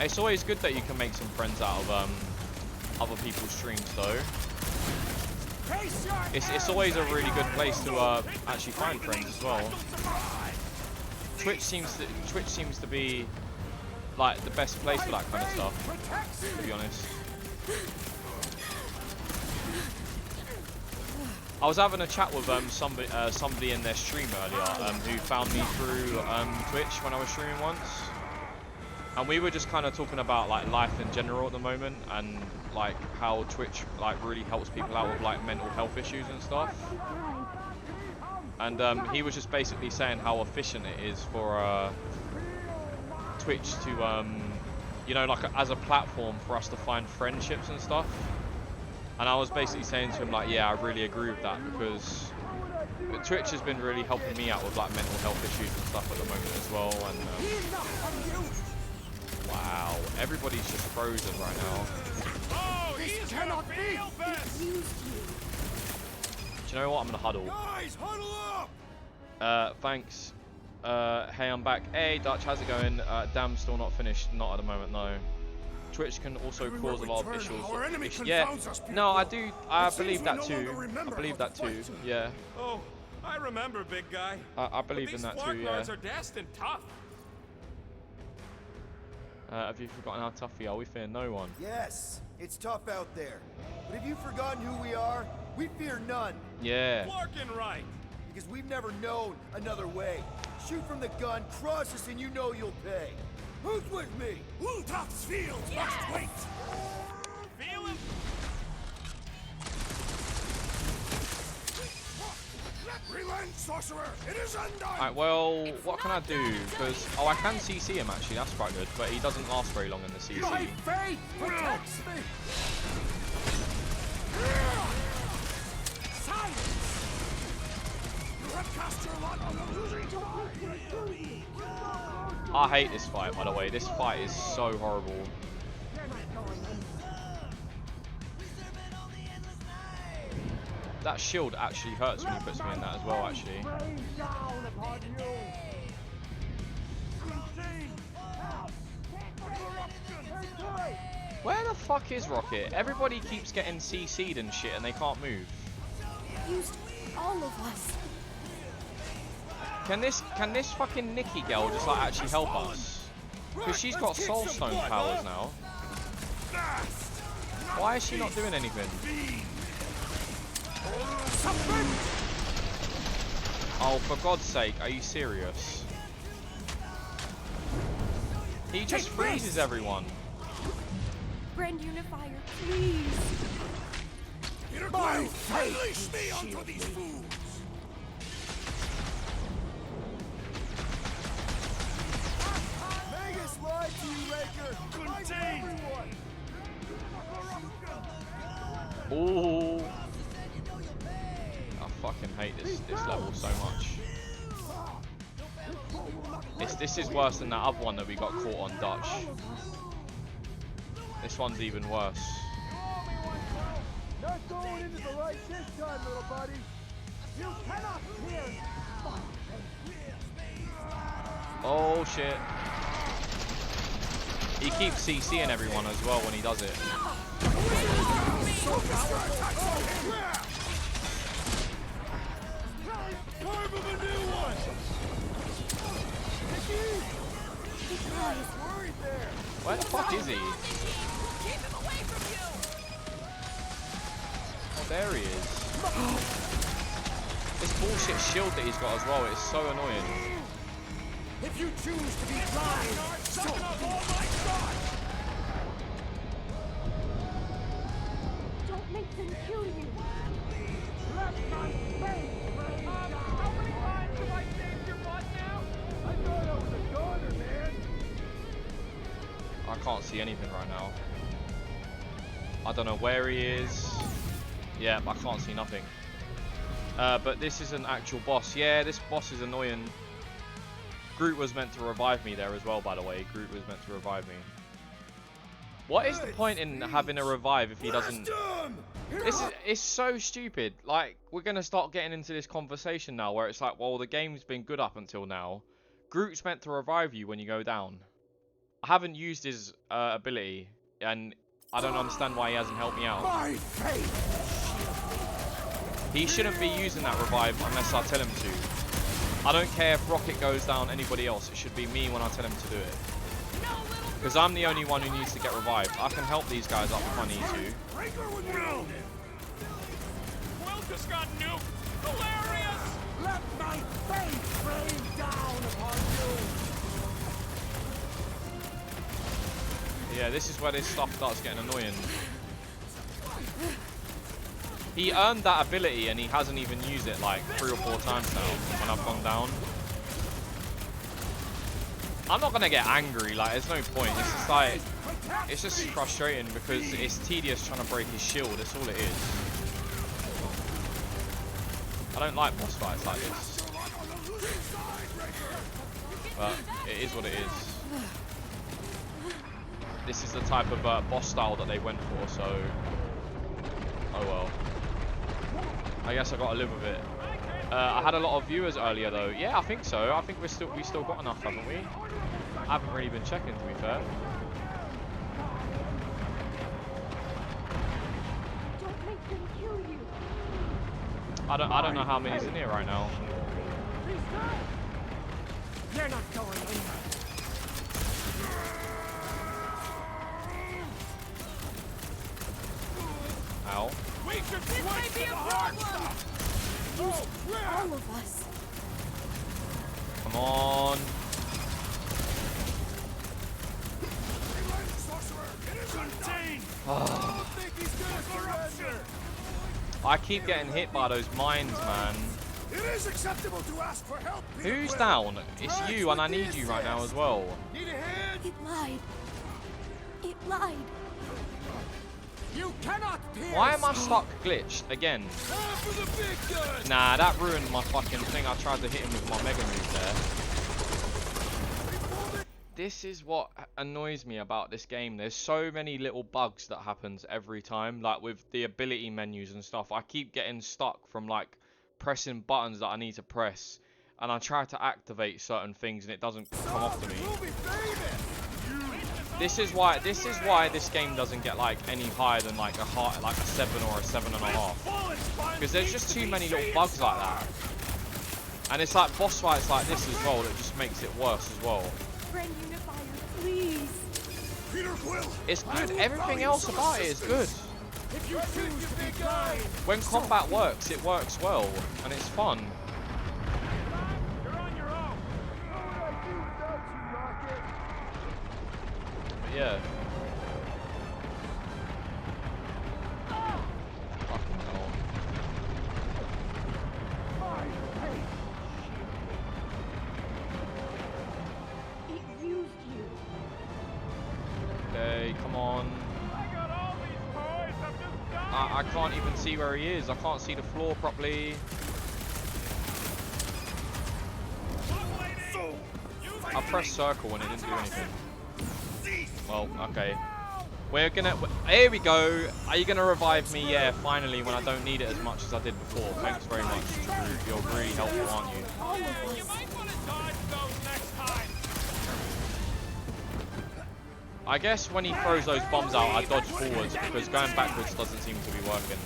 It's always good that you can make some friends out of other people's streams though. It's always a really good place to actually find friends as well. Twitch seems to be like the best place for that kind of stuff, to be honest. I was having a chat with somebody in their stream earlier who found me through Twitch when I was streaming once, and we were just kind of talking about like life in general at the moment and like how Twitch like really helps people out with like mental health issues and stuff. And he was just basically saying how efficient it is for Twitch to you know, like as a platform for us to find friendships and stuff. And I was basically saying to him like, yeah, I really agree with that because Twitch has been really helping me out with like mental health issues and stuff at the moment as well. And wow, everybody's just frozen right now. Oh, he cannot be. Do you know what? I'm gonna huddle. Guys, huddle up. Thanks. Hey, I'm back. Hey, Dutch, how's it going? Damn, still not finished. Not at the moment, no. Twitch can also cause a lot of issues. Yeah, no, I do. I believe that too. I believe that too. Yeah. Oh, I remember, big guy. I believe in that too. Yeah. These are destined tough. Have you forgotten how tough we are? We fear no one. Yes, it's tough out there. But have you forgotten who we are? We fear none. Yeah. Larkin right. Because we've never known another way. Shoot from the gun, cross us, and you know you'll pay. Who's with me? Lutoff's fields must wait. Feel him? Relent, sorcerer. It is undone. Alright, well, what can I do? Because I can CC him actually. That's quite good, but he doesn't last very long in the CC. My faith protects me. Silence. You have cast your I hate this fight, by the way. This fight is so horrible. That shield actually hurts when he puts me in that as well, actually. Where the fuck is Rocket? Everybody keeps getting CC'd and shit and they can't move. Used all of us. Can this fucking Nikki girl just like actually help us? Because she's got soul stone powers now. Why is she not doing anything? Oh, for God's sake, are you serious? He just freezes everyone. Grand Unifier, please. Unleash me onto these fools! Vegas lied to you, Raker! Contain! Ooh. I fucking hate this level so much. This is worse than that other one that we got caught on Dutch. This one's even worse. Not going into the light this time, little buddy. You cannot hear. Oh shit. He keeps CCing everyone as well when he does it. Carve him a new one. Where the fuck is he? Oh, there he is. This bullshit shield that he's got as well, it's so annoying. If you choose to be blind, Sucking up all my thoughts. Don't make them kill you. Let my face rain down. How many times have I saved your butt now? I thought I was a goner, man. I can't see anything right now. I don't know where he is. Yeah, I can't see nothing. But this is an actual boss. Yeah, this boss is annoying. Groot was meant to revive me there as well, by the way. Groot was meant to revive me. What is the point in having a revive if he doesn't... It's so stupid. Like, we're going to start getting into this conversation now where it's like, well, the game's been good up until now. Groot's meant to revive you when you go down. I haven't used his ability, and I don't understand why he hasn't helped me out. He shouldn't be using that revive unless I tell him to. I don't care if Rocket goes down, anybody else. It should be me when I tell him to do it. Because I'm the only one who needs to get revived. I can help these guys up if I need to. Will just got nuked. Hilarious. Let my face rain down upon you. Yeah, this is where this stuff starts getting annoying. He earned that ability and he hasn't even used it like 3 or 4 times now when I've gone down. I'm not gonna get angry, like there's no point. It's just like, it's just frustrating because it's tedious trying to break his shield, that's all it is. I don't like boss fights like this. But it is what it is. This is the type of boss style that they went for, so... Oh well. I guess I gotta live with it. I had a lot of viewers earlier though. Yeah, I think so. I think we still got enough, haven't we? I haven't really been checking, to be fair. Don't make them kill you. I don't know how many's in here right now. You're not going in. Ow. This might be a problem. All of us. Come on. I keep getting hit by those mines, man. It is acceptable to ask for help. Who's down? It's you, and I need you right now as well. Need a hand? It lied. It lied. You cannot pierce. Why am I stuck glitched again? Nah, that ruined my fucking thing. I tried to hit him with my mega move there. This is what annoys me about this game. There's so many little bugs that happens every time. Like with the ability menus and stuff. I keep getting stuck from like pressing buttons that I need to press. And I try to activate certain things and it doesn't come off to me. This is why this game doesn't get like any higher than like a 7 or a 7.5. Because there's just too many little bugs like that. And it's like boss fights like this as well that just makes it worse as well. It's good. Everything else about it is good. When combat works, it works well and it's fun. Yeah. Fucking hell. Okay, come on. I can't even see where he is. I can't see the floor properly. I pressed circle and it didn't do anything. Well, okay. We're gonna... Here we go. Are you gonna revive me? Yeah, finally, when I don't need it as much as I did before. Thanks very much, Drew. You're really helpful, aren't you? You might want to dodge those next time. I guess when he throws those bombs out, I dodge forwards because going backwards doesn't seem to be working.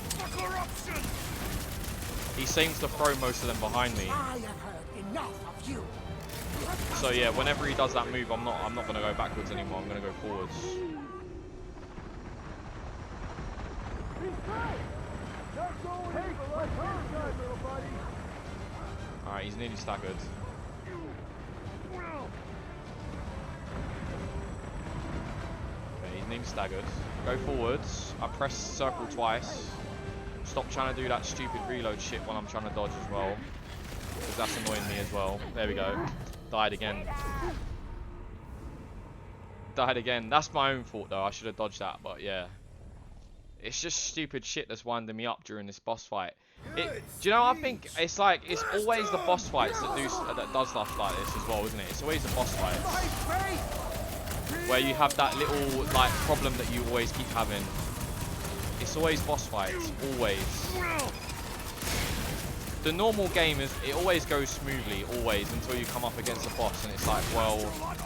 He seems to throw most of them behind me. So yeah, whenever he does that move, I'm not gonna go backwards anymore. I'm gonna go forwards. All right, he's nearly staggered. Okay, he's nearly staggered. Go forwards. I press circle twice. Stop trying to do that stupid reload shit when I'm trying to dodge as well, because that's annoying me as well. There we go. Died again. Died again. That's my own fault though. I should have dodged that, but yeah. It's just stupid shit that's winding me up during this boss fight. Do you know, I think it's like, it's always the boss fights that does stuff like this as well, isn't it? It's always the boss fights. Where you have that little, like, problem that you always keep having. It's always boss fights. Always. The normal game is, it always goes smoothly, always, until you come up against a boss and it's like, well,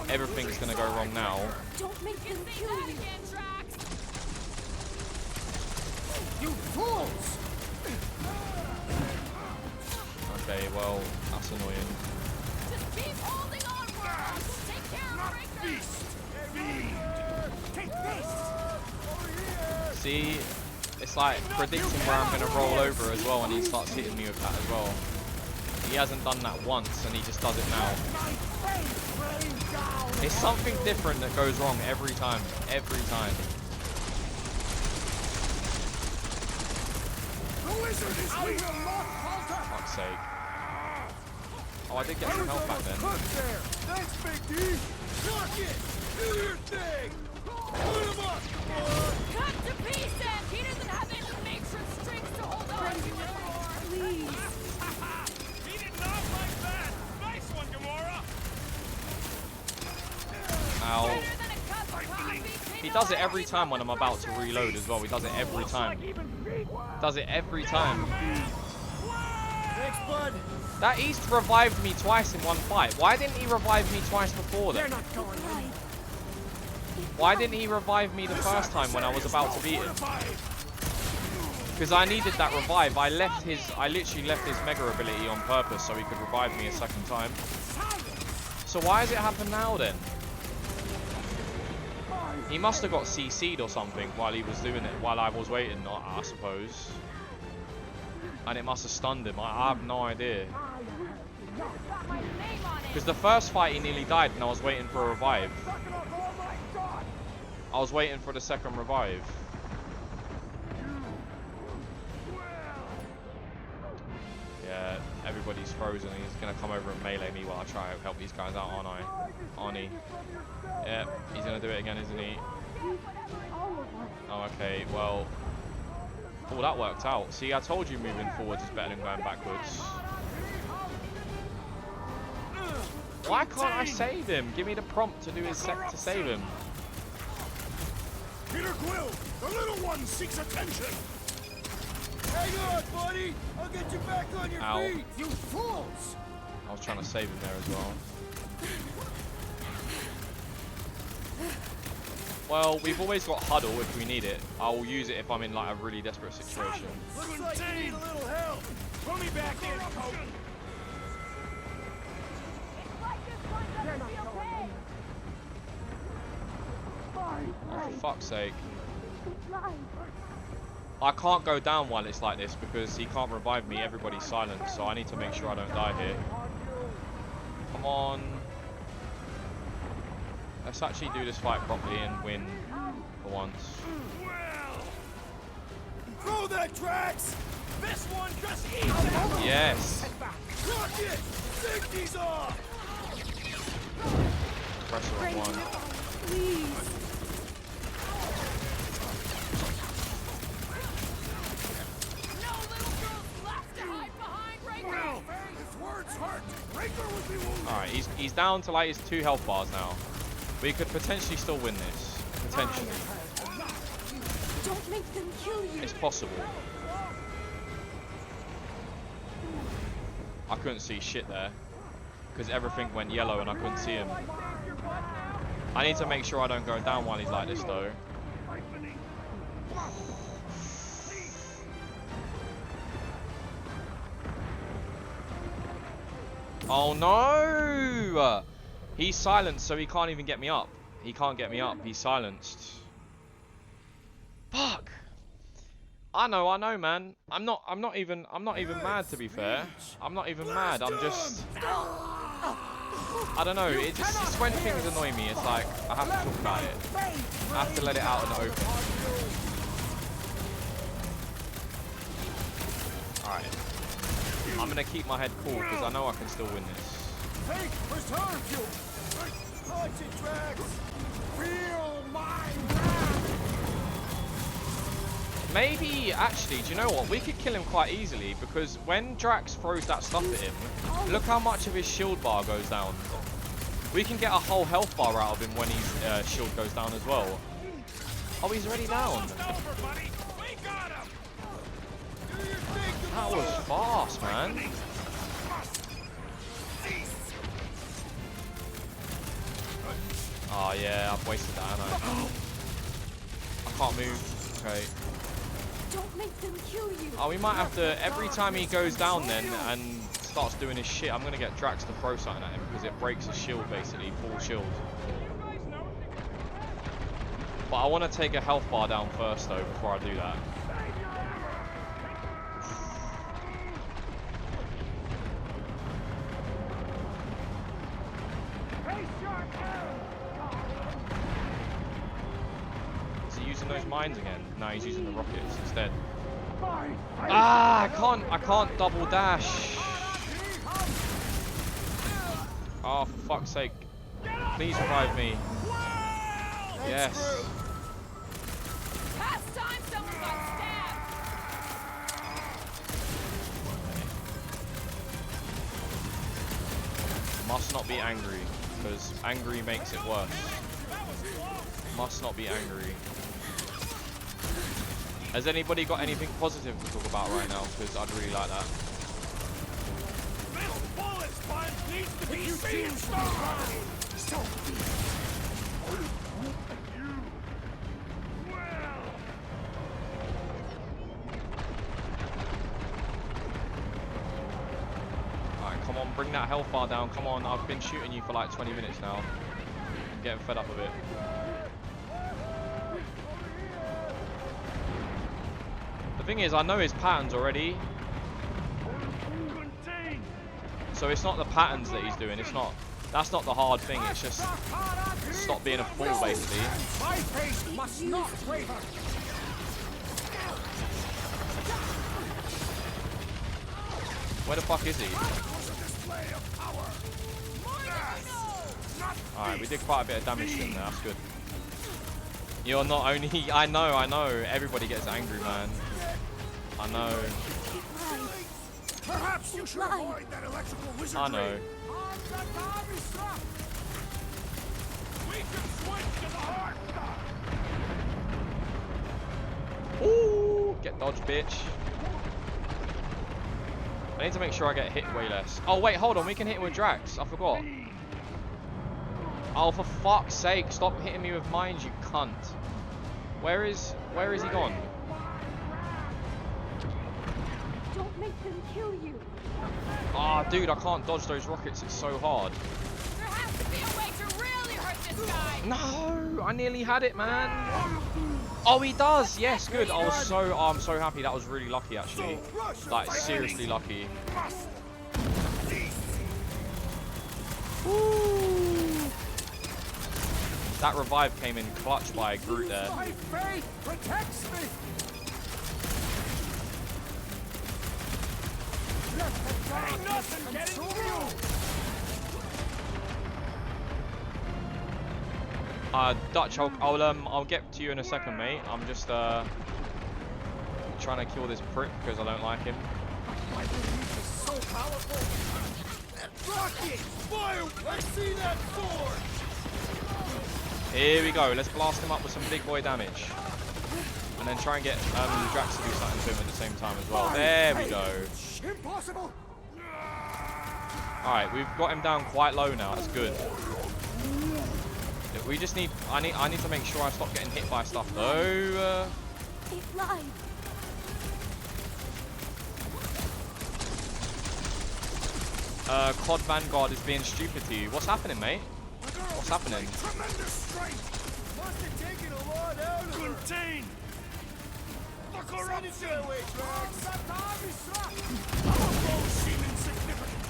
everything's gonna go wrong now. Don't make them kill you. You fools! Okay, well, that's annoying. Just keep holding on, World. Take care of Take this! See, it's like predicting where I'm gonna roll over as well, and he starts hitting me with that as well. He hasn't done that once, and he just does it now. It's something different that goes wrong every time. Every time. Fuck's sake. Oh, I did get some health back then. Thanks, Big D. Knock it. Do your thing. Put him up. Cut to pieces. He doesn't have any matron strings to hold on to anymore. Please. He did not like that. Nice one, Gamora. Ow. He does it every time when I'm about to reload as well. He does it every time. Does it every time. Thanks, bud. That East revived me twice in one fight. Why didn't he revive me twice before then? Why didn't he revive me the first time when I was about to beat him? Because I needed that revive. I literally left his mega ability on purpose so he could revive me a second time. So why has it happened now then? He must have got CC'd or something while he was doing it, while I was waiting, I suppose. And it must have stunned him. I have no idea. Because the first fight he nearly died and I was waiting for a revive. I was waiting for the second revive. Yeah, everybody's frozen. He's going to come over and melee me while I try to help these guys out, aren't I? Aren't he? Yeah, he's going to do it again, isn't he? Oh, okay, well... Oh, that worked out. See, I told you moving forwards is better than going backwards. Why can't I save him? Give me the prompt to do his sec to save him. Peter Quill, the little one seeks attention. Hang on, buddy. I'll get you back on your feet. You fools! I was trying to save him there as well. Well, we've always got huddle if we need it. I'll use it if I'm in like a really desperate situation. Looks like you need a little help. Throw me back in, Coach. Oh, for fuck's sake. I can't go down while it's like this because he can't revive me. Everybody's silent, so I need to make sure I don't die here. Come on. Let's actually do this fight properly and win for once. Throw that, Drax! This one just eats it! Yes! Lock it! Safety's off! Pressure on one. Please. No little girls left to hide behind right now. If words hurt, Raker would be wounded. Alright, he's down to like his 2 health bars now. We could potentially still win this. Potentially. Don't make them kill you. It's possible. I couldn't see shit there. Because everything went yellow and I couldn't see him. I need to make sure I don't go down while he's like this though. Oh no! He's silenced, so he can't even get me up. He can't get me up. He's silenced. Fuck! I know, man. I'm not even mad, to be fair. I'm not even mad. I'm just, I don't know. It's when things annoy me. It's like I have to talk about it. I have to let it out in the open. All right. I'm gonna keep my head cool because I know I can still win this. Fate preserve you! Touch it, Drax! Feel my wrath! Maybe, actually, do you know what? We could kill him quite easily because when Drax throws that stuff at him, look how much of his shield bar goes down. We can get a whole health bar out of him when his shield goes down as well. Oh, he's already down. That was fast, man. Oh yeah, I've wasted that, haven't I? I can't move. Okay. Don't make them kill you. Oh, we might have to, every time he goes down then and starts doing his shit, I'm going to get Drax to throw something at him because it breaks his shield basically, full shield. But I want to take a health bar down first though before I do that. Those mines again. No, he's using the rockets instead. Ah, I can't double dash. Oh, for fuck's sake. Please revive me. Yes. Past time someone got stabbed. Must not be angry, because angry makes it worse. Must not be angry. Has anybody got anything positive to talk about right now? Because I'd really like that. Alright, come on, bring that health bar down. Come on, I've been shooting you for like 20 minutes now. I'm getting fed up of it. The thing is, I know his patterns already. So it's not the patterns that he's doing, it's not, that's not the hard thing, it's just stop being a fool basically. My face must not waver. Where the fuck is he? Alright, we did quite a bit of damage to him there, that's good. You're not only... I know. Everybody gets angry, man. I know. Perhaps you should avoid that electrical wizardry. I know. We can switch to the hard stuff. Ooh, get dodged, bitch. I need to make sure I get hit way less. Oh wait, hold on. We can hit him with Drax. I forgot. Oh, for fuck's sake! Stop hitting me with mines, you cunt. Where is he gone? Don't make them kill you. Ah, dude, I can't dodge those rockets. It's so hard. There has to be a way to really hurt this guy. No, I nearly had it, man. Oh, he does. Yes, good. I'm so happy. That was really lucky, actually. Like, seriously lucky. Woo. That revive came in clutch by Groot there. My faith protects me. Ain't nothing getting through. Dutch, I'll get to you in a second, mate. I'm just trying to kill this prick because I don't like him. My belief is so powerful. Rocket! Fire! I see that sword! Here we go. Let's blast him up with some big boy damage. And then try and get Drax to do something to him at the same time as well. There we go. Impossible! Alright, we've got him down quite low now. That's good. We just need... I need to make sure I stop getting hit by stuff though. They fly. COD Vanguard is being stupid to you. What's happening, mate? What's happening? Tremendous strength! Must have taken a lot out of contain! The corruption! Our foes seem insignificant.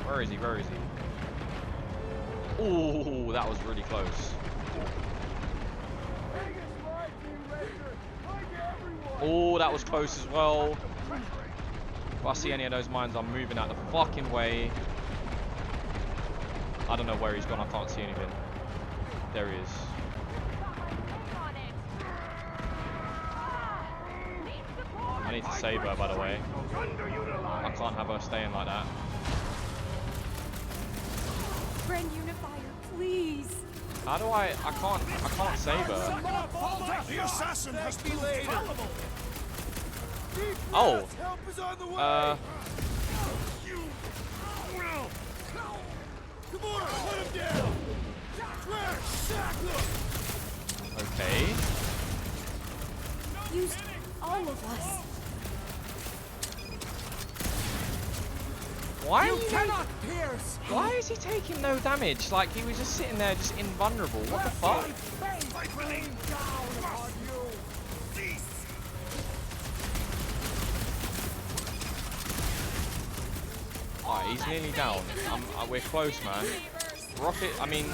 Where is he? Where is he? Ooh, that was really close. Oh, that was close as well. If I see any of those mines, I'm moving out the fucking way. I don't know where he's gone. I can't see anything. There he is. I need to save her, by the way. I can't have her staying like that. Friend Unifier, please. How do I can't save her. The assassin has been laid. Oh. Help is on the way. Come on, put him down. Okay. Use all of us. Why? You cannot pierce. Why is he taking no damage? Like he was just sitting there, just invulnerable. What the fuck? Alright, he's nearly down. We're close, man. Rocket, I mean,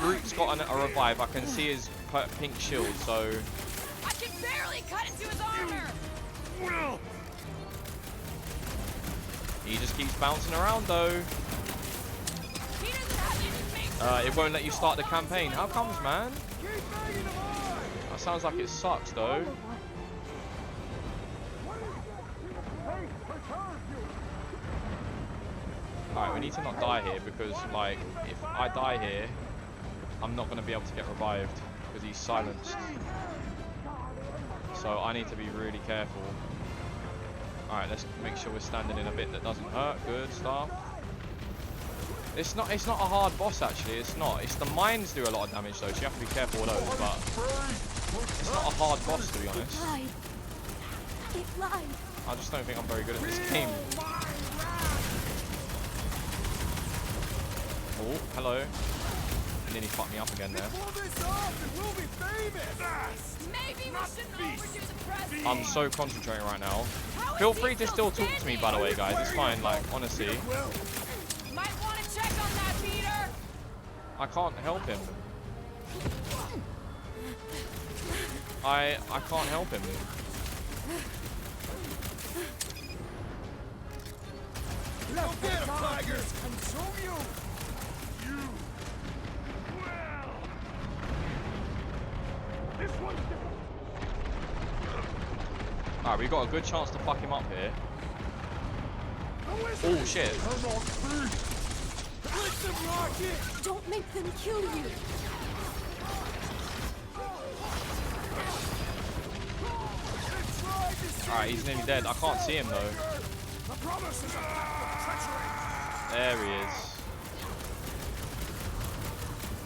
Groot's got a revive. I can see his pink shield, so... I can barely cut into his armor! He just keeps bouncing around, though. It won't let you start the campaign. How comes, man? That sounds like it sucks, though. Alright, we need to not die here because, like, if I die here, I'm not going to be able to get revived because he's silenced. So I need to be really careful. Alright, let's make sure we're standing in a bit that doesn't hurt. Good stuff. It's not a hard boss, actually. It's not. It's the mines do a lot of damage, though, so you have to be careful with those, but it's not a hard boss, to be honest. I just don't think I'm very good at this game. Oh, hello. And then he fucked me up again there. I'm so concentrating right now. Feel free to still talk to me, by the way, guys. It's fine, like, honestly. Might want to check on that, Peter. I can't help him. I can't help him. Let's get him, tigers! Consume you! Alright, we've got a good chance to fuck him up here. Oh shit. Don't make them kill you. Alright, he's nearly dead. I can't see him though. There he is.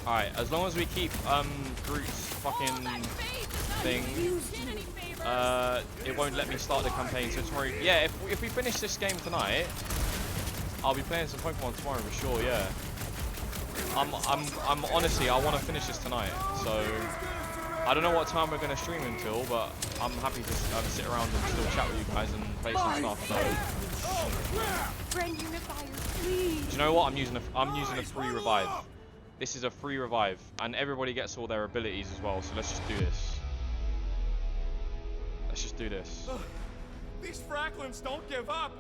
Alright, as long as we keep Groot's fucking thing, it won't let me start the campaign. So tomorrow, yeah, if we finish this game tonight, I'll be playing some Pokemon tomorrow for sure. Yeah, I'm honestly, I want to finish this tonight. So I don't know what time we're gonna stream until, but I'm happy to sit around and still chat with you guys and play some stuff. So, Friend unifiers, please. do you know what? I'm using a free revive. This is a free revive, and everybody gets all their abilities as well. So let's just do this. Let's just do this. These Fracklins don't give up.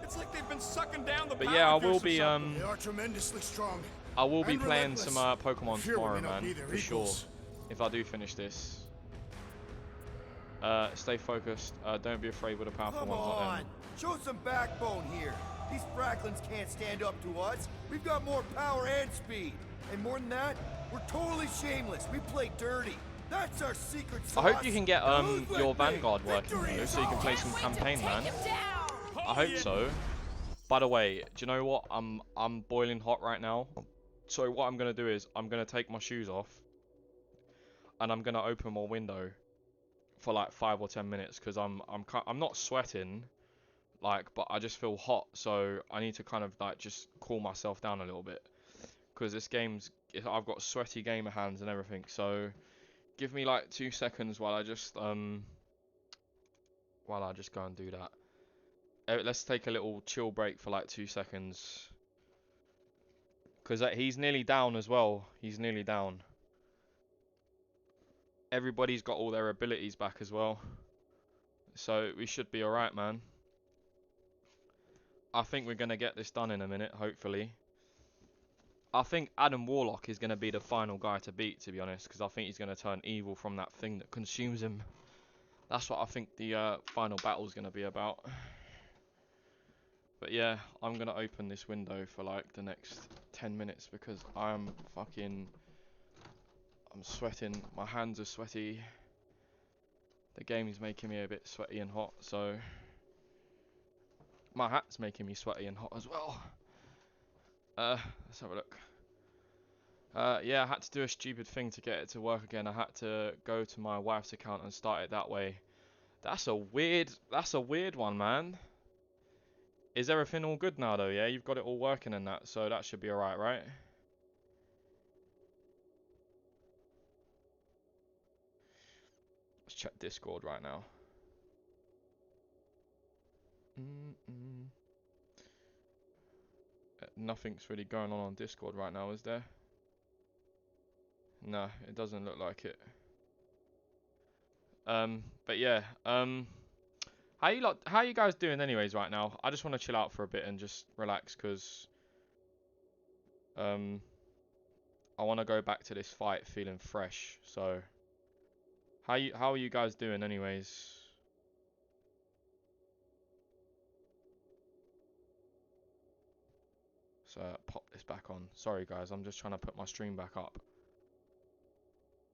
It's like they've been sucking down the But yeah, I will be They are tremendously strong. I will be and playing some Pokemon Fear will tomorrow, not be man, their for sure. equals. If I do finish this. Stay focused. Don't be afraid with the powerful Come ones like on, them. show some backbone here. These Fracklins can't stand up to us. We've got more power and speed. And more than that, we're totally shameless. We play dirty. That's our secret sauce. I hope you can get Now who's your with me? Vanguard working Victory though, is so you can play ours. some campaign, man. I Oh, hope so. By the way, do you know what? I'm boiling hot right now. So what I'm gonna do is I'm gonna take my shoes off, and I'm gonna open my window for like 5 or 10 minutes because I'm not sweating, like, but I just feel hot. So I need to kind of like just cool myself down a little bit because this game's I've got sweaty gamer hands and everything. So give me like 2 seconds while I just go and do that. Let's take a little chill break for like 2 seconds. Because he's nearly down as well. He's nearly down. Everybody's got all their abilities back as well. So we should be alright, man. I think we're going to get this done in a minute, hopefully. I think Adam Warlock is going to be the final guy to beat, to be honest. Because I think he's going to turn evil from that thing that consumes him. That's what I think the final battle is going to be about. But yeah, I'm going to open this window for like the next 10 minutes because I'm sweating. My hands are sweaty. The game is making me a bit sweaty and hot, so my hat's making me sweaty and hot as well. Let's have a look. Yeah, I had to do a stupid thing to get it to work again. I had to go to my wife's account and start it that way. That's a weird one, man. Is everything all good now though? Yeah, you've got it all working and that, so that should be alright, right? Let's check Discord right now. Nothing's really going on Discord right now, is there? No, it doesn't look like it. But yeah, how you guys doing anyways right now? I just want to chill out for a bit and just relax because I want to go back to this fight feeling fresh. So how are you guys doing anyways? So pop this back on. Sorry guys, I'm just trying to put my stream back up.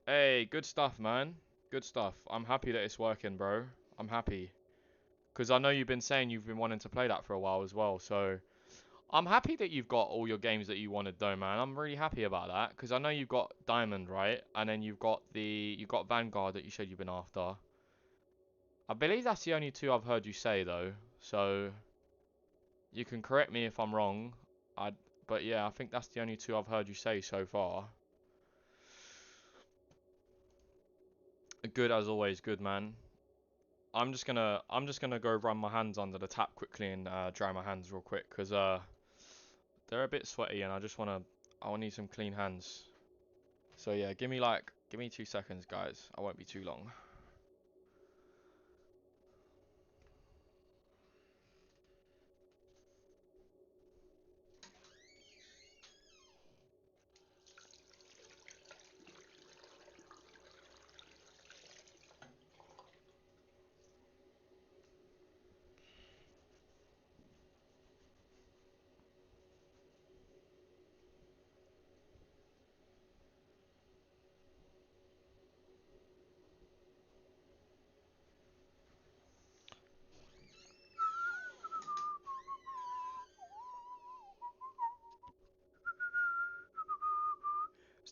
Hey, good stuff, man. Good stuff. I'm happy that it's working, bro. I'm happy. Because I know you've been saying you've been wanting to play that for a while as well. So I'm happy that you've got all your games that you wanted though, man. I'm really happy about that. Because I know you've got Diamond, right? And then you've got Vanguard that you said you've been after. I believe that's the only two I've heard you say though. So you can correct me if I'm wrong. But yeah, I think that's the only two I've heard you say so far. Good as always, good man. I'm just gonna go run my hands under the tap quickly and dry my hands real quick because they're a bit sweaty and I need some clean hands. So yeah, give me 2 seconds, guys. I won't be too long.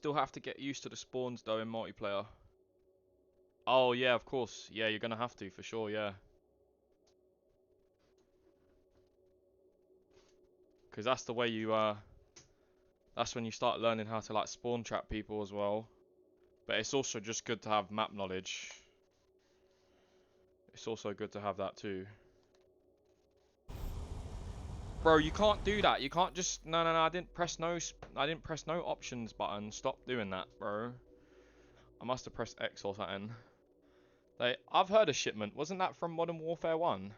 Still have to get used to the spawns though in multiplayer. Oh yeah, of course. Yeah, you're gonna have to for sure. Yeah. Because that's the way you that's when you start learning how to like spawn trap people as well. But it's also just good to have map knowledge. It's also good to have that too. Bro, you can't do that. You can't just no. I didn't press no options button. Stop doing that, bro. I must have pressed X or something. Like, I've heard of Shipment. Wasn't that from Modern Warfare 1?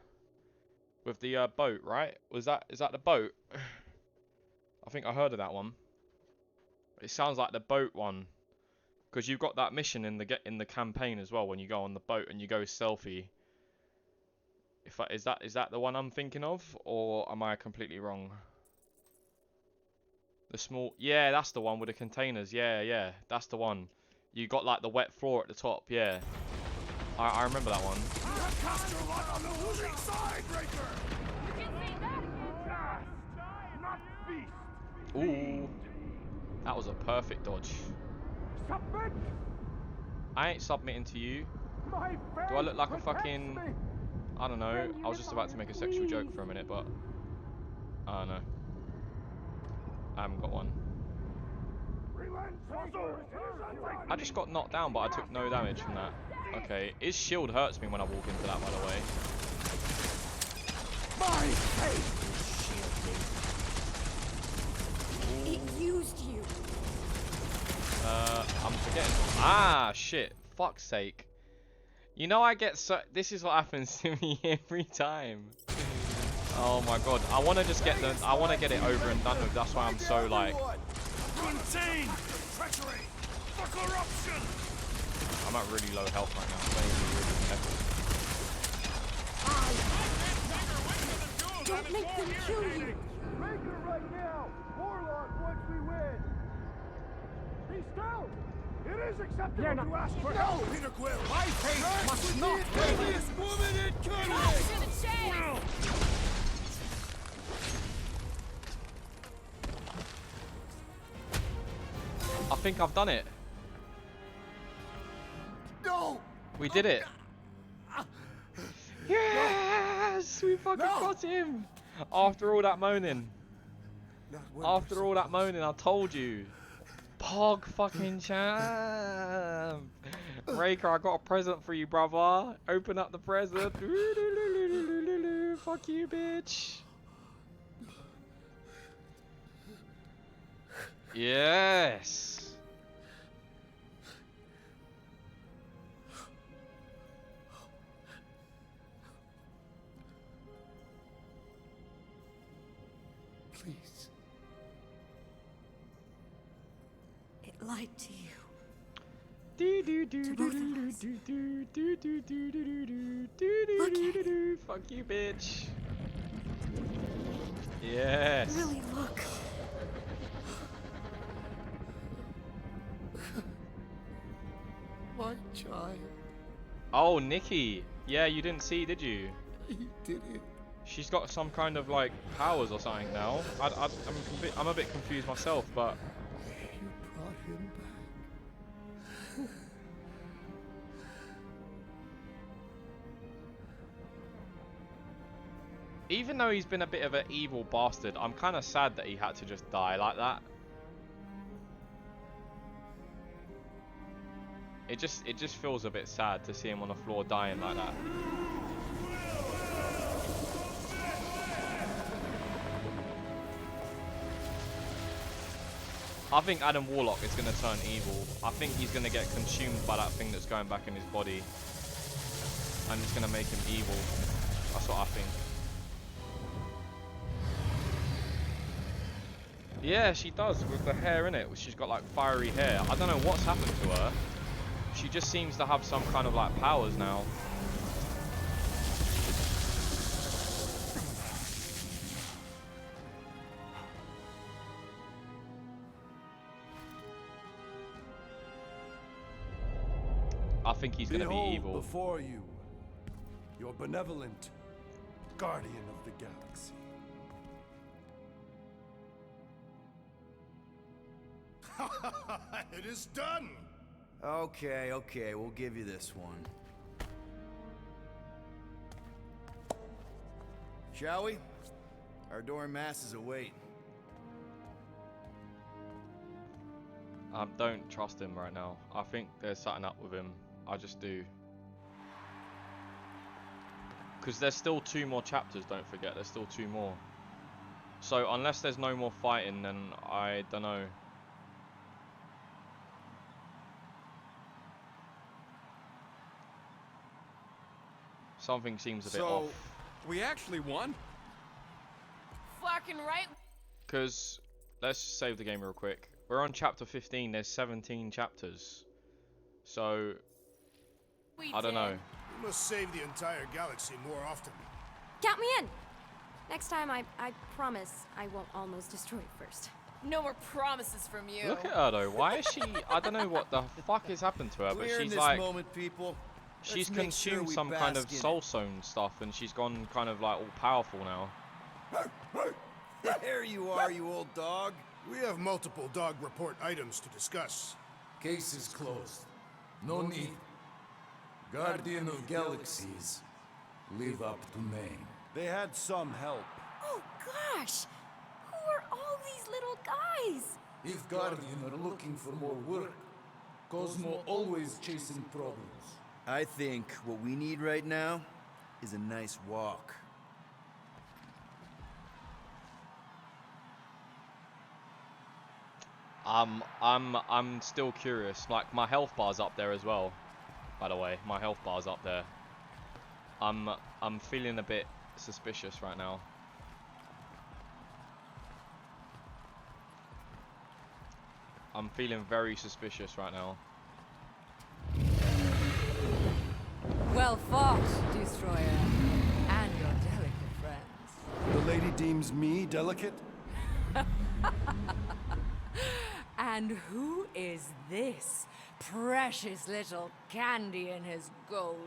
With the boat, right? Is that the boat? I think I heard of that one. It sounds like the boat one, because you've got that mission in the campaign as well when you go on the boat and you go selfie. Is that the one I'm thinking of, or am I completely wrong? The small, yeah, that's the one with the containers. Yeah, that's the one. You got like the wet floor at the top. Yeah, I remember that one. Cast your lot on the losing side, Breaker. You can say that again. Not beast. Ooh, that was a perfect dodge. Submit. I ain't submitting to you. My Do I look like a fucking... I don't know. I was just about to make a sexual joke for a minute, but... I don't know. I haven't got one. I just got knocked down, but I took no damage from that. Okay. His shield hurts me when I walk into that, by the way. My face! It used you. I'm forgetting. Ah, shit. Fuck's sake. You know I get so... This is what happens to me every time. Oh my god. I want to just get the... I want to get it over and done with. That's why I'm so like... Contain! Treachery! The corruption! I'm at really low health right now. Don't make them kill you! Breaker right now! Warlock once we win! Be still! It is acceptable to ask for help! Peter Quill! My faith must not wait! This woman incoming! I think I've done it. No! We did it. Yes! We fucking got him! After all that moaning. After all that moaning, I told you. Pog fucking champ. Raker, I got a present for you, brother. Open up the present. Fuck you, bitch. Yes. Please. It lied to you. Fuck you, bitch. Yes. Really, look. My child. Oh, Nikki. Yeah, you didn't see, did you? He did it. She's got some kind of like powers or something now. I'm a bit confused myself, but You brought him back. even though he's been a bit of an evil bastard, I'm kind of sad that he had to just die like that. It just feels a bit sad to see him on the floor dying like that. I think Adam Warlock is going to turn evil. I think he's going to get consumed by that thing that's going back in his body. And it's going to make him evil. That's what I think. Yeah, she does, with the hair in it. She's got like fiery hair. I don't know what's happened to her. She just seems to have some kind of like powers now. I think he's gonna be evil. Before you, your benevolent guardian of the galaxy. It is done! Okay, okay, we'll give you this one. Shall we? Our dormasses await. Don't trust him right now. I think there's something up with him. I just do. Because there's still 2 more chapters, don't forget. There's still 2 more. So unless there's no more fighting, then I don't know. Something seems a bit off. We actually won? Fucking right. Because, let's save the game real quick. We're on chapter 15, there's 17 chapters. So, I don't know. We must save the entire galaxy more often. Count me in! Next time, I promise I won't almost destroy it first. No more promises from you. Look at her though, why is she, I don't know what the fuck has happened to her, but We're in she's this like, moment, people. she's Let's make sure consumed we some kind of bask in it. soul stone stuff and she's gone kind of like all powerful now. There you are, you old dog. We have multiple dog report items to discuss. Case is closed. No need. Guardian of Galaxies. Live up to name. They had some help. Oh gosh! Who are all these little guys? If Guardian are looking for more work, Cosmo always chasing problems. I think what we need right now is a nice walk. I'm still curious. Like my health bar's up there as well. By the way, my health bar's up there. I'm feeling a bit suspicious right now. I'm feeling very suspicious right now. Well fought, Destroyer, and your delicate friends. The lady deems me delicate? And who is this precious little candy in his golden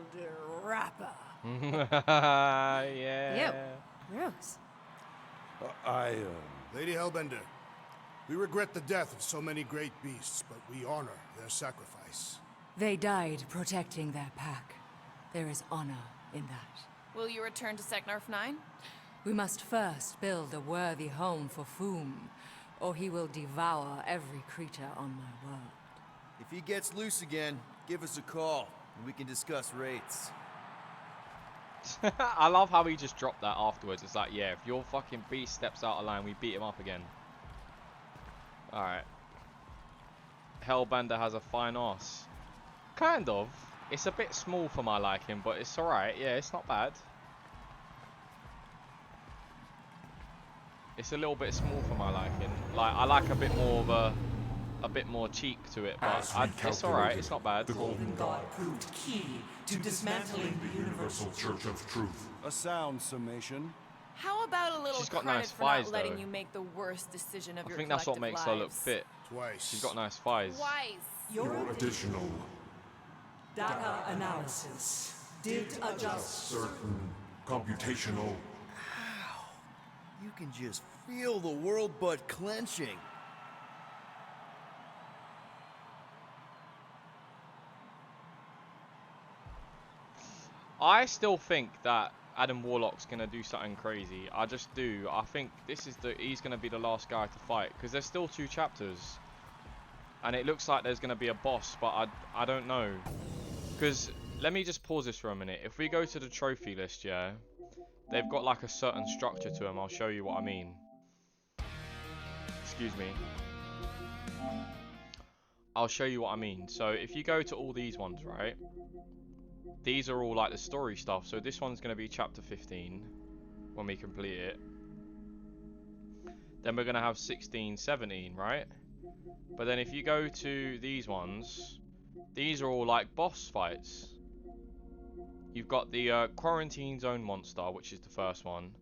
wrapper? Yeah. Ew. Gross. Lady Hellbender, we regret the death of so many great beasts, but we honor their sacrifice. They died protecting their pack. There is honor in that. Will you return to Seknarf 9? We must first build a worthy home for Foom, or he will devour every creature on my world. If he gets loose again, give us a call, and we can discuss rates. I love how he just dropped that afterwards. It's like, yeah, if your fucking beast steps out of line, we beat him up again. Alright. Hellbender has a fine arse. Kind of. It's a bit small for my liking, but it's alright. Yeah, it's not bad. It's a little bit small for my liking. Like, I like a bit more of a bit more cheek to it, but it's alright. It's not bad. The Golden God proved key to dismantling the Universal Church of Truth. A sound summation. How about a little She's got credit nice for not thighs, letting though. you make the worst decision of I your think that's what makes her look lives? fit. Twice. She's got nice thighs. Twice. Your additional data analysis did adjust certain computational. You can just feel the world butt clenching. I still think that Adam Warlock's gonna do something crazy. I just do. I think this is he's gonna be the last guy to fight because there's still 2 chapters, and it looks like there's gonna be a boss, but I don't know. Because let me just pause this for a minute. If we go to the trophy list, yeah, they've got like a certain structure to them. I'll show you what I mean. Excuse me. I'll show you what I mean. So if you go to all these ones, right? These are all like the story stuff. So this one's going to be chapter 15 when we complete it. Then we're going to have 16, 17, right? But then if you go to these ones, these are all like boss fights. You've got the Quarantine Zone monster, which is the first one.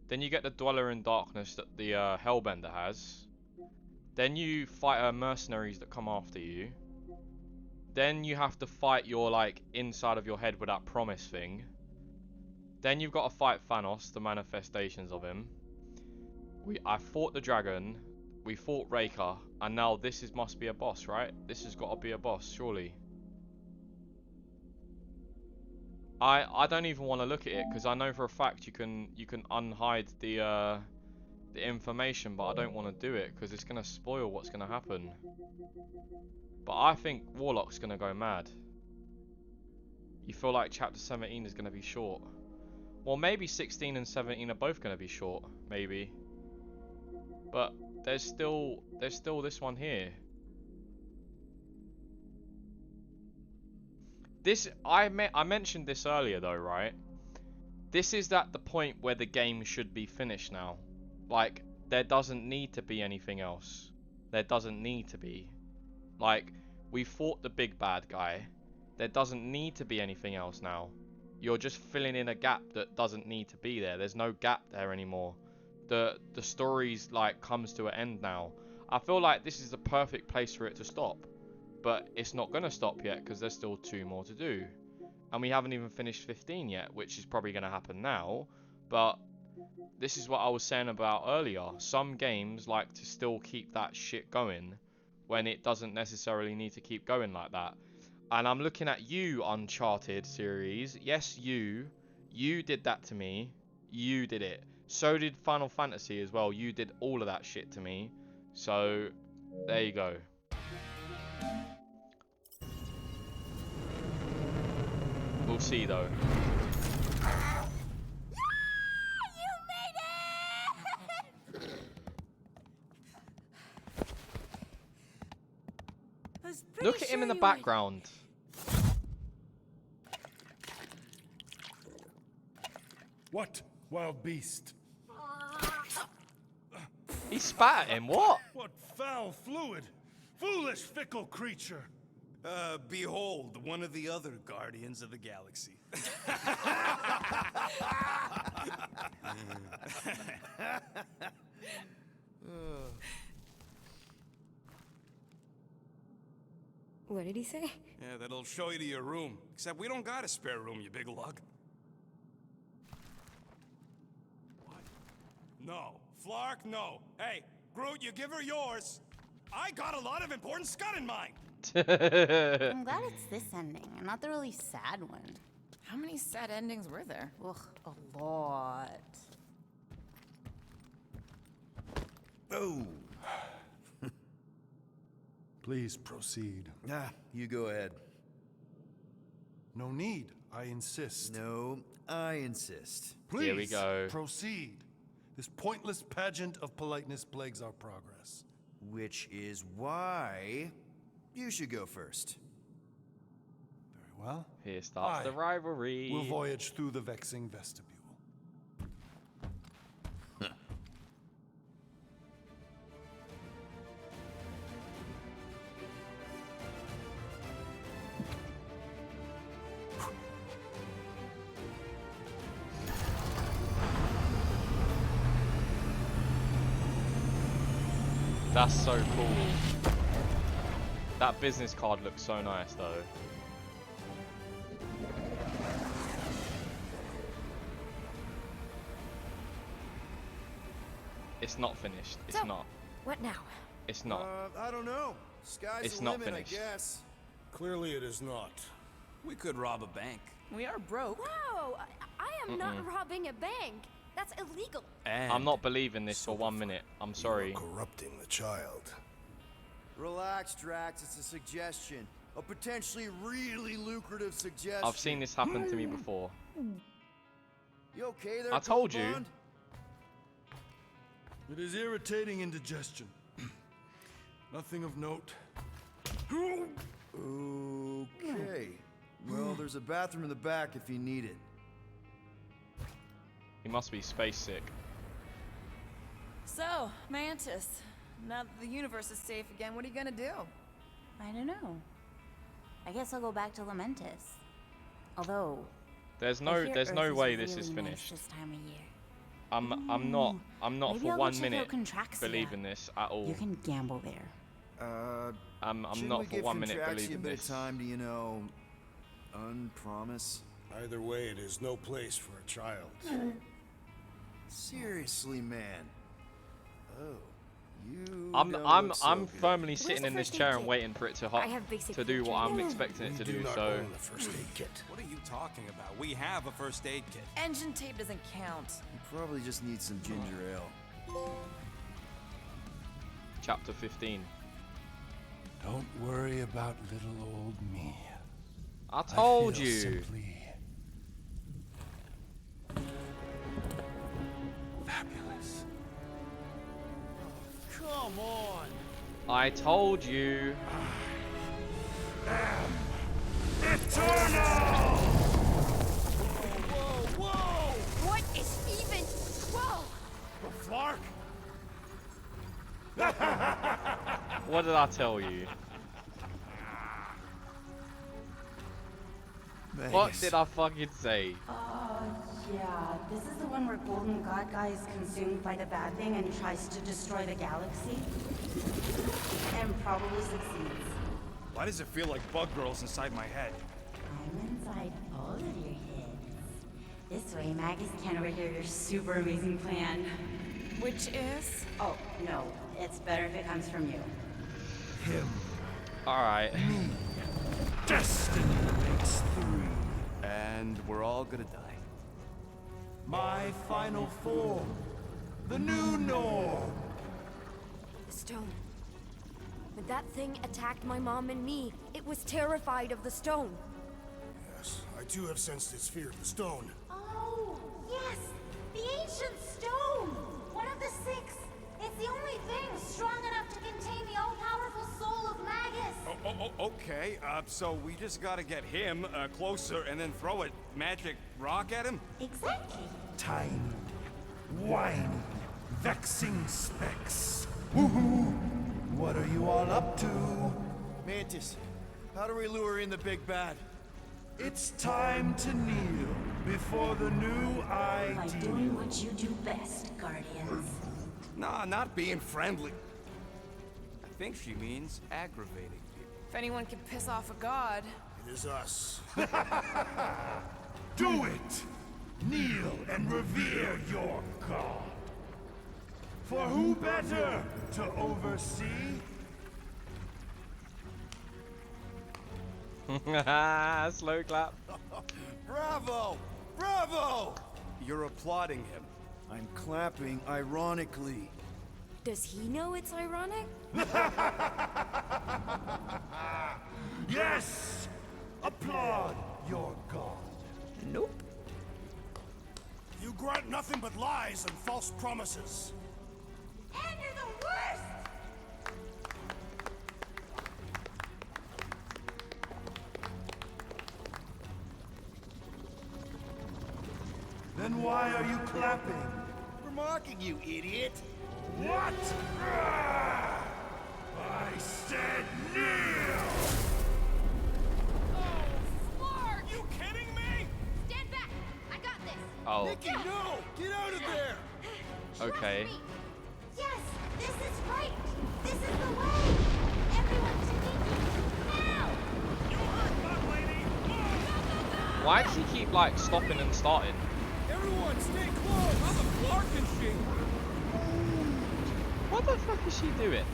Then you get the Dweller in Darkness that the Hellbender has. Then you fight mercenaries that come after you. Then you have to fight your like inside of your head with that promise thing. Then you've got to fight Thanos, the manifestations of him. I fought the dragon, We fought Raker, and now this must be a boss, right? This has got to be a boss, surely. I don't even want to look at it because I know for a fact you can unhide the information, but I don't want to do it because it's gonna spoil what's gonna happen. But I think Warlock's gonna go mad. You feel like chapter 17 is gonna be short. Well, maybe 16 and 17 are both gonna be short, maybe. But there's still this one here. This I mentioned this earlier though, right? This is at the point where the game should be finished now. Like, there doesn't need to be anything else. There doesn't need to be. Like, we fought the big bad guy. There doesn't need to be anything else now. You're just filling in a gap that doesn't need to be there. There's no gap there anymore. The story's like comes to an end now. I feel like this is the perfect place for it to stop. But it's not going to stop yet because there's still 2 more to do. And we haven't even finished 15 yet, which is probably going to happen now. But this is what I was saying about earlier. Some games like to still keep that shit going when it doesn't necessarily need to keep going like that. And I'm looking at you, Uncharted series. Yes, you did that to me. You did it. So did Final Fantasy as well. You did all of that shit to me. So, there you go. We'll see though. Look at him in the background. What, wild beast? He spat at him, what? What foul fluid! Foolish, fickle creature! Behold, one of the other Guardians of the Galaxy. What did he say? Yeah, that'll show you to your room. Except we don't got a spare room, you big lug. What? No. Flark, no. Hey, Groot, you give her yours. I got a lot of important scud in mind. I'm glad it's this ending, and not the really sad one. How many sad endings were there? Ugh, a lot. Oh. Please proceed. Ah, you go ahead. No need, I insist. No, I insist. Please, here we go. Proceed. This pointless pageant of politeness plagues our progress. Which is why you should go first. Very well. Here starts the rivalry. We'll voyage through the vexing vestibule. That's so cool. That business card looks so nice though. It's not finished. It's not. What now? It's not. I don't know. Sky's It's the not limit, finished. I guess. Clearly it is not. We could rob a bank. We are broke. Whoa! I am not robbing a bank. That's illegal. And I'm not believing this for 1 minute. I'm sorry. Corrupting the child. Relax, Drax. It's a suggestion. A potentially really lucrative suggestion. I've seen this happen to me before. You okay there, I told you. Bond? It is irritating indigestion. Nothing of note. Okay. Well, there's a bathroom in the back if you need it. He must be space sick. So, Mantis, now that the universe is safe again, what are you gonna do? I don't know. I guess I'll go back to Lamentis. Although, There's I no hear no Earth way is this really is nice finished. this time of year. I'm not Maybe for I'll go 1 check minute out Contraxia. believing this at all. You can gamble there. I'm Shouldn't not we for give 1 minute Contraxia believing a bit this. of time to, you know, unpromise? Either way, it is no place for a child. Seriously, man. Oh, you I'm firmly sitting in this chair and waiting for it to do what I'm expecting it to do. So. First aid kit. What are you talking about? We have a first aid kit. Engine tape doesn't count. You probably just need some ginger ale. Chapter 15. Don't worry about little old me. I told feel you. Simply fabulous. Come on. I told you. Eternal! Whoa, whoa! What is even... Whoa! Flark? What did I tell you? What did I fucking say? Yeah, this is the one where Golden God Guy is consumed by the bad thing and tries to destroy the galaxy. And probably succeeds. Why does it feel like bug girls inside my head? I'm inside all of your heads. This way, Magus can't overhear your super amazing plan. Which is? Oh, no. It's better if it comes from you. Him. Alright. Destiny makes three. And we're all gonna die. My final form. The new norm. The stone. When that thing attacked my mom and me, it was terrified of the stone. Yes, I too have sensed its fear of the stone. Oh, yes! The ancient stone! One of the 6. It's the only thing strong enough to contain the all-powerful soul of Magus. Okay. So we just gotta get him closer and then throw a magic rock at him? Exactly. Tiny, whiny, vexing specks. Woohoo! What are you all up to? Mantis, how do we lure in the big bad? It's time to kneel before the new By idea. doing what you do best, Guardians. Nah, not being friendly. I think she means aggravating people. If anyone can piss off a god. It is us. Do it! Kneel and revere your god. For who better to oversee? Slow clap. Bravo! Bravo! You're applauding him. I'm clapping ironically. Does he know it's ironic? Yes! Applaud your god. Nope. You grant nothing but lies and false promises. And you're the worst! Then why are you clapping? We're mocking you, idiot! What? I said kneel! Are you kidding me? Stand back! I got this! Oh. Nikki, no! Get out of there! Okay. Trust me. Yes, this is right! This is the way! Everyone to Nikki! Now! You heard, bug lady! Why does he keep like stopping and starting? Everyone, stay close! I'm a Flark and she. What the fuck is she doing?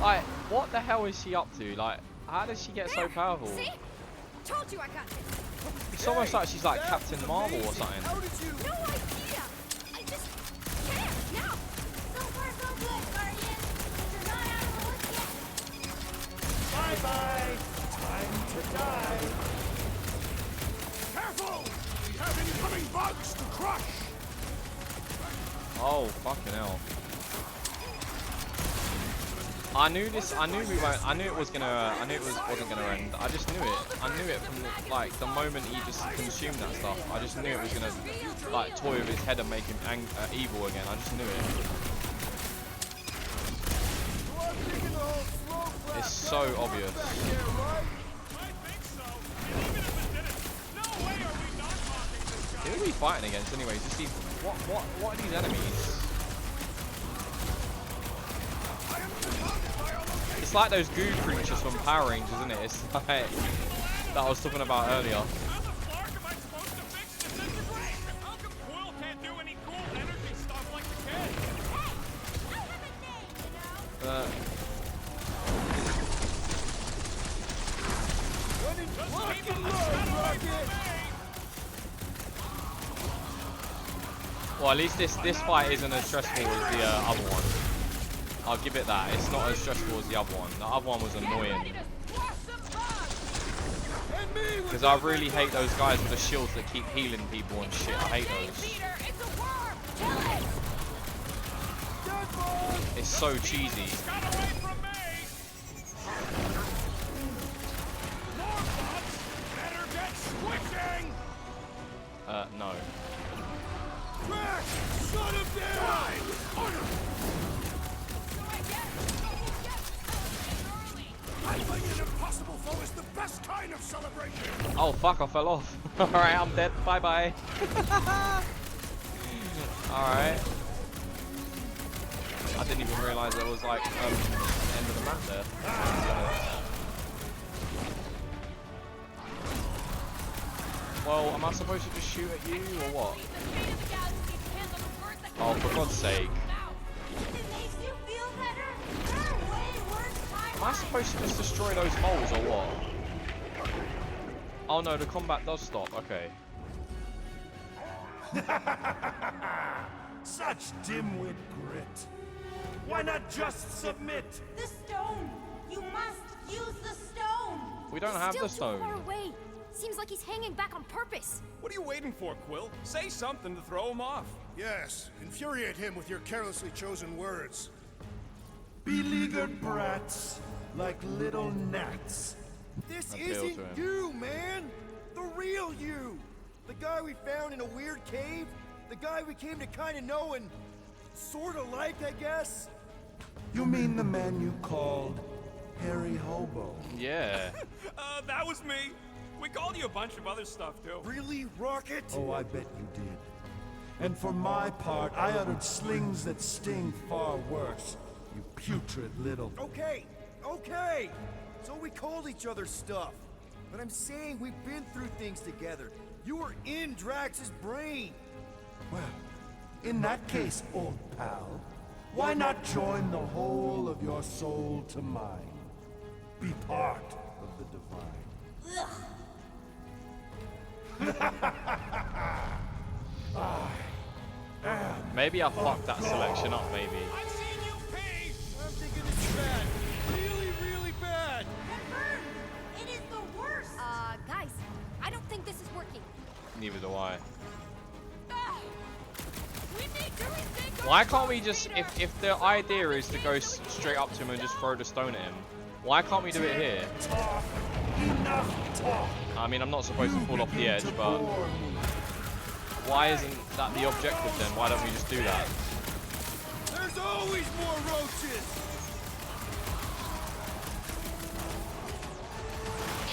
Like, what the hell is she up to? Like, how does she get so powerful? See? Told you I got this. It's almost like she's like Captain Marvel or something. How did you... No idea. I just can't now. So far, so good, Guardian! But you're not out of the woods yet! Bye-bye! Time to die! Careful! We have incoming bugs to crush! Oh, fucking hell. I knew this, I knew we won't, I knew it wasn't gonna end. I just knew it. I knew it from the moment he just consumed that stuff. I just knew it was gonna, like, toy with his head and make him evil again. I just knew it. It's so obvious. I think so. And even if it didn't, no way are we not mocking this guy. Who are we fighting against anyways? Just see, what are these enemies? It's like those goo creatures from Power Rangers, isn't it? It's like that I was talking about earlier. How the Flark am I supposed to fix disintegration? How come Quill can't do any cool energy stuff like the kid? Hey! I have a name! Well, at least this fight isn't as stressful as the other one. I'll give it that. It's not as stressful as the other one. The other one was annoying. Because I really hate those guys with the shields that keep healing people and shit. I hate those. It's so cheesy. No. Shut him down! Fighting an impossible foe is the best kind of celebration! Oh fuck, I fell off. Alright, I'm dead. Bye bye. Alright. I didn't even realise there was like the end of the map there. Well, am I supposed to just shoot at you or what? Oh, for God's sake. Am I supposed to just destroy those holes or what? Oh no, the combat does stop. Okay. Such dimwit grit. Why not just submit? The stone! You must use the stone! We don't have the stone. Still too far away. Seems like he's hanging back on purpose. What are you waiting for, Quill? Say something to throw him off. Yes, infuriate him with your carelessly chosen words. Beleaguered brats, like little gnats. This isn't you, man! The real you! The guy we found in a weird cave? The guy we came to kinda know and sorta like, I guess? You mean the man you called Harry Hobo? Yeah. That was me. We called you a bunch of other stuff, too. Really, Rocket? Oh, I bet you did. And for my part, I uttered slings that sting far worse. You putrid little... Okay, okay! So we called each other stuff. But I'm saying we've been through things together. You were in Drax's brain. Well, in that case, old pal, why not join the whole of your soul to mine? Be part of the divine. Maybe I fucked that selection up, maybe. I've seen you pee! I'm thinking it's bad. Really, really bad! It is the worst! Guys, I don't think this is working. Neither do I. We need to rethink. Why can't we just, if the idea is to go straight up to him and just throw the stone at him, why can't we do it here? Enough talk. I mean, I'm not supposed to fall off the edge, but why isn't that the objective then? Why don't we just do that? There's always more roaches!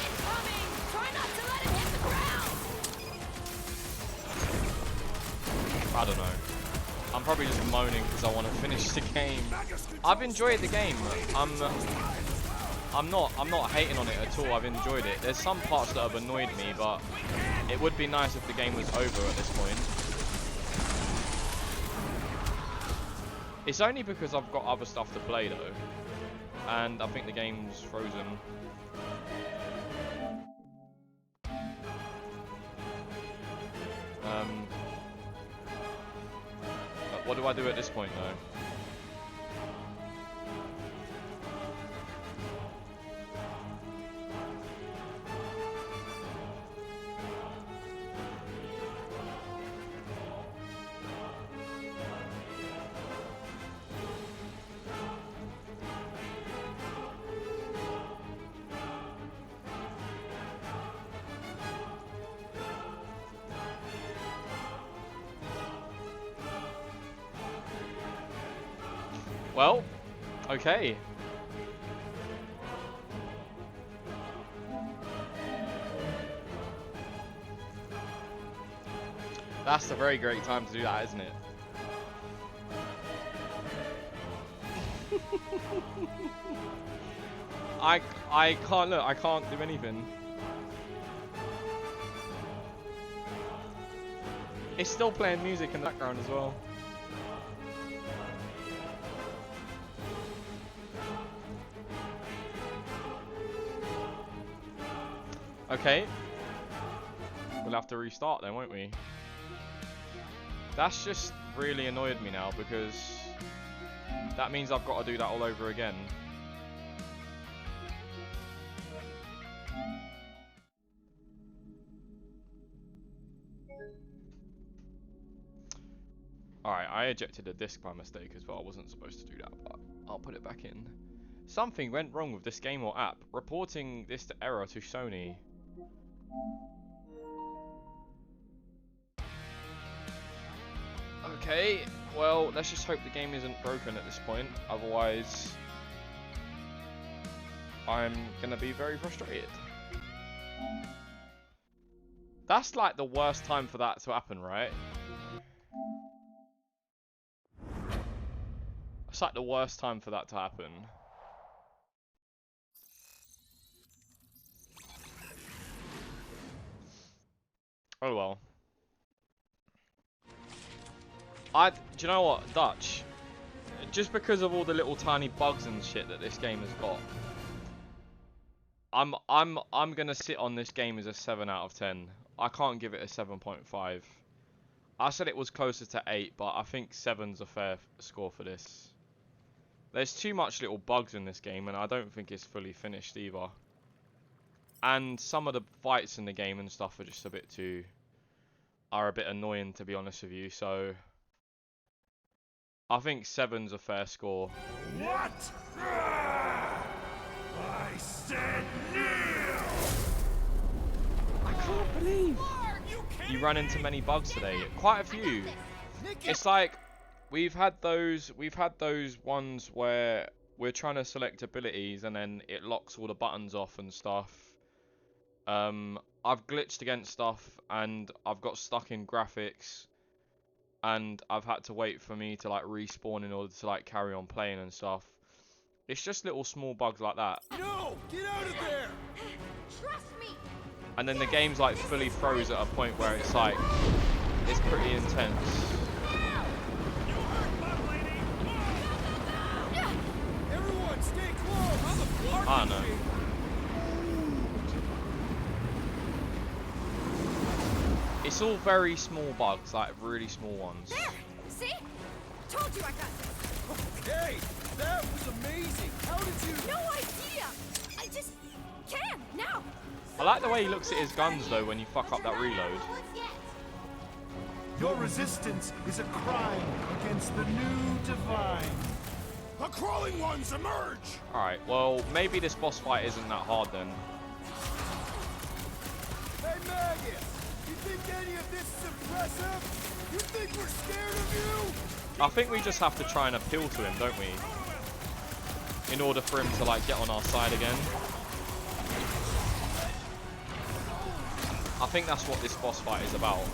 Incoming! Try not to let it hit the ground! I don't know. I'm probably just moaning because I want to finish the game. I've enjoyed the game. I'm not hating on it at all. I've enjoyed it. There's some parts that have annoyed me, but it would be nice if the game was over at this point. It's only because I've got other stuff to play though, and I think the game's frozen. But what do I do at this point though? Well, okay. That's a very great time to do that, isn't it? I can't look, I can't do anything. It's still playing music in the background as well. Okay. We'll have to restart then, won't we? That's just really annoyed me now because that means I've got to do that all over again. Alright, I ejected a disc by mistake as well. I wasn't supposed to do that, but I'll put it back in. Something went wrong with this game or app. Reporting this to error to Sony. Okay, well, let's just hope the game isn't broken at this point. Otherwise, I'm gonna be very frustrated. That's like the worst time for that to happen, right? It's like the worst time for that to happen. Oh well. Do you know what, Dutch? Just because of all the little tiny bugs and shit that this game has got, I'm gonna sit on this game as a 7 out of 10. I can't give it a 7.5. I said it was closer to 8, but I think 7's a fair score for this. There's too much little bugs in this game, and I don't think it's fully finished either. And some of the fights in the game and stuff are just a bit annoying, to be honest with you. So I think 7's a fair score. What? I said kneel! I can't believe you run into many bugs today. Quite a few. It's like we've had those ones where we're trying to select abilities and then it locks all the buttons off and stuff. I've glitched against stuff and I've got stuck in graphics and I've had to wait for me to like respawn in order to like carry on playing and stuff. It's just little small bugs like that. No! Get out of there! Trust me! And then the game's like fully froze at a point where it's like, it's pretty intense. Everyone, stay close! I don't know. It's all very small bugs, like really small ones. There! See? Told you I got this! Hey! That was amazing! How did you... No idea! I just can, now! I like the way he looks at his guns though when you fuck up that reload. Your resistance is a crime against the new divine. The crawling ones emerge! Alright, well, maybe this boss fight isn't that hard then. Hey, Maggot! You think any of this is impressive? You think we're scared of you? I think we just have to try and appeal to him, don't we? In order for him to, like, get on our side again. I think that's what this boss fight is about.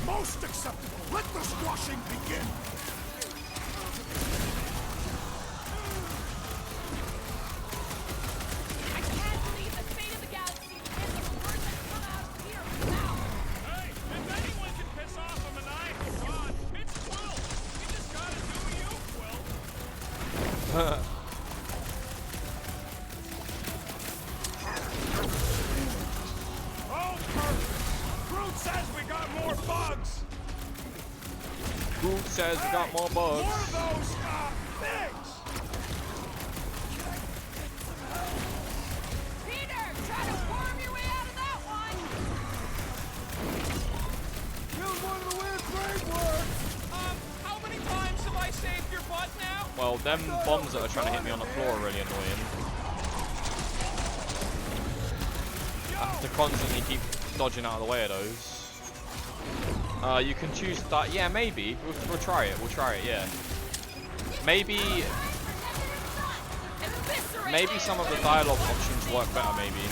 Most acceptable. Let the squashing begin. I can't believe the fate of the galaxy depends on the words that come out here now. Hey, if anyone can piss off a maniacal god, it's Quill. You just gotta do you, Quill. Oh, perfect. Groot says we got more bugs. Groot says we got more bugs. More of those things. Peter, try to worm your way out of that one. Killed one of the weird frameworks. How many times have I saved your butt now? Well, them bombs that are trying to hit me on the floor are really annoying. I have to constantly keep dodging out of the way of those. You can choose that. Yeah, maybe. We'll try it. We'll try it, yeah. Maybe some of the dialogue options work better, maybe.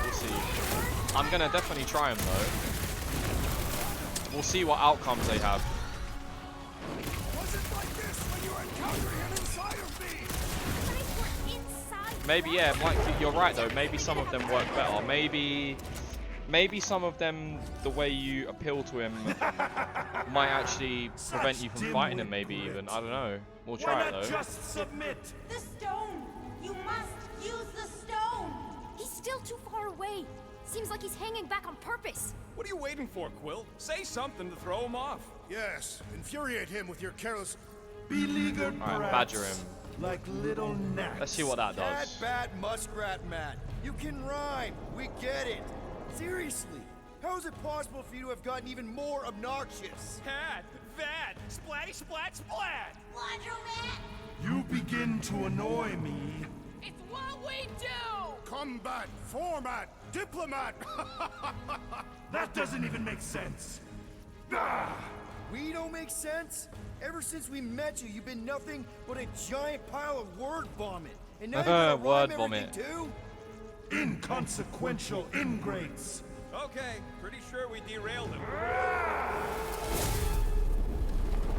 We'll see. I'm gonna definitely try them though. We'll see what outcomes they have. Was it like this when you were encountering an inside of me? Maybe, yeah, Mike, you're right though. Maybe some of them work better. Maybe maybe some of them, the way you appeal to him, might actually prevent you from fighting him. Maybe even, I don't know. We'll try it though. Just submit. The stone! You must use the stone! He's still too far away. Seems like he's hanging back on purpose. What are you waiting for, Quill? Say something to throw him off. Yes, infuriate him with your careless... Beleaguered Alright, badger him. Like little gnats. Let's see what that does. Bad, bad muskrat man. You can rhyme. We get it. Seriously, how is it possible for you to have gotten even more obnoxious? Hat, that, splatty, splat, splat. You begin to annoy me. It's what we do! Combat, format, diplomat! That doesn't even make sense. We don't make sense? Ever since we met you, you've been nothing but a giant pile of word vomit. And now you're gonna Word rhyme vomit. everything too? Inconsequential ingrates. Okay, pretty sure we derailed him.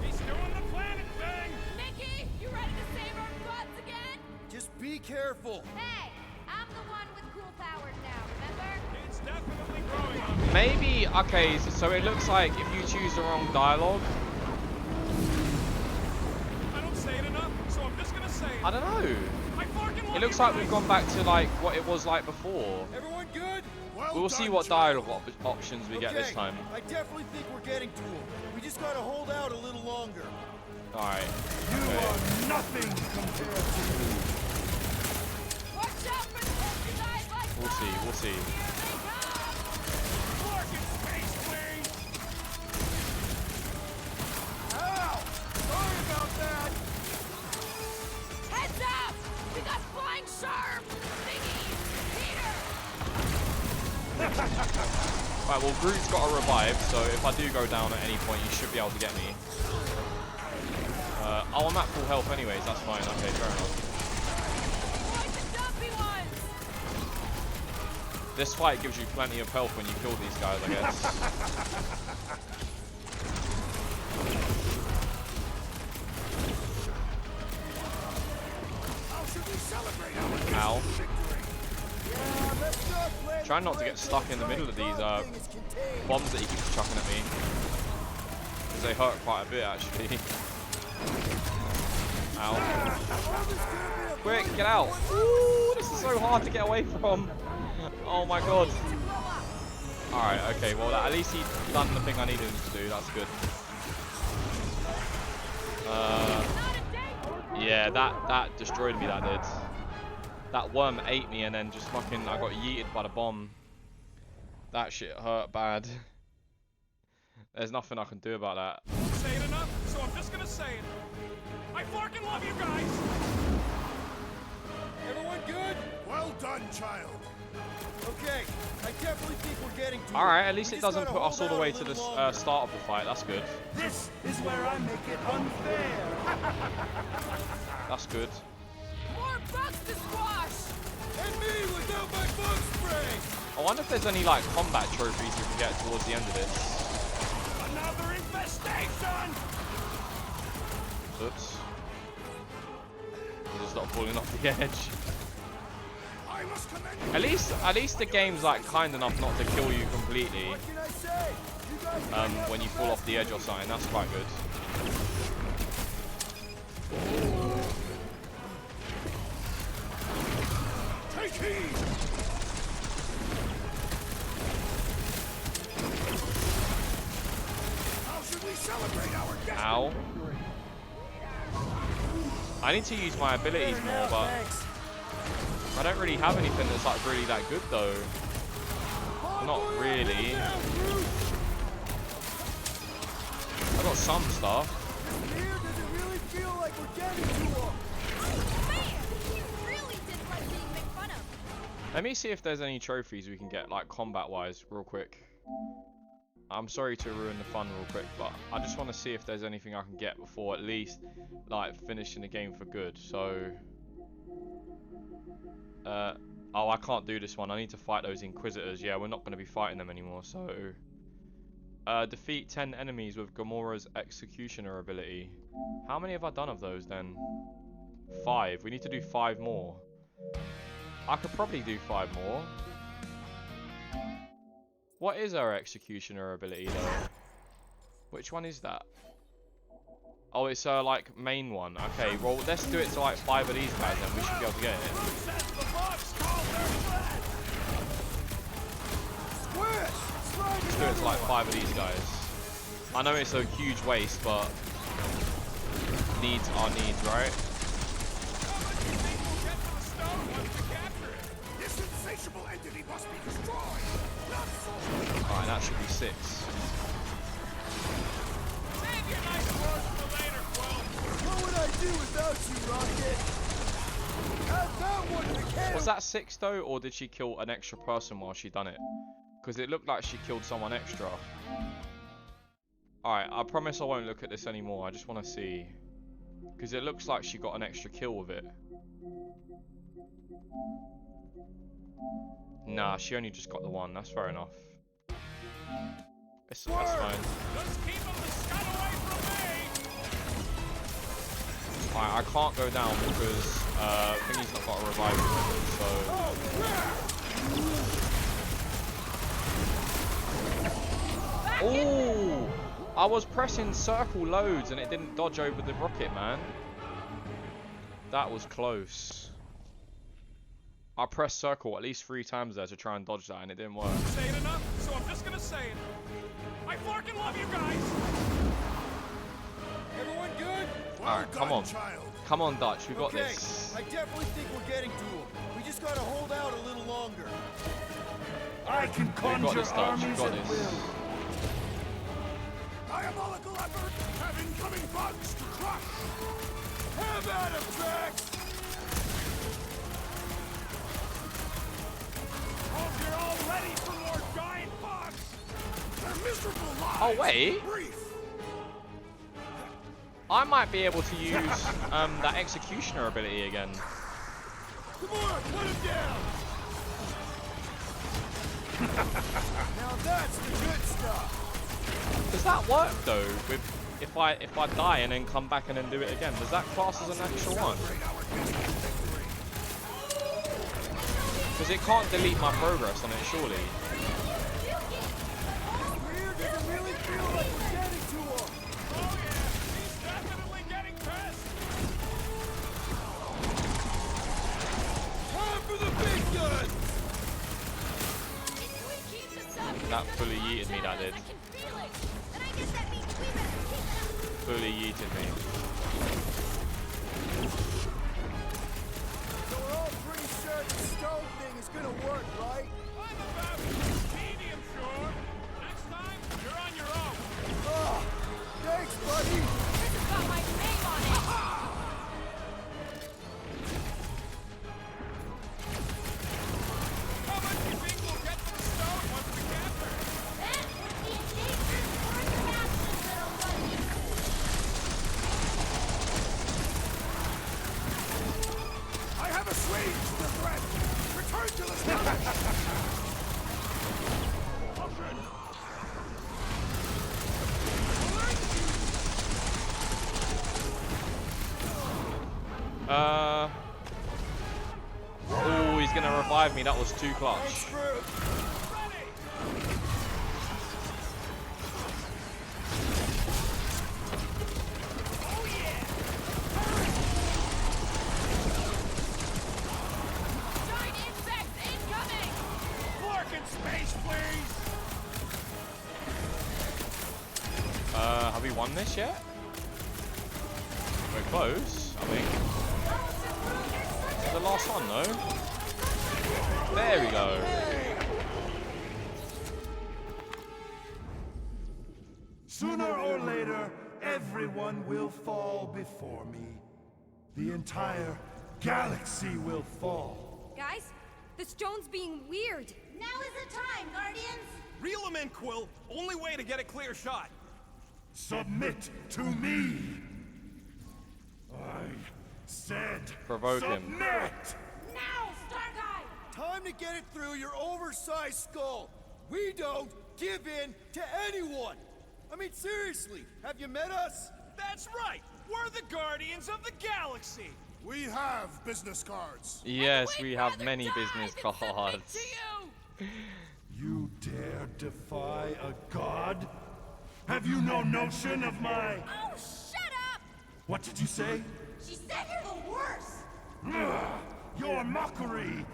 He's doing the planet thing! Mickey, you ready to save our butts again? Just be careful. Hey, I'm the one with cool powers now, remember? It's definitely growing on me. Maybe, okay, so it looks like if you choose the wrong dialogue, I don't say it enough, so I'm just gonna say it. I don't know. I fucking love It looks you like guys. we've gone back to like what it was like before. Everyone good? Well We'll see done, what child. dialogue options we get this time. I definitely think we're getting to him. We just gotta hold out a little longer. Alright. You are nothing compared to me. Watch out for the you guys like We'll see, we'll see. Fucking space wing! Ow! Sorry about that! Heads up! We got flying sharp thingies here! Right, well Groot's got a revive, so if I do go down at any point, you should be able to get me. Oh, I'm at full health anyways, that's fine. Okay, fair enough. This fight gives you plenty of health when you kill these guys, I guess. How should we celebrate our Ow. victory? Yeah, let's not play Trying not to get stuck in the middle of these bombs that he keeps chucking at me. Because they hurt quite a bit, actually. Ow. Quick, get out. Ooh, this is so hard to get away from. Oh my god. Alright, okay, well at least he done the thing I needed him to do, that's good. Yeah, that destroyed me, that did. That worm ate me and then just fucking, I got yeeted by the bomb. That shit hurt bad. There's nothing I can do about that. Say it enough, so I'm just gonna say it. I fucking love you guys! Everyone good? Well done, child. Okay, I definitely think we're getting to Alright, it. at least it doesn't put us all the way to the start of the fight, that's good. This is where I make it unfair. That's good. More bugs to squash! And me without my bug spray! I wonder if there's any like combat trophies we can get towards the end of this. Another infestation! Oops. He's just not falling off the edge. I must commend At least the game's like kind enough not to kill you completely. What can I say? You guys When you fall off the edge or something, that's quite good. take heed. How should we celebrate our death? Ow. I need to use my abilities more, but I don't really have anything that's like really that good though. Not really. I've got some stuff. Here, does it really feel like we're getting to him? Man, you really did like being made fun of. Let me see if there's any trophies we can get, like combat-wise, real quick. I'm sorry to ruin the fun real quick, but I just want to see if there's anything I can get before at least like finishing the game for good. So, oh, I can't do this one. I need to fight those Inquisitors. Yeah, we're not going to be fighting them anymore. So, defeat 10 enemies with Gamora's Executioner ability. How many have I done of those then? 5. We need to do 5 more. I could probably do 5 more. What is her executioner ability though? Which one is that? Oh, it's her like main one. Okay, well let's do it to like 5 of these guys and we should be able to get it. Let's do it to like 5 of these guys. I know it's a huge waste, but needs are needs, right? This insatiable entity must be destroyed. Alright, that should be 6. Save your nice words for later, Quill. What would I do without you, Rocket? Have that one to kill. Was that 6 though, or did she kill an extra person while she done it? Because it looked like she killed someone extra. Alright, I promise I won't look at this anymore. I just want to see. Because it looks like she got an extra kill with it. Nah, she only just got the one. That's fair enough. That's fine. Just keep them the scud away from me. Alright, I can't go down because Thingy's not got a revival, so... Oh! I was pressing circle loads and it didn't dodge over the rocket, man. That was close. I pressed circle at least 3 times there to try and dodge that and it didn't work. Say it enough, so I'm just gonna say it. I fucking love you guys. Everyone good? Alright, come on. Come on, Dutch, we got Okay, this. I definitely think we're getting to him. We just gotta hold out a little longer. I can conjure armies at will. Diabolical effort! Have incoming bugs to crush! Have at him, Drax! Hope you're all ready for more giant bugs! Their miserable lives Oh, wait. brief. I might be able to use that executioner ability again. Come on, put him down! Now that's the good stuff! Does that work though? With if I die and then come back and then do it again, does that class as an actual one? Because it can't delete my progress on it, surely. Does it really feel like we're getting to him? Oh yeah, he's definitely getting pissed! Time for the big guns! That fully yeeted me, that did. Fully yeeted me. So we're all pretty sure the stone thing is gonna work, right? I'm about medium sure. Next time, you're on your own. Oh, thanks, buddy! This has got my name on it! How much do you think we'll get to the stone once we capture it? That would be a dangerous forecast, little buddy. I have assuaged the threat. Return to the stone. Oh, he's gonna revive me. That was too clutch. Giant insects incoming! Clark in space, please! Have we won this yet? We're close, I think. The last one, though. There we go. Sooner or later, everyone will fall before me. The entire galaxy will fall. Guys, the stone's being weird. Now is the time, Guardians. Reel him in, Quill. Only way to get a clear shot. Submit to me. I said Provoke him. submit! Now, Star Guy. Time to get it through your oversized skull. We don't give in to anyone. I mean, seriously, have you met us? That's right. We're the Guardians of the Galaxy. We have business cards. Yes, we have many business cards. To you. You dare defy a god? Have you no notion of my... Oh, shut up! What did you say? She said you're the worst! Ugh, your mockery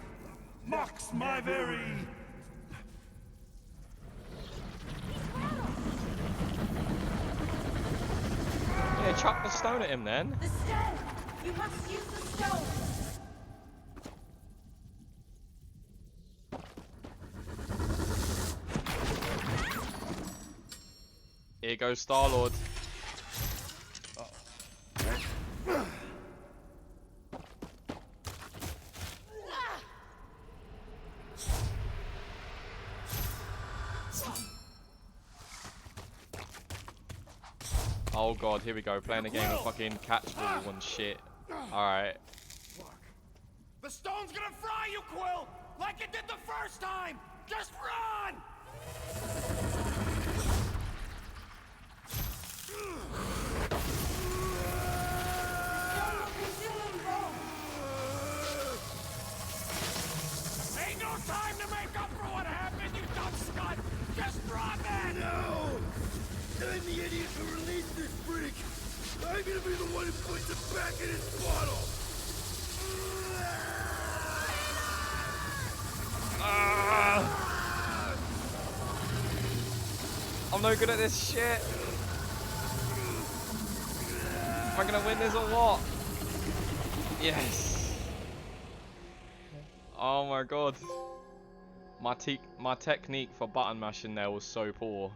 mocks my very... Yeah, chuck the stone at him then. The stone! You must use the stone! Here goes Star-Lord. Oh god, here we go, playing a game of fucking catchball and shit. Alright. The stone's gonna fry you, Quill! Like it did the first time! Just run! Ain't no time to make up for what happened, you dumb scut! Just drop it! No! I'm the idiot who released this freak! I'm gonna be the one who puts it back in its bottle! I'm no good at this shit. Am I gonna win this or what? Yes. Oh my god. My technique for button mashing there was so poor.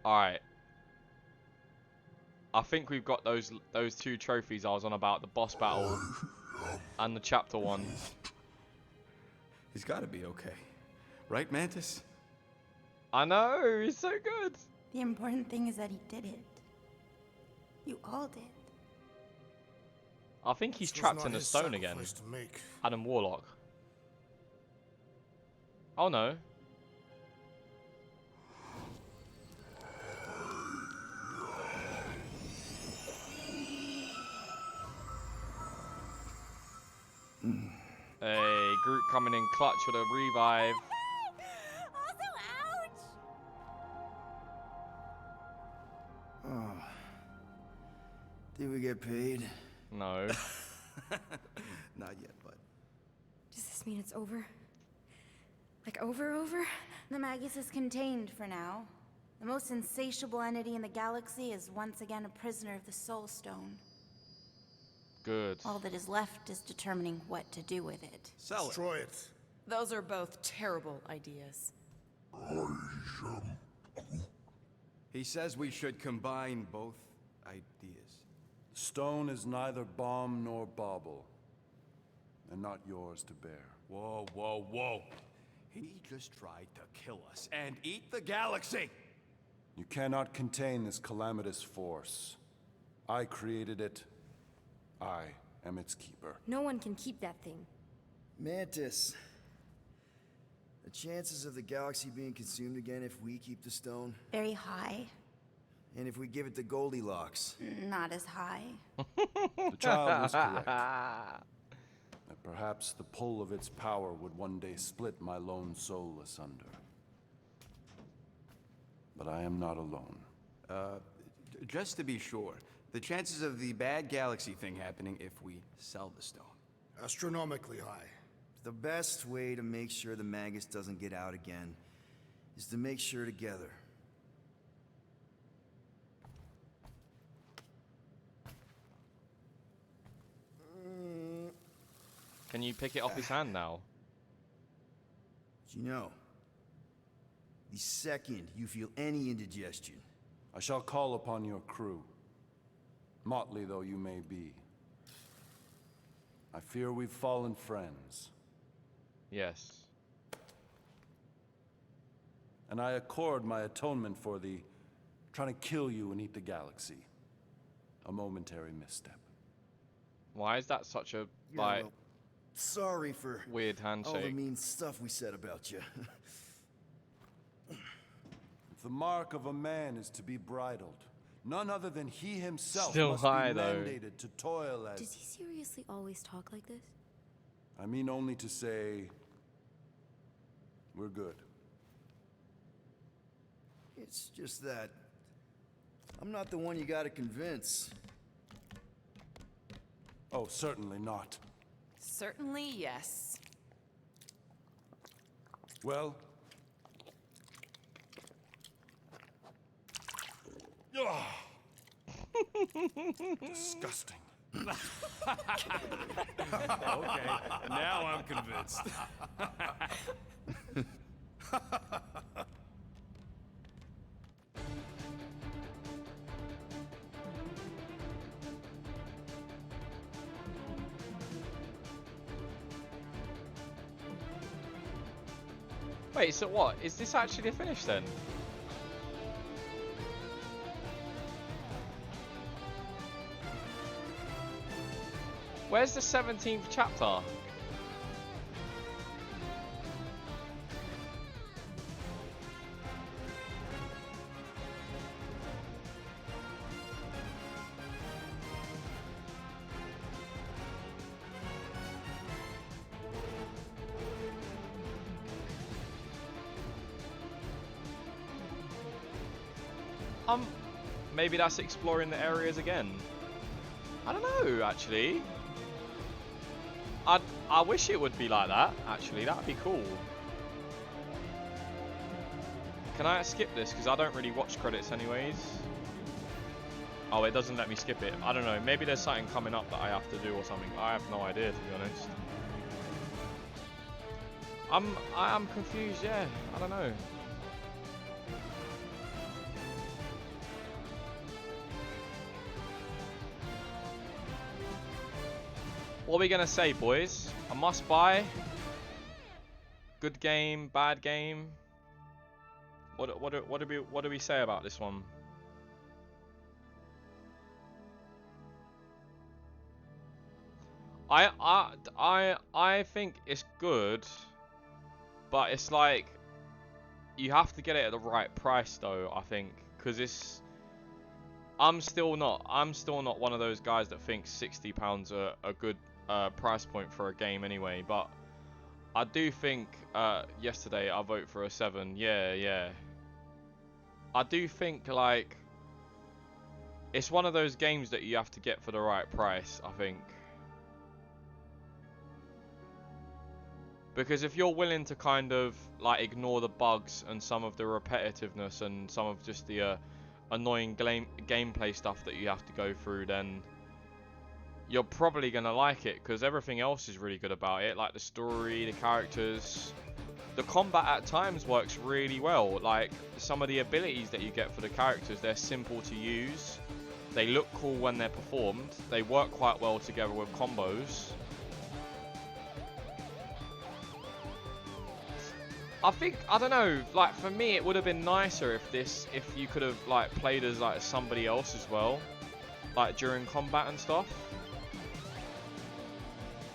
Alright. I think we've got those two trophies I was on about, the boss battle and the chapter 1. He's gotta be okay. Right, Mantis? I know, he's so good. The important thing is that he did it. You all did. I think he's This was trapped not in the his stone again. sacrifice to make. Adam Warlock. Oh no. Hey, Groot coming in clutch with a revive. Also, ouch! Oh. Did we get paid? No. Not yet, but... Does this mean it's over? Like over? The Magus is contained for now. The most insatiable entity in the galaxy is once again a prisoner of the Soul Stone. Good. All that is left is determining what to do with it. Sell it. Destroy it. Those are both terrible ideas. He says we should combine both ideas. Stone is neither bomb nor bauble, and not yours to bear. Whoa, whoa, whoa. He just tried to kill us and eat the galaxy! You cannot contain this calamitous force. I created it. I am its keeper. No one can keep that thing. Mantis. The chances of the galaxy being consumed again if we keep the stone? Very high. And if we give it to Goldilocks? Not as high. The child was correct. That perhaps the pull of its power would one day split my lone soul asunder. But I am not alone. Just to be sure, the chances of the bad galaxy thing happening if we sell the stone? Astronomically high. The best way to make sure the Magus doesn't get out again is to make sure together. Can you pick it off his hand now? You know, the second you feel any indigestion, I shall call upon your crew. Motley though you may be. I fear we've fallen friends. Yes. And I accord my atonement for the trying to kill you and eat the galaxy. A momentary misstep. Why is that such a, yeah, like, well, sorry for weird all the handshake? mean stuff we said about you. If the mark of a man is to be bridled, none other than he himself Still must high, be though. mandated to toil as... Does he seriously always talk like this? I mean only to say, We're good. It's just that I'm not the one you gotta convince. Oh, certainly not. Certainly, yes. Well? Disgusting. Okay, now I'm convinced. Wait, so what? Is this actually the finish then? Where's the 17th chapter? Maybe that's exploring the areas again. I don't know, actually. I wish it would be like that, actually. That'd be cool. Can I skip this? Because I don't really watch credits anyways. Oh, it doesn't let me skip it. I don't know. Maybe there's something coming up that I have to do or something. I have no idea, to be honest. I am confused, yeah. I don't know. What are we gonna say, boys? A must buy? Good game, bad game? What do we say about this one? I think it's good, but it's like you have to get it at the right price though, I think, because I'm still not one of those guys that thinks £60 a good price point for a game anyway, but I do think yesterday I vote for a 7. Yeah. I do think like it's one of those games that you have to get for the right price, I think. Because if you're willing to kind of like ignore the bugs and some of the repetitiveness and some of just the annoying gameplay stuff that you have to go through, then you're probably going to like it, because everything else is really good about it, like the story, the characters. The combat at times works really well. Like some of the abilities that you get for the characters, they're simple to use, they look cool when they're performed, they work quite well together with combos. I don't know, like for me it would have been nicer if you could have like played as like somebody else as well, like during combat and stuff.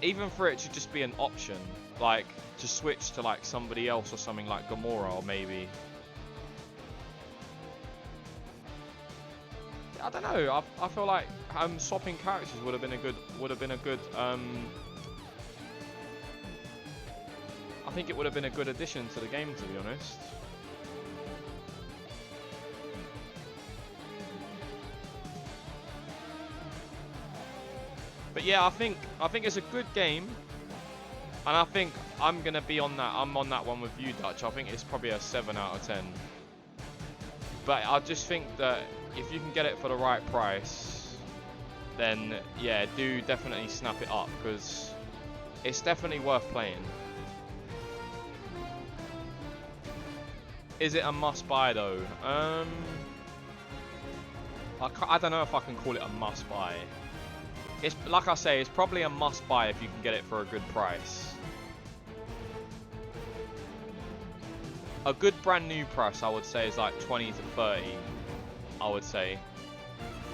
Even for it to just be an option, like to switch to like somebody else or something, like Gamora or maybe. I don't know. I feel like swapping characters would have been a good. I think it would have been a good addition to the game, to be honest. But yeah, I think it's a good game, and I think I'm gonna be on that. I'm on that one with you, Dutch. I think it's probably a 7 out of 10. But I just think that if you can get it for the right price, then yeah, do definitely snap it up, because it's definitely worth playing. Is it a must buy though? I don't know if I can call it a must buy. It's like I say, it's probably a must buy if you can get it for a good price. A good brand new price, I would say, is like 20 to 30. I would say.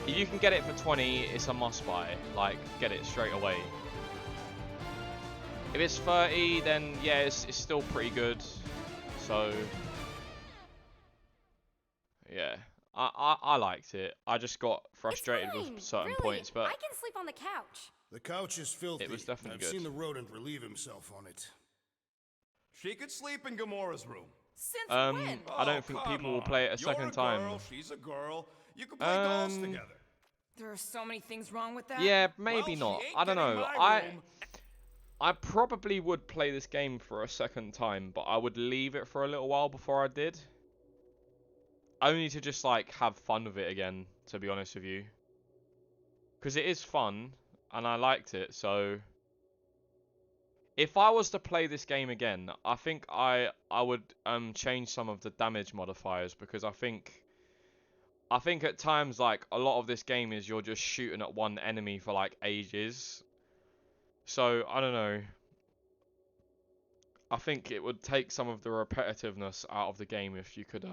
If you can get it for 20, it's a must buy. Like, get it straight away. If it's 30, then yeah, it's still pretty good. So yeah, I liked it. I just got frustrated with certain points, but I can sleep on the couch. The couch is filthy. It was definitely I've good. seen the rodent relieve himself on it. She could sleep in Gamora's room. Since when? I don't think people will play it a second time. Girl, she's a girl. You can play dolls together. There are so many things wrong with that. Yeah, maybe not. I don't know. I probably would play this game for a second time, but I would leave it for a little while before I did. Only to just like have fun with it again, to be honest with you. Because it is fun, and I liked it, so... If I was to play this game again, I think I would change some of the damage modifiers, because I think at times, like, a lot of this game is you're just shooting at one enemy for, like, ages. So, I don't know. I think it would take some of the repetitiveness out of the game if you could,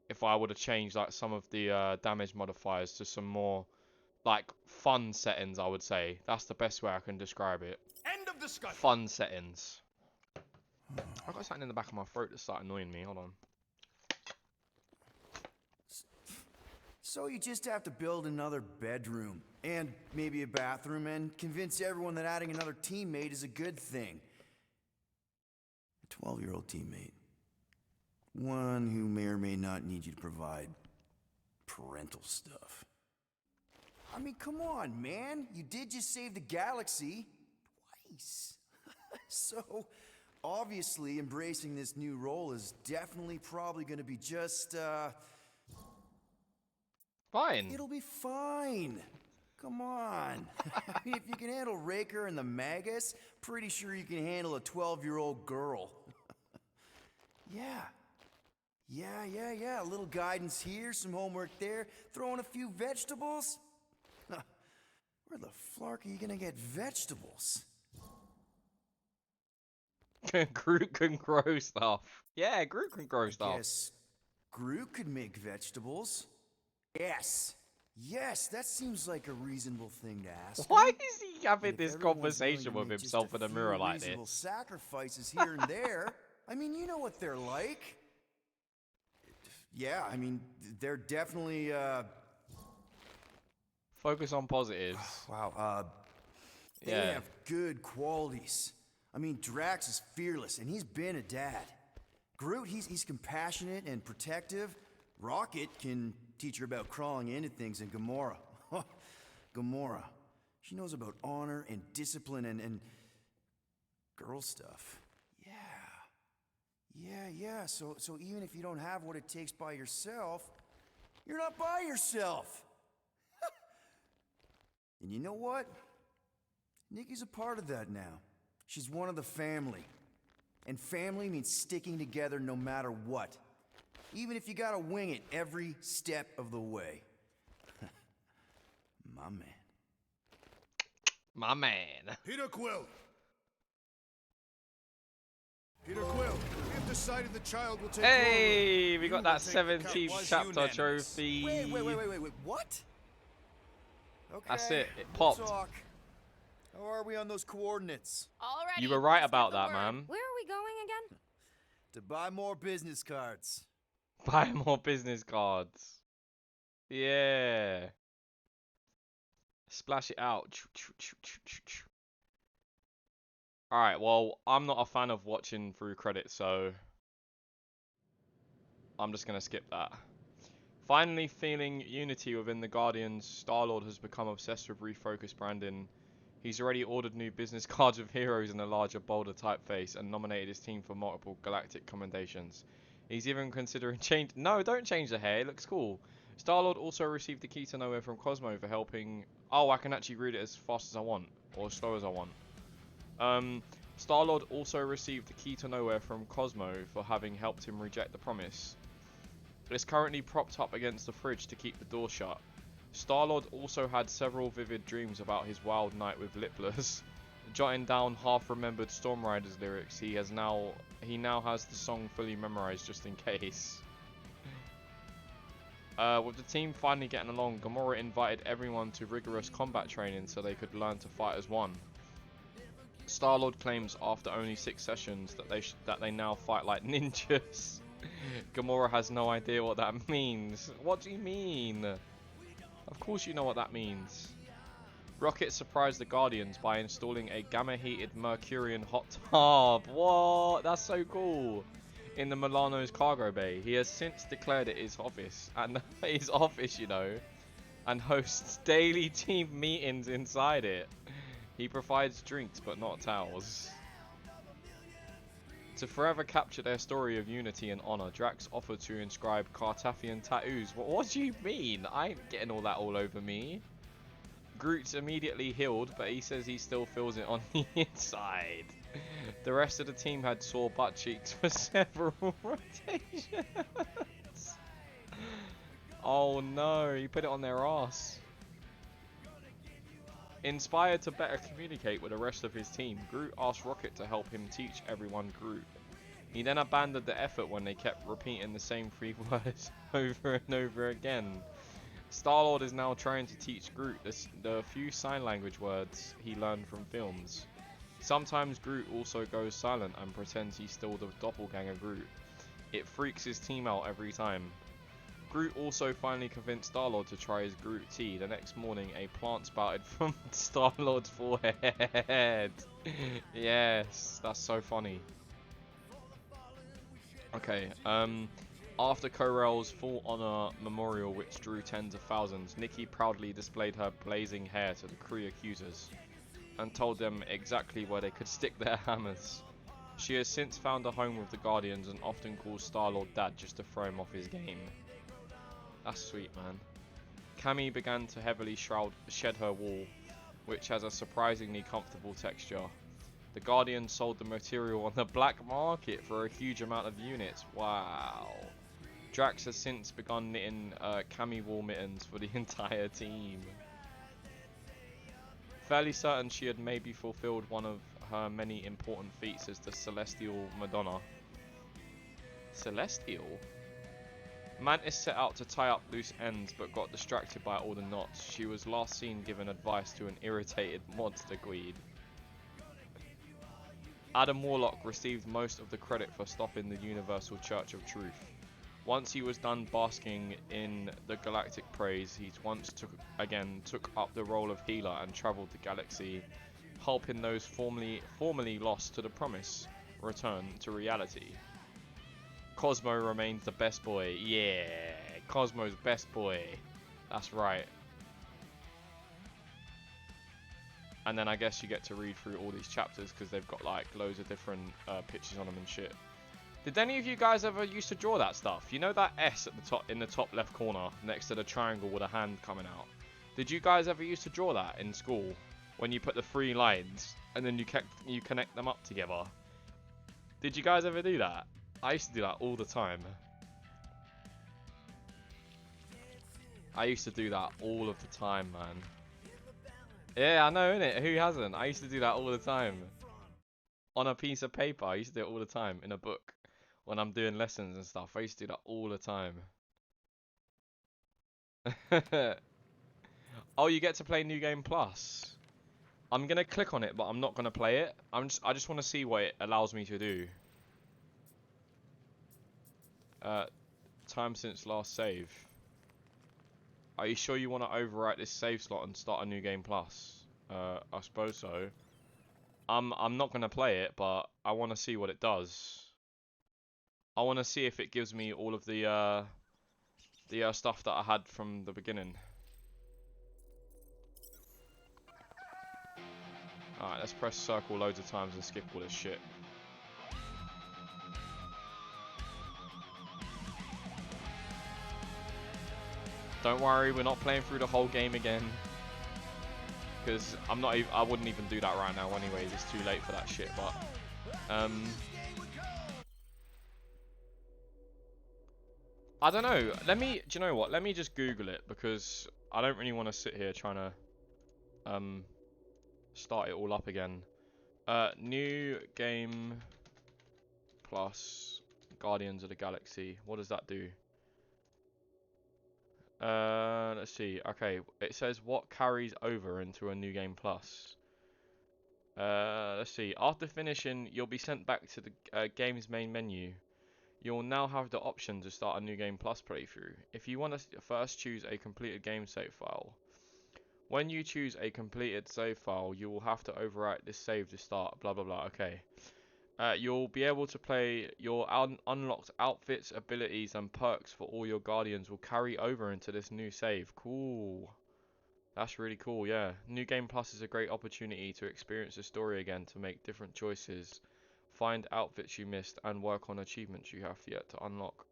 if I would have changed, like, some of the damage modifiers to some more, like, fun settings, I would say. That's the best way I can describe it. End of discussion. Fun settings. I've got something in the back of my throat that started annoying me. Hold on. So you just have to build another bedroom, and maybe a bathroom, and convince everyone that adding another teammate is a good thing. A 12-year-old teammate. One who may or may not need you to provide parental stuff. I mean, come on, man. You did just save the galaxy. Twice. So, obviously, embracing this new role is definitely probably going to be just, fine. It'll be fine. Come on. I mean, if you can handle Raker and the Magus, pretty sure you can handle a 12-year-old girl. Yeah. A little guidance here, some homework there, throw in a few vegetables. Where the flark are you gonna get vegetables? Groot can grow stuff. Yeah, Groot can grow stuff. Yes, Groot could make vegetables. Yes, that seems like a reasonable thing to ask. Why is he having this conversation with himself in a mirror like this? Sacrifices here and there. I mean, you know what they're like. Yeah, I mean, they're definitely, Focus on positives. Wow, they have good qualities. I mean, Drax is fearless, and he's been a dad. Groot, he's compassionate and protective. Rocket can teach her about crawling into things, and Gamora. Gamora. She knows about honor and discipline and girl stuff. Yeah. So even if you don't have what it takes by yourself, you're not by yourself. And you know what? Nikki's a part of that now. She's one of the family. And family means sticking together no matter what. Even if you gotta wing it every step of the way. My man. My man. Peter Quill, we have decided the child will take Hey, over. we got that 17th chapter trophy. Wait, what? Okay, That's it. It we'll popped. talk. How are we on those coordinates? Alrighty, You were right about that, man. Where are we going again? To buy more business cards. Buy more business cards. Yeah. Splash it out. Alright, well, I'm not a fan of watching through credits, so I'm just going to skip that. Finally feeling unity within the Guardians, Star-Lord has become obsessed with refocused branding. He's already ordered new business cards with heroes in a larger, bolder typeface and nominated his team for multiple galactic commendations. He's even considering change. No, don't change the hair. It looks cool. Star-Lord also received the key to nowhere from Cosmo for helping. Oh, I can actually read it as fast as I want, or as slow as I want. Star-Lord also received the key to nowhere from Cosmo for having helped him reject the promise. It's currently propped up against the fridge to keep the door shut. Star-Lord also had several vivid dreams about his wild night with Lipless. Jotting down half-remembered Storm Riders lyrics, he now has the song fully memorized just in case. With the team finally getting along, Gamora invited everyone to rigorous combat training so they could learn to fight as one. Star-Lord claims after only 6 sessions that they now fight like ninjas. Gamora has no idea what that means. What do you mean? Of course you know what that means. Rocket surprised the Guardians by installing a gamma-heated Mercurian hot tub. What? That's so cool. In the Milano's cargo bay. He has since declared it his office, and his office, you know, and hosts daily team meetings inside it. He provides drinks, but not towels. To forever capture their story of unity and honor, Drax offered to inscribe Cartaphian tattoos. What do you mean? I ain't getting all that all over me. Groot's immediately healed, but he says he still feels it on the inside. The rest of the team had sore butt cheeks for several rotations. Oh no, he put it on their ass. Inspired to better communicate with the rest of his team, Groot asked Rocket to help him teach everyone Groot. He then abandoned the effort when they kept repeating the same 3 words over and over again. Star-Lord is now trying to teach Groot the few sign language words he learned from films. Sometimes Groot also goes silent and pretends he's still the doppelganger Groot. It freaks his team out every time. Groot also finally convinced Star-Lord to try his Groot tea. The next morning, a plant sprouted from Star-Lord's forehead. Yes, that's so funny. Okay, after Ko-Rel's full honor memorial, which drew tens of thousands, Nikki proudly displayed her blazing hair to the Kree accusers and told them exactly where they could stick their hammers. She has since found a home with the Guardians and often calls Star-Lord Dad just to throw him off his game. That's sweet, man. Cammy began to heavily shed her wool, which has a surprisingly comfortable texture. The Guardians sold the material on the black market for a huge amount of units. Wow. Drax has since begun knitting cami wool mittens for the entire team. Fairly certain she had maybe fulfilled one of her many important feats as the Celestial Madonna. Celestial? Mantis set out to tie up loose ends but got distracted by all the knots. She was last seen giving advice to an irritated monster Gweed. Adam Warlock received most of the credit for stopping the Universal Church of Truth. Once he was done basking in the galactic praise, he once took up the role of healer and travelled the galaxy, helping those formerly lost to the promise return to reality. Cosmo remains the best boy. Yeah, Cosmo's best boy. That's right. And then I guess you get to read through all these chapters because they've got like loads of different pictures on them and shit. Did any of you guys ever used to draw that stuff? You know that S at the top, in the top left corner, next to the triangle with a hand coming out? Did you guys ever used to draw that in school? When you put the 3 lines and then you connect them up together? Did you guys ever do that? I used to do that all the time. I used to do that all of the time, man. Yeah, I know, innit? Who hasn't? I used to do that all the time. On a piece of paper, I used to do it all the time. In a book. When I'm doing lessons and stuff, I used to do that all the time. Oh, you get to play New Game Plus. I'm gonna click on it, but I'm not gonna play it. I just want to see what it allows me to do. Time since last save. Are you sure you want to overwrite this save slot and start a New Game Plus? I suppose so. I'm not gonna play it, but I want to see what it does. I want to see if it gives me all of the stuff that I had from the beginning. Alright, let's press circle loads of times and skip all this shit. Don't worry, we're not playing through the whole game again. Because I wouldn't even do that right now anyways, it's too late for that shit, but I don't know. Do you know what? Let me just Google it because I don't really want to sit here trying to start it all up again. New Game Plus Guardians of the Galaxy. What does that do? Let's see. Okay, it says what carries over into a New Game Plus. Let's see. After finishing, you'll be sent back to the game's main menu. You'll now have the option to start a New Game Plus playthrough. If you want to first choose a completed game save file, When you choose a completed save file, you will have to overwrite this save to start. Blah blah blah. Okay. You'll be able to play your unlocked outfits, abilities, and perks for all your guardians will carry over into this new save. Cool. That's really cool, yeah. New Game Plus is a great opportunity to experience the story again, to make different choices, find outfits you missed, and work on achievements you have yet to unlock.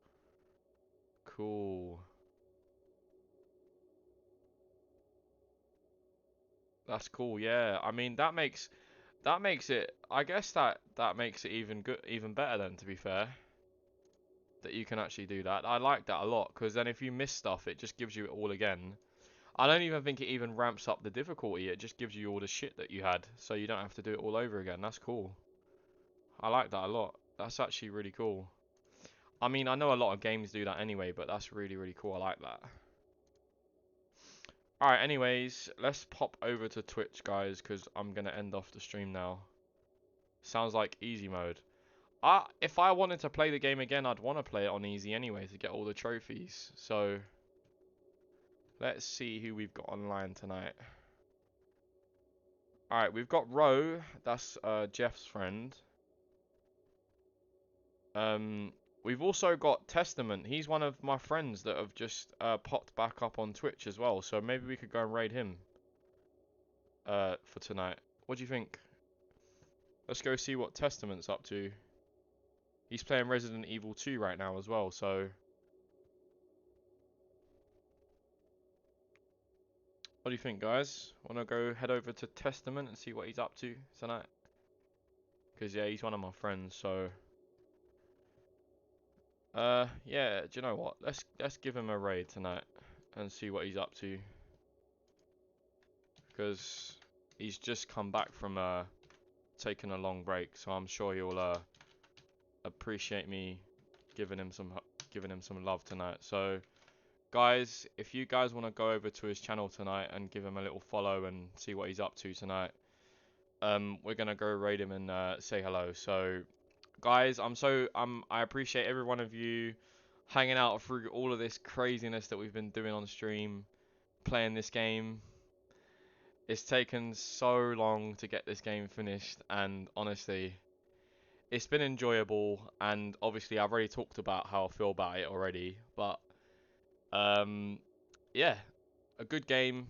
Cool. That's cool, yeah. I mean, that makes it, I guess that makes it even better then, to be fair. That you can actually do that. I like that a lot, because then if you miss stuff, it just gives you it all again. I don't even think it even ramps up the difficulty, it just gives you all the shit that you had, so you don't have to do it all over again. That's cool. I like that a lot. That's actually really cool. I mean, I know a lot of games do that anyway, but that's really, really cool. I like that. Alright, anyways, let's pop over to Twitch, guys, because I'm going to end off the stream now. Sounds like easy mode. If I wanted to play the game again, I'd want to play it on easy anyway to get all the trophies. So, let's see who we've got online tonight. Alright, we've got Ro. That's Jeff's friend. We've also got Testament. He's one of my friends that have just popped back up on Twitch as well. So maybe we could go and raid him for tonight. What do you think? Let's go see what Testament's up to. He's playing Resident Evil 2 right now as well, so... What do you think, guys? Want to go head over to Testament and see what he's up to tonight? Because, yeah, he's one of my friends, so... yeah, do you know what? Let's give him a raid tonight and see what he's up to. Because he's just come back from taking a long break, so I'm sure he'll appreciate me giving him some love tonight. So, guys, if you guys want to go over to his channel tonight and give him a little follow and see what he's up to tonight, we're gonna go raid him and say hello. So, guys, I appreciate every one of you hanging out through all of this craziness that we've been doing on stream, playing this game. It's taken so long to get this game finished, and honestly, it's been enjoyable. And obviously, I've already talked about how I feel about it already, but yeah, a good game.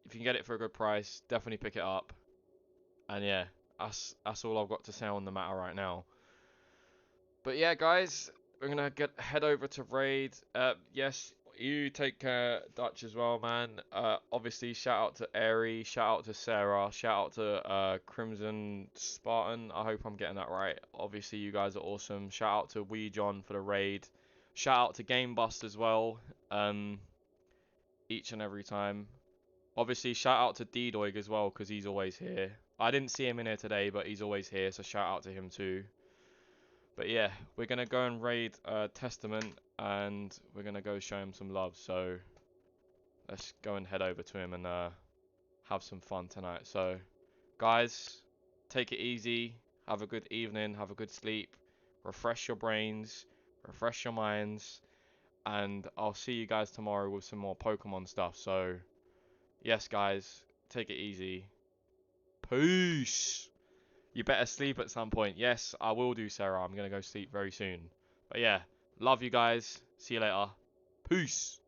If you can get it for a good price, definitely pick it up. And yeah, that's all I've got to say on the matter right now. But yeah, guys, we're gonna head over to raid. Yes, you take care, Dutch, as well, man. Obviously, shout out to Airy, shout out to Sarah, shout out to Crimson Spartan. I hope I'm getting that right. Obviously, you guys are awesome. Shout out to Wee John for the raid. Shout out to GameBust as well. Each and every time. Obviously, shout out to D-Doig as well, because he's always here. I didn't see him in here today, but he's always here, so shout out to him too. But yeah, we're going to go and raid Testament, and we're going to go show him some love. So let's go and head over to him and have some fun tonight. So guys, take it easy. Have a good evening. Have a good sleep. Refresh your brains. Refresh your minds. And I'll see you guys tomorrow with some more Pokemon stuff. So yes, guys, take it easy. Peace. You better sleep at some point. Yes, I will do, Sarah. I'm going to go sleep very soon. But yeah, love you guys. See you later. Peace.